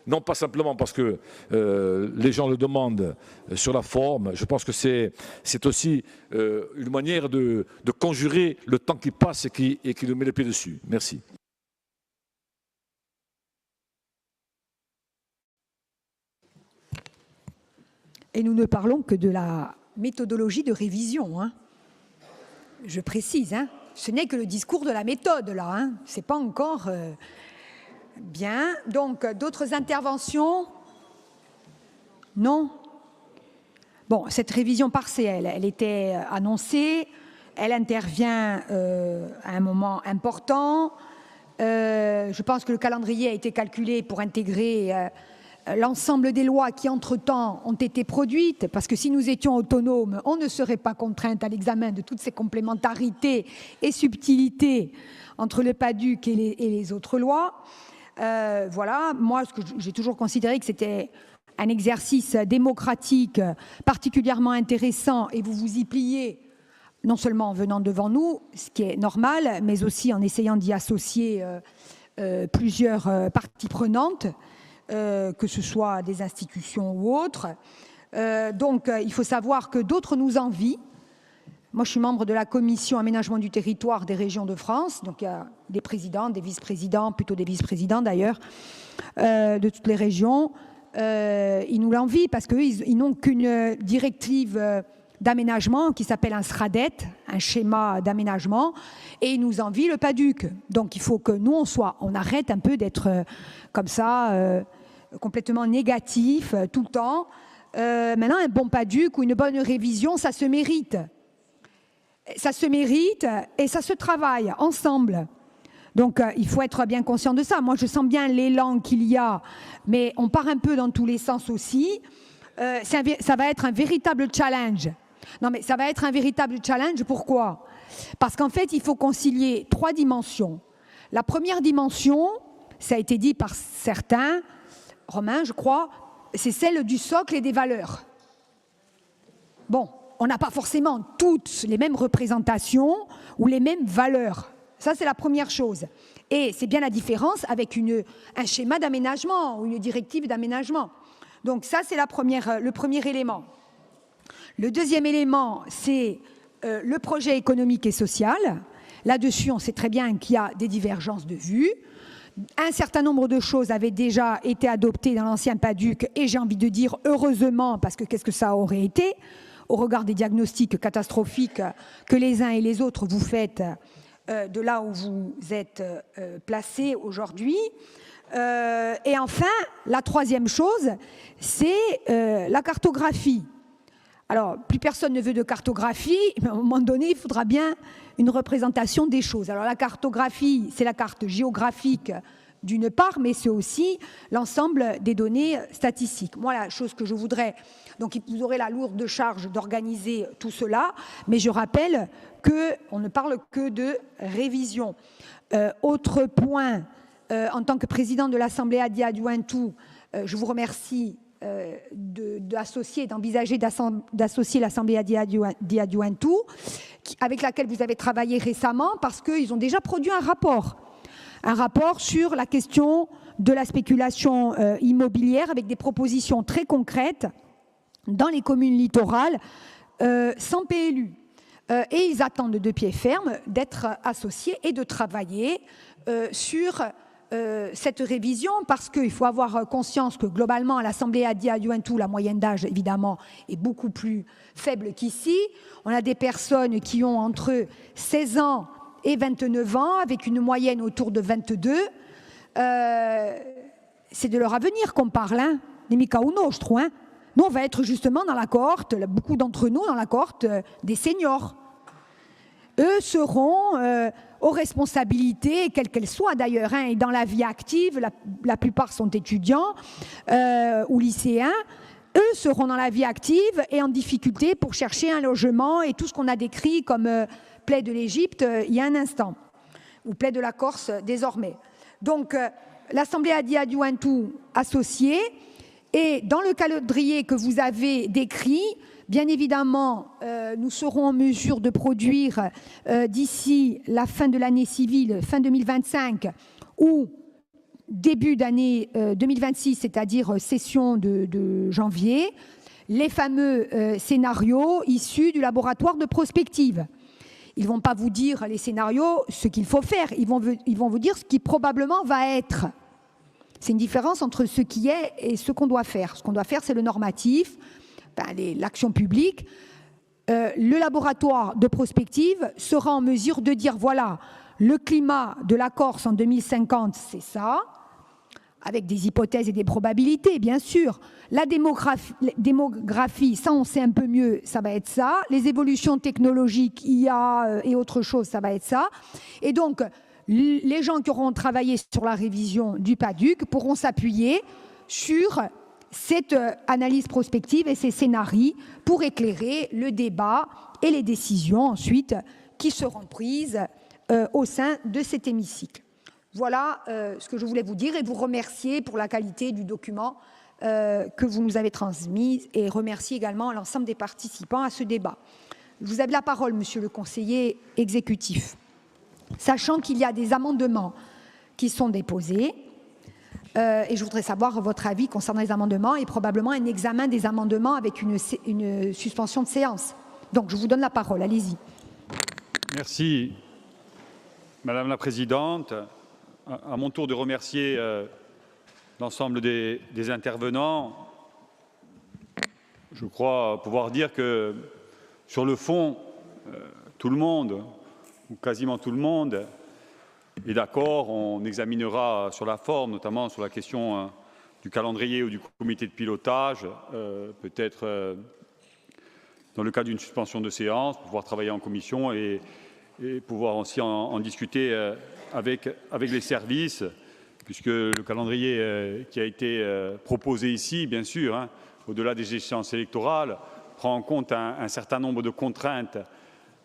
non pas simplement parce que les gens le demandent sur la forme, je pense que c'est aussi une manière de conjurer le temps qui passe et qui nous met les pieds dessus. Merci. Et nous ne parlons que de la méthodologie de révision, hein. Je précise, hein, ce n'est que le discours de la méthode, là. Hein. Ce n'est pas encore bien. Donc, d'autres interventions? Non? Bon, cette révision partielle, elle était annoncée. Elle intervient à un moment important. Je pense que le calendrier a été calculé pour intégrer l'ensemble des lois qui, entre-temps, ont été produites, parce que si nous étions autonomes, on ne serait pas contraintes à l'examen de toutes ces complémentarités et subtilités entre le PADUC et les autres lois. Voilà, moi, j'ai toujours considéré que c'était un exercice démocratique particulièrement intéressant, et vous vous y pliez, non seulement en venant devant nous, ce qui est normal, mais aussi en essayant d'y associer plusieurs parties prenantes, que ce soit des institutions ou autres. Donc, il faut savoir que d'autres nous envient. Moi, je suis membre de la commission aménagement du territoire des régions de France. Donc, il y a des présidents, des vice-présidents, plutôt des vice-présidents d'ailleurs, de toutes les régions. Ils nous l'envient parce qu'ils n'ont qu'une directive d'aménagement qui s'appelle un SRADET, un schéma d'aménagement, et ils nous envient le PADUC. Donc, il faut que nous, on arrête un peu d'être comme ça, complètement négatif tout le temps. Maintenant, un bon PADUC ou une bonne révision, ça se mérite. Ça se mérite et ça se travaille ensemble. Donc, il faut être bien conscient de ça. Moi, je sens bien l'élan qu'il y a, mais on part un peu dans tous les sens aussi. Ça va être un véritable challenge Non, mais ça va être un véritable challenge. Pourquoi? Parce qu'en fait, il faut concilier 3 dimensions. La première dimension, ça a été dit par certains, Romain, je crois, c'est celle du socle et des valeurs. Bon, on n'a pas forcément toutes les mêmes représentations ou les mêmes valeurs. Ça, c'est la première chose. Et c'est bien la différence avec un schéma d'aménagement ou une directive d'aménagement. Donc ça, c'est le premier élément. Le deuxième élément, c'est le projet économique et social. Là-dessus, on sait très bien qu'il y a des divergences de vues. Un certain nombre de choses avaient déjà été adoptées dans l'ancien PADUC, et j'ai envie de dire heureusement, parce que qu'est-ce que ça aurait été, au regard des diagnostics catastrophiques que les uns et les autres vous faites de là où vous êtes placés aujourd'hui. Et enfin, la troisième chose, c'est la cartographie. Alors, plus personne ne veut de cartographie, mais à un moment donné, il faudra bien une représentation des choses. Alors, la cartographie, c'est la carte géographique d'une part, mais c'est aussi l'ensemble des données statistiques. Moi, la chose que je voudrais, donc vous aurez la lourde charge d'organiser tout cela, mais je rappelle qu'on ne parle que de révision. Autre point, en tant que président de l'Assemblée Adiaduantu, je vous remercie d'associer, d'envisager d'associer l'Assemblée Adiaduantu, avec laquelle vous avez travaillé récemment, parce qu'ils ont déjà produit un rapport sur la question de la spéculation immobilière, avec des propositions très concrètes dans les communes littorales, sans PLU. Et ils attendent de pied ferme d'être associés et de travailler sur cette révision, parce qu'il faut avoir conscience que globalement à l'Assemblée Adiaduantu, la moyenne d'âge évidemment est beaucoup plus faible qu'ici. On a des personnes qui ont entre 16 ans et 29 ans, avec une moyenne autour de 22. C'est de leur avenir qu'on parle, hein. Les Mikauno, je trouve. Hein. Nous, on va être justement dans la cohorte, beaucoup d'entre nous, dans la cohorte des seniors. Eux seront aux responsabilités, quelles qu'elles soient d'ailleurs, hein, et dans la vie active, la plupart sont étudiants ou lycéens. Eux seront dans la vie active et en difficulté pour chercher un logement et tout ce qu'on a décrit comme plaie de l'Égypte il y a un instant, ou plaie de la Corse désormais. Donc, l'Assemblée Adiaduantu associée, et dans le calendrier que vous avez décrit, bien évidemment, nous serons en mesure de produire d'ici la fin de l'année civile, fin 2025, ou début d'année 2026, c'est-à-dire session de janvier, les fameux scénarios issus du laboratoire de prospective. Ils ne vont pas vous dire, les scénarios, ce qu'il faut faire. Ils vont vous dire ce qui probablement va être. C'est une différence entre ce qui est et ce qu'on doit faire. Ce qu'on doit faire, c'est le normatif, l'action publique. Le laboratoire de prospective sera en mesure de dire, voilà, le climat de la Corse en 2050, c'est ça, avec des hypothèses et des probabilités, bien sûr. La démographie, ça on sait un peu mieux, ça va être ça. Les évolutions technologiques, IA et autre chose, ça va être ça. Et donc, les gens qui auront travaillé sur la révision du PADUC pourront s'appuyer sur cette analyse prospective et ces scénarios pour éclairer le débat et les décisions ensuite qui seront prises au sein de cet hémicycle. Voilà ce que je voulais vous dire et vous remercier pour la qualité du document que vous nous avez transmis et remercier également l'ensemble des participants à ce débat. Vous avez la parole, monsieur le conseiller exécutif. Sachant qu'il y a des amendements qui sont déposés, et je voudrais savoir votre avis concernant les amendements et probablement un examen des amendements avec une suspension de séance. Donc, je vous donne la parole. Allez-y. Merci, Madame la Présidente. À mon tour de remercier l'ensemble des intervenants. Je crois pouvoir dire que, sur le fond, tout le monde, ou quasiment tout le monde, est d'accord. On examinera sur la forme, notamment sur la question du calendrier ou du comité de pilotage, peut-être dans le cas d'une suspension de séance, pour pouvoir travailler en commission et pouvoir aussi en discuter avec les services, puisque le calendrier qui a été proposé ici, bien sûr, hein, au-delà des échéances électorales, prend en compte un certain nombre de contraintes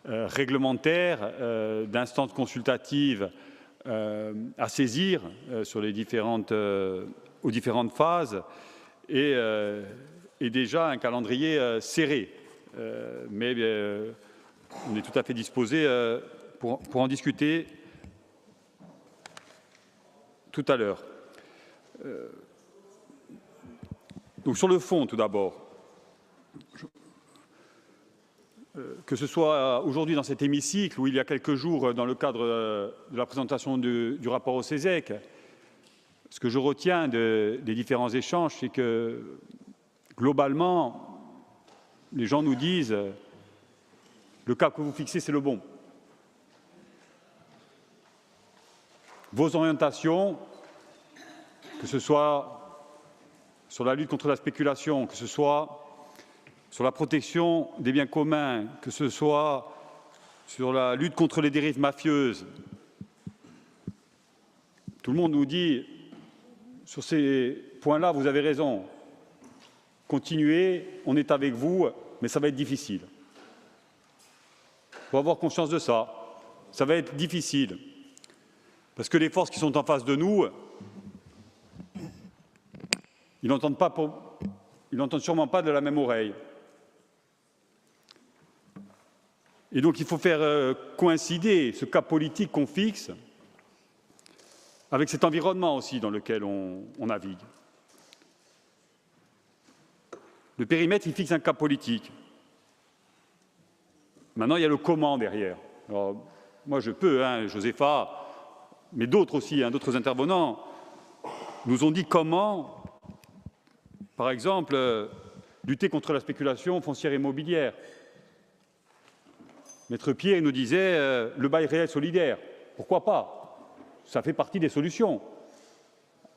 réglementaires, d'instances consultatives à saisir sur les aux différentes phases et déjà un calendrier serré. Mais on est tout à fait disposé pour en discuter tout à l'heure. Donc sur le fond, tout d'abord, que ce soit aujourd'hui dans cet hémicycle ou il y a quelques jours dans le cadre de la présentation du rapport au CESEC, ce que je retiens des différents échanges, c'est que globalement, les gens nous disent le cap que vous fixez, c'est le bon. Vos orientations, que ce soit sur la lutte contre la spéculation, que ce soit sur la protection des biens communs, que ce soit sur la lutte contre les dérives mafieuses, tout le monde nous dit sur ces points-là, vous avez raison. Continuez, on est avec vous, mais ça va être difficile. Il faut avoir conscience de ça. Ça va être difficile. Parce que les forces qui sont en face de nous, ils n'entendent sûrement pas de la même oreille. Et donc il faut faire coïncider ce cap politique qu'on fixe avec cet environnement aussi dans lequel on navigue. Le périmètre, il fixe un cap politique. Maintenant, il y a le comment derrière. Alors, moi, je peux, Josépha, mais d'autres aussi, d'autres intervenants, nous ont dit comment, par exemple, lutter contre la spéculation foncière immobilière. Maître Pierre nous disait le bail réel solidaire. Pourquoi pas? Ça fait partie des solutions.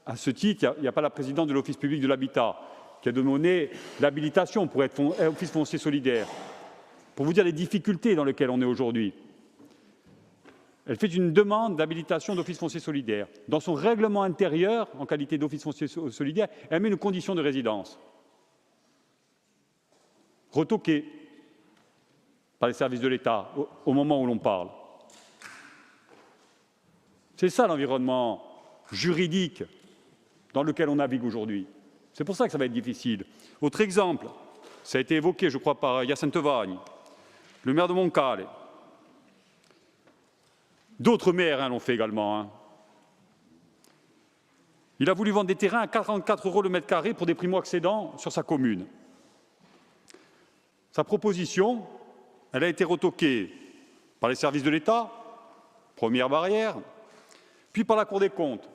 À ce titre, il n'y a pas la présidente de l'Office public de l'habitat qui a demandé l'habilitation pour être office foncier solidaire. Pour vous dire les difficultés dans lesquelles on est aujourd'hui. Elle fait une demande d'habilitation d'office foncier solidaire. Dans son règlement intérieur, en qualité d'office foncier solidaire, elle met une condition de résidence. Retoquée par les services de l'État au moment où l'on parle. C'est ça l'environnement juridique dans lequel on navigue aujourd'hui. C'est pour ça que ça va être difficile. Autre exemple, ça a été évoqué, je crois, par Hyacinthe Vagne, le maire de Montcalm. D'autres maires l'ont fait également. Il a voulu vendre des terrains à 44 € le mètre carré pour des primo-accédants sur sa commune. Sa proposition, elle a été retoquée par les services de l'État, première barrière, puis par la Cour des comptes.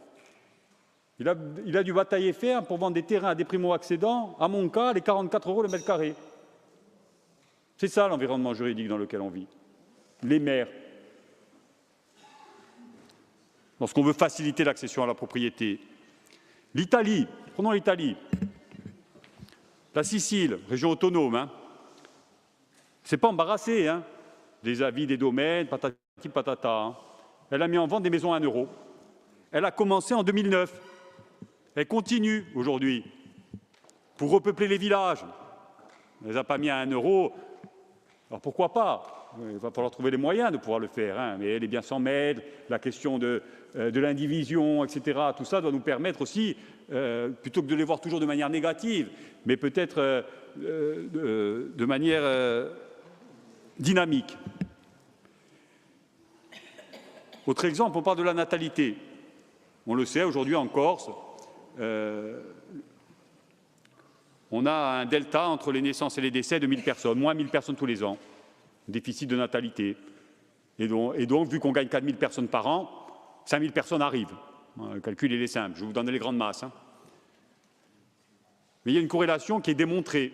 Il a dû batailler faire pour vendre des terrains à des primo-accédants à Montcalm les 44 € le mètre carré. C'est ça l'environnement juridique dans lequel on vit. Les maires. Lorsqu'on veut faciliter l'accession à la propriété. L'Italie, prenons l'Italie. La Sicile, région autonome, c'est pas embarrassé, des avis, des domaines, patati patata. Elle a mis en vente des maisons à 1 €. Elle a commencé en 2009. Elle continue aujourd'hui pour repeupler les villages. Elle ne les a pas mis à 1 €. Alors pourquoi pas? Il va falloir trouver les moyens de pouvoir le faire. Mais les biens sans maître, la question de l'indivision, etc. Tout ça doit nous permettre aussi, plutôt que de les voir toujours de manière négative, mais peut-être de manière dynamique. Autre exemple, on parle de la natalité. On le sait, aujourd'hui en Corse, on a un delta entre les naissances et les décès de 1 000 personnes, moins 1 000 personnes tous les ans. Déficit de natalité. Et donc vu qu'on gagne 4 000 personnes par an, 5 000 personnes arrivent. Le calcul, il est simple. Je vais vous donner les grandes masses. Mais il y a une corrélation qui est démontrée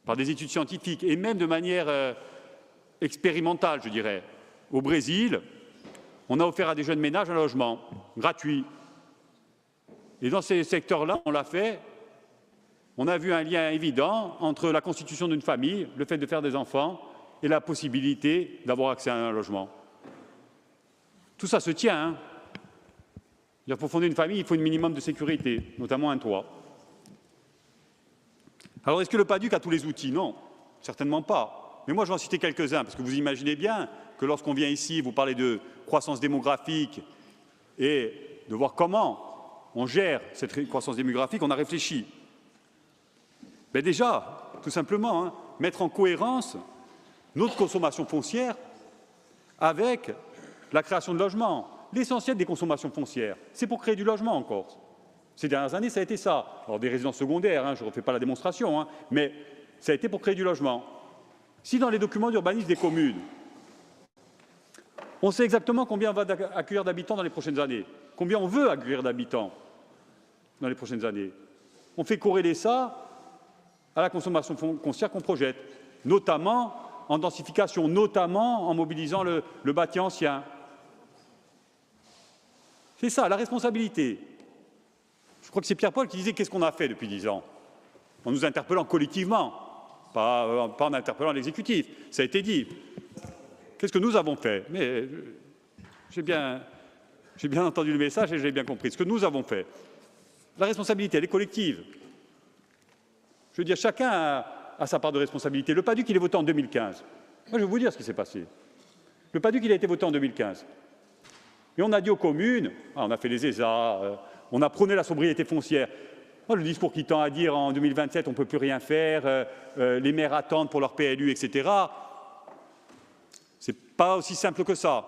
par des études scientifiques et même de manière expérimentale, je dirais. Au Brésil, on a offert à des jeunes ménages un logement gratuit. Et dans ces secteurs-là, on l'a fait. On a vu un lien évident entre la constitution d'une famille, le fait de faire des enfants et la possibilité d'avoir accès à un logement. Tout ça se tient. Pour fonder une famille, il faut un minimum de sécurité, notamment un toit. Alors, est-ce que le PADUC a tous les outils? Non, certainement pas. Mais moi, je vais en citer quelques-uns, parce que vous imaginez bien que lorsqu'on vient ici, vous parlez de croissance démographique et de voir comment on gère cette croissance démographique, on a réfléchi. Mais déjà, tout simplement, hein, mettre en cohérence notre consommation foncière avec la création de logements. L'essentiel des consommations foncières, c'est pour créer du logement en Corse. Ces dernières années, ça a été ça. Alors des résidences secondaires, hein, je ne refais pas la démonstration, hein, mais ça a été pour créer du logement. Si dans les documents d'urbanisme des communes, on sait exactement combien on va accueillir d'habitants dans les prochaines années, combien on veut accueillir d'habitants dans les prochaines années, on fait corréler ça à la consommation foncière qu'on projette, notamment en densification, notamment en mobilisant le bâti ancien. C'est ça, la responsabilité. Je crois que c'est Pierre-Paul qui disait qu'est-ce qu'on a fait depuis 10 ans, en nous interpellant collectivement, pas en interpellant l'exécutif. Ça a été dit. Qu'est-ce que nous avons fait? Mais j'ai bien entendu le message et j'ai bien compris. Ce que nous avons fait, la responsabilité, elle est collective. Je veux dire, chacun a sa part de responsabilité. Le PADUC, il est voté en 2015. Moi, je vais vous dire ce qui s'est passé. Le PADUC, il a été voté en 2015. Et on a dit aux communes, on a fait les ESA, on a prôné la sobriété foncière. Moi, le discours qui tend à dire en 2027, on ne peut plus rien faire, les maires attendent pour leur PLU, etc. Ce n'est pas aussi simple que ça.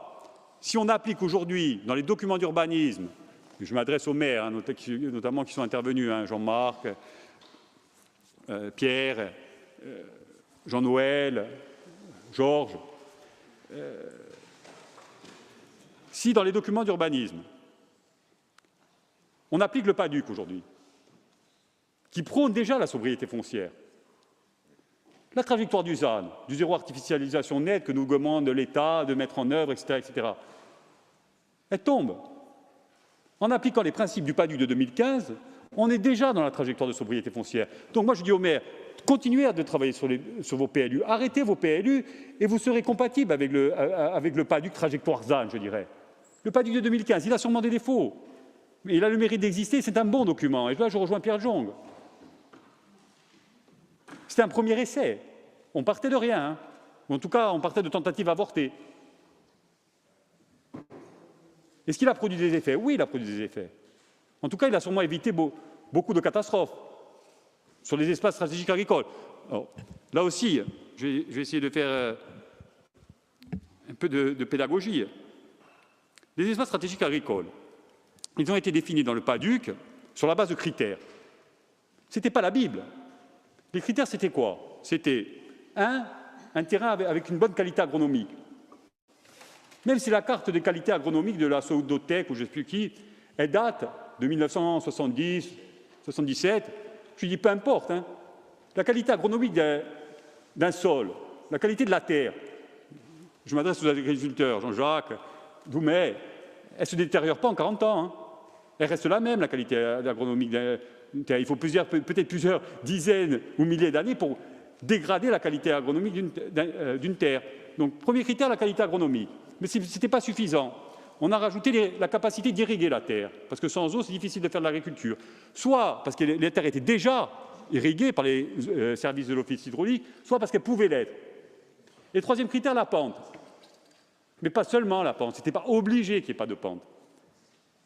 Si on applique aujourd'hui, dans les documents d'urbanisme, je m'adresse aux maires, hein, notamment qui sont intervenus, hein, Jean-Marc, Pierre, Jean-Noël, Georges, si dans les documents d'urbanisme, on applique le PADUC aujourd'hui, qui prône déjà la sobriété foncière, la trajectoire du ZAN, du zéro artificialisation nette que nous demande l'État de mettre en œuvre, etc., etc., elle tombe. En appliquant les principes du PADUC de 2015, on est déjà dans la trajectoire de sobriété foncière. Donc moi, je dis aux maires, continuez à travailler sur vos PLU, arrêtez vos PLU et vous serez compatibles avec le PADUC trajectoire ZAN, je dirais. Le PADUC de 2015, il a sûrement des défauts, mais il a le mérite d'exister, c'est un bon document. Et là, je rejoins Pierre Jong. C'était un premier essai. On partait de rien, hein. Ou en tout cas, on partait de tentatives avortées. Est-ce qu'il a produit des effets? Oui, il a produit des effets. En tout cas, il a sûrement évité beaucoup de catastrophes sur les espaces stratégiques agricoles. Alors, là aussi, je vais essayer de faire un peu de pédagogie. Les espaces stratégiques agricoles, ils ont été définis dans le PADUC sur la base de critères. Ce n'était pas la Bible. Les critères, c'était quoi? C'était un terrain avec une bonne qualité agronomique. Même si la carte des qualités agronomiques de la Soudotech ou je ne sais plus qui, elle date de 1970, 77, je dis peu importe. Hein. La qualité agronomique d'un sol, la qualité de la terre, je m'adresse aux agriculteurs, Jean-Jacques, Doumet, elle ne se détériore pas en 40 ans. Hein. Elle reste la même, la qualité agronomique d'une terre. Il faut peut-être plusieurs dizaines ou milliers d'années pour dégrader la qualité agronomique d'une terre. Donc, premier critère, la qualité agronomique. Mais ce n'était pas suffisant. On a rajouté la capacité d'irriguer la terre, parce que sans eau, c'est difficile de faire de l'agriculture. Soit parce que les terres étaient déjà irriguées par les services de l'office hydraulique, soit parce qu'elles pouvaient l'être. Et troisième critère, la pente. Mais pas seulement la pente, ce n'était pas obligé qu'il n'y ait pas de pente.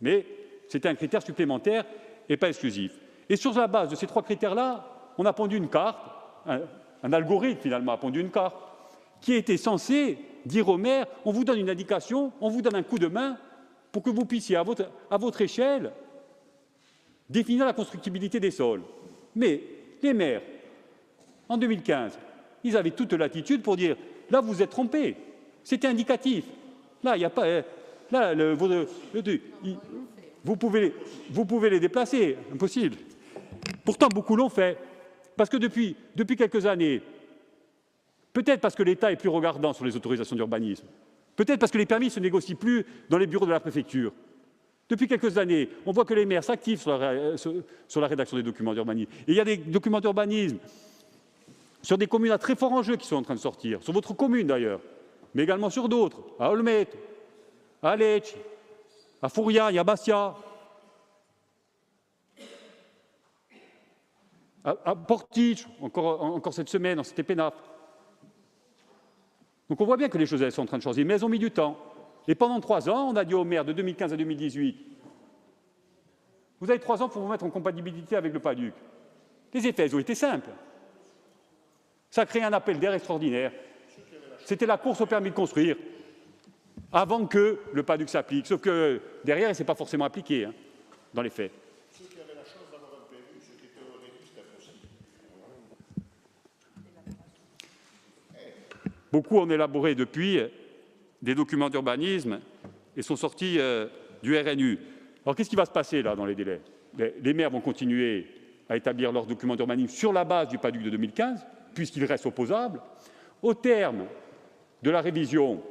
Mais c'était un critère supplémentaire et pas exclusif. Et sur la base de ces trois critères-là, on a pondu une carte, un algorithme finalement a pondu une carte, qui était censé dire aux maires, on vous donne une indication, on vous donne un coup de main pour que vous puissiez, à votre échelle, définir la constructibilité des sols. Mais les maires, en 2015, ils avaient toute latitude pour dire, là vous êtes trompés, c'était indicatif. Là, il n'y a pas... Là, vous pouvez les déplacer, impossible. Pourtant, beaucoup l'ont fait, parce que depuis quelques années, peut-être parce que l'État est plus regardant sur les autorisations d'urbanisme, peut-être parce que les permis ne se négocient plus dans les bureaux de la préfecture. Depuis quelques années, on voit que les maires s'activent sur la rédaction des documents d'urbanisme. Et il y a des documents d'urbanisme sur des communes à très fort enjeu qui sont en train de sortir, sur votre commune d'ailleurs, mais également sur d'autres, à Olmet, à Lecce, à Fouriagne, à Bastia. À Portige, encore cette semaine, c'était Pénap. Donc on voit bien que les choses elles sont en train de changer, mais elles ont mis du temps. Et pendant 3 ans, on a dit aux maires de 2015 à 2018, vous avez 3 ans pour vous mettre en compatibilité avec le PADUC. Les effets, ils ont été simples. Ça a créé un appel d'air extraordinaire. C'était la course au permis de construire, avant que le PADUC s'applique. Sauf que derrière, il ne s'est pas forcément appliqué, hein, dans les faits. Ceux qui avaient la chance d'avoir un PMU, ceux qui étaient au réduit, c'était possible. Beaucoup ont élaboré depuis des documents d'urbanisme et sont sortis du RNU. Alors qu'est-ce qui va se passer là dans les délais? Les maires vont continuer à établir leurs documents d'urbanisme sur la base du PADUC de 2015, puisqu'ils restent opposables. Au terme de la révision,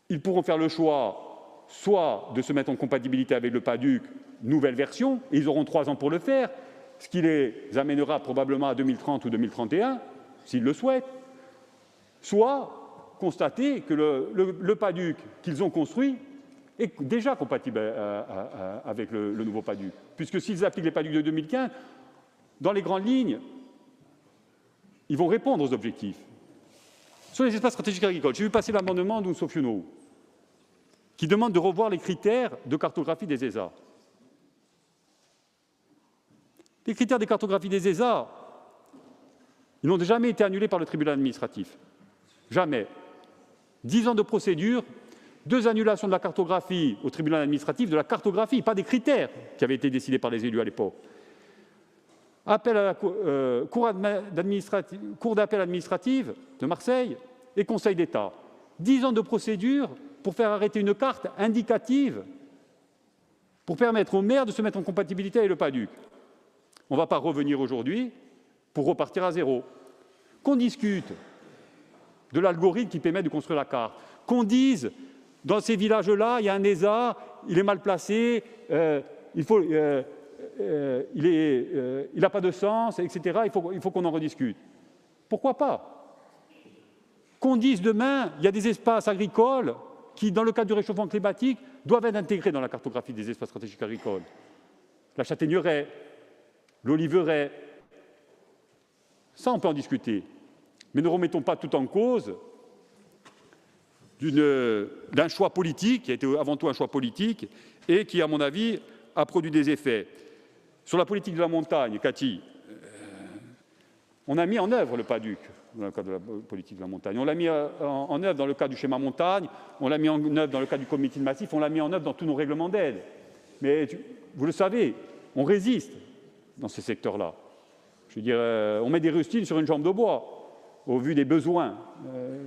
ils pourront faire le choix soit de se mettre en compatibilité avec le PADUC, nouvelle version, et ils auront 3 ans pour le faire, ce qui les amènera probablement à 2030 ou 2031, s'ils le souhaitent, soit constater que le PADUC qu'ils ont construit est déjà compatible avec le nouveau PADUC. Puisque s'ils appliquent les PADUC de 2015, dans les grandes lignes, ils vont répondre aux objectifs. Sur les espaces stratégiques agricoles, j'ai vu passer l'amendement d'Unsofiuno qui demande de revoir les critères de cartographie des ESA. Les critères de cartographie des ESA, ils n'ont jamais été annulés par le tribunal administratif. Jamais. 10 ans de procédure, 2 annulations de la cartographie au tribunal administratif, de la cartographie, pas des critères qui avaient été décidés par les élus à l'époque. Appel à la Cour d'appel administrative de Marseille et Conseil d'État. 10 ans de procédure pour faire arrêter une carte indicative pour permettre aux maires de se mettre en compatibilité avec le PADUC. On ne va pas revenir aujourd'hui pour repartir à zéro. Qu'on discute de l'algorithme qui permet de construire la carte. Qu'on dise, dans ces villages-là, il y a un ESA, il est mal placé, il n'a pas de sens, etc. Il faut qu'on en rediscute. Pourquoi pas? Qu'on dise demain, il y a des espaces agricoles qui, dans le cadre du réchauffement climatique, doivent être intégrés dans la cartographie des espaces stratégiques agricoles. La châtaigneraie, l'oliveraie, ça on peut en discuter. Mais ne remettons pas tout en cause d'un choix politique, qui a été avant tout un choix politique, et qui, à mon avis, a produit des effets. Sur la politique de la montagne, Cathy, on a mis en œuvre le PADUC dans le cadre de la politique de la montagne. On l'a mis en œuvre dans le cadre du schéma montagne, on l'a mis en œuvre dans le cadre du comité de massif, on l'a mis en œuvre dans tous nos règlements d'aide. Mais vous le savez, on résiste dans ces secteurs-là. Je veux dire, on met des rustines sur une jambe de bois, au vu des besoins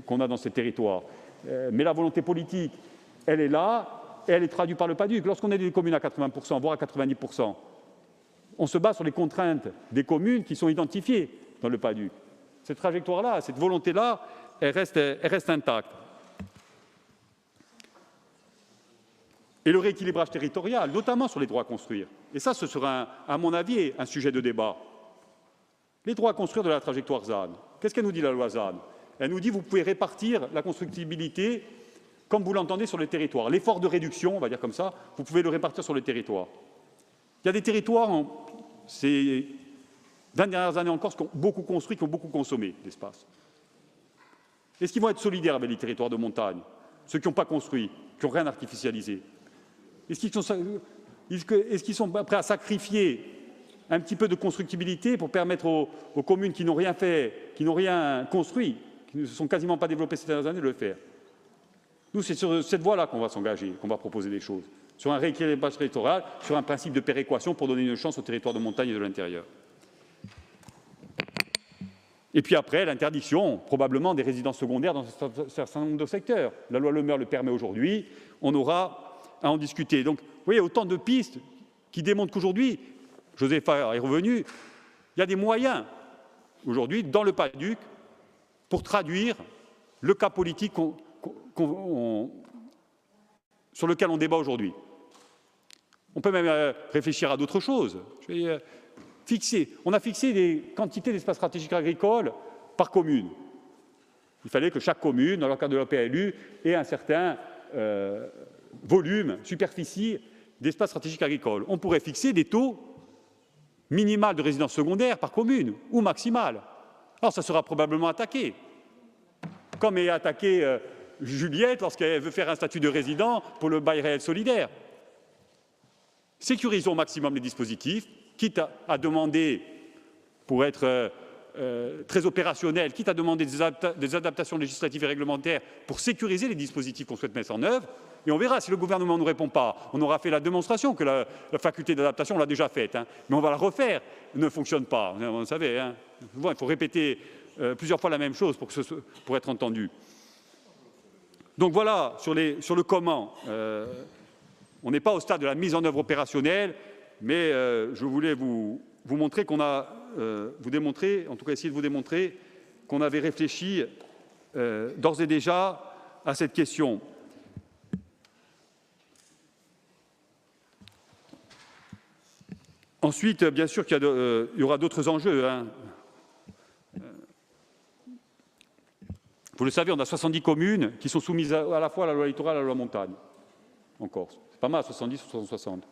qu'on a dans ces territoires. Mais la volonté politique, elle est là, et elle est traduite par le PADUC. Lorsqu'on est des communes à 80%, voire à 90%, on se base sur les contraintes des communes qui sont identifiées dans le PADUC. Cette trajectoire-là, cette volonté-là, elle reste intacte. Et le rééquilibrage territorial, notamment sur les droits à construire. Et ça, ce sera, à mon avis, un sujet de débat. Les droits à construire de la trajectoire ZAN. Qu'est-ce qu'elle nous dit, la loi ZAN? Elle nous dit que vous pouvez répartir la constructibilité comme vous l'entendez sur le territoire. L'effort de réduction, on va dire comme ça, vous pouvez le répartir sur le territoire. Il y a des territoires, ces 20 dernières années en Corse, qui ont beaucoup construit, qui ont beaucoup consommé d'espace. Est-ce qu'ils vont être solidaires avec les territoires de montagne, ceux qui n'ont pas construit, qui n'ont rien artificialisé? Est-ce qu'ils sont prêts à sacrifier un petit peu de constructibilité pour permettre aux communes qui n'ont rien fait, qui n'ont rien construit, qui ne se sont quasiment pas développées ces dernières années, de le faire? Nous, c'est sur cette voie-là qu'on va s'engager, qu'on va proposer des choses, sur un rééquilibrage territorial, sur un principe de péréquation pour donner une chance aux territoires de montagne et de l'intérieur. Et puis après, l'interdiction, probablement, des résidences secondaires dans un certain nombre de secteurs. La loi Le Maire le permet aujourd'hui, on aura à en discuter. Donc, vous voyez, autant de pistes qui démontrent qu'aujourd'hui, Josépha est revenu, il y a des moyens, aujourd'hui, dans le PADUC, pour traduire le cas politique sur lequel on débat aujourd'hui. On peut même réfléchir à d'autres choses. On a fixé des quantités d'espaces stratégiques agricoles par commune. Il fallait que chaque commune, dans le cadre de la PLU, ait un certain volume, superficie d'espaces stratégiques agricoles. On pourrait fixer des taux minimale de résidence secondaire par commune, ou maximale. Alors ça sera probablement attaqué, comme est attaqué Juliette lorsqu'elle veut faire un statut de résident pour le bail réel solidaire. Sécurisons au maximum les dispositifs, quitte à demander, pour être très opérationnel, quitte à demander des adaptations législatives et réglementaires pour sécuriser les dispositifs qu'on souhaite mettre en œuvre. Et on verra, si le gouvernement ne répond pas, on aura fait la démonstration que la faculté d'adaptation, on l'a déjà faite, hein, mais on va la refaire, elle ne fonctionne pas, vous savez. Hein. Bon, il faut répéter plusieurs fois la même chose pour être entendu. Donc voilà, sur le comment, on n'est pas au stade de la mise en œuvre opérationnelle, mais je voulais vous montrer qu'on a, vous démontrer, en tout cas essayer de vous démontrer qu'on avait réfléchi d'ores et déjà à cette question. Ensuite, bien sûr qu'il y aura d'autres enjeux. Hein. Vous le savez, on a 70 communes qui sont soumises à la fois à la loi littorale et à la loi montagne, en Corse. C'est pas mal, 70 ou 160.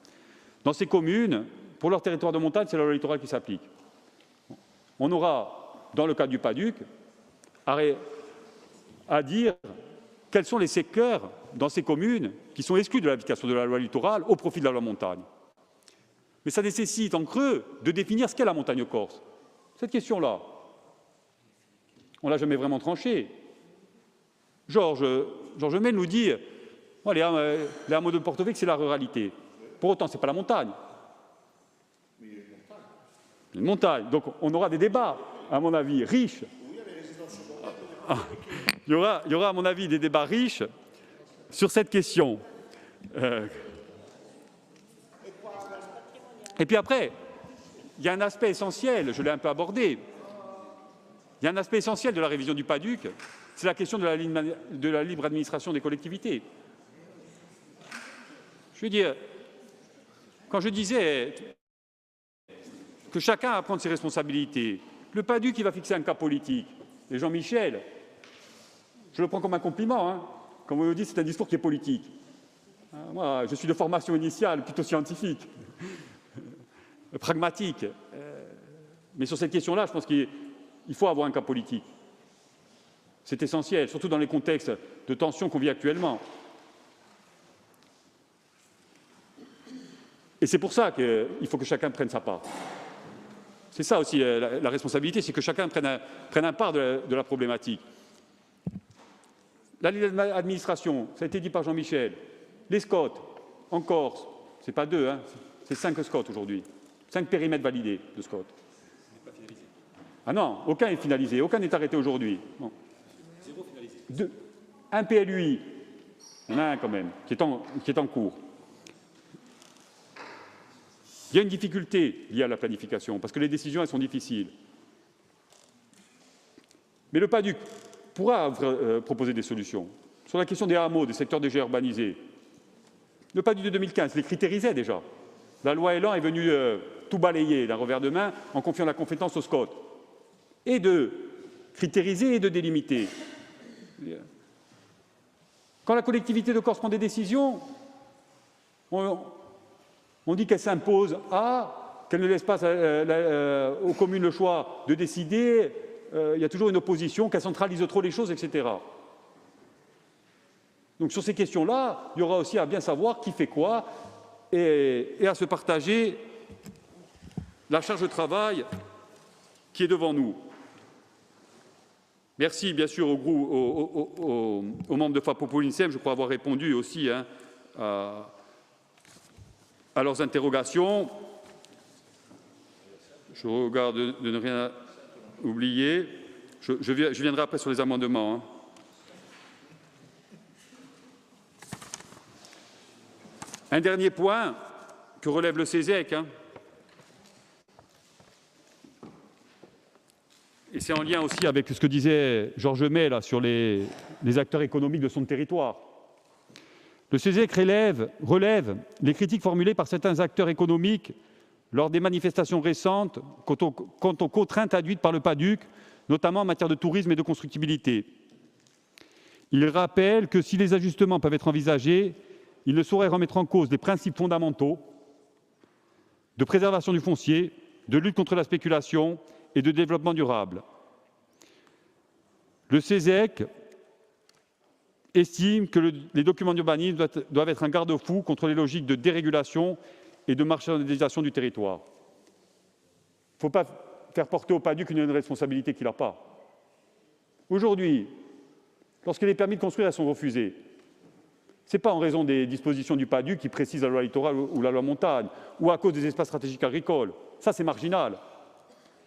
Dans ces communes, pour leur territoire de montagne, c'est la loi littorale qui s'applique. On aura, dans le cas du PADUC, à dire quels sont les secteurs dans ces communes qui sont exclus de l'application de la loi littorale au profit de la loi montagne. Mais ça nécessite en creux de définir ce qu'est la montagne corse. Cette question-là, on ne l'a jamais vraiment tranchée. Georges Mel nous dit oh, les hameaux de Porto Vecchio, c'est la ruralité. Pour autant, ce n'est pas la montagne. Une montagne. Donc on aura des débats, à mon avis, riches. Il y aura, à mon avis, des débats riches sur cette question. Et puis après, il y a un aspect essentiel, je l'ai un peu abordé, il y a un aspect essentiel de la révision du PADUC, c'est la question de la libre administration des collectivités. Je veux dire, quand je disais que chacun a à prendre ses responsabilités, le PADUC il va fixer un cas politique, et Jean-Michel, je le prends comme un compliment, hein, quand vous me dites c'est un discours qui est politique. Moi, je suis de formation initiale plutôt scientifique. Pragmatique. Mais sur cette question-là, je pense qu'il faut avoir un cas politique. C'est essentiel, surtout dans les contextes de tension qu'on vit actuellement. Et c'est pour ça qu'il faut que chacun prenne sa part. C'est ça aussi la responsabilité, c'est que chacun prenne un part de la problématique. La libre administration, ça a été dit par Jean-Michel. Les SCOT, en Corse, ce n'est pas 2, hein, c'est 5 SCOT aujourd'hui. 5 périmètres validés de SCOT. Ah non, aucun est finalisé, aucun n'est arrêté aujourd'hui. Bon. 0 finalisé. Un PLUI, il y en a un quand même, qui est en cours. Il y a une difficulté liée à la planification, parce que les décisions, elles sont difficiles. Mais le PADUC pourra proposer des solutions. Sur la question des hameaux, des secteurs déjà urbanisés, le PADUC de 2015 les critérisait déjà. La loi Elan est venue tout balayer d'un revers de main en confiant la compétence au SCOT. Et de critériser et de délimiter. Quand la collectivité de Corse prend des décisions, on dit qu'elle s'impose qu'elle ne laisse pas aux communes le choix de décider, il y a toujours une opposition, qu'elle centralise trop les choses, etc. Donc sur ces questions-là, il y aura aussi à bien savoir qui fait quoi et à se partager la charge de travail qui est devant nous. Merci bien sûr aux membres de FAPO-Polinsem, je crois avoir répondu aussi hein, à leurs interrogations. Je regarde de ne rien oublier. Je viendrai après sur les amendements. Hein. Un dernier point que relève le CESEC, hein. Et c'est en lien aussi avec ce que disait Georges May là, sur les acteurs économiques de son territoire. Le CESEC relève les critiques formulées par certains acteurs économiques lors des manifestations récentes quant aux contraintes induites par le PADUC, notamment en matière de tourisme et de constructibilité. Il rappelle que si les ajustements peuvent être envisagés, ils ne sauraient remettre en cause les principes fondamentaux de préservation du foncier, de lutte contre la spéculation et de développement durable. Le CESEC estime que les documents d'urbanisme doivent être un garde-fou contre les logiques de dérégulation et de marchandisation du territoire. Il ne faut pas faire porter au PADUC une responsabilité qu'il n'a pas. Aujourd'hui, lorsque les permis de construire sont refusés, ce n'est pas en raison des dispositions du PADUC qui précisent la loi littorale ou la loi montagne, ou à cause des espaces stratégiques agricoles. Ça, c'est marginal.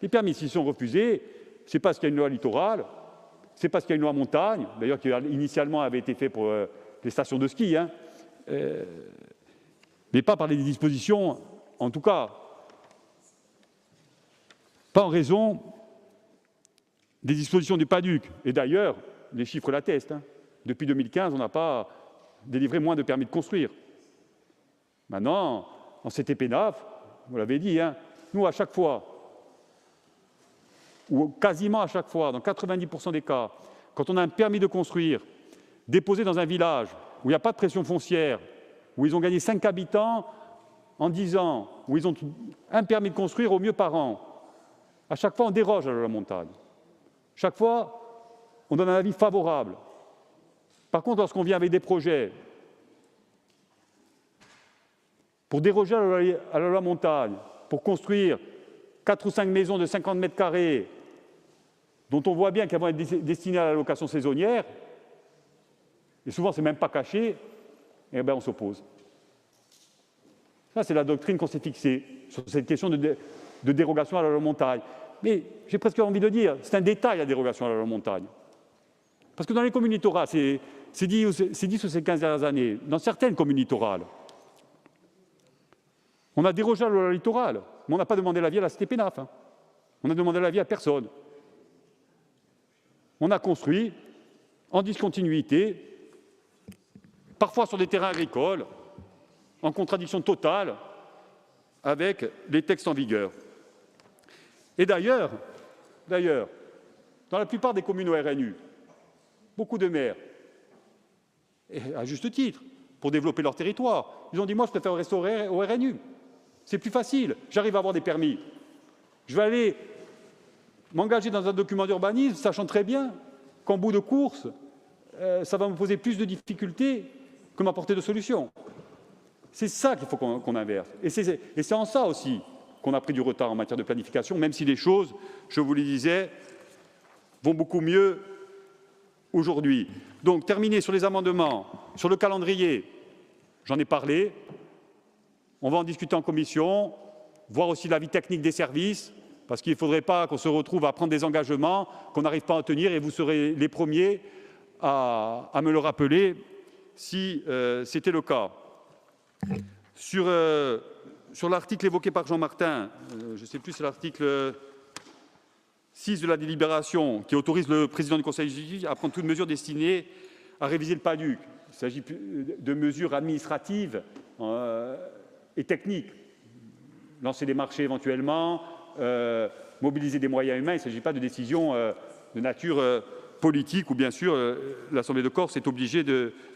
Les permis, s'ils sont refusés, c'est parce qu'il y a une loi littorale, c'est parce qu'il y a une loi montagne, d'ailleurs qui initialement avait été fait pour les stations de ski, hein, mais pas par les dispositions, en tout cas, pas en raison des dispositions du PADUC. Et d'ailleurs, les chiffres l'attestent. Hein. Depuis 2015, on n'a pas délivré moins de permis de construire. Maintenant, en CTP-NAF, vous l'avez dit, hein, nous, à chaque fois, ou quasiment à chaque fois, dans 90% des cas, quand on a un permis de construire déposé dans un village où il n'y a pas de pression foncière, où ils ont gagné 5 habitants en 10 ans, où ils ont un permis de construire au mieux par an, à chaque fois, on déroge à la montagne. Chaque fois, on donne un avis favorable. Par contre, lorsqu'on vient avec des projets pour déroger à la loi montagne, pour construire 4 ou 5 maisons de 50 mètres carrés, dont on voit bien qu'elles vont être destinées à la location saisonnière, et souvent, ce n'est même pas caché, et bien on s'oppose. Ça, c'est la doctrine qu'on s'est fixée sur cette question de dérogation à la loi montagne. Mais j'ai presque envie de dire, c'est un détail la dérogation à la loi montagne. Parce que dans les communes littorales, c'est 10 sur ces 15 dernières années, dans certaines communes littorales, on a dérogé à la loi littorale, mais on n'a pas demandé l'avis à la CTP-NAF. Hein. On a demandé l'avis à personne. On a construit en discontinuité, parfois sur des terrains agricoles, en contradiction totale avec les textes en vigueur. Et d'ailleurs, dans la plupart des communes au RNU, beaucoup de maires, et à juste titre, pour développer leur territoire, ils ont dit « moi, je préfère rester au RNU. C'est plus facile, j'arrive à avoir des permis. Je vais aller m'engager dans un document d'urbanisme, sachant très bien qu'en bout de course, ça va me poser plus de difficultés que m'apporter de solutions. » C'est ça qu'il faut qu'on inverse. Et c'est en ça aussi qu'on a pris du retard en matière de planification, même si les choses, je vous le disais, vont beaucoup mieux aujourd'hui. Donc, terminer sur les amendements, sur le calendrier, j'en ai parlé. On va en discuter en commission, voir aussi l'avis technique des services, parce qu'il ne faudrait pas qu'on se retrouve à prendre des engagements qu'on n'arrive pas à tenir, et vous serez les premiers à me le rappeler si c'était le cas. Sur l'article évoqué par Jean Martin, je ne sais plus, c'est l'article 6 de la délibération qui autorise le président du Conseil exécutif à prendre toute mesure destinée à réviser le PADUC. Il s'agit de mesures administratives et techniques. Lancer des marchés éventuellement, mobiliser des moyens humains. Il ne s'agit pas de décisions de nature politique où, bien sûr, l'Assemblée de Corse est obligée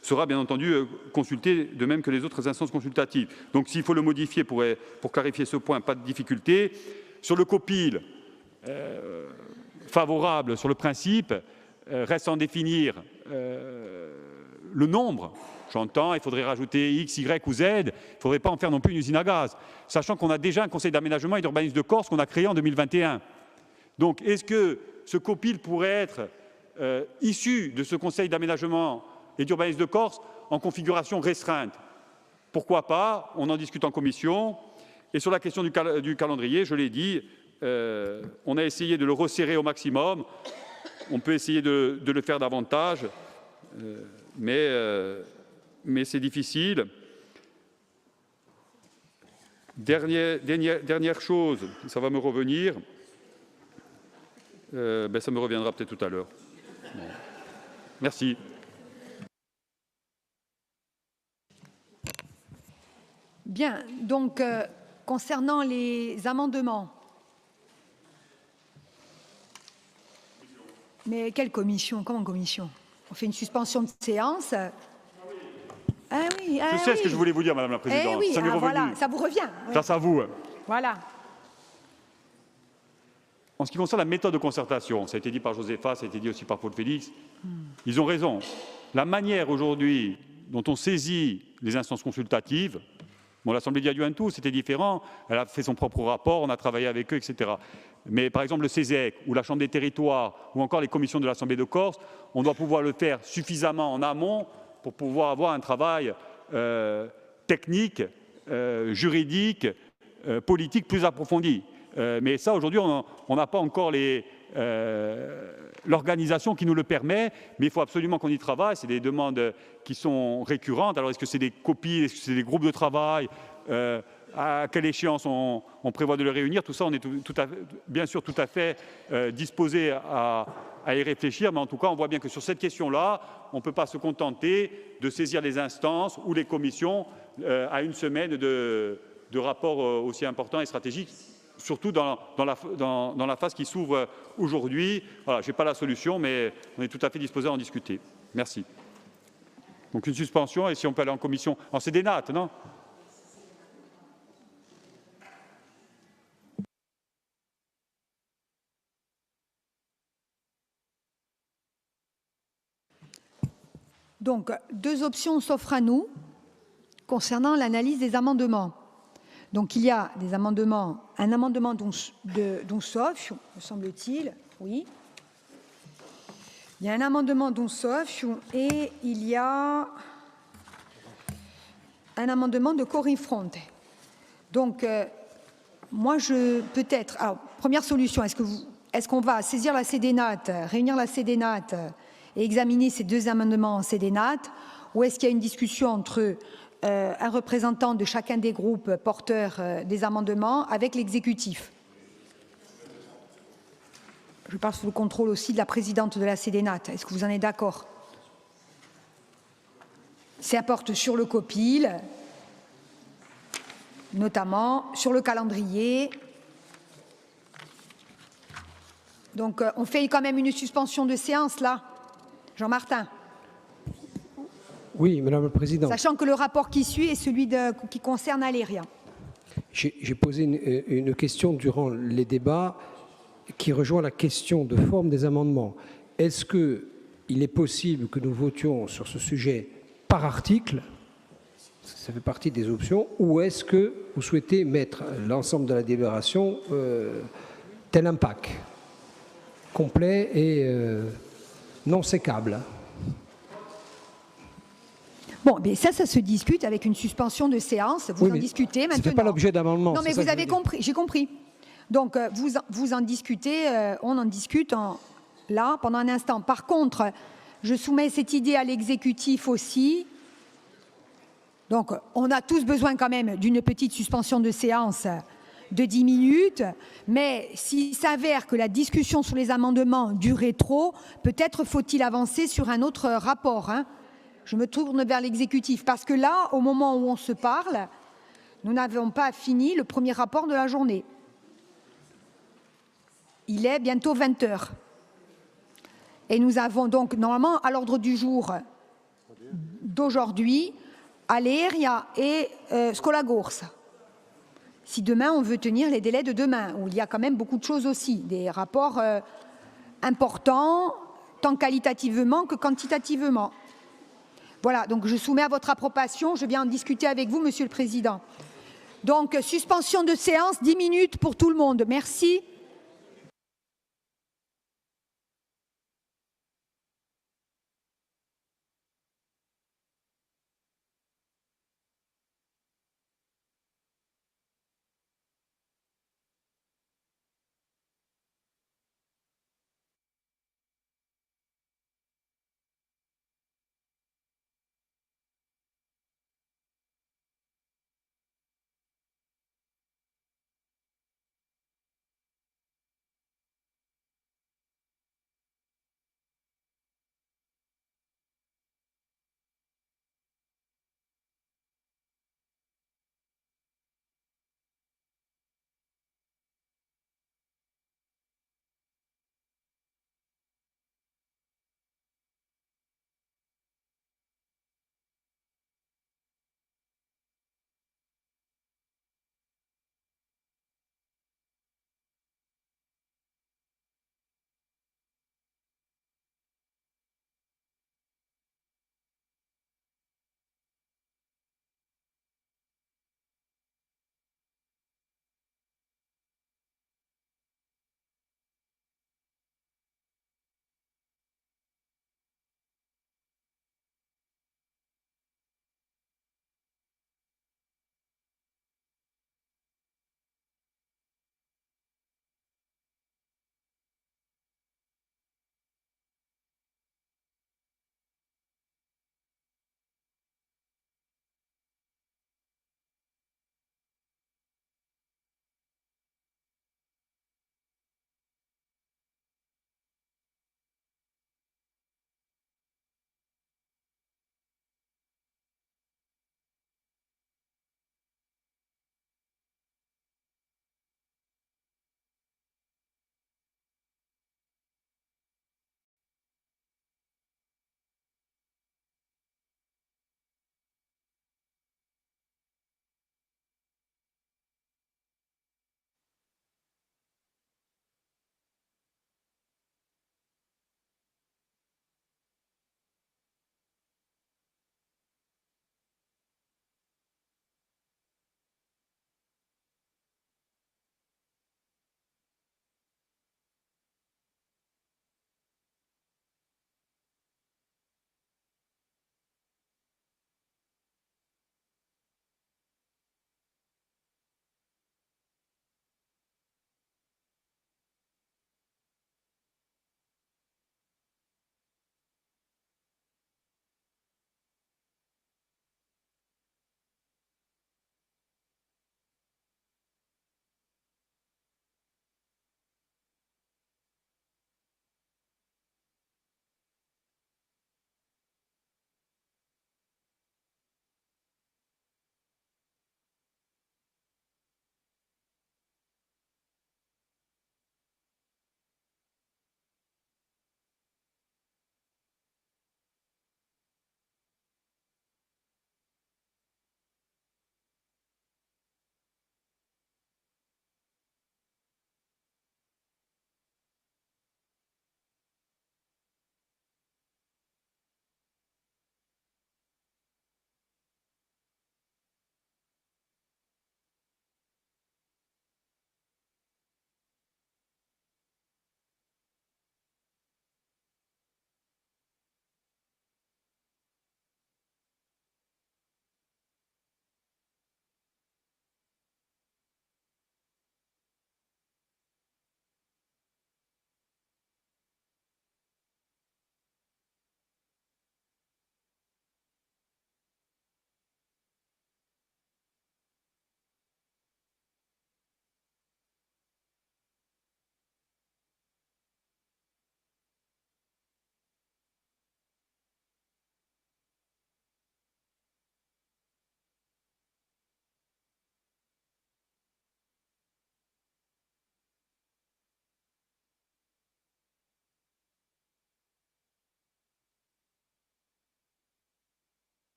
sera bien entendu consultée, de même que les autres instances consultatives. Donc, s'il faut le modifier pour clarifier ce point, pas de difficulté. Sur le COPIL, favorable sur le principe, reste à en définir le nombre. J'entends, il faudrait rajouter X, Y ou Z, il ne faudrait pas en faire non plus une usine à gaz, sachant qu'on a déjà un conseil d'aménagement et d'urbanisme de Corse qu'on a créé en 2021. Donc, est-ce que ce COPIL pourrait être issu de ce conseil d'aménagement et d'urbanisme de Corse en configuration restreinte? Pourquoi pas? On en discute en commission. Et sur la question du calendrier, je l'ai dit, on a essayé de le resserrer au maximum. On peut essayer de le faire davantage, mais c'est difficile. Dernière chose, ça va me revenir, ça me reviendra peut-être tout à l'heure. Merci. Bien, donc concernant les amendements, mais quelle commission? Comment commission? On fait une suspension de séance. Ah oui, je sais ce que je voulais vous dire, Madame la Présidente. Eh oui, ça m'est revenu. Voilà, ça vous revient. Grâce à vous. Voilà. en ce qui concerne la méthode de concertation, ça a été dit par Josépha, ça a été dit aussi par Paul Félix, ils ont raison. La manière aujourd'hui dont on saisit les instances consultatives, bon, l'Assemblée d'Adiouantou, c'était différent, elle a fait son propre rapport, on a travaillé avec eux, etc. Mais par exemple le CESEC ou la Chambre des territoires ou encore les commissions de l'Assemblée de Corse, on doit pouvoir le faire suffisamment en amont pour pouvoir avoir un travail technique, juridique, politique plus approfondi. Mais ça, aujourd'hui, on n'a pas encore l'organisation qui nous le permet, mais il faut absolument qu'on y travaille. C'est des demandes qui sont récurrentes. Alors, est-ce que c'est des copies, est-ce que c'est des groupes de travail, à quelle échéance on prévoit de le réunir? Tout ça, on est bien sûr tout à fait disposé à y réfléchir, mais en tout cas, on voit bien que sur cette question-là, on ne peut pas se contenter de saisir les instances ou les commissions à une semaine de rapports aussi importants et stratégiques, surtout dans la phase qui s'ouvre aujourd'hui. Voilà, je n'ai pas la solution, mais on est tout à fait disposé à en discuter. Merci. Donc une suspension, et si on peut aller en commission, en CDNAT, non? Donc, deux options s'offrent à nous concernant l'analyse des amendements. Donc, il y a des amendements, un amendement dont sauf, me semble-t-il, oui. Il y a un amendement dont sauf et il y a un amendement de Corinne Fronte. Donc, moi, peut-être, alors, première solution, est-ce qu'on va saisir la CDNAT, réunir la CDNAT et examiner ces deux amendements en CDNAT, ou est-ce qu'il y a une discussion entre un représentant de chacun des groupes porteurs des amendements avec l'exécutif? Je parle sous le contrôle aussi de la présidente de la CDNAT. Est-ce que vous en êtes d'accord? Ça porte sur le COPIL, notamment sur le calendrier. Donc, on fait quand même une suspension de séance, là, Jean-Martin? Oui, Madame la Présidente. Sachant que le rapport qui suit est celui qui concerne Aléria. J'ai posé une question durant les débats qui rejoint la question de forme des amendements. Est-ce qu'il est possible que nous votions sur ce sujet par article? Ça fait partie des options. Ou est-ce que vous souhaitez mettre l'ensemble de la délibération tel un pack complet et non sécable? Bon, mais ça se discute avec une suspension de séance. Vous en discutez maintenant. Ça ne fait pas l'objet d'amendement. Non, mais vous avez compris, j'ai compris. Donc, vous en discutez, on en discute là, pendant un instant. Par contre, je soumets cette idée à l'exécutif aussi. Donc, on a tous besoin quand même d'une petite suspension de séance de 10 minutes, mais s'il s'avère que la discussion sur les amendements durait trop, peut-être faut-il avancer sur un autre rapport, hein. Je me tourne vers l'exécutif, parce que là, au moment où on se parle, nous n'avons pas fini le premier rapport de la journée. Il est bientôt 20 h. Et nous avons donc, normalement, à l'ordre du jour d'aujourd'hui, Aléria et Scolagours. Si demain, on veut tenir les délais de demain, où il y a quand même beaucoup de choses aussi, des rapports importants, tant qualitativement que quantitativement. Voilà, donc je soumets à votre approbation. Je viens en discuter avec vous, Monsieur le Président. Donc, suspension de séance, 10 minutes pour tout le monde. Merci.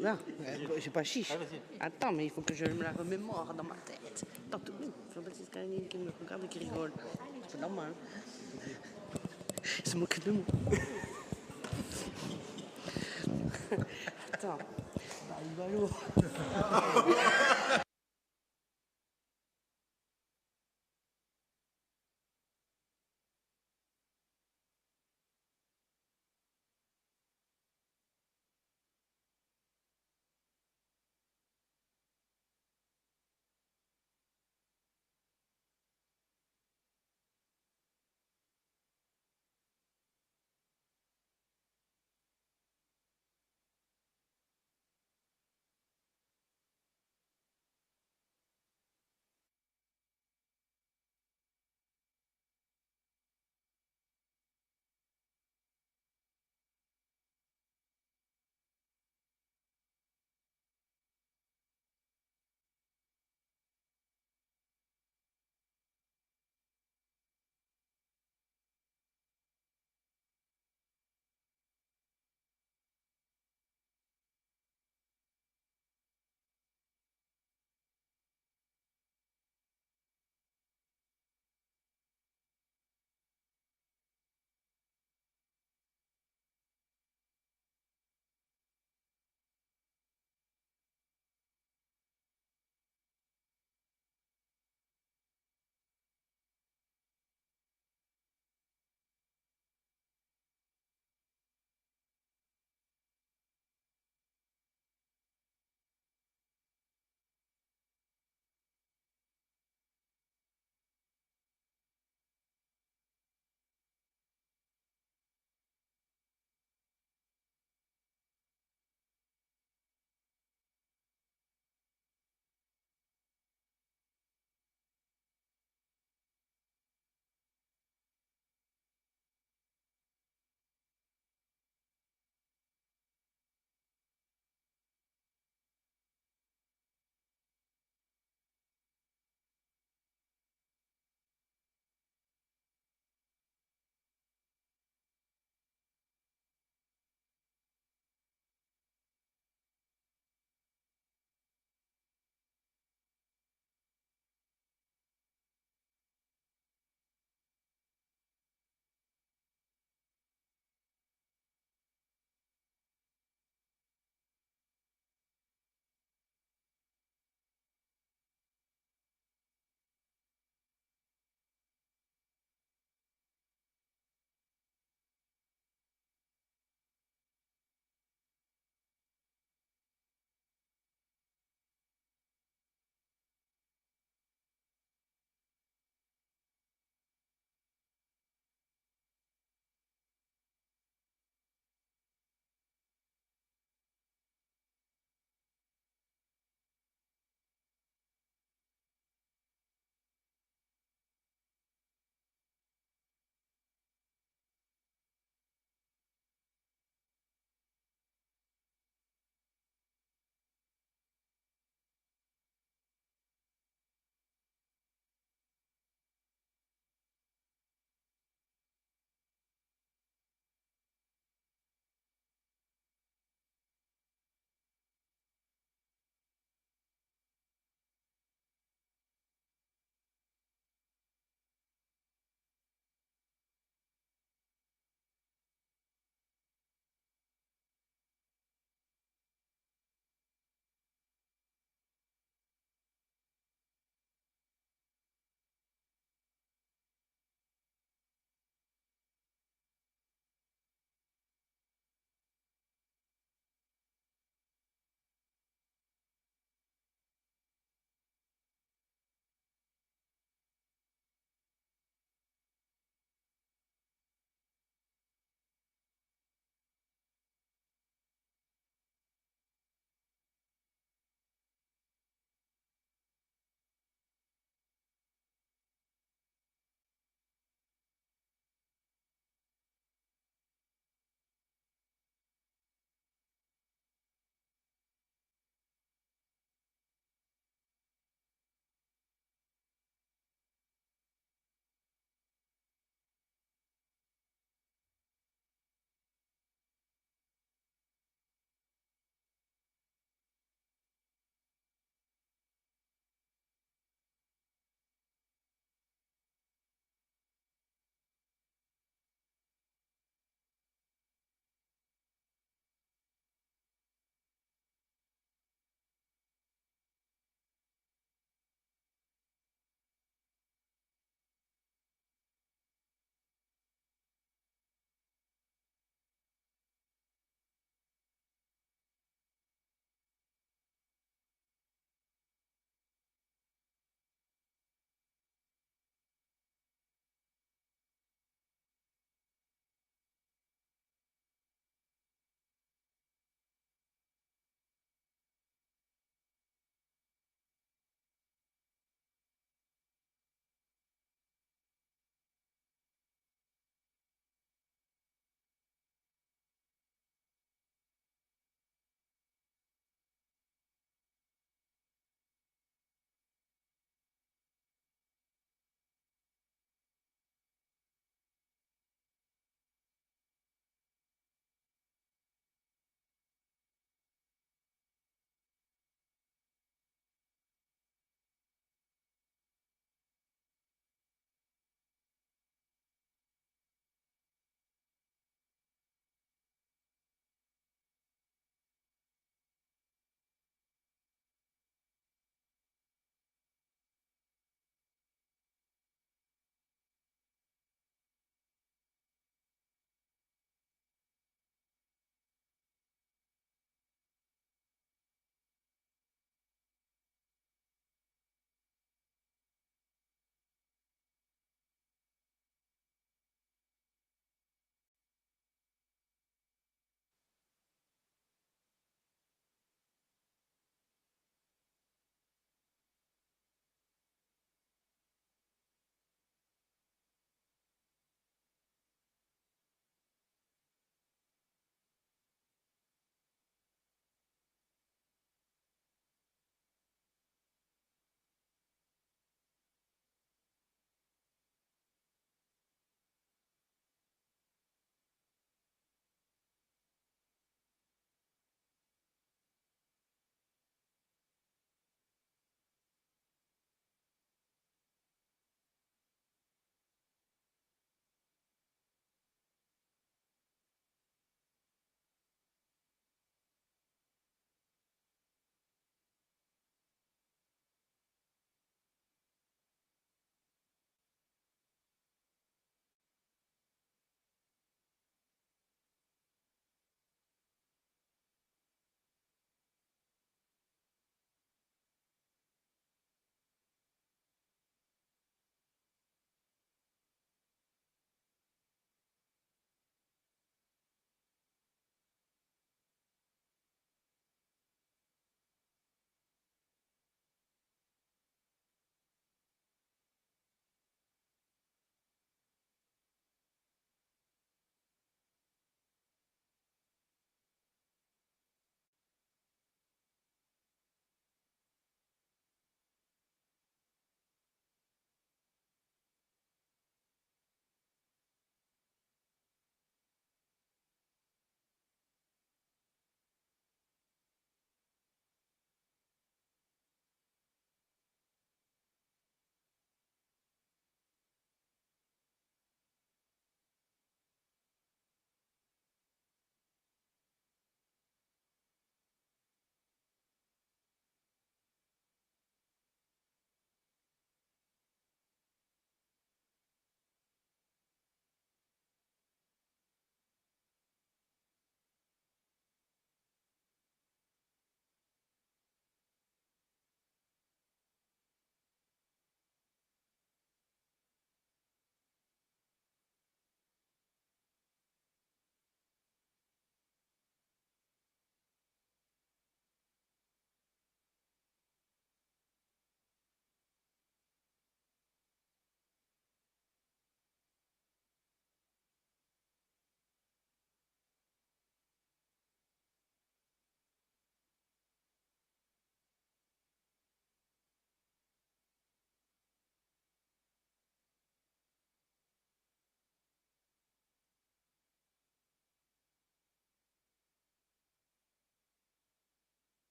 Non, j'ai pas chiche. Attends, mais il faut que je me la remémore dans ma tête. Attends, Jean-Baptiste Canine qui me regarde et qui rigole. C'est normal. Il se moque de moi. Attends. Bah, il va lourd.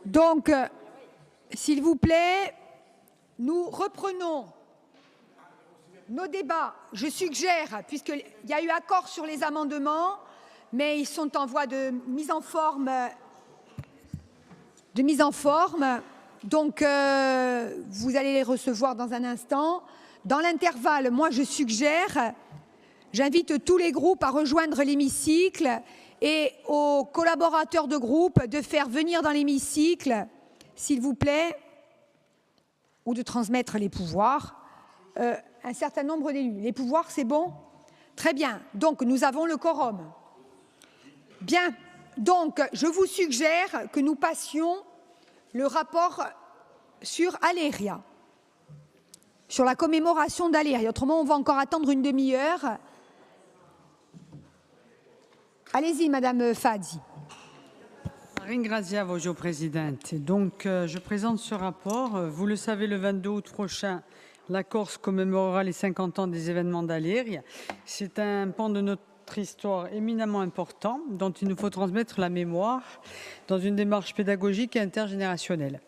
Donc, s'il vous plaît, nous reprenons nos débats. Je suggère, puisqu'il y a eu accord sur les amendements, mais ils sont en voie de mise en forme. Donc, vous allez les recevoir dans un instant. Dans l'intervalle, moi, je suggère, j'invite tous les groupes à rejoindre l'hémicycle et aux collaborateurs de groupe de faire venir dans l'hémicycle, s'il vous plaît, ou de transmettre les pouvoirs, un certain nombre d'élus. Les pouvoirs, c'est bon? Très bien. Donc, nous avons le quorum. Bien. Donc, je vous suggère que nous passions le rapport sur Aléria, sur la commémoration d'Aléria. Autrement, on va encore attendre une demi-heure. Allez-y, Madame Fadzi. Ringrazia, Voglio Presidente. Donc, je présente ce rapport. Vous le savez, le 22 août prochain, la Corse commémorera les 50 ans des événements d'Aléria. C'est un pan de notre histoire éminemment important dont il nous faut transmettre la mémoire dans une démarche pédagogique et intergénérationnelle.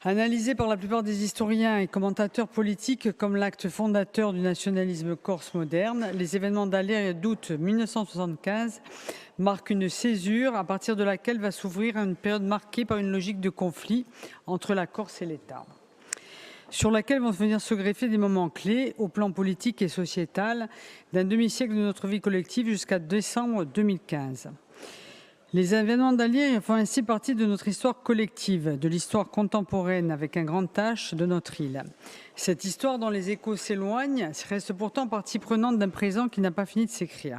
Analysé par la plupart des historiens et commentateurs politiques comme l'acte fondateur du nationalisme corse moderne, les événements d'Aléria d'août 1975 marquent une césure à partir de laquelle va s'ouvrir une période marquée par une logique de conflit entre la Corse et l'État, sur laquelle vont venir se greffer des moments clés au plan politique et sociétal d'un demi-siècle de notre vie collective jusqu'à décembre 2015. Les événements d'Aléria font ainsi partie de notre histoire collective, de l'histoire contemporaine avec un grand H de notre île. Cette histoire dont les échos s'éloignent reste pourtant partie prenante d'un présent qui n'a pas fini de s'écrire.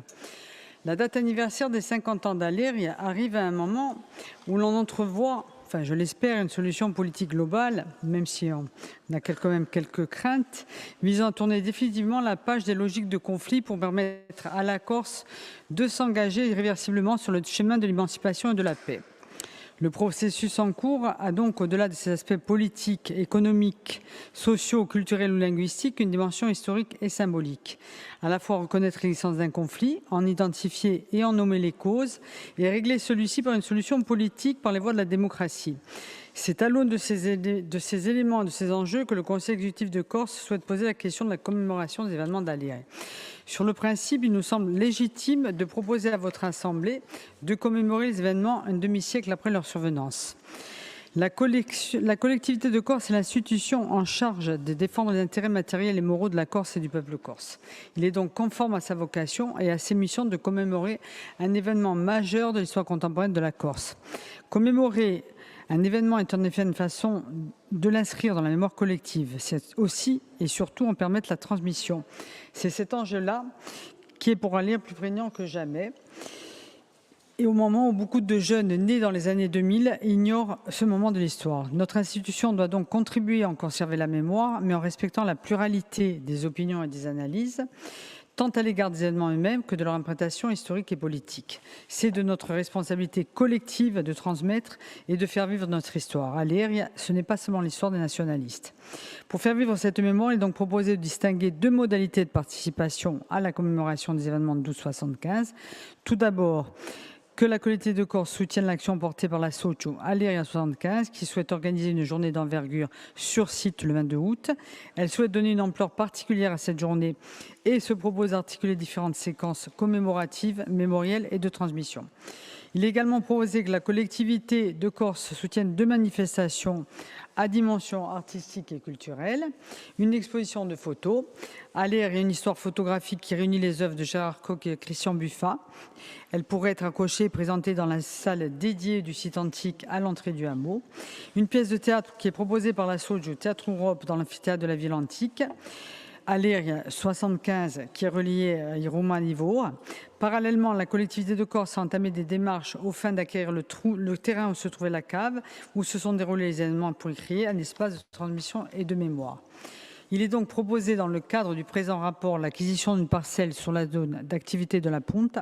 La date anniversaire des 50 ans d'Aléria arrive à un moment où l'on entrevoit, enfin je l'espère, une solution politique globale, même si on a quand même quelques craintes, visant à tourner définitivement la page des logiques de conflit pour permettre à la Corse de s'engager irréversiblement sur le chemin de l'émancipation et de la paix. Le processus en cours a donc, au-delà de ses aspects politiques, économiques, sociaux, culturels ou linguistiques, une dimension historique et symbolique. À la fois reconnaître l'existence d'un conflit, en identifier et en nommer les causes, et régler celui-ci par une solution politique par les voies de la démocratie. C'est à l'aune de ces éléments, de ces enjeux, que le Conseil exécutif de Corse souhaite poser la question de la commémoration des événements d'Aléria. Sur le principe, il nous semble légitime de proposer à votre Assemblée de commémorer les événements un demi-siècle après leur survenance. La collectivité de Corse est l'institution en charge de défendre les intérêts matériels et moraux de la Corse et du peuple corse. Il est donc conforme à sa vocation et à ses missions de commémorer un événement majeur de l'histoire contemporaine de la Corse. Commémorer un événement est en effet une façon de l'inscrire dans la mémoire collective. C'est aussi et surtout en permettre la transmission. C'est cet enjeu-là qui est pour Aléria plus prégnant que jamais. Et au moment où beaucoup de jeunes nés dans les années 2000 ignorent ce moment de l'histoire. Notre institution doit donc contribuer à en conserver la mémoire, mais en respectant la pluralité des opinions et des analyses, tant à l'égard des événements eux-mêmes que de leur interprétation historique et politique. C'est de notre responsabilité collective de transmettre et de faire vivre notre histoire. Aléria, ce n'est pas seulement l'histoire des nationalistes. Pour faire vivre cette mémoire, il est donc proposé de distinguer deux modalités de participation à la commémoration des événements de 1275. Tout d'abord, que la collectivité de Corse soutienne l'action portée par la Socio Aléria 75, qui souhaite organiser une journée d'envergure sur site le 22 août. Elle souhaite donner une ampleur particulière à cette journée et se propose d'articuler différentes séquences commémoratives, mémorielles et de transmission. Il est également proposé que la collectivité de Corse soutienne deux manifestations à dimension artistique et culturelle, une exposition de photos. Aléria, une histoire photographique qui réunit les œuvres de Gérard Coq et Christian Buffat. Elle pourrait être accrochée et présentée dans la salle dédiée du site antique à l'entrée du hameau. Une pièce de théâtre qui est proposée par la Socio Théâtre Europe dans l'amphithéâtre de la ville antique. Aléria 75 qui est relié à Iruma Niveau. Parallèlement, la collectivité de Corse a entamé des démarches aux fins d'acquérir le terrain où se trouvait la cave, où se sont déroulés les événements pour y créer un espace de transmission et de mémoire. Il est donc proposé dans le cadre du présent rapport l'acquisition d'une parcelle sur la zone d'activité de la Ponte,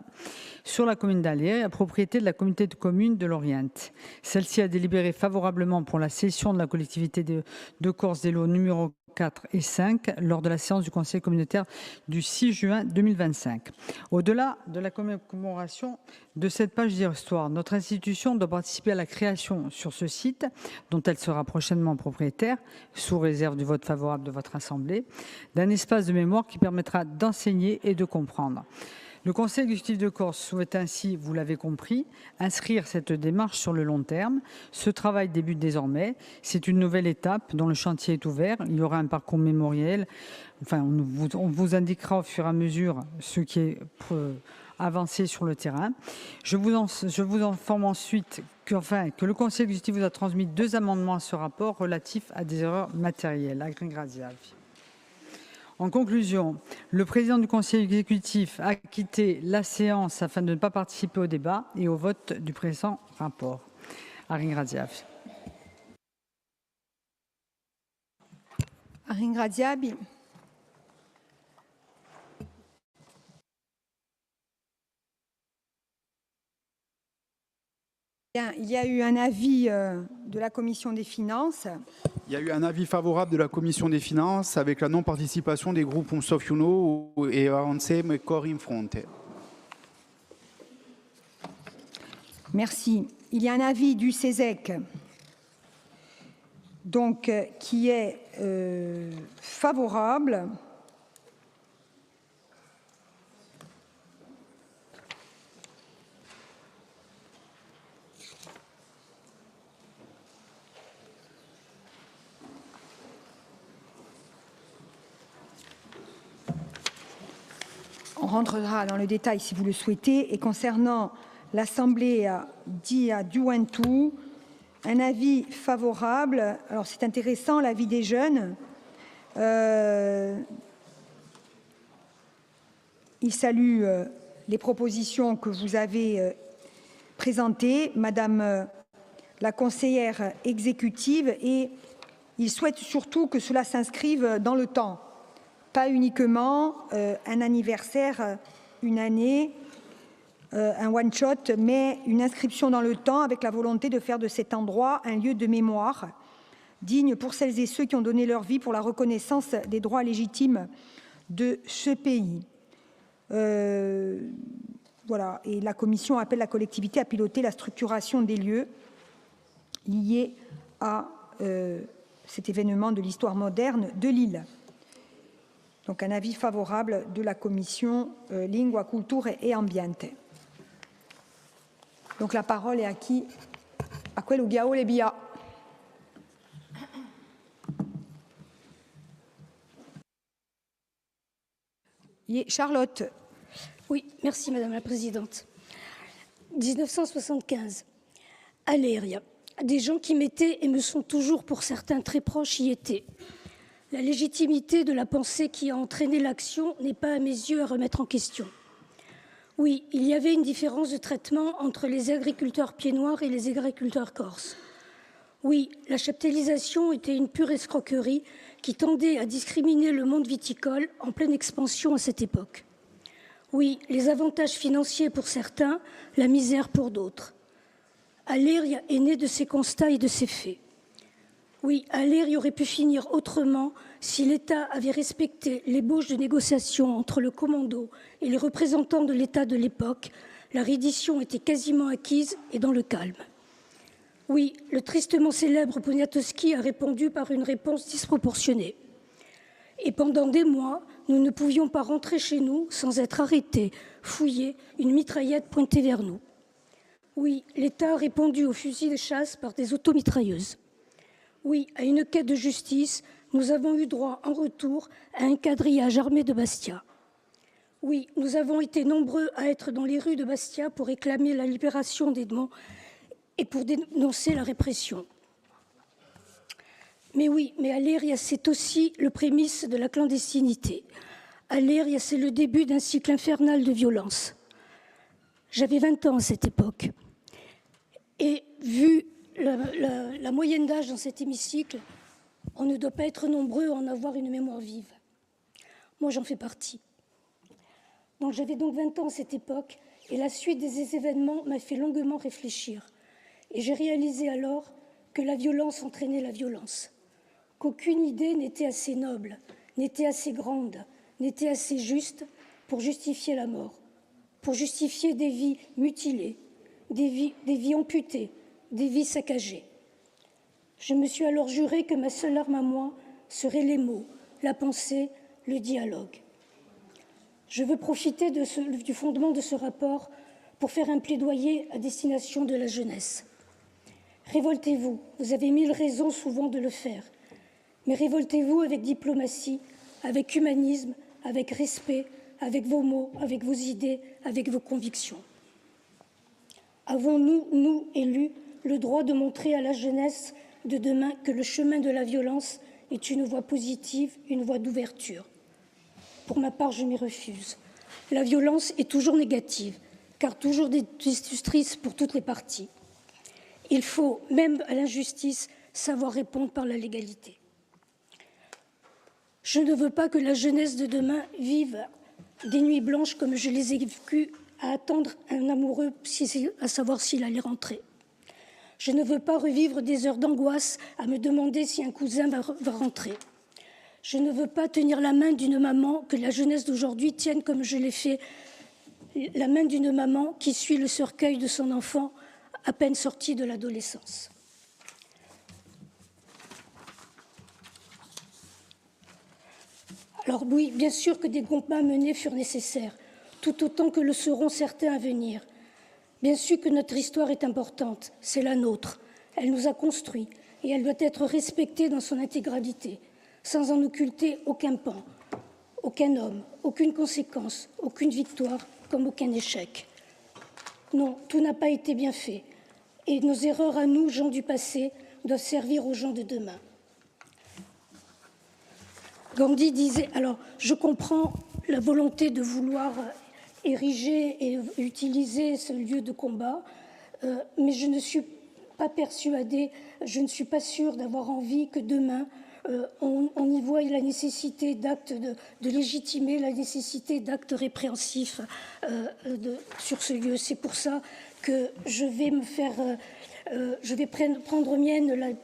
sur la commune d'Aléria, propriété de la communauté de communes de l'Orient. Celle-ci a délibéré favorablement pour la cession de la collectivité de Corse des lots numéro 4 et 5 lors de la séance du Conseil communautaire du 6 juin 2025. Au-delà de la commémoration de cette page d'histoire, notre institution doit participer à la création sur ce site, dont elle sera prochainement propriétaire, sous réserve du vote favorable de votre Assemblée, d'un espace de mémoire qui permettra d'enseigner et de comprendre. Le Conseil exécutif de Corse souhaite ainsi, vous l'avez compris, inscrire cette démarche sur le long terme. Ce travail débute désormais. C'est une nouvelle étape dont le chantier est ouvert. Il y aura un parcours mémoriel. Enfin, on vous indiquera au fur et à mesure ce qui est avancé sur le terrain. Je vous informe ensuite que le Conseil exécutif vous a transmis 2 amendements à ce rapport relatifs à des erreurs matérielles. Agrin Graziavi. En conclusion, le président du Conseil exécutif a quitté la séance afin de ne pas participer au débat et au vote du présent rapport. Agrin Graziavi. Agrin Graziabi. Il y a eu un avis de la Commission des finances. Il y a eu un avis favorable de la Commission des finances avec la non-participation des groupes Unsofiuno et Avancem et Corps in Fronte. Merci. Il y a un avis du CESEC donc, qui est favorable. On rentrera dans le détail si vous le souhaitez. Et concernant l'Assemblée dit à Duwentou, un avis favorable. Alors c'est intéressant, l'avis des jeunes. Il salue les propositions que vous avez présentées, Madame la conseillère exécutive, et il souhaite surtout que cela s'inscrive dans le temps. Pas uniquement un anniversaire, une année, un one-shot, mais une inscription dans le temps avec la volonté de faire de cet endroit un lieu de mémoire digne pour celles et ceux qui ont donné leur vie pour la reconnaissance des droits légitimes de ce pays. Voilà. Et la Commission appelle la collectivité à piloter la structuration des lieux liés à cet événement de l'histoire moderne de l'île. Donc un avis favorable de la Commission Lingua, Culture et Ambiente. Donc la parole est à qui? A quello Ghiao Lebia. Charlotte. Oui, merci Madame la Présidente. 1975, à Léria, des gens qui m'étaient et me sont toujours pour certains très proches y étaient. La légitimité de la pensée qui a entraîné l'action n'est pas à mes yeux à remettre en question. Oui, il y avait une différence de traitement entre les agriculteurs pieds-noirs et les agriculteurs corses. Oui, la cheptélisation était une pure escroquerie qui tendait à discriminer le monde viticole en pleine expansion à cette époque. Oui, les avantages financiers pour certains, la misère pour d'autres. Aléria est né de ces constats et de ces faits. Oui, Aléria aurait pu finir autrement si l'État avait respecté l'ébauche de négociations entre le commando et les représentants de l'État de l'époque. La reddition était quasiment acquise et dans le calme. Oui, le tristement célèbre Poniatowski a répondu par une réponse disproportionnée. Et pendant des mois, nous ne pouvions pas rentrer chez nous sans être arrêtés, fouillés, une mitraillette pointée vers nous. Oui, l'État a répondu aux fusils de chasse par des automitrailleuses. Oui, à une quête de justice, nous avons eu droit en retour à un quadrillage armé de Bastia. Oui, nous avons été nombreux à être dans les rues de Bastia pour réclamer la libération d'Edmond et pour dénoncer la répression. Mais oui, mais Aléria, c'est aussi le prémisse de la clandestinité. Aléria, c'est le début d'un cycle infernal de violence. J'avais 20 ans à cette époque. Et vu la moyenne d'âge dans cet hémicycle, on ne doit pas être nombreux à en avoir une mémoire vive. Moi, j'en fais partie. Donc, j'avais donc 20 ans à cette époque, et la suite des événements m'a fait longuement réfléchir. Et j'ai réalisé alors que la violence entraînait la violence. qu'aucune idée n'était assez noble, n'était assez grande, n'était assez juste pour justifier la mort, pour justifier des vies mutilées, des vies amputées, des vies saccagées. Je me suis alors juré que ma seule arme à moi serait les mots, la pensée, le dialogue. Je veux profiter du fondement de ce rapport pour faire un plaidoyer à destination de la jeunesse. Révoltez-vous, vous avez mille raisons souvent de le faire, mais révoltez-vous avec diplomatie, avec humanisme, avec respect, avec vos mots, avec vos idées, avec vos convictions. Avons-nous, nous, élus, le droit de montrer à la jeunesse de demain que le chemin de la violence est une voie positive, une voie d'ouverture? Pour ma part, je m'y refuse. La violence est toujours négative, car toujours destructrice pour toutes les parties. Il faut, même à l'injustice, savoir répondre par la légalité. Je ne veux pas que la jeunesse de demain vive des nuits blanches comme je les ai vécues à attendre un amoureux, à savoir s'il allait rentrer. Je ne veux pas revivre des heures d'angoisse à me demander si un cousin va rentrer. Je ne veux pas tenir la main d'une maman, que la jeunesse d'aujourd'hui tienne comme je l'ai fait, la main d'une maman qui suit le cercueil de son enfant à peine sorti de l'adolescence. Alors oui, bien sûr que des combats menés furent nécessaires, tout autant que le seront certains à venir. Bien sûr que notre histoire est importante, c'est la nôtre. Elle nous a construits et elle doit être respectée dans son intégralité, sans en occulter aucun pan, aucun homme, aucune conséquence, aucune victoire, comme aucun échec. Non, tout n'a pas été bien fait. Et nos erreurs à nous, gens du passé, doivent servir aux gens de demain. Gandhi disait, alors je comprends la volonté de vouloir ériger et utiliser ce lieu de combat, mais je ne suis pas persuadée, je ne suis pas sûre d'avoir envie que demain on y voit la nécessité d'actes de légitimer la nécessité d'actes répréhensifs sur ce lieu. C'est pour ça que je vais prendre mienne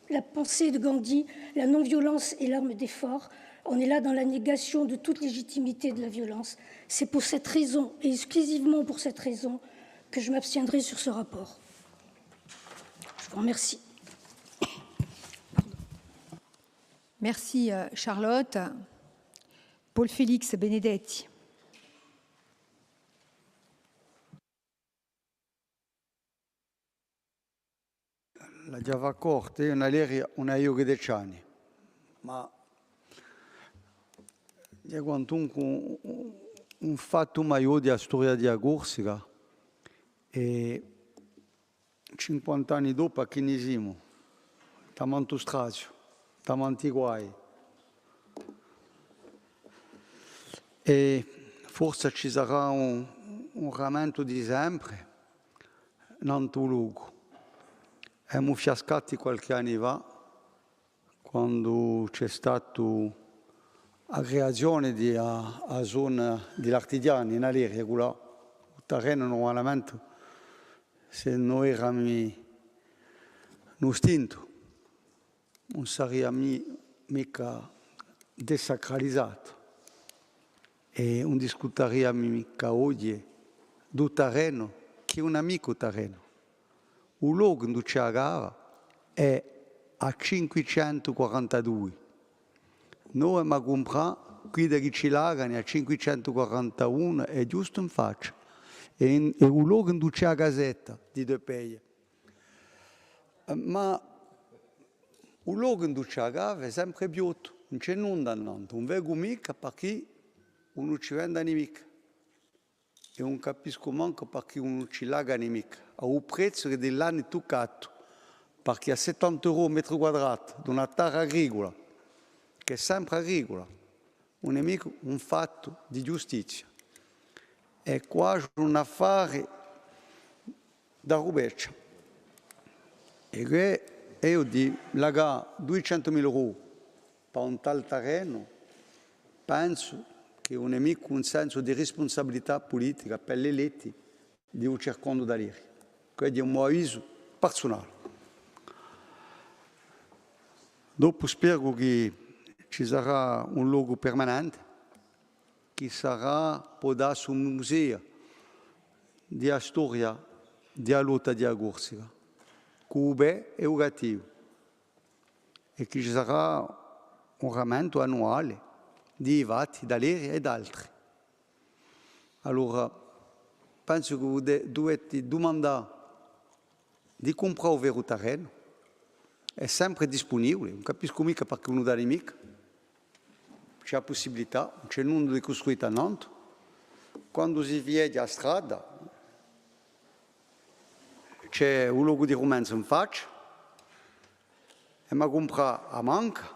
la pensée de Gandhi, la non-violence est l'arme des forts. On est là dans la négation de toute légitimité de la violence. C'est pour cette raison, et exclusivement pour cette raison, que je m'abstiendrai sur ce rapport. Je vous remercie. Merci Charlotte. Paul Félix Benedetti. La Giava Corte è una io de anni, ma è quantunque un fatto maiore della storia di Corsica e 50 anni dopo a che ne siamo, tanto strazio, tanti guai e forse ci sarà un rammento di sempre in tuo luogo. Siamo fiascati qualche anno fa quando c'è stata la creazione della zona dell'Artigiani in Aleria, il terreno normalmente se noi eravamo in stinto non sarebbe mica desacralizzato e non discuteremo mica oggi del terreno che è un amico terreno. Il luogo dove c'è la gara è a 542. Noi abbiamo comprato qui da ci lagano a 541 è giusto in faccia. È il luogo dove c'è la casetta di De Peia. Ma il luogo dove c'è la gara è sempre biotto, non c'è nulla annanto. Non vengo mica perché non ci vende mica. E non capisco manco perché non ci laga mica. A un prezzo che dell'anno toccato, perché a 70 euro al metro quadrato di una terra agricola, che è sempre agricola, non è mica un fatto di giustizia. È quasi un affare da rubeccia. E che io di lagare 200.000 euro per un tal terreno, penso che non è mica un senso di responsabilità politica per gli eletti di cercando da lì. Questo è un mio avviso personale. Dopo spero che ci sarà un luogo permanente che sarà podato un museo di storia della lotta di Corsica, Cube e Ugatio, e che ci sarà un rammento annuale di Vati, Daleria ed altri. Allora, penso che dovete domandare di comprare un vero terreno, è sempre disponibile, non capisco mica perché uno dà mica. C'è la possibilità, c'è il mondo di costruire a Nantes. Quando si vede a strada, c'è un luogo di romanzo in faccia, e mi compra a manca,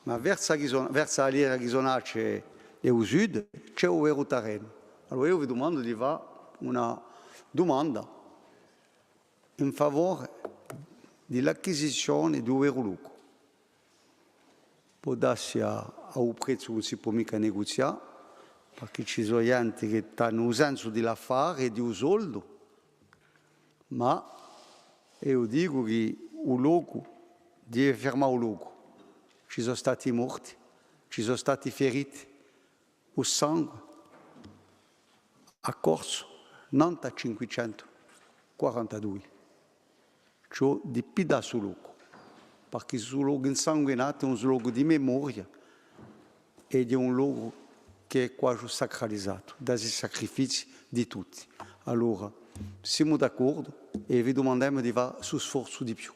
ma verso la Lira Ghisonaccia e al sud c'è un vero terreno. Allora io vi domando di fare una domanda in favore dell'acquisizione di un vero luogo. Può darsi a un prezzo che non si può mica negoziare, perché ci sono gente che stanno usando dell'affare e di un soldo, ma io dico che un luogo deve fermare un luogo. Ci sono stati morti, ci sono stati feriti, il sangue ha corso Nantes a 542. Ciò di più da sul luogo, perché sul luogo insanguinato è un luogo di memoria ed è un luogo che è quasi sacralizzato dai sacrifici di tutti. Allora, siamo d'accordo e vi domandiamo di fare su sforzo di più.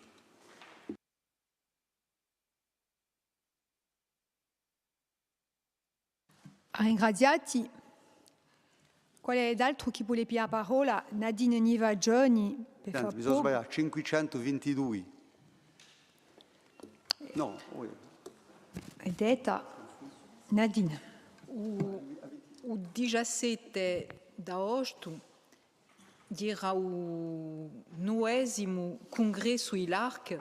Ringraziati. Qual è altro chi vuole più la parola? Nadine Niva Gioni. Bisogna sbagliare, 522. No, è detta Nadine. O 17 d'agosto era o 9º congresso ILARC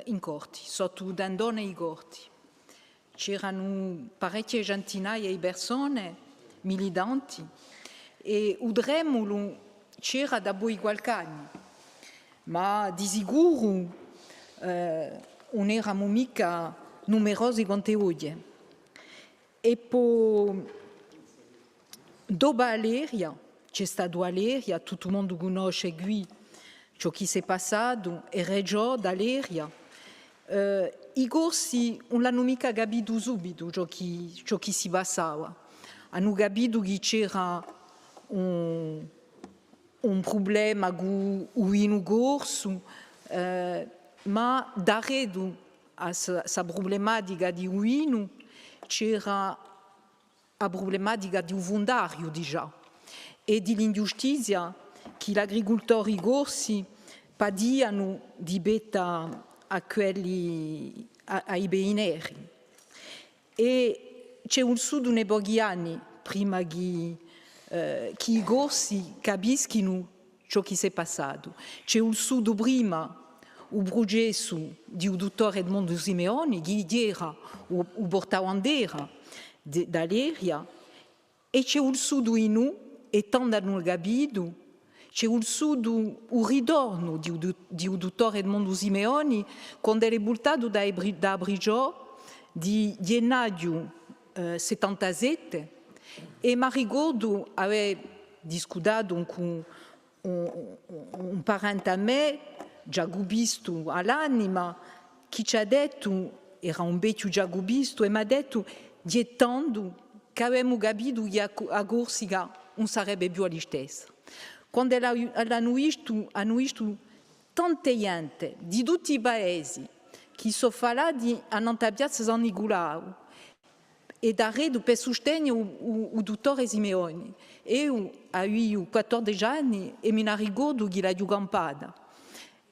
in Corti, sotto Dandone e Corti. C'erano parecchie centinaia di persone militanti e il Dremolo c'era da voi qualche anno, ma di sicuro non eravamo mica numerosi quanti oggi. E poi, dopo Aleria, c'è stato Aleria, tutto il mondo conosce qui ciò che si è passato, e Reggio d'Aleria. I corsi non l'hanno mica capito subito ciò che si passava. Hanno capito che c'era un problema con il corso, ma daredo a questa problematica di Uino c'era la problematica di un fondario già e dell'ingiustizia che gli agricoltori corsi padiano di betta ai beineri. E c'è un sud un pochi anni prima che i corsi capiscono ciò che si è passato. C'è un sud prima il progetto di un dottore Edmondo Simeoni che era il portabandiera d'Aleria, e c'è un sud in noi, e tanto hanno capito, c'è un sud il ritorno di un dottore Edmondo Simeoni quando è buttato da Brigiò di gennaio 77, e mi ricordo aveva discutato con un parente a me, giacobisto all'anima, che ci ha detto, era un vecchio giacobisto, e mi ha detto, dietando, che avevamo capito che a Corsica non sarebbe più la stessa. Quando hanno visto tante gente di tutti i paesi che sono falati a Piazza San Nicolao e daredo per sostenere il dottore Simeoni. Io avevo 14 anni e mi ricordo che l'ho campata.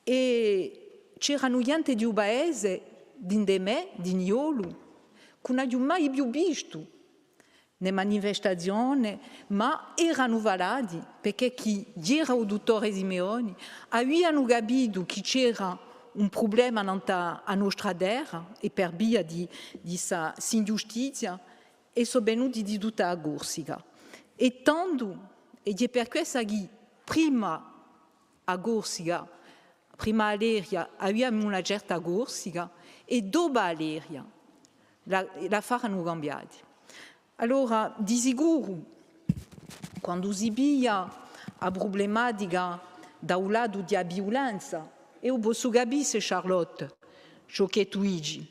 E c'erano gente di un paese, di me, di Niolo, che non avevo mai più visto nelle manifestazioni, ma erano valadi perché chi era il dottore Simeoni avevano capito che c'era un problema nella nostra terra e per via di questa ingiustizia, e sono venuti di tutta la Corsica. E tanto, e è per questo che prima a Corsica prima all'aria abbiamo una certa corsica e dopo all'aria l'affare hanno cambiato. Allora, di sicuro, quando si piglia la problematica da un lato di violenza, io posso capire, Charlotte, ciò che tu dici,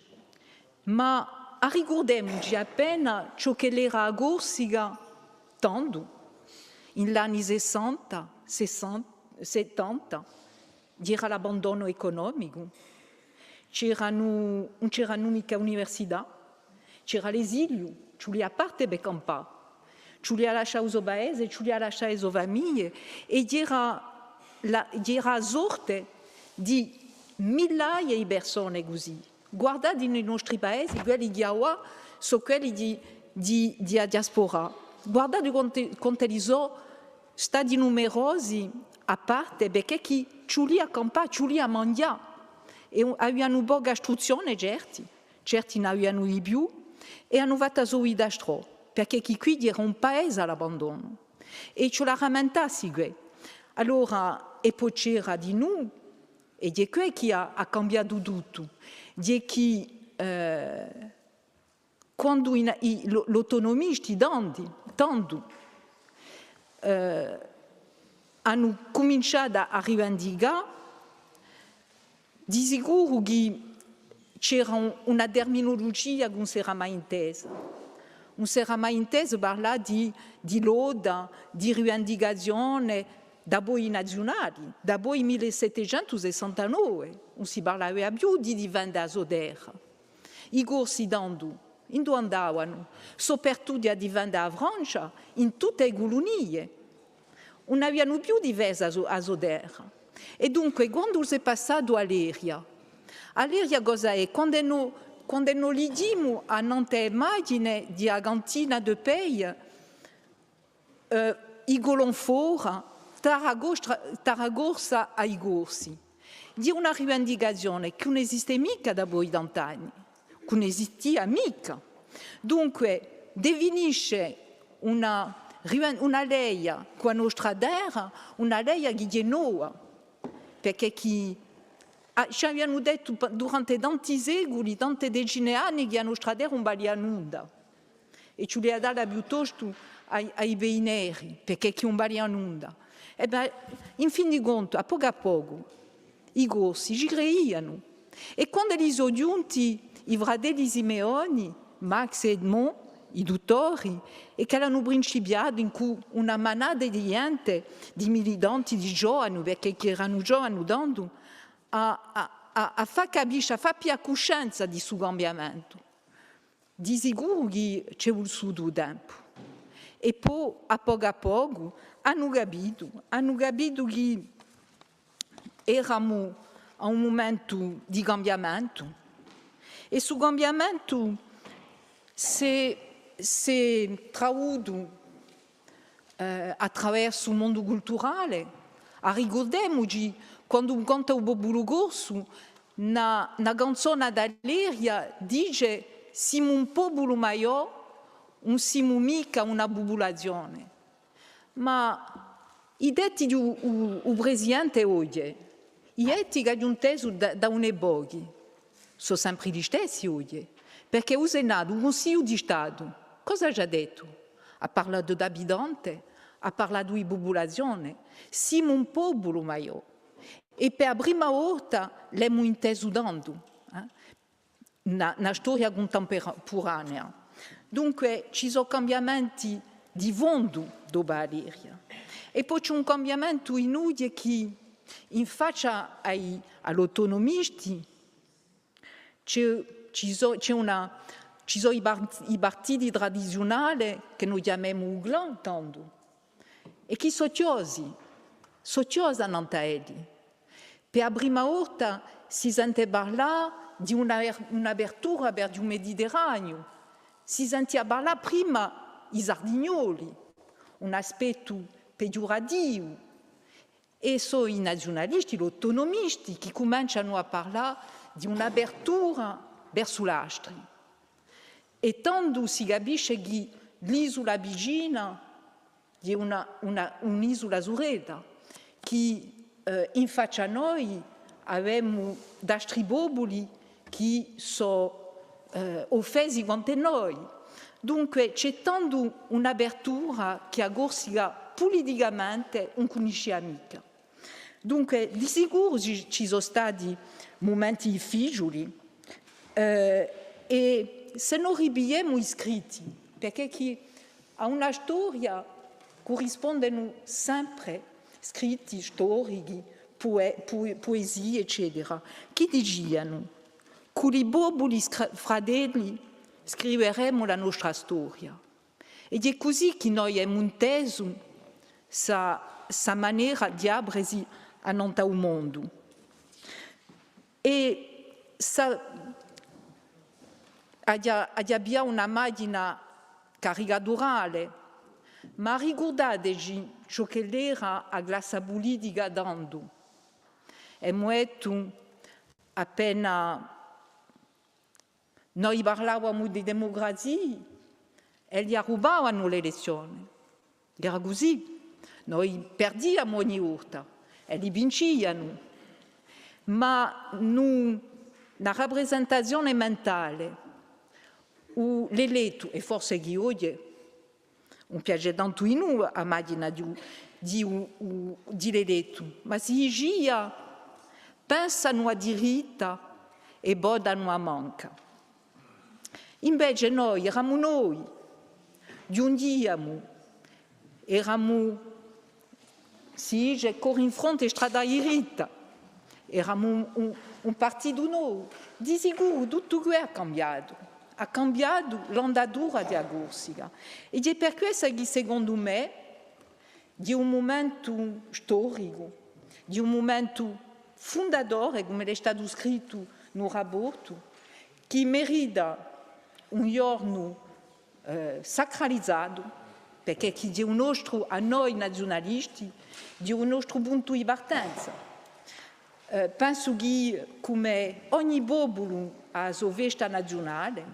ma ricordiamoci appena ciò che era a Corsica tanto, negli anni 60, 70, c'era l'abbandono economico, non c'erano mica università, c'era l'esilio, ci li a parte per campare, ci li ha lasciato il paese, ci li ha lasciato le famiglie e c'era la sorte di migliaia di persone così. Guardate nei nostri paesi, quelli di Awa sono quelli di diaspora. Guardate quanti sono stati numerosi a parte perché chi ci li ha campato, ci li ha mangiato. E avevano poca istruzione, certi non avevano di più, e hanno fatto solo i dastro, perché qui era un paese all'abbandono. E ce l'ha rammentati. Allora, e poi c'era di noi, e di qui che ha cambiato tutto, di chi, quando l'autonomisti tanto, hanno cominciato a rivendicare, di sicuro che c'era una terminologia che non si era mai intesa. Non si era mai intesa parlare di loda, di rivendicazione da voi nazionali. Da voi 1769 non si parlava più di diventa sodera. I corsi d'andu, in dove andavano, soprattutto a diventa a Francia, in tutte le colonie. Non avevano più diversa a sodera. E dunque, quando si è passato all'aria cosa è? Quando noi leggiamo a un'altra immagine di Argentina de Pei, i golonfora, Tarragorsa ai corsi, di una rivendicazione che non esiste mica da voi d'antanni, che non esistia mica. Dunque, definisce una lei con la nostra terra, una lei che è nuova, perché ci abbiamo detto durante tanti secoli, tante decine di anni che la nostra terra non valia nulla e ci li ha dato piuttosto ai neri, perché non valia nulla. E beh, in fin di conto, a poco, i corsi ci creiano. E quando li sono giunti i fratelli Simeoni, Max e Edmond, i dottori, e che hanno principiato in cui una manata di gente, di militanti, di giovani, perché erano giovani tanto, a far capire, a far più coscienza di questo cambiamento. Di sicuro che c'è voluto tempo. E poi, a poco, hanno capito che eravamo a un momento di cambiamento. E questo cambiamento si tradotto attraverso il mondo culturale. Ricordiamoci, quando canta il popolo corso, una canzone d'Alleria dice «Siamo un popolo maggiore, non siamo mica una popolazione». Ma i detti del Presidente oggi, i detti che hanno inteso da un'epoca, sono sempre gli stessi oggi. Perché il Senato, il Consiglio di Stato, cosa ha già detto? Ha parlato di abitanti, ha parlato di popolazione. Siamo un popolo maggiore. E per la prima volta l'abbiamo inteso tanto, nella storia contemporanea. Dunque ci sono cambiamenti di fondo dopo l'Alleria. E poi c'è un cambiamento inutile che, in faccia agli autonomisti, ci sono i partiti tradizionali che noi chiamiamo clan tanto e che sono chiusi a Nantaelli. Per la prima volta si sente parlare di un'apertura verso il Mediterraneo, si sentiva parlare prima i sardignoli, un aspetto peggiorativo, e sono i nazionalisti, gli autonomisti che cominciano a parlare di un'apertura verso l'Astri. E tanto si capisce che l'isola vicina è un'isola sorella che in faccia a noi avevamo d'altri boboli che sono offesi quanto noi. Dunque c'è tanto un'apertura che agorsiga politicamente non conosce mica. Dunque di sicuro ci sono stati momenti difficili e se non ribiamo iscritti, perché a una storia corrispondono sempre scritti storici, poesie, eccetera, che dicevano: con i boboli fratelli scriveremo la nostra storia. Ed è così che noi abbiamo inteso sa maniera di aprirsi a nel mondo. E abbiamo una macchina caricaturale, ma ricordateci ciò che era la classe politica dando. E molto appena noi parlavamo di democrazia e gli rubavano le elezioni. Era così. Noi perdiamo ogni volta e li vincevano. Ma la rappresentazione mentale, l'eletto, e forse che oggi non piace tanto in noi a macchina di l'eletto, ma si dice pensano a diritto e votano a manca. Invece noi giungiamo, eravamo, si dice, ancora in fronte strada diritta, eravamo un partito nuovo. Di sicuro tutto questo ha cambiato l'andatura della Corsica. Ed è per questo che secondo me di un momento storico, di un momento fondatore, come è stato scritto nel rapporto, che merita un giorno sacralizzato, perché è un nostro, a noi nazionalisti, di un nostro punto di partenza. Penso che come ogni popolo ha la sua festa nazionale,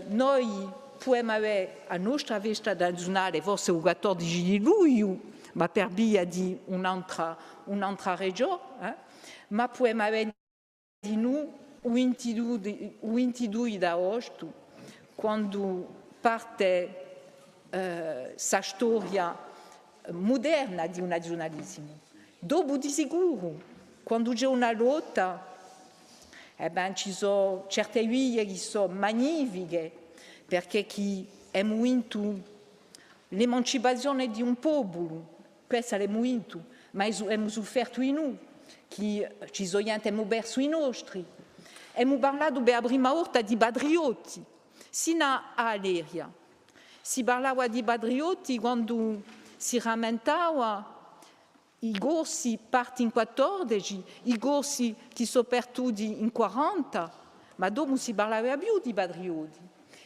noi possiamo avere la nostra festa nazionale forse il 14 di luglio, ma per via di un'altra regione, ma possiamo avere di noi il 22 di agosto, quando parte la storia moderna di un nazionalismo. Dopo di sicuro, quando c'è una lotta, ci sono certe vie che sono magnifiche, perché abbiamo vinto l'emancipazione di un popolo, questo l'abbiamo vinto, ma abbiamo sofferto in noi, che ci sono gente abbiamo perso i nostri. Abbiamo parlato per la prima volta di patriotti, sino a Aleria. Si parlava di patriotti quando si rammentava i corsi parti in 14, i corsi che sono perduti in 40, ma dopo si parlava più di patrioti.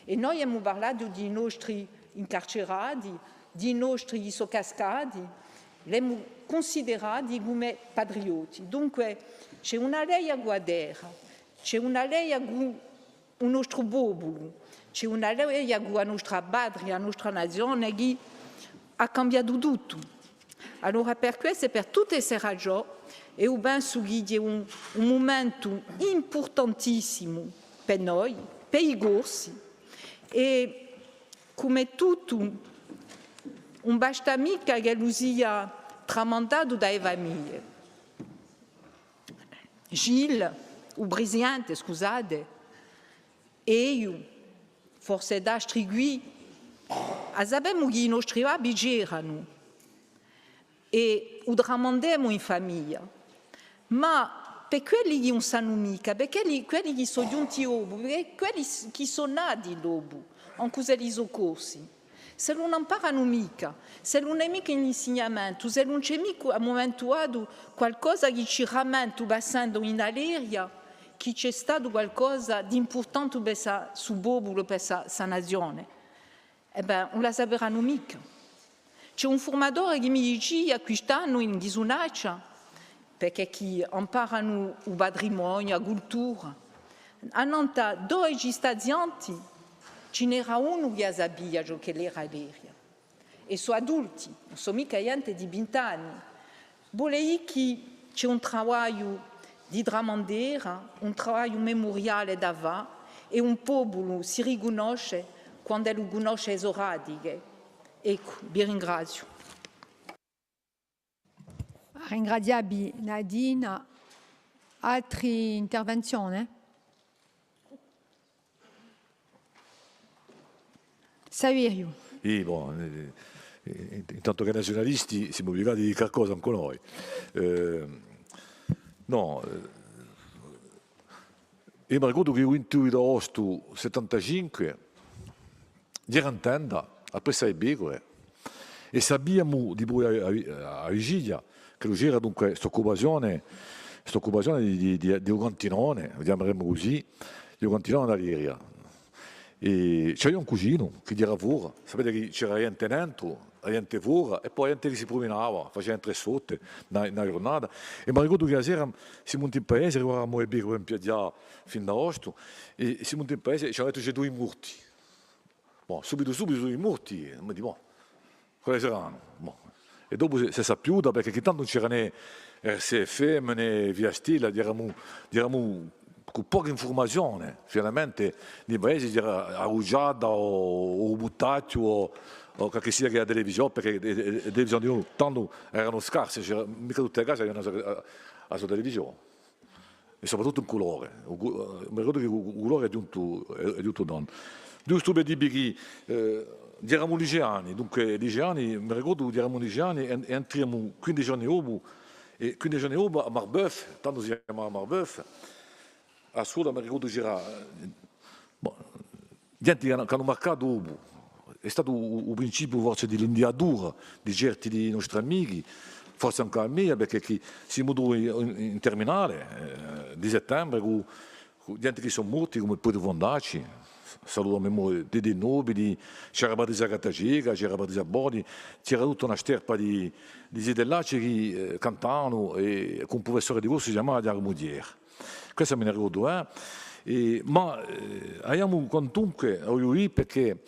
E noi abbiamo parlato di nostri incarcerati, di nostri che sono cascati, li abbiamo considerati come patrioti. Dunque c'è una lei a guardare, c'è una lei a il nostro popolo, c'è una lei a la nostra patria, la nostra nazione che ha cambiato tutto. Allora per questo e per tutte queste ragioni, io penso che è un momento importantissimo per noi, per i corsi, e come tutto non basta mica che lo sia tramandato dalle famiglie. Gilles, il presidente, scusate, e io, forse da strigui, sappiamo che i nostri babbi erano e lo tramandiamo in famiglia, ma per quelli che non sanno mica, per quelli che sono giunti dopo, per quelli che sono nati dopo, anche se li sono corsi, se non imparano mica, se non è mica un insegnamento, se non c'è mica a un momento dato qualcosa che ci rammenta passando in Aleria, che c'è stato qualcosa di importante per il suo popolo, per la nazione, non la sapranno mica. C'è un formatore che mi diceva quest'anno in Ghisunaccia, perché chi imparano il patrimonio, la cultura, a Nanta 12 stazianti, ce n'era uno che sapeva ciò che era Aleria. E sono adulti, non sono mica gente di 20 anni. Vuole dire che c'è un lavoro di tramandare un lavoro memoriale d'avà e un popolo si riconosce quando lo conosce esoradiche. Ecco, vi ringrazio. Ringraziabili. Nadine, altre intervenzioni? Saverio. Sì, intanto che nazionalisti siamo obbligati a dire qualcosa anche noi. Io mi ricordo che il 22 agosto 75 ero in tenda a Pressa e Becore e sappiamo di poi a vigilia che c'era dunque questa occupazione di un cantinone, chiameremo così, di un cantinone d'Aleria. E c'era un cugino che era fuori, sapete che c'era gente dentro, gente fuori e poi gente che si promenava, faceva tre sotte una giornata. E mi ricordo che la sera siamo in paese, eravamo a Becore in piazza fin da agosto, e siamo in paese e ci hanno detto c'è due morti. Subito due morti, mi dico, quali saranno? E dopo si è saputo perché tanto non c'era né RCFM né Via Stila, eravamo con poca informazione, finalmente nei paesi c'era arruggiata o buttato o che sia che la televisione, perché le televisioni tanto erano scarse, mica tutte le case avevano la sua televisione, e soprattutto in colore. Mi ricordo che il colore è giunto donne. Giusto per dire che eravamo liceani, dunque liceani, mi ricordo che eravamo liceani e entriamo 15 anni dopo, e 15 anni dopo a Marbeuf, tanto si chiamava Marbeuf, a scuola mi ricordo c'era gente che hanno marcato dopo, è stato un principio forse di l'indiatura di certi dei nostri amici, forse anche a me, perché siamo in terminale di settembre con gente che sono morti come Pedro Fondacci, saluto a memoria dei nobili, c'era Patrizia Cattagega, c'era Patrizia Bodi, c'era tutta una sterpa di zidellacci che cantavano e con un professore di corso si chiamava Diarmudier. Questo me ne ricordo, ma abbiamo quantunque perché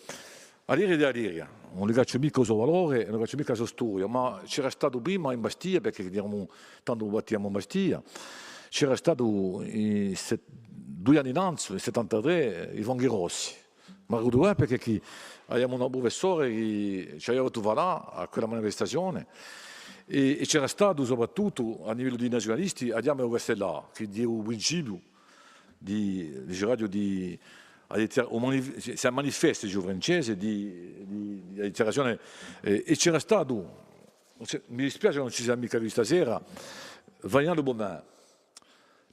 all'Iria di Aliria, non le faccio mica il suo valore, non le faccio mica la sua storia, ma c'era stato prima in Bastia, perché tanto battiamo in Bastia, c'era stato 2 anni innanzi, nel 73, i Fanghi Rossi. Ma ricordo perché abbiamo un professore che ci aveva trovato là a quella manifestazione e c'era stato soprattutto a livello di nazionalisti a Diamero Castellà, che è un principio di radio di c'est un manifeste francese di dichiarazione e c'era stato, mi dispiace che non ci sia mica qui stasera, Vagnano Bonin,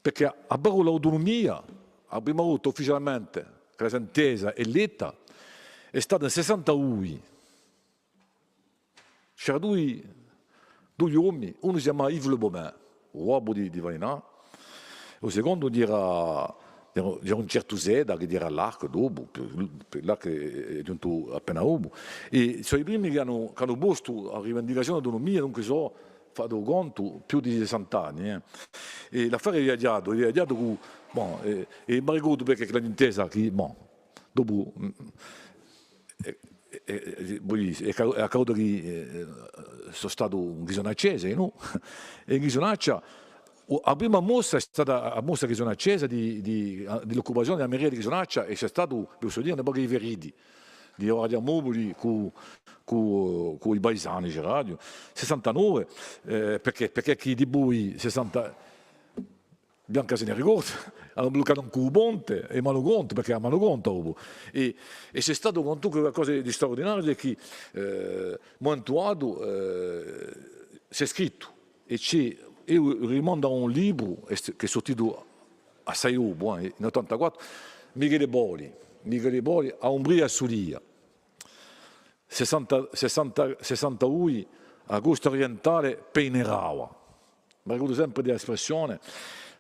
perché a Barro l'autonomia, la prima volta ufficialmente che la sentesa è letta, è stata nel 61. C'era due uomini, uno si chiamava Yves Le Bonin, uomo di Vagnano, il secondo era un certo Zeda che era l'arco dopo, là che è giunto appena dopo. E sono i primi che hanno posto la rivendicazione dell'autonomia, non so, fatto conto, più di 60 anni. E l'affare è viaggiato con... e mi ricordo perché l'intesa che, dopo... è accaduto che sono stato un ghisonaccese, no? E in Ghisonaccia la prima mossa è stata la mossa ghisonaccese dell'occupazione della meriera di Ghisonaccia e c'è stato, posso dire, un po' di veridi di Radio Mobili con i paesani di radio 69 perché chi di voi 60 Bianca se ne ricorda, hanno bloccato un Ponte e Manogonto, perché a Manogonto e c'è stato qualcosa di straordinario che Montuado si è scritto e io rimando a un libro che è sortito a Saiobo in 84, Michele Boli a Umbria e Sulia 61 agosto orientale Peinerava, mi ricordo sempre dell'espressione.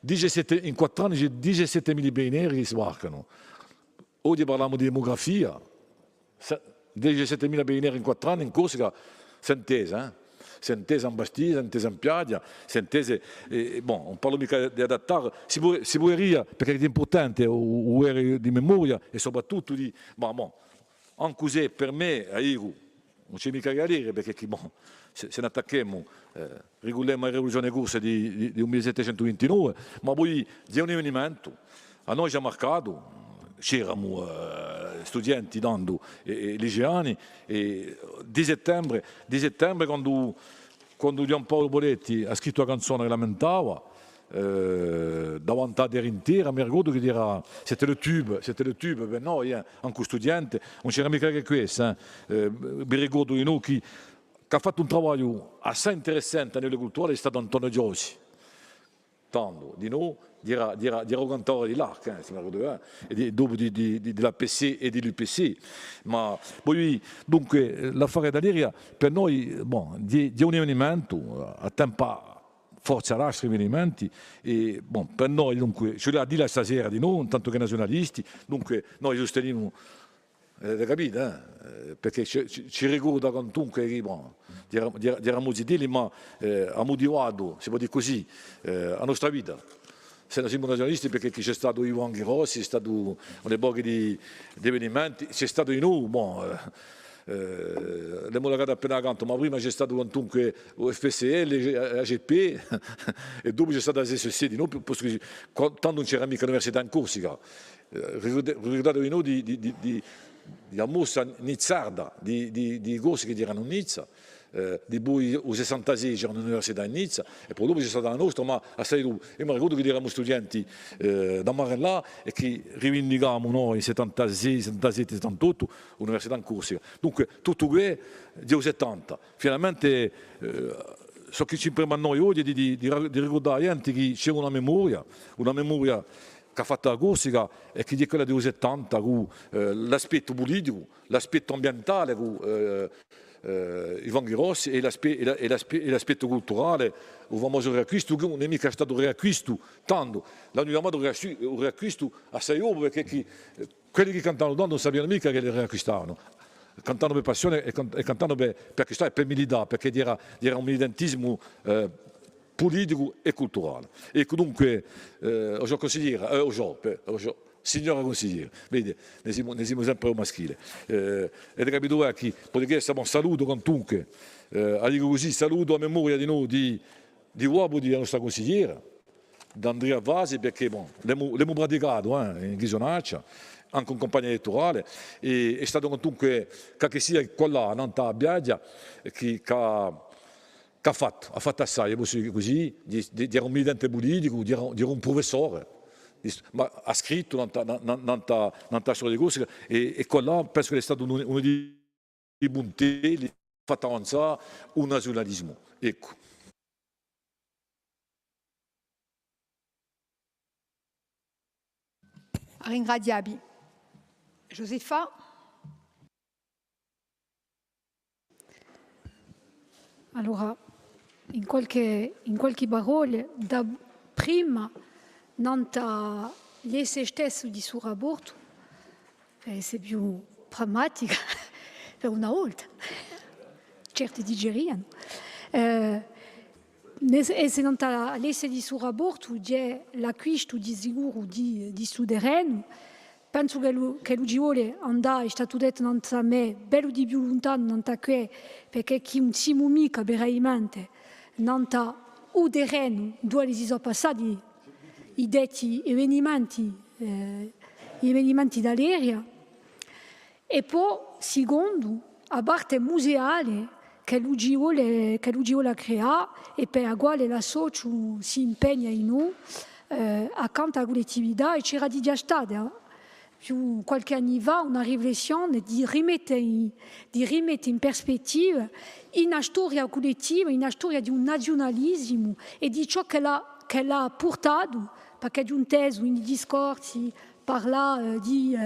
In 4 anni c'è 17.000 beineri che sbarcano. Oggi parliamo di demografia. 17.000 beineri in 4 anni in Corsica, sentese in Bastia, sentese in Piaggia, sentese... non parlo mica di adattare, si può perché è importante, o di memoria e soprattutto di... anche se per me, a Iru, non c'è mica da dire perché se ne attacchiamo regolammo la rivoluzione corsa di 1729, ma poi di un avvenimento a noi ci ha marcato. C'erano studenti dando liceani e di settembre quando Giampaolo Boletti ha scritto la canzone che lamentava davanti a terra intera, mi ricordo che era c'était le tube per noi, anche studenti, non c'era mica che questo, mi ricordo di noi che ha fatto un lavoro assai interessante a livello culturale è stato Antonio Giosi, tanto di noi era un cantore di l'Arc, e dopo della PC e dell'UPC. Ma poi, dunque, l'affare d'Aleria per noi di un avvenimento a tempo forza lascia avvenimenti e per noi dunque ce l'ha dire stasera di noi, tanto che nazionalisti, dunque noi sosteniamo. Capite? Perché ci ricorda quantunque di Ramositelli, ma ha motivato, si può dire così, la nostra vita. Se non siamo nazionalisti perché c'è stato Ivan Grossi, c'è stato un'epoca di avvenimenti, c'è stato di noi, l'abbiamo lavorato appena accanto, ma prima c'è stato quantunque FSL, AGP e dopo c'è stata la SSC di noi, tanto non c'era mica l'università in Corsica. Ricordatevi noi di Amossa Nizzarda, di Corsi che erano a Nizza, di poi u 66 c'era un'università in Nizza e poi dopo c'è stata la nostra, ma assai dopo. Io mi ricordo che eravamo studenti da Marella e che rivendicavamo noi 76, 77, 78 l'università in Corsica. Dunque tutto questo di 70. Finalmente so che ci prema a noi oggi di ricordare gente che c'è una memoria che ha fatto la Corsica e che è quella dei 70 con l'aspetto politico, l'aspetto ambientale con Ivan Grossi e l'aspetto culturale, il famoso riacquisto che non è mica stato riacquisto tanto, l'hanno chiamato riacquisto assai dopo perché quelli che cantavano tanto non sapevano mica che le riacquistavano. Cantando per passione e cantando per acquistare e per militare, perché era un militantismo politico e culturale. E dunque, signora consigliera, vedi, ne siamo sempre un maschile. Ed è capito che potete essere un saluto quantunque, dico così, saluto a memoria di noi, di uomo della nostra consigliera, di Andrea Vasi, perché l'abbiamo praticato in Ghisonaccia, anche in campagna elettorale, e è stato quantunque, che sia quella nanta a Biaggia, che ha fatto assai, così, era un militante politico, era un professore, ma ha scritto nella storia di Corsica e quello penso che è stato uno dei punti che ha fatto avanzare un nazionalismo. Ecco. Ringraziabili. Josefa? Allora, in qualche parole, da prima, nanta lese stesso di sull'aborto, è più pragmatica per una volta, certi digeriano. E se nanta lese di sull'aborto, c'è l'acquisto di sicuro di terreno. Penso che l'Ugiole andà, è stato detto da me, bello di più lontano da qui, perché chi non siamo mica veramente, da un terreno dove si sono passati i detti avvenimenti dall'area. E poi, secondo, a parte museale che l'Ugiole ha creato e per la quale la socio si impegna in noi, accanto alla collettività, e c'era di già stata. Più qualche anno fa una riflessione di rimettere in prospettiva una storia collettiva, una storia di un nazionalismo e di ciò che l'ha portato, perché di un testo, in discorsi, parla di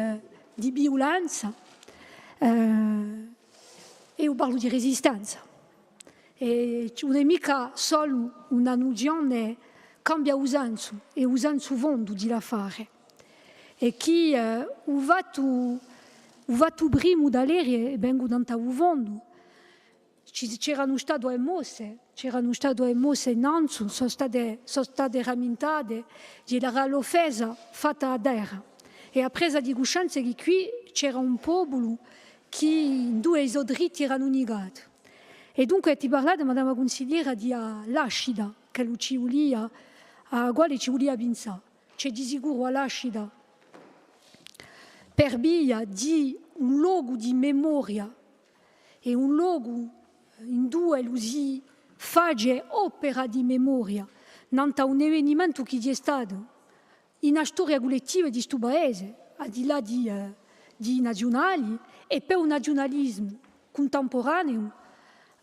violenza e io parlo di resistenza. E non è mica solo una nozione cambia usanza e usanza vondo di la fare. E chi ho fatto prima dall'aria e vengo da un vondo. C'erano state mosse innanzi, sono state rammentate della offesa fatta a terra. E a presa di coscienza che qui c'era un popolo che in due i suoi diritti erano negati. E dunque ti parlate, madama consigliera, di l'ascida, che lo ci volia, a quale ci volia pensare. C'è di sicuro l'ascida per via di un luogo di memoria e un luogo in cui lo si fa opera di memoria, non un avvenimento che è stato in una storia collettiva di questo paese, al di là di nazionali, e per un nazionalismo contemporaneo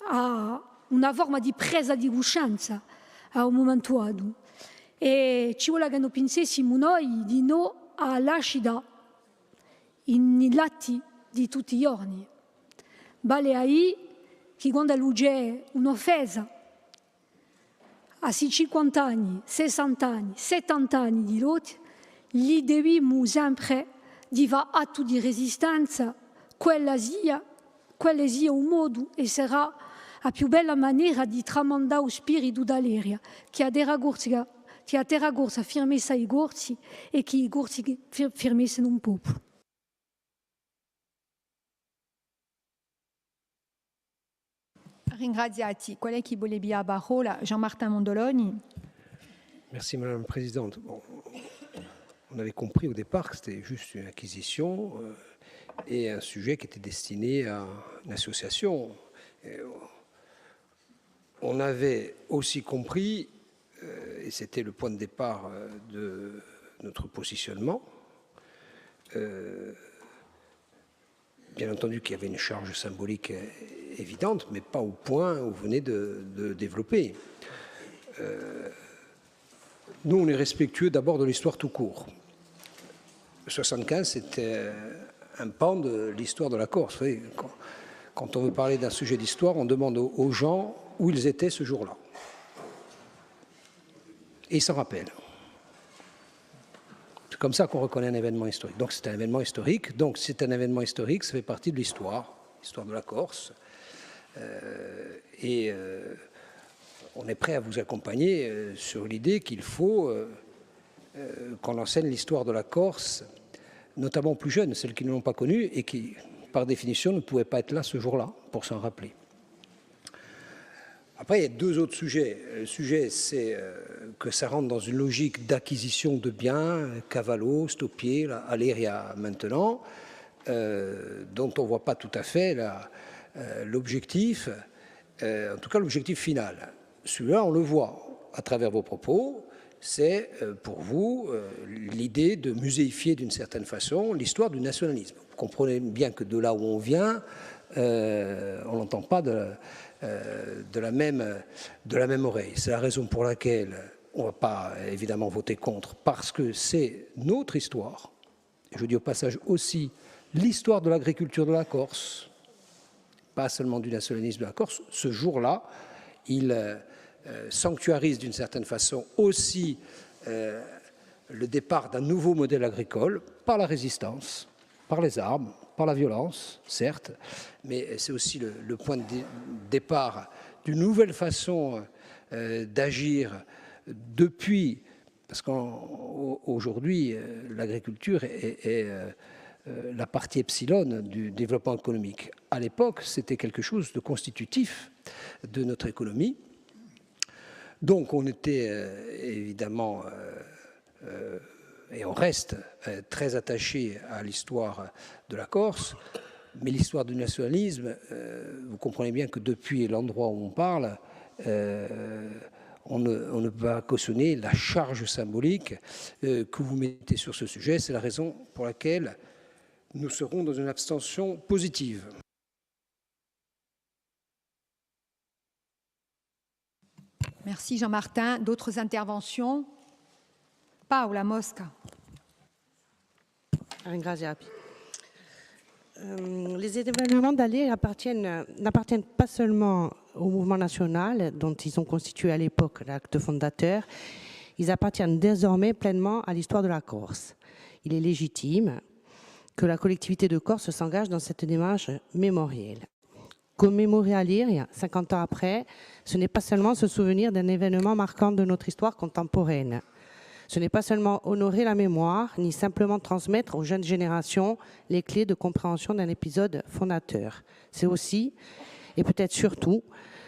a una forma di presa di coscienza a un momento dato. E ci vuole che noi pensassimo noi di no all'ascida in lati di tutti i giorni. Vale ahí che quando c'è un'offesa a 50 anni, 60 anni, 70 anni di lotta, gli dobbiamo sempre di fare atto di resistenza, quella sia un modo e sarà la più bella maniera di tramandare lo spirito dell'Aleria, che a terra gorsa firmessa i gorsi e che i gorsi firmessero un popolo. Ringraziati. Qual è chi vuole via la parola? Jean-Martin Mondoloni. Merci Madame la Présidente. Bon, on avait compris au départ que c'était juste une acquisition et un sujet qui était destiné à une association. Et on avait aussi compris, et c'était le point de départ de notre positionnement, bien entendu qu'il y avait une charge symbolique évidente, mais pas au point où vous venez de développer. Nous, on est respectueux d'abord de l'histoire tout court. 75, c'était un pan de l'histoire de la Corse. Vous savez, quand on veut parler d'un sujet d'histoire, on demande aux gens où ils étaient ce jour-là. Et ils s'en rappellent. C'est comme ça qu'on reconnaît un événement historique. Donc c'est un événement historique. Donc c'est un événement historique, ça fait partie de l'histoire de la Corse. On est prêt à vous accompagner sur l'idée qu'il faut qu'on enseigne l'histoire de la Corse, notamment aux plus jeunes, celles qui ne l'ont pas connue et qui, par définition, ne pouvaient pas être là ce jour-là pour s'en rappeler. Après, il y a deux autres sujets. Le sujet, c'est que ça rentre dans une logique d'acquisition de biens, Cavallo, Stopier, Aleria maintenant, dont on ne voit pas tout à fait l'objectif, en tout cas l'objectif final. Celui-là, on le voit à travers vos propos, c'est pour vous l'idée de muséifier d'une certaine façon l'histoire du nationalisme. Vous comprenez bien que de là où on vient, on n'entend pas de la même oreille. C'est la raison pour laquelle on ne va pas évidemment voter contre, parce que c'est notre histoire. Je dis au passage aussi l'histoire de l'agriculture de la Corse, pas seulement du nationalisme de la Corse. Ce jour-là, il sanctuarise d'une certaine façon aussi le départ d'un nouveau modèle agricole par la résistance, par les armes, par la violence, certes, mais c'est aussi le point de départ d'une nouvelle façon d'agir depuis, parce qu'aujourd'hui, l'agriculture est la partie epsilon du développement économique. À l'époque, c'était quelque chose de constitutif de notre économie. Donc on était évidemment, et on reste très attaché à l'histoire de la Corse, mais l'histoire du nationalisme, vous comprenez bien que depuis l'endroit où on parle, on ne peut pas cautionner la charge symbolique que vous mettez sur ce sujet. C'est la raison pour laquelle nous serons dans une abstention positive. Merci Jean-Martin. D'autres interventions? Paola Mosca. Les événements d'Allier n'appartiennent pas seulement au mouvement national dont ils ont constitué à l'époque l'acte fondateur, ils appartiennent désormais pleinement à l'histoire de la Corse. Il est légitime que la collectivité de Corse s'engage dans cette démarche mémorielle. Commémorer Aliria, 50 ans après, ce n'est pas seulement se souvenir d'un événement marquant de notre histoire contemporaine. Ce n'est pas seulement honorer la mémoire, ni simplement transmettre aux jeunes générations les clés de compréhension d'un épisode fondateur. C'est aussi et peut-être surtout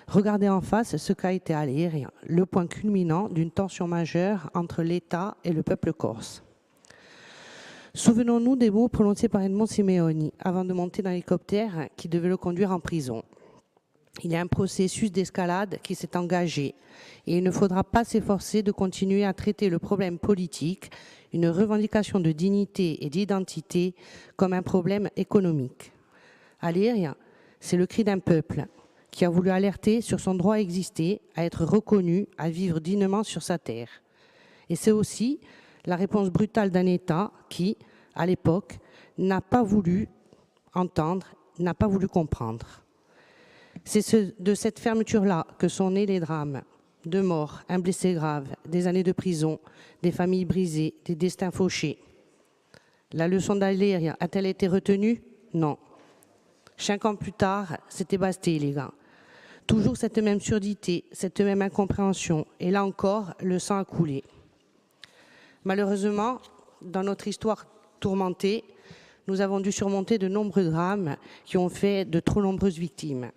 regarder en face ce qu'a été Alegria, le point culminant d'une tension majeure entre l'État et le peuple corse. Souvenons-nous des mots prononcés par Edmond Simeoni avant de monter dans l'hélicoptère qui devait le conduire en prison. Il y a un processus d'escalade qui s'est engagé et il ne faudra pas s'efforcer de continuer à traiter le problème politique, une revendication de dignité et d'identité, comme un problème économique. Alegria, c'est le cri d'un peuple qui a voulu alerter sur son droit à exister, à être reconnu, à vivre dignement sur sa terre. Et c'est aussi la réponse brutale d'un État qui, à l'époque, n'a pas voulu entendre, n'a pas voulu comprendre. C'est de cette fermeture-là que sont nés les drames. 2 morts, un blessé grave, des années de prison, des familles brisées, des destins fauchés. La leçon d'Alegria a-t-elle été retenue? Non. 5 ans plus tard, c'était Bastille, les gars. Toujours cette même surdité, cette même incompréhension. Et là encore, le sang a coulé. Malheureusement, dans notre histoire tourmentée, nous avons dû surmonter de nombreux drames qui ont fait de trop nombreuses victimes.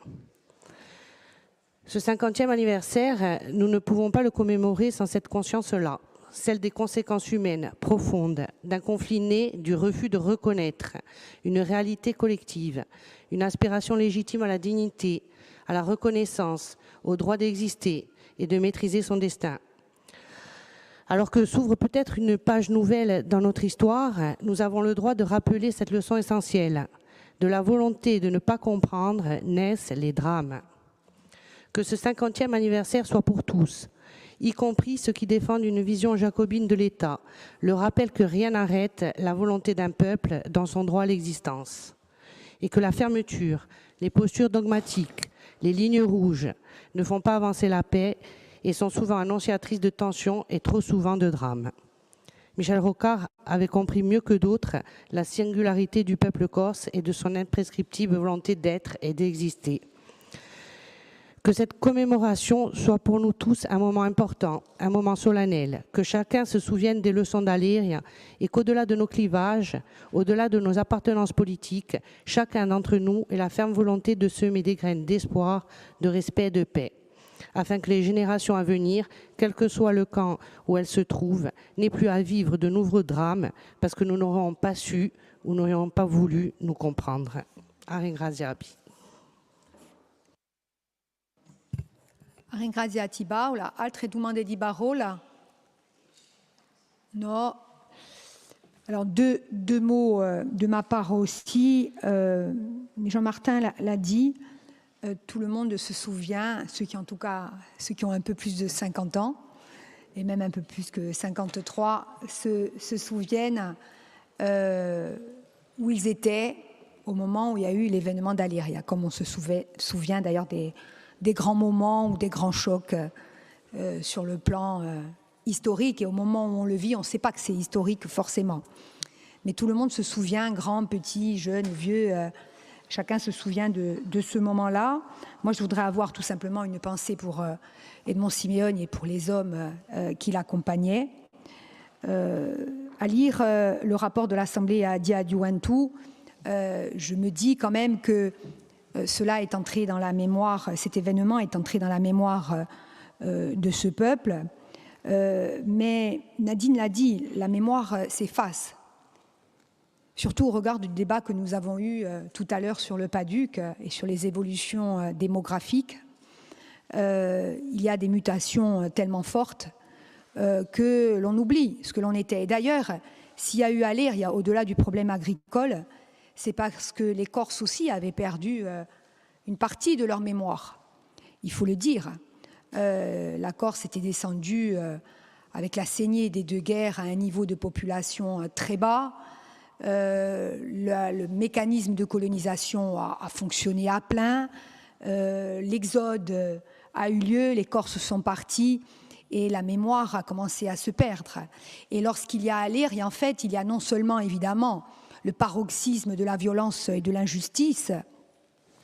Ce 50e anniversaire, nous ne pouvons pas le commémorer sans cette conscience-là, celle des conséquences humaines profondes d'un conflit né du refus de reconnaître une réalité collective, une aspiration légitime à la dignité, à la reconnaissance, au droit d'exister et de maîtriser son destin. Alors que s'ouvre peut-être une page nouvelle dans notre histoire, nous avons le droit de rappeler cette leçon essentielle. De la volonté de ne pas comprendre naissent les drames. Que ce 50e anniversaire soit pour tous, y compris ceux qui défendent une vision jacobine de l'État, le rappel que rien n'arrête la volonté d'un peuple dans son droit à l'existence. Et que la fermeture, les postures dogmatiques, les lignes rouges ne font pas avancer la paix et sont souvent annonciatrices de tensions et trop souvent de drames. Michel Rocard avait compris mieux que d'autres la singularité du peuple corse et de son imprescriptible volonté d'être et d'exister. Que cette commémoration soit pour nous tous un moment important, un moment solennel, que chacun se souvienne des leçons d'Alegria et qu'au-delà de nos clivages, au-delà de nos appartenances politiques, chacun d'entre nous ait la ferme volonté de semer des graines d'espoir, de respect et de paix, afin que les générations à venir, quel que soit le camp où elles se trouvent, n'aient plus à vivre de nouveaux drames parce que nous n'aurons pas su ou n'aurions pas voulu nous comprendre. Ringraziabi. Ringraziati Paola. Altre domande di parola? Non. Alors deux mots de ma part aussi. Jean-Martin l'a dit. Tout le monde se souvient, ceux qui ont un peu plus de 50 ans, et même un peu plus que 53, se souviennent où ils étaient au moment où il y a eu l'événement d'Alegria, comme on se souvient d'ailleurs des grands moments ou des grands chocs sur le plan historique. Et au moment où on le vit, on ne sait pas que c'est historique forcément. Mais tout le monde se souvient, grand, petit, jeune, vieux, chacun se souvient de ce moment-là. Moi, je voudrais avoir tout simplement une pensée pour Edmond Simeoni et pour les hommes qui l'accompagnaient. À lire le rapport de l'Assemblée à Dia Juventus, je me dis quand même que cela est entré dans la mémoire, cet événement est entré dans la mémoire de ce peuple. Mais Nadine l'a dit, la mémoire s'efface. Surtout au regard du débat que nous avons eu tout à l'heure sur le PADUC et sur les évolutions démographiques. Il y a des mutations tellement fortes que l'on oublie ce que l'on était. Et d'ailleurs, s'il y a eu Alegria au-delà du problème agricole, c'est parce que les Corses aussi avaient perdu une partie de leur mémoire. Il faut le dire. La Corse était descendue avec la saignée des 2 guerres à un niveau de population très bas. Le mécanisme de colonisation a fonctionné à plein. L'exode a eu lieu, les Corses sont partis et la mémoire a commencé à se perdre. Et lorsqu'il y a Alegria, en fait, il y a non seulement évidemment le paroxysme de la violence et de l'injustice,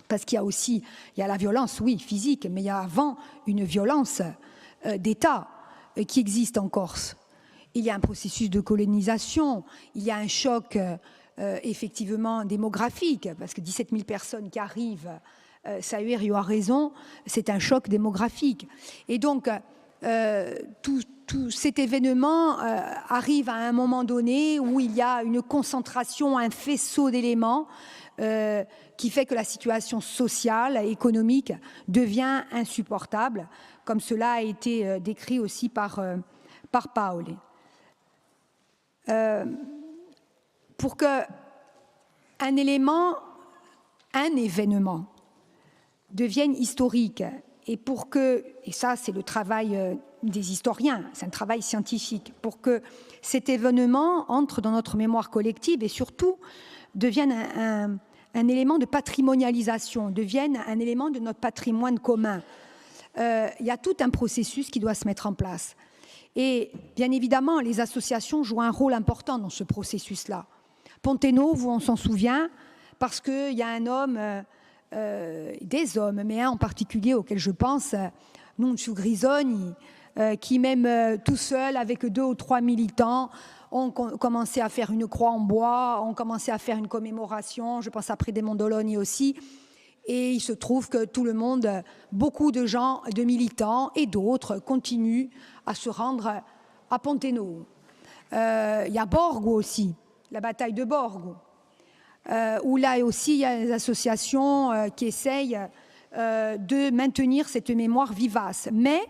parce qu'il y a aussi la violence, oui, physique, mais il y a avant une violence d'État qui existe en Corse. Il y a un processus de colonisation, il y a un choc effectivement démographique, parce que 17 000 personnes qui arrivent Sahuario a raison, c'est un choc démographique. Et donc, tout cet événement arrive à un moment donné où il y a une concentration, un faisceau d'éléments qui fait que la situation sociale, économique devient insupportable, comme cela a été décrit aussi par Paoli. Pour qu'un événement devienne historique, et pour que, et ça c'est le travail des historiens, c'est un travail scientifique, pour que cet événement entre dans notre mémoire collective et surtout devienne un élément de patrimonialisation, devienne un élément de notre patrimoine commun. Il y a tout un processus qui doit se mettre en place. Et bien évidemment, les associations jouent un rôle important dans ce processus-là. Ponteno, on s'en souvient, parce qu'il y a un homme, des hommes, mais un en particulier auquel je pense, Nunzio Grisoni, qui même tout seul, avec 2 ou 3 militants, ont commencé à faire une croix en bois, ont commencé à faire une commémoration, je pense après des Mondoloni aussi. Et il se trouve que tout le monde, beaucoup de gens, de militants et d'autres continuent à se rendre à Ponteno. Il y a Borgo aussi, la bataille de Borgo, où là aussi il y a des associations qui essayent de maintenir cette mémoire vivace. Mais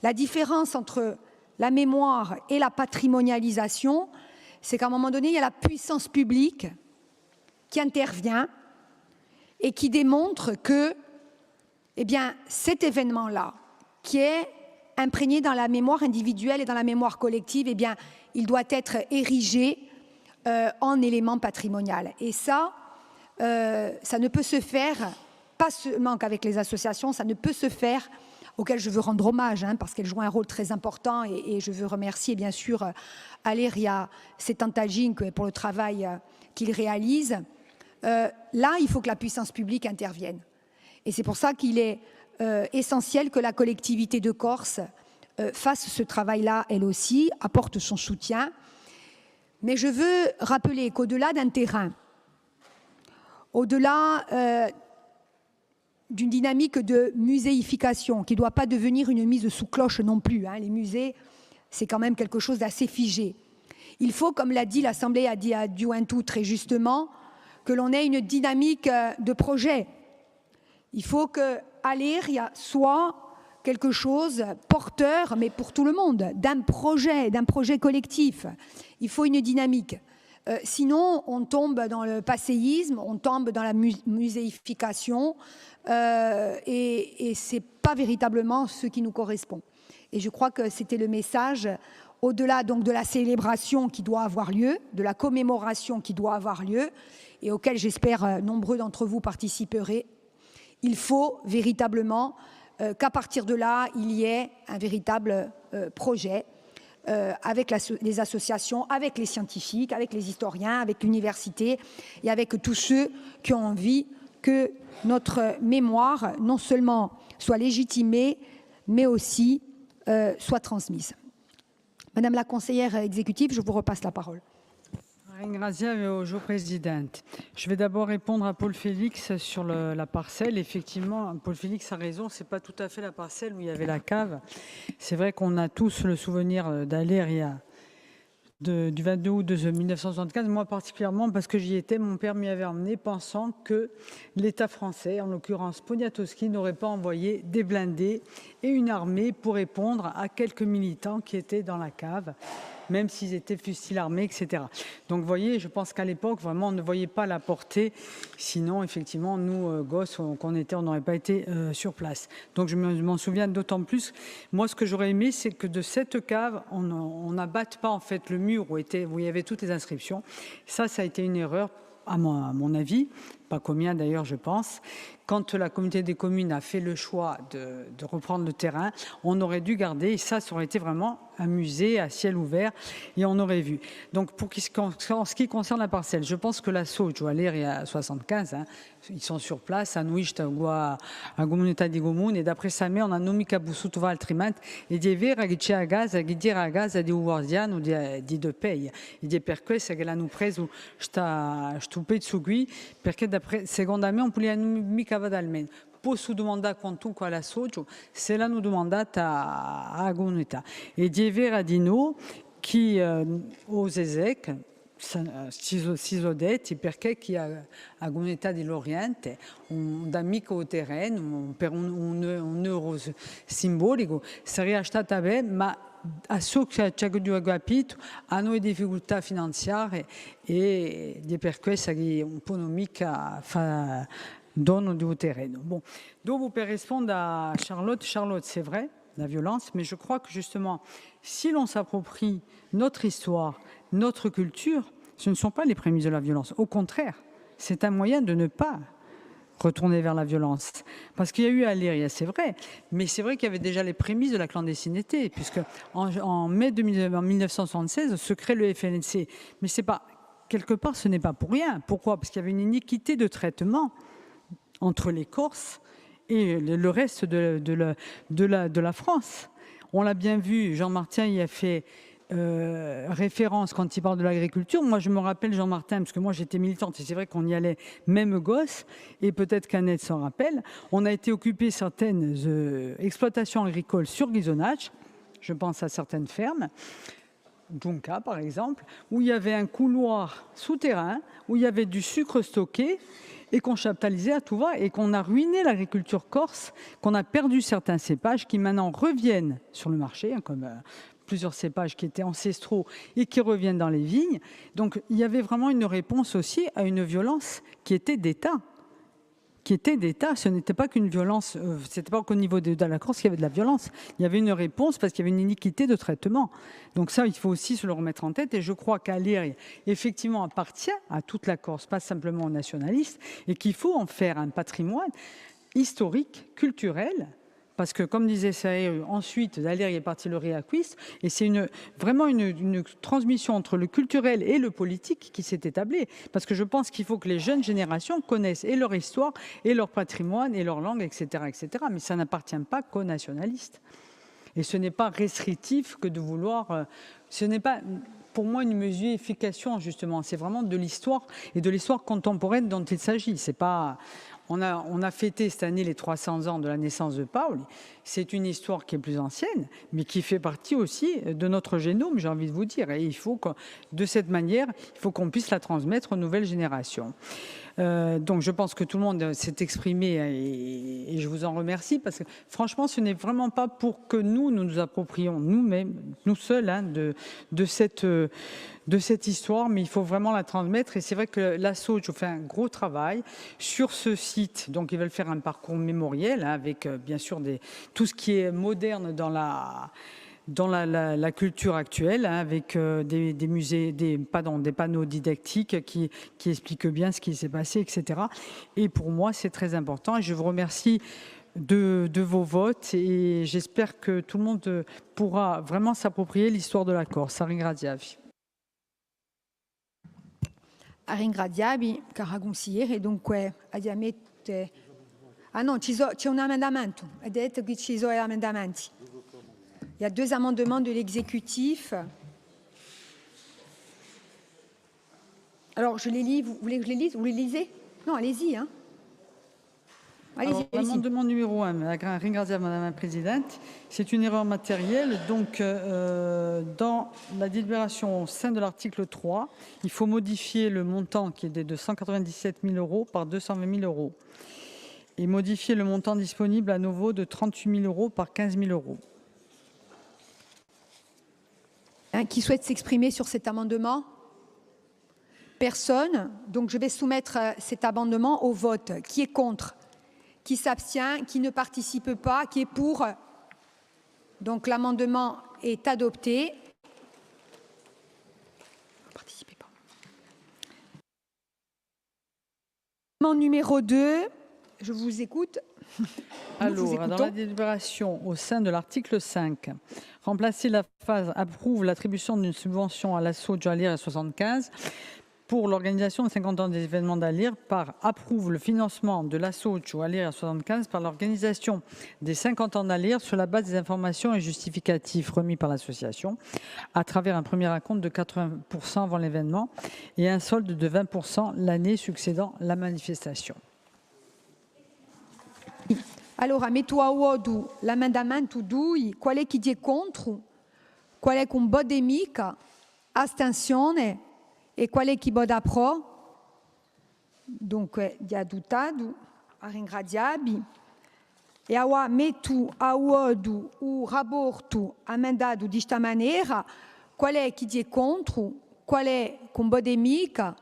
la différence entre la mémoire et la patrimonialisation, c'est qu'à un moment donné, il y a la puissance publique qui intervient et qui démontre que eh bien, cet événement-là, qui est imprégné dans la mémoire individuelle et dans la mémoire collective, eh bien, il doit être érigé en élément patrimonial. Et ça ne peut se faire, pas seulement qu'avec les associations, ça ne peut se faire, auquel je veux rendre hommage, parce qu'elle joue un rôle très important, et je veux remercier bien sûr Aleria Setantagin pour le travail qu'il réalise. Là, il faut que la puissance publique intervienne. Et c'est pour ça qu'il est essentiel que la collectivité de Corse fasse ce travail-là, elle aussi, apporte son soutien. Mais je veux rappeler qu'au-delà d'un terrain, au-delà d'une dynamique de muséification, qui ne doit pas devenir une mise sous cloche non plus, les musées, c'est quand même quelque chose d'assez figé. Il faut, comme l'a dit l'Assemblée, a dit à Duintou très justement, que l'on ait une dynamique de projet. Il faut que Aleria soit quelque chose porteur, mais pour tout le monde, d'un projet collectif. Il faut une dynamique. Sinon, on tombe dans le passéisme, on tombe dans la muséification, et ce n'est pas véritablement ce qui nous correspond. Et je crois que c'était le message, au-delà donc de la célébration qui doit avoir lieu, de la commémoration qui doit avoir lieu, et auquel j'espère nombreux d'entre vous participerez. Il faut véritablement qu'à partir de là, il y ait un véritable projet avec les associations, avec les scientifiques, avec les historiens, avec l'université et avec tous ceux qui ont envie que notre mémoire non seulement soit légitimée, mais aussi soit transmise. Madame la conseillère exécutive, je vous repasse la parole. Ringrazia Vice Présidente. Je vais d'abord répondre à Paul Félix sur la parcelle. Effectivement, Paul Félix a raison, ce n'est pas tout à fait la parcelle où il y avait la cave. C'est vrai qu'on a tous le souvenir d'Aléria du 22 août de 1975, moi particulièrement parce que j'y étais, mon père m'y avait emmené pensant que l'État français, en l'occurrence Poniatowski, n'aurait pas envoyé des blindés et une armée pour répondre à quelques militants qui étaient dans la cave, même s'ils étaient fusils armés, etc. Donc vous voyez, je pense qu'à l'époque, vraiment, on ne voyait pas la portée. Sinon, effectivement, nous, gosses, qu'on était, on n'aurait pas été sur place. Donc je m'en souviens d'autant plus. Moi, ce que j'aurais aimé, c'est que de cette cave, on n'abatte pas en fait le mur où il y avait toutes les inscriptions. Ça a été une erreur, à mon avis, pas combien d'ailleurs, je pense. Quand la communauté des communes a fait le choix de reprendre le terrain, on aurait dû garder, et ça aurait été vraiment un musée à ciel ouvert, et on aurait vu. Donc, en ce qui concerne la parcelle, je pense que la Sojo, à l'air, il y a 75, ils sont sur place, à Nuicht, à Comunità di Comuni, et d'après sa mère, on a nommé Kabusutova altrimenti, e di avere che c'è a casa, che dire a casa di Uvardiano, di de paye. E di per questo che l'hanno preso sto pezzo qui, perché secondo me non mica vadalmente. Posso domandare quantunque all'associo se l'hanno domandata a comunità. E di vera di noi che osesec si sono detti perché chi ha a comunità dell'Oriente un amico o terreno per un euro simbolico sarebbe stata bene, ma a ciò che ci ha capito hanno difficoltà finanziarie e di per questo che un po' non mica fa dono du terreno. Bon, donc pour répondre à Charlotte, c'est vrai, la violence, mais je crois que justement, si l'on s'approprie notre histoire, notre culture, ce ne sont pas les prémices de la violence. Au contraire, c'est un moyen de ne pas retourner vers la violence. Parce qu'il y a eu à Lyria, c'est vrai, mais c'est vrai qu'il y avait déjà les prémices de la clandestinité, puisque en mai 1976 se crée le FNC. Mais c'est pas, quelque part, ce n'est pas pour rien. Pourquoi? Parce qu'il y avait une iniquité de traitement entre les Corses et le reste de la France. On l'a bien vu, Jean Martin y a fait référence quand il parle de l'agriculture. Moi, je me rappelle Jean Martin, parce que moi, j'étais militante, et c'est vrai qu'on y allait même gosse, et peut-être qu'Annette s'en rappelle. On a été occupé certaines exploitations agricoles sur gazonnage, je pense à certaines fermes, Junca par exemple, où il y avait un couloir souterrain, où il y avait du sucre stocké, et qu'on chaptalisait à tout va, et qu'on a ruiné l'agriculture corse, qu'on a perdu certains cépages qui maintenant reviennent sur le marché, comme plusieurs cépages qui étaient ancestraux et qui reviennent dans les vignes. Donc il y avait vraiment une réponse aussi à une violence qui était d'État. Ce n'était pas qu'une violence, c'était pas qu'au niveau de la Corse qu'il y avait de la violence. Il y avait une réponse parce qu'il y avait une iniquité de traitement. Donc ça, il faut aussi se le remettre en tête. Et je crois qu'Alir, effectivement, appartient à toute la Corse, pas simplement aux nationalistes, et qu'il faut en faire un patrimoine historique, culturel. Parce que, comme disait Sae, ensuite, d'Alir est parti le Réaquiste, et c'est vraiment une transmission entre le culturel et le politique qui s'est établie. Parce que je pense qu'il faut que les jeunes générations connaissent et leur histoire, et leur patrimoine, et leur langue, etc. etc. Mais ça n'appartient pas qu'aux nationalistes. Et ce n'est pas restrictif que de vouloir... ce n'est pas, pour moi, une muséification, justement. C'est vraiment de l'histoire, et de l'histoire contemporaine dont il s'agit. C'est pas... On a fêté cette année les 300 ans de la naissance de Paul. C'est une histoire qui est plus ancienne, mais qui fait partie aussi de notre génome, j'ai envie de vous dire. Et il faut que, de cette manière, il faut qu'on puisse la transmettre aux nouvelles générations. Donc je pense que tout le monde s'est exprimé et je vous en remercie parce que franchement ce n'est vraiment pas pour que nous approprions nous-mêmes, nous seuls de cette histoire, mais il faut vraiment la transmettre et c'est vrai que l'ASSO fait un gros travail sur ce site, donc ils veulent faire un parcours mémoriel avec bien sûr tout ce qui est moderne dans la culture actuelle, avec des musées, des panneaux didactiques qui expliquent bien ce qui s'est passé, etc. Et pour moi, c'est très important. Et je vous remercie de vos votes et j'espère que tout le monde pourra vraiment s'approprier l'histoire de la Corse. Ringraziavi. Ringraziavi, cara consigliere. Dunque, ovviamente... Ah non, c'è un emendamento. Ha detto che ci sono emendamenti. Il y a 2 amendements de l'exécutif. Alors, je les lis. Vous voulez que je les lise? Vous les lisez? Non, allez-y. Hein. Allez-y. L'amendement numéro 1, ringraziavi, Madame la Présidente. C'est une erreur matérielle. Donc, dans la délibération au sein de l'article 3, il faut modifier le montant qui est de 197 000 € par 220 000 € et modifier le montant disponible à nouveau de 38 000 € par 15 000 €. Qui souhaite s'exprimer sur cet amendement? Personne. Donc je vais soumettre cet amendement au vote. Qui est contre? Qui s'abstient? Qui ne participe pas? Qui est pour? Donc l'amendement est adopté. Participez pas. Amendement numéro 2. Je vous écoute. Alors, dans la délibération au sein de l'article 5, remplacer la phrase « approuve l'attribution d'une subvention à l'assaut de Alir à 75 » pour l'organisation des 50 ans des événements d'Alir par approuve le financement de l'ASSO Alir 75 par l'organisation des 50 ans d'Alir sur la base des informations et justificatifs remis par l'association à travers un premier acompte de 80% avant l'événement et un solde de 20% l'année succédant la manifestation. Allora, metto a voto l'emendamento 2, qual è chi è contro, qual è con voto mica, astensione e qual è chi vota pro. Dunque, di adottato, ringraziabili. E ora metto a voto il rapporto emendato di questa maniera, qual è chi è contro, qual è con voto mica,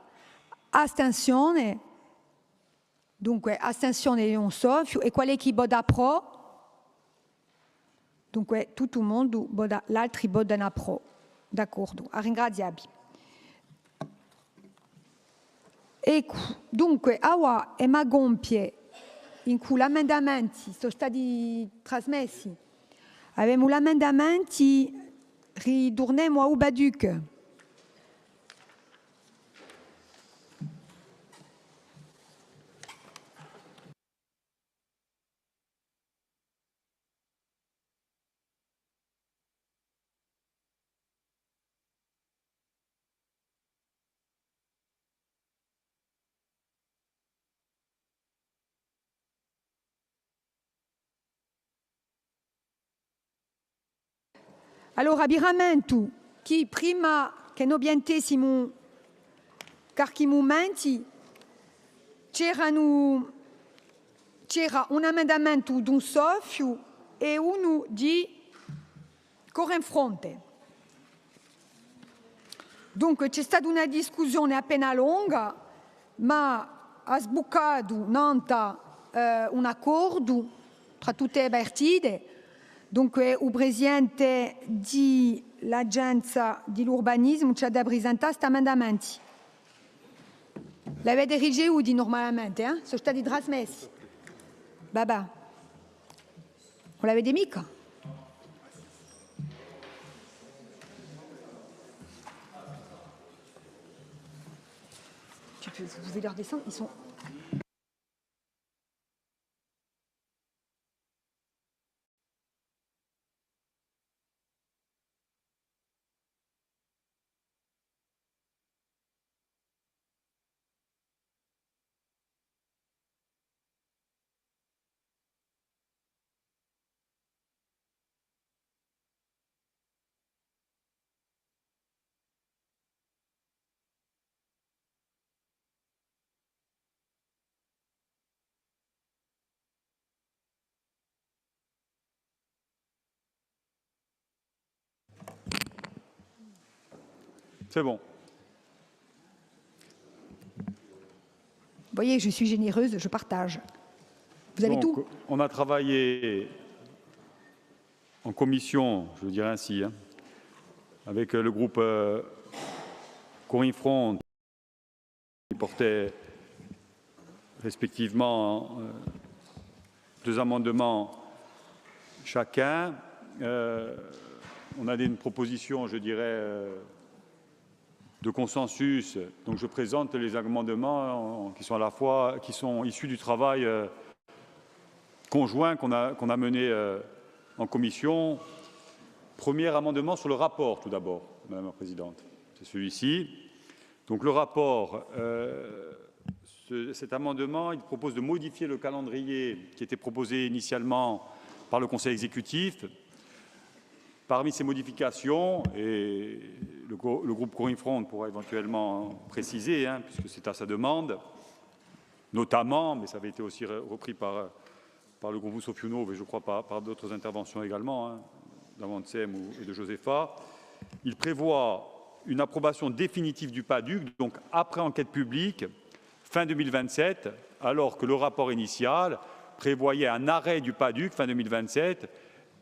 astensione. Dunque, astensione di un soffio e qual è chi vota pro? Dunque, tutto il mondo vota, l'altri votano pro. D'accordo, ringraziabili. Ecco, dunque, ora è ma compie in cui gli emendamenti sono stati trasmessi. Abbiamo gli emendamenti, ritorniamo a Ubaduc. Allora, abiramento, che prima che noi biantessimo qualche momenti, c'era un emendamento di un soffio e uno di Corinfronte. Dunque c'è stata una discussione appena lunga, ma ha sboccato un accordo tra tutte le partite. Dunque, il presidente dell'Agenzia dell'Urbanismo ci ha da presentare questi emendamenti. L'avete ricevuti normalmente, sono stati trasmessi. Vabbè, non l'avete mica. Vous pouvez leur descendre, ils sont... C'est bon. Vous voyez, je suis généreuse, je partage. Vous avez tout? On a travaillé en commission, je veux dire ainsi, avec le groupe Corinfront, qui portait respectivement 2 amendements chacun. On a une proposition, je dirais, de consensus. Donc je présente les amendements qui sont à la fois issus du travail conjoint qu'on a mené en commission. Premier amendement sur le rapport, tout d'abord, Madame la Présidente. C'est celui-ci. Donc le rapport, cet amendement, il propose de modifier le calendrier qui était proposé initialement par le Conseil exécutif. Parmi ces modifications, et le groupe Corinfront pourra éventuellement préciser, puisque c'est à sa demande, notamment, mais ça avait été aussi repris par le groupe Sofiuno, mais je crois par d'autres interventions également, d'Avancem et de Josepha, il prévoit une approbation définitive du PADUC, donc après enquête publique, fin 2027, alors que le rapport initial prévoyait un arrêt du PADUC fin 2027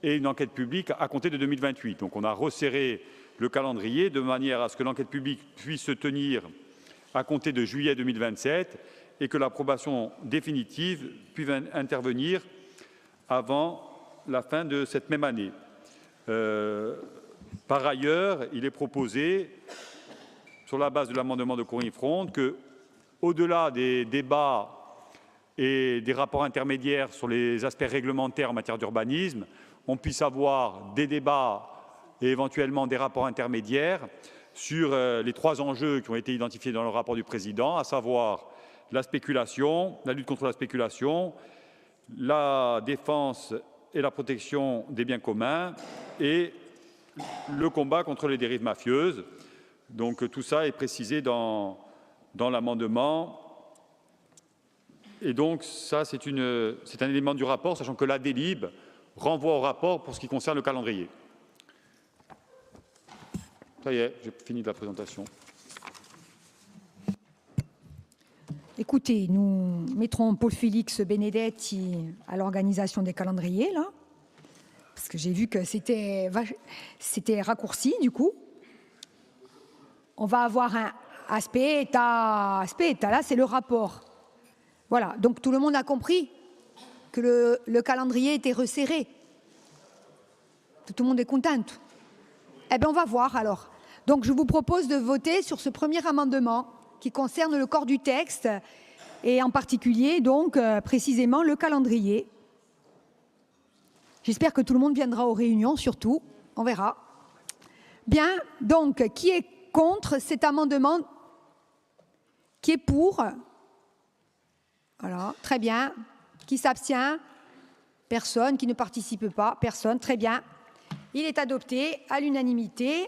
et une enquête publique à compter de 2028. Donc on a resserré le calendrier de manière à ce que l'enquête publique puisse se tenir à compter de juillet 2027 et que l'approbation définitive puisse intervenir avant la fin de cette même année. Par ailleurs, il est proposé sur la base de l'amendement de Corinne Fronde, qu'au-delà des débats et des rapports intermédiaires sur les aspects réglementaires en matière d'urbanisme, on puisse avoir des débats et éventuellement des rapports intermédiaires sur les 3 enjeux qui ont été identifiés dans le rapport du président, à savoir la spéculation, la lutte contre la spéculation, la défense et la protection des biens communs et le combat contre les dérives mafieuses. Donc tout ça est précisé dans l'amendement. Et donc ça, c'est un élément du rapport, sachant que la délib renvoie au rapport pour ce qui concerne le calendrier. Ça y est, j'ai fini de la présentation. Écoutez, nous mettrons Paul Félix Benedetti à l'organisation des calendriers, là, parce que j'ai vu que c'était raccourci, du coup. On va avoir un aspetta, là, c'est le rapport. Voilà, donc tout le monde a compris que le calendrier était resserré. Tout le monde est content. Eh bien, on va voir, alors. Donc, je vous propose de voter sur ce premier amendement qui concerne le corps du texte et en particulier, donc, précisément, le calendrier. J'espère que tout le monde viendra aux réunions, surtout. On verra. Bien, donc, qui est contre cet amendement? Qui est pour? Voilà, très bien. Qui s'abstient? Personne. Qui ne participe pas? Personne. Très bien. Il est adopté à l'unanimité.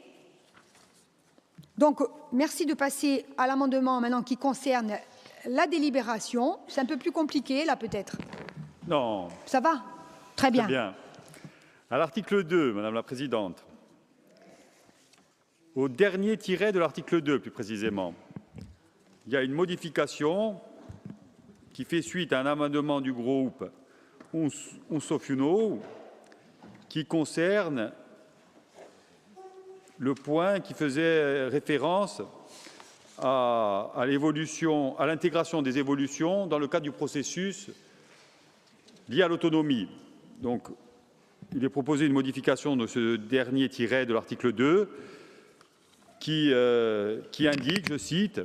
Donc, merci de passer à l'amendement maintenant qui concerne la délibération. C'est un peu plus compliqué, là, peut-être. Non. Ça va? Très bien. Très bien. À l'article 2, Madame la Présidente, au dernier tiret de l'article 2, plus précisément, il y a une modification qui fait suite à un amendement du groupe Unsofiuno qui concerne le point qui faisait référence à l'évolution, à l'intégration des évolutions dans le cadre du processus lié à l'autonomie. Donc, il est proposé une modification de ce dernier tiret de l'article 2 qui indique, je cite,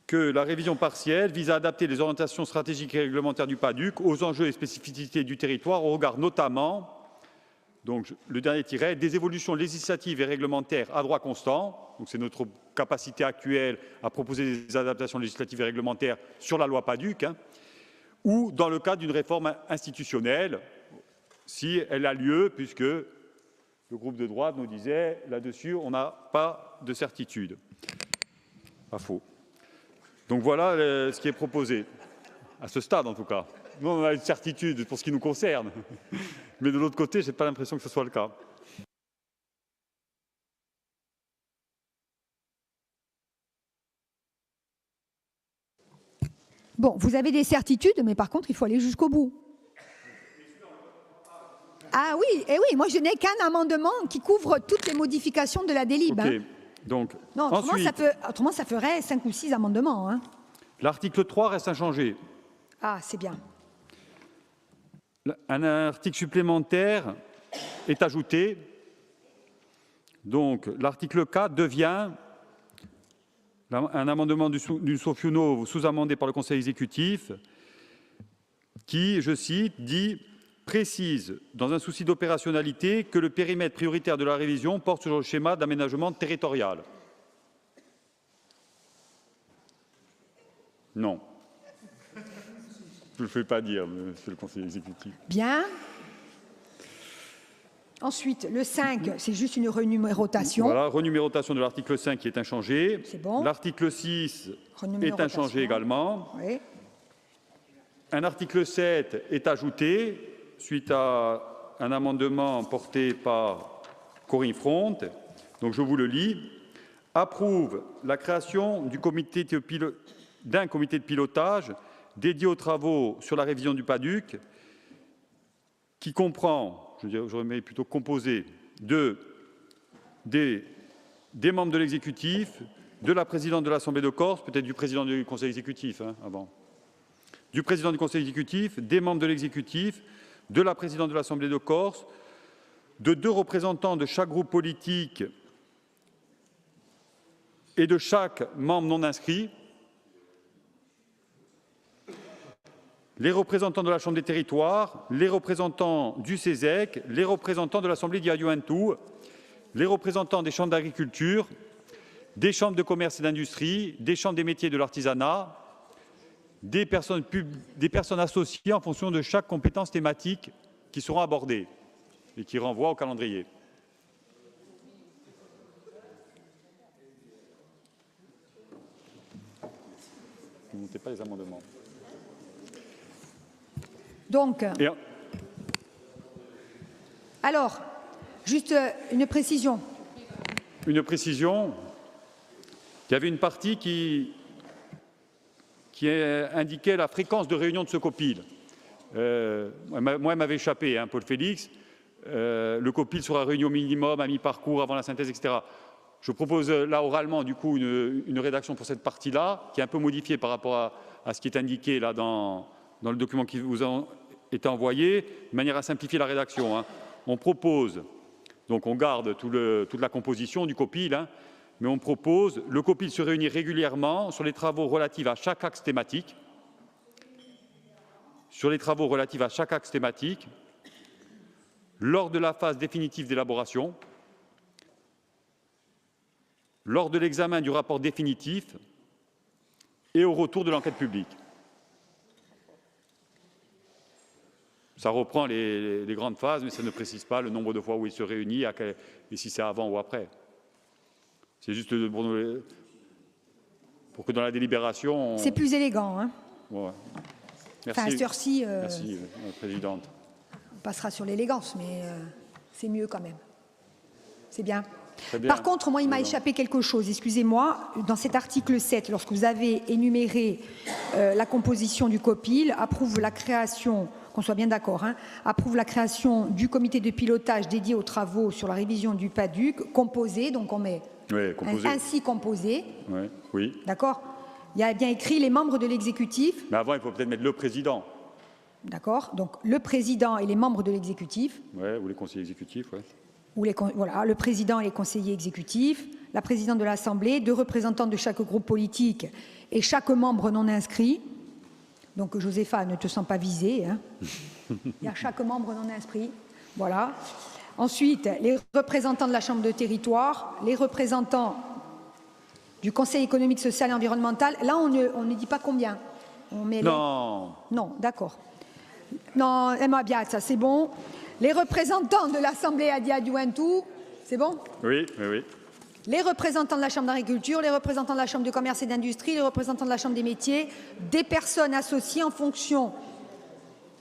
que la révision partielle vise à adapter les orientations stratégiques et réglementaires du PADUC aux enjeux et spécificités du territoire au regard notamment, donc le dernier tiret, des évolutions législatives et réglementaires à droit constant, donc c'est notre capacité actuelle à proposer des adaptations législatives et réglementaires sur la loi PADUC, ou dans le cadre d'une réforme institutionnelle, si elle a lieu, puisque le groupe de droite nous disait là-dessus, on n'a pas de certitude. Pas faux. Donc voilà ce qui est proposé, à ce stade en tout cas. Nous, on a une certitude pour ce qui nous concerne, mais de l'autre côté, je n'ai pas l'impression que ce soit le cas. Bon, vous avez des certitudes, mais par contre, il faut aller jusqu'au bout. Ah oui, et oui, moi je n'ai qu'un amendement qui couvre toutes les modifications de la délib. Okay. Donc, non, autrement, ça ferait 5 ou 6 amendements. Hein. L'article 3 reste inchangé. Ah, c'est bien. Un article supplémentaire est ajouté. Donc, l'article 4 devient un amendement du Sofiuno sous-amendé par le Conseil exécutif qui, je cite, dit « précise, dans un souci d'opérationnalité, que le périmètre prioritaire de la révision porte sur le schéma d'aménagement territorial ». Non. Je ne le fais pas dire, monsieur le conseiller exécutif. Bien. Ensuite, le 5, c'est juste une renumérotation. Voilà, renumérotation de l'article 5 qui est inchangé. C'est bon. L'article 6 est inchangé également. Oui. Un article 7 est ajouté suite à un amendement porté par Corinne Fronde. Donc je vous le lis. Approuve la création d'un comité de pilotage dédié aux travaux sur la révision du PADUC qui comprend, j'aurais mis plutôt composé, des membres de l'exécutif, de la présidente de l'Assemblée de Corse, peut-être du président du Conseil exécutif avant, du président du Conseil exécutif, des membres de l'exécutif, de la présidente de l'Assemblée de Corse, de 2 représentants de chaque groupe politique et de chaque membre non inscrit, les représentants de la Chambre des territoires, les représentants du CESEC, les représentants de l'Assemblée d'Iajuentou, les représentants des chambres d'agriculture, des chambres de commerce et d'industrie, des chambres des métiers et de l'artisanat, des personnes associées en fonction de chaque compétence thématique qui seront abordées et qui renvoient au calendrier. Ne montez pas les amendements. Donc, alors, juste une précision. Une précision. Il y avait une partie qui indiquait la fréquence de réunion de ce COPIL. Moi, elle m'avait échappé, hein, Paul Félix. Le COPIL sera réuni au minimum, à mi-parcours, avant la synthèse, etc. Je propose là oralement, du coup, une rédaction pour cette partie-là, qui est un peu modifiée par rapport à ce qui est indiqué là dans le document qui vous a été envoyé, de manière à simplifier la rédaction. Hein. On propose, donc on garde toute la composition du COPIL, hein, mais on propose le COPIL se réunit régulièrement sur les travaux relatifs à chaque axe thématique, lors de la phase définitive d'élaboration, lors de l'examen du rapport définitif et au retour de l'enquête publique. Ça reprend les grandes phases, mais ça ne précise pas le nombre de fois où il se réunit et si c'est avant ou après. C'est juste pour que dans la délibération... C'est plus élégant. Hein. Ouais. Merci. Enfin, à cette heure-ci, Merci, Présidente. On passera sur l'élégance, mais c'est mieux quand même. C'est bien. Très bien. Par contre, moi, il m'a échappé quelque chose. Excusez-moi. Dans cet article 7, lorsque vous avez énuméré la composition du COPIL, approuve la création, qu'on soit bien d'accord, hein, approuve la création du comité de pilotage dédié aux travaux sur la révision du PADUC, composé, donc on met ainsi composé. Ouais, oui. D'accord. Il y a bien écrit les membres de l'exécutif. Mais avant, il faut peut-être mettre le président. D'accord. Donc le président et les membres de l'exécutif. Ouais, ou les conseillers exécutifs, oui. Voilà, le président et les conseillers exécutifs, la présidente de l'Assemblée, 2 représentants de chaque groupe politique et chaque membre non inscrit. Donc, Josépha, ne te sens pas visée. Hein. Il y a chaque membre non inscrit. Voilà. Ensuite, les représentants de la Chambre de territoire, les représentants du Conseil économique, social et environnemental. Là, on ne dit pas combien. On met non. Non, d'accord. Non, Emma Biazza, c'est bon. Les représentants de l'Assemblée à Diaduentou, c'est bon? Oui, oui, oui. Les représentants de la Chambre d'agriculture, les représentants de la Chambre de commerce et d'industrie, les représentants de la Chambre des métiers, des personnes associées en fonction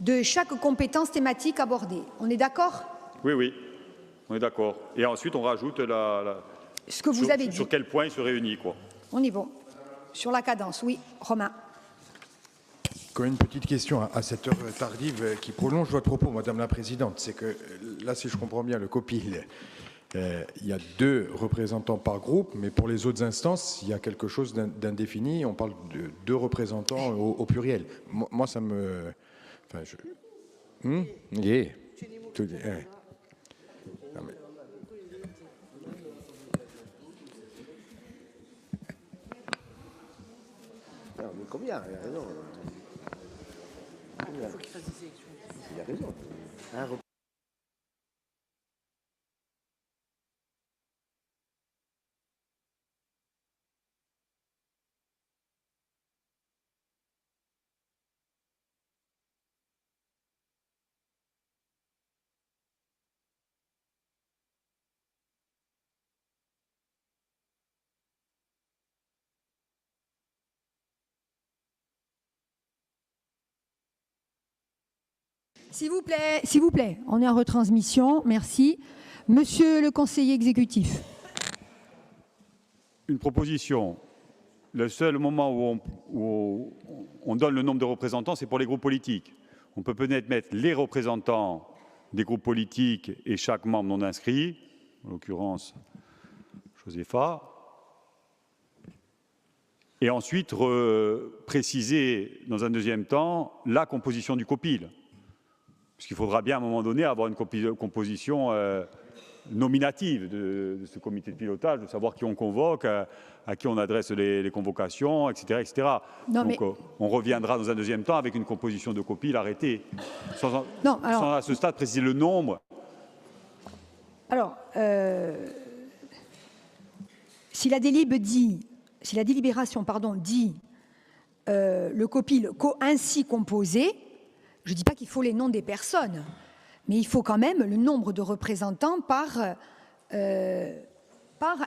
de chaque compétence thématique abordée. On est d'accord? Oui, oui, on est d'accord. Et ensuite, on rajoute ce que vous avez dit. Sur quel point il se réunit, quoi. On y va. Sur la cadence, oui. Romain. Quand même une petite question à cette heure tardive qui prolonge votre propos, Madame la Présidente. C'est que là, si je comprends bien, le COPIL, il y a 2 représentants par groupe, mais pour les autres instances, il y a quelque chose d'indéfini. On parle de 2 représentants au pluriel. Moi, ça me... Enfin, yeah. Non, mais... Non, mais combien? Il a raison. Il faut qu'il fasse des sélections. Il a raison. S'il vous plaît, on est en retransmission, merci. Monsieur le conseiller exécutif. Une proposition. Le seul moment où on donne le nombre de représentants, c'est pour les groupes politiques. On peut peut-être mettre les représentants des groupes politiques et chaque membre non inscrit, en l'occurrence Josépha, et ensuite préciser dans un deuxième temps la composition du COPIL. Parce qu'il faudra bien à un moment donné avoir une composition nominative de ce comité de pilotage, de savoir qui on convoque, à qui on adresse les convocations, etc. etc. Non, Donc on reviendra dans un deuxième temps avec une composition de copie, l'arrêté, sans à ce stade préciser le nombre. Alors, si la délibération dit le copil ainsi composé, je ne dis pas qu'il faut les noms des personnes, mais il faut quand même le nombre de représentants par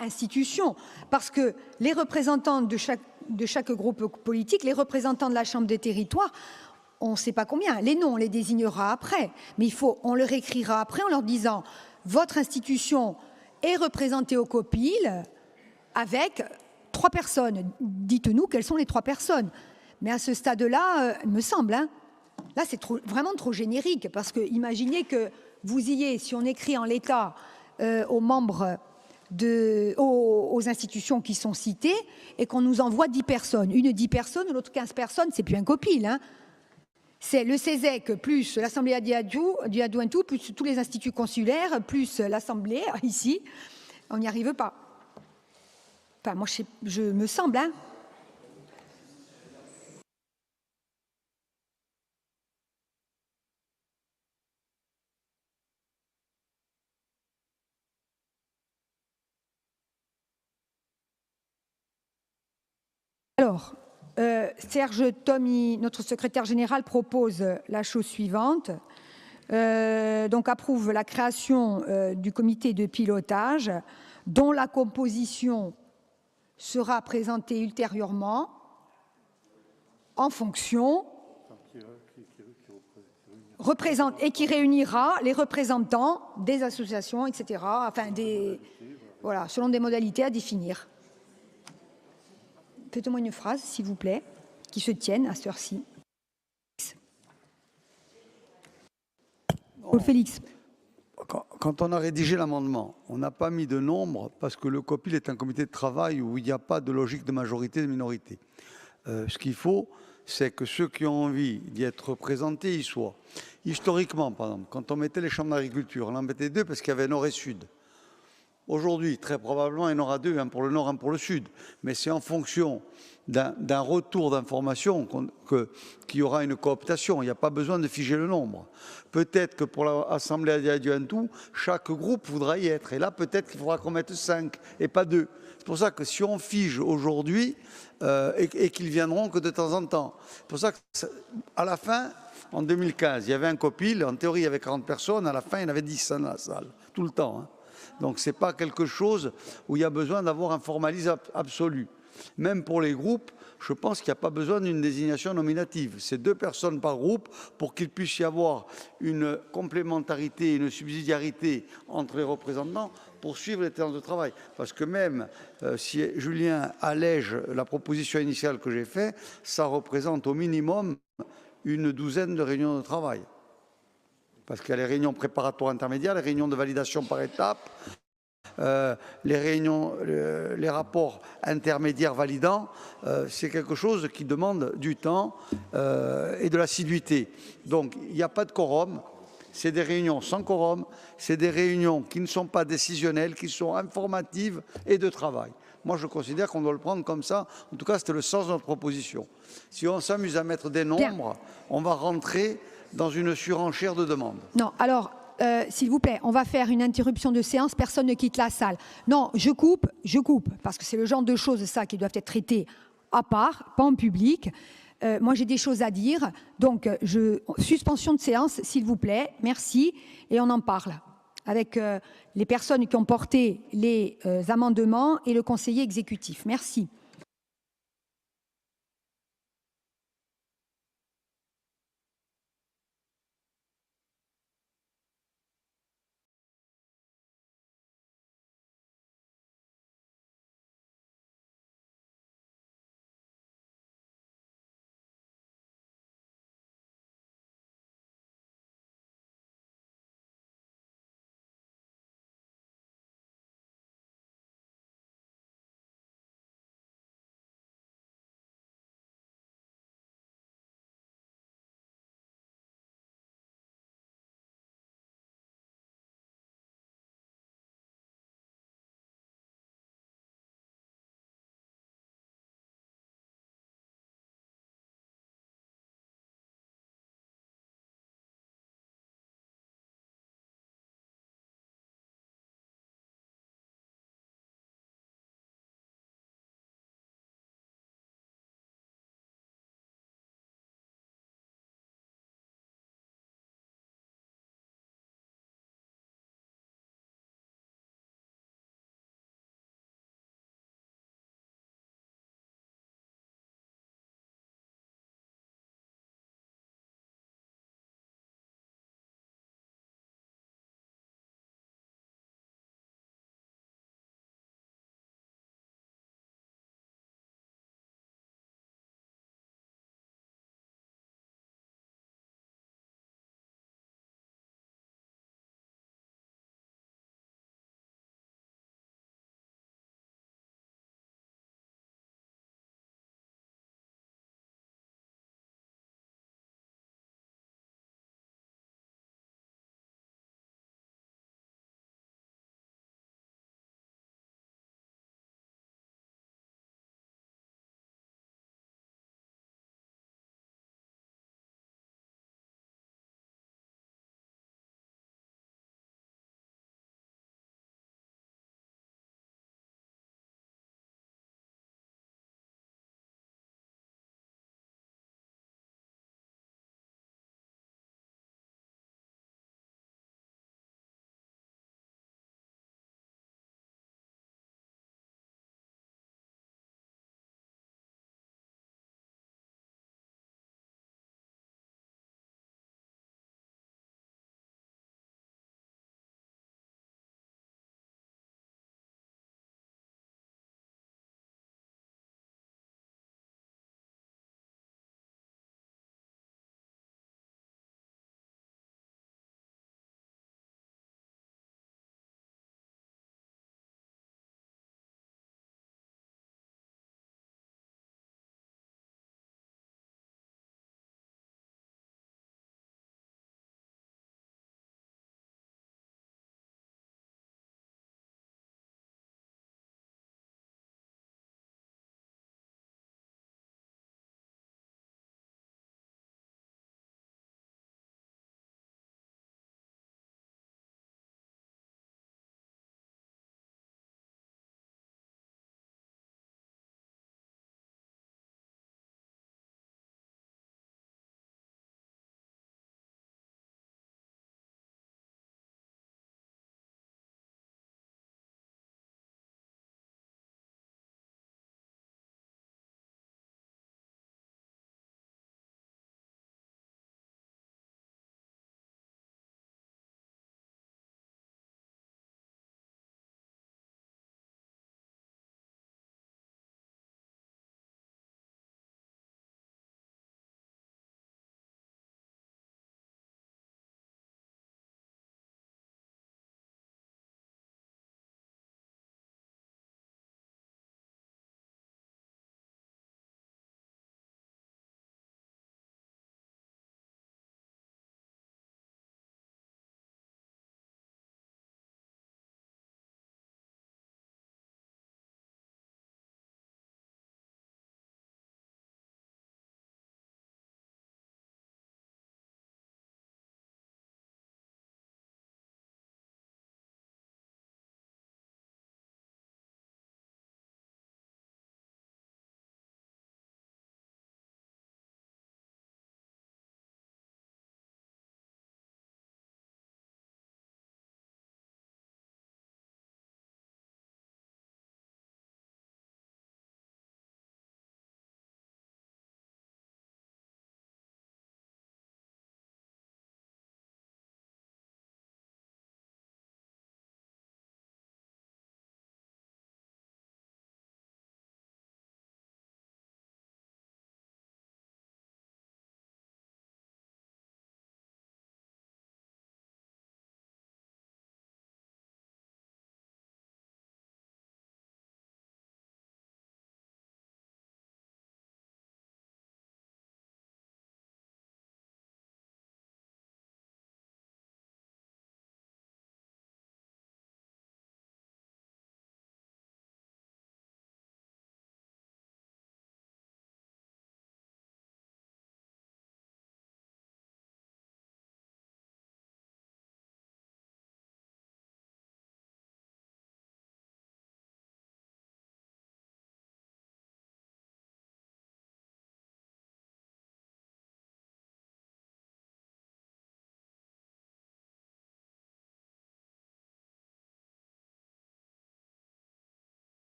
institution. Parce que les représentants de chaque groupe politique, les représentants de la Chambre des territoires, on ne sait pas combien. Les noms, on les désignera après. Mais on leur écrira après en leur disant « Votre institution est représentée au copil avec 3 personnes. Dites-nous quelles sont les 3 personnes. » Mais à ce stade-là, il me semble, là c'est vraiment trop générique. Parce que imaginez que vous ayez, si on écrit en l'état aux membres, aux institutions qui sont citées, et qu'on nous envoie 10 personnes. Une 10 personnes, l'autre 15 personnes, c'est plus un copil. C'est le CESEC plus l'Assemblée du Adouintou, plus tous les instituts consulaires, plus l'Assemblée, ici. On n'y arrive pas. Enfin, moi, je me semble, Alors, Serge Tommy, notre secrétaire général, propose la chose suivante. Donc, approuve la création du comité de pilotage dont la composition sera présentée ultérieurement en fonction et qui réunira les représentants des associations, etc. Enfin, voilà, selon des modalités à définir. Faites-moi une phrase, s'il vous plaît, qui se tienne à cette heure-ci. Félix. Quand on a rédigé l'amendement, on n'a pas mis de nombre parce que le COPIL est un comité de travail où il n'y a pas de logique de majorité et de minorité. Ce qu'il faut, c'est que ceux qui ont envie d'y être représentés y soient. Historiquement, par exemple, quand on mettait les chambres d'agriculture, on en mettait 2 parce qu'il y avait nord et sud. Aujourd'hui, très probablement, il y en aura 2, un pour le nord, un pour le sud. Mais c'est en fonction d'un retour d'information qu'il y aura une cooptation. Il n'y a pas besoin de figer le nombre. Peut-être que pour l'Assemblée du Antou, chaque groupe voudra y être. Et là, peut-être qu'il faudra qu'on mette 5 et pas 2. C'est pour ça que si on fige aujourd'hui, et qu'ils viendront que de temps en temps. C'est pour ça qu'à la fin, en 2015, il y avait un copil. En théorie, il y avait 40 personnes. À la fin, il y en avait 10 dans la salle, tout le temps. Donc, ce n'est pas quelque chose où il y a besoin d'avoir un formalisme absolu. Même pour les groupes, je pense qu'il n'y a pas besoin d'une désignation nominative. C'est 2 personnes par groupe pour qu'il puisse y avoir une complémentarité, une subsidiarité entre les représentants pour suivre les termes de travail. Parce que même si Julien allège la proposition initiale que j'ai faite, ça représente au minimum une 12aine de réunions de travail. Parce qu'il y a les réunions préparatoires intermédiaires, les réunions de validation par étapes, les réunions, les rapports intermédiaires validants, c'est quelque chose qui demande du temps et de l'assiduité. Donc il n'y a pas de quorum, c'est des réunions sans quorum, c'est des réunions qui ne sont pas décisionnelles, qui sont informatives et de travail. Moi, je considère qu'on doit le prendre comme ça. En tout cas, c'était le sens de notre proposition. Si on s'amuse à mettre des nombres, on va rentrer dans une surenchère de demandes. Non, alors, s'il vous plaît, on va faire une interruption de séance, personne ne quitte la salle. Non, je coupe, parce que c'est le genre de choses, ça, qui doivent être traitées à part, pas en public. Moi, j'ai des choses à dire. Donc, suspension de séance, s'il vous plaît, merci, et on en parle avec les personnes qui ont porté les amendements et le conseiller exécutif. Merci.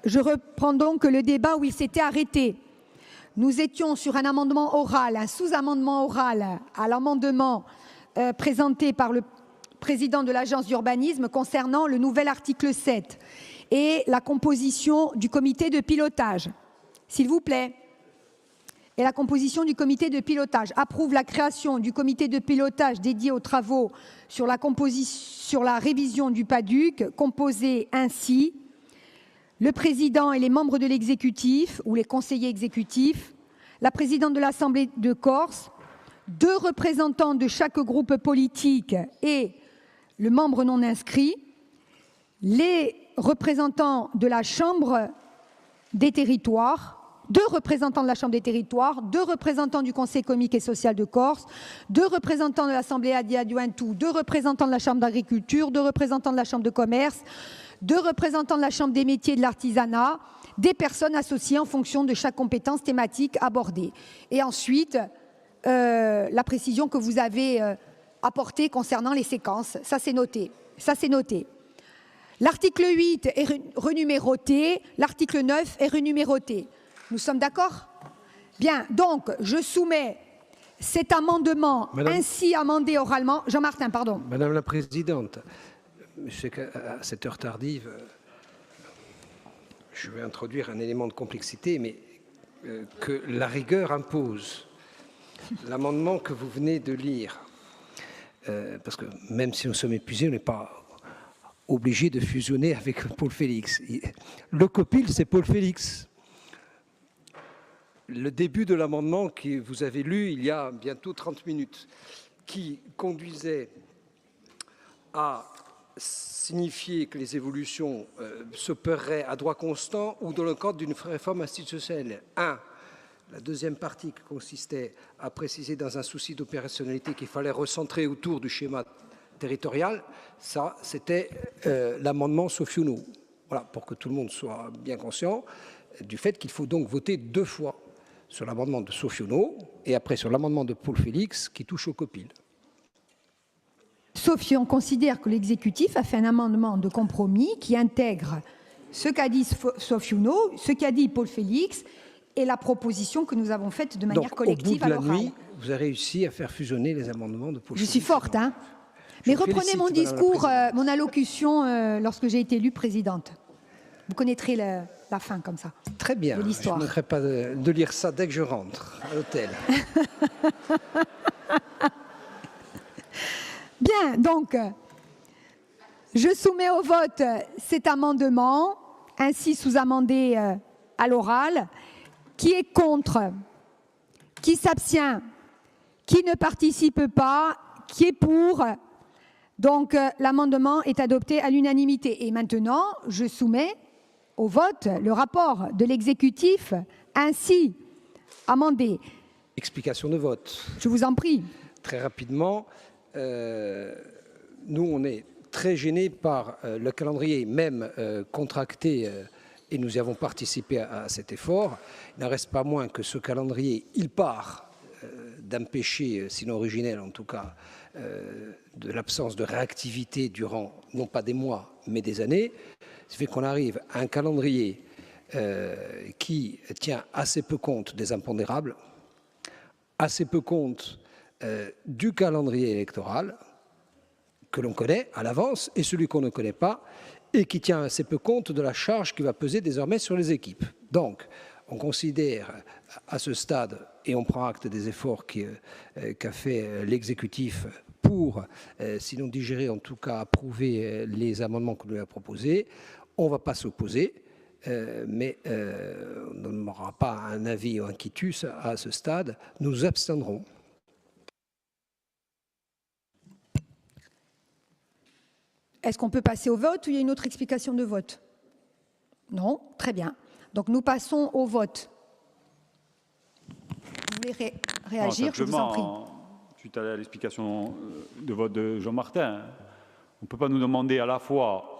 je reprends donc le débat où il s'était arrêté. Nous étions sur un amendement oral, un sous-amendement oral à l'amendement présenté par le président de l'agence d'urbanisme concernant le nouvel article 7 et la composition du comité de pilotage. S'il vous plaît. Et la composition du comité de pilotage. Approuve la création du comité de pilotage dédié aux travaux sur la révision du PADUC, composé ainsi le président et les membres de l'exécutif ou les conseillers exécutifs, la présidente de l'Assemblée de Corse, 2 représentants de chaque groupe politique et le membre non inscrit, les représentants de la Chambre des territoires, 2 représentants de la Chambre des territoires, 2 représentants du Conseil économique et social de Corse, 2 représentants de l'Assemblée Adiaduantou, 2 représentants de la Chambre d'agriculture, 2 représentants de la Chambre de commerce, 2 représentants de la Chambre des métiers et de l'artisanat, des personnes associées en fonction de chaque compétence thématique abordée. Et ensuite, la précision que vous avez apportée concernant les séquences, ça c'est noté. Ça c'est noté. L'article 8 est renuméroté, l'article 9 est renuméroté. Nous sommes d'accord? Bien, donc je soumets cet amendement ainsi amendé oralement. Jean-Martin, pardon. Madame la Présidente, je sais qu'à cette heure tardive, je vais introduire un élément de complexité, mais que la rigueur impose. L'amendement que vous venez de lire, parce que même si nous sommes épuisés, on n'est pas obligé de fusionner avec Paul Félix. Le copil, c'est Paul Félix. Le début de l'amendement que vous avez lu il y a bientôt 30 minutes, qui conduisait à signifier que les évolutions s'opéreraient à droit constant ou dans le cadre d'une réforme institutionnelle. 1. La deuxième partie qui consistait à préciser dans un souci d'opérationnalité qu'il fallait recentrer autour du schéma territorial, ça c'était l'amendement Sofiono. Voilà, pour que tout le monde soit bien conscient du fait qu'il faut donc voter 2 fois sur l'amendement de Sofiono et après sur l'amendement de Paul Félix qui touche au copil. Sauf si on considère que l'exécutif a fait un amendement de compromis qui intègre ce qu'a dit Sofiono, ce qu'a dit Paul Félix et la proposition que nous avons faite de manière collective à l'oral. Au bout de la nuit, vous avez réussi à faire fusionner les amendements de Paul Félix. Je suis forte, hein. Mais reprenez mon discours, mon allocution lorsque j'ai été élue présidente. Vous connaîtrez la fin comme ça. Très bien. De l'histoire. Je ne manquerai pas de lire ça dès que je rentre à l'hôtel. Bien, donc, je soumets au vote cet amendement, ainsi sous-amendé à l'oral. Qui est contre? Qui s'abstient? Qui ne participe pas? Qui est pour? Donc, l'amendement est adopté à l'unanimité. Et maintenant, je soumets au vote le rapport de l'exécutif ainsi amendé. Explication de vote. Je vous en prie. Très rapidement. Nous, on est très gênés par le calendrier, même contracté, et nous y avons participé à cet effort. Il n'en reste pas moins que ce calendrier, il part d'un péché, sinon originel en tout cas, de l'absence de réactivité durant, non pas des mois, mais des années. Ça fait qu'on arrive à un calendrier qui tient assez peu compte des impondérables, assez peu compte du calendrier électoral que l'on connaît à l'avance et celui qu'on ne connaît pas et qui tient assez peu compte de la charge qui va peser désormais sur les équipes. Donc, on considère à ce stade, et on prend acte des efforts qu'a fait l'exécutif pour, sinon digérer, en tout cas approuver les amendements qu'on lui a proposés. On ne va pas s'opposer, mais on n'aura pas un avis ou un quitus à ce stade. Nous nous abstiendrons. Est-ce qu'on peut passer au vote ou il y a une autre explication de vote? Non? Très bien. Donc nous passons au vote. Vous voulez réagir? Je vous en prie. Suite à l'explication de vote de Jean-Martin, on ne peut pas nous demander à la fois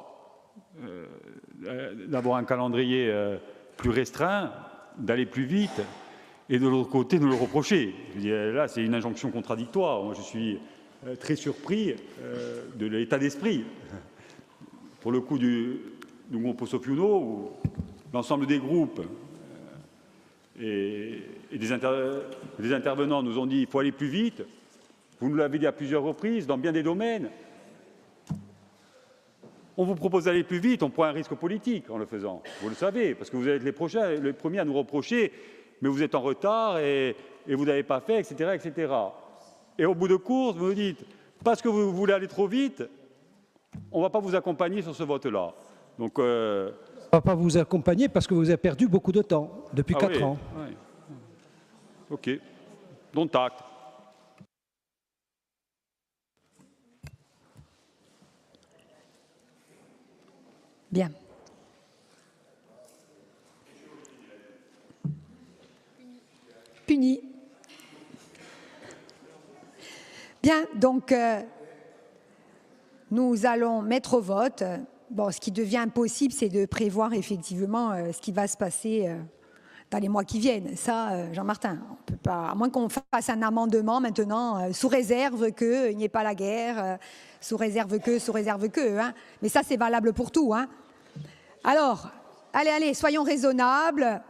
d'avoir un calendrier plus restreint, d'aller plus vite, et de l'autre côté nous le reprocher. Je dis, là, c'est une injonction contradictoire. Moi, je suis très surpris de l'état d'esprit. Pour le coup du groupe Sofiono, l'ensemble des groupes et des intervenants nous ont dit qu'il faut aller plus vite. Vous nous l'avez dit à plusieurs reprises, dans bien des domaines. On vous propose d'aller plus vite, on prend un risque politique en le faisant. Vous le savez, parce que vous êtes les premiers à nous reprocher, mais vous êtes en retard et vous n'avez pas fait, etc., etc. Et au bout de course, vous nous dites, parce que vous voulez aller trop vite, on ne va pas vous accompagner sur ce vote-là. Donc, on ne va pas vous accompagner parce que vous avez perdu beaucoup de temps, depuis 4 ans. Oui. OK. Dont acte. Bien. Puni. Bien, donc nous allons mettre au vote. Bon, ce qui devient impossible, c'est de prévoir effectivement ce qui va se passer dans les mois qui viennent. Ça, Jean-Martin, on peut pas, à moins qu'on fasse un amendement maintenant, sous réserve qu'il n'y ait pas la guerre, sous réserve que, hein. Mais ça, c'est valable pour tout, hein. Alors, allez, soyons raisonnables.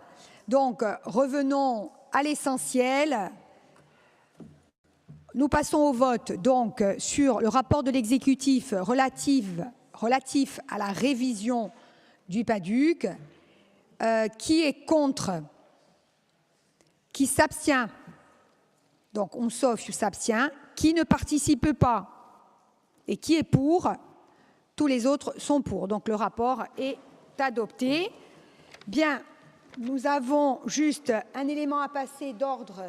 Donc, revenons à l'essentiel. Nous passons au vote donc sur le rapport de l'exécutif relatif à la révision du PADUC. Qui est contre? Qui s'abstient? Donc, on sauf s'abstient. Qui ne participe pas? Et qui est pour? Tous les autres sont pour. Donc, le rapport est adopté. Bien, nous avons juste un élément à passer d'ordre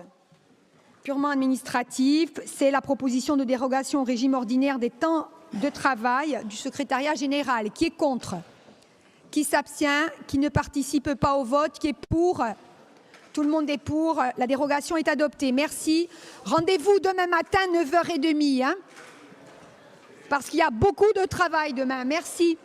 purement administratif. C'est la proposition de dérogation au régime ordinaire des temps de travail du secrétariat général. Qui est contre? Qui s'abstient? Qui ne participe pas au vote? Qui est pour? Tout le monde est pour. La dérogation est adoptée. Merci. Rendez-vous demain matin, 9h30. Hein, parce qu'il y a beaucoup de travail demain. Merci.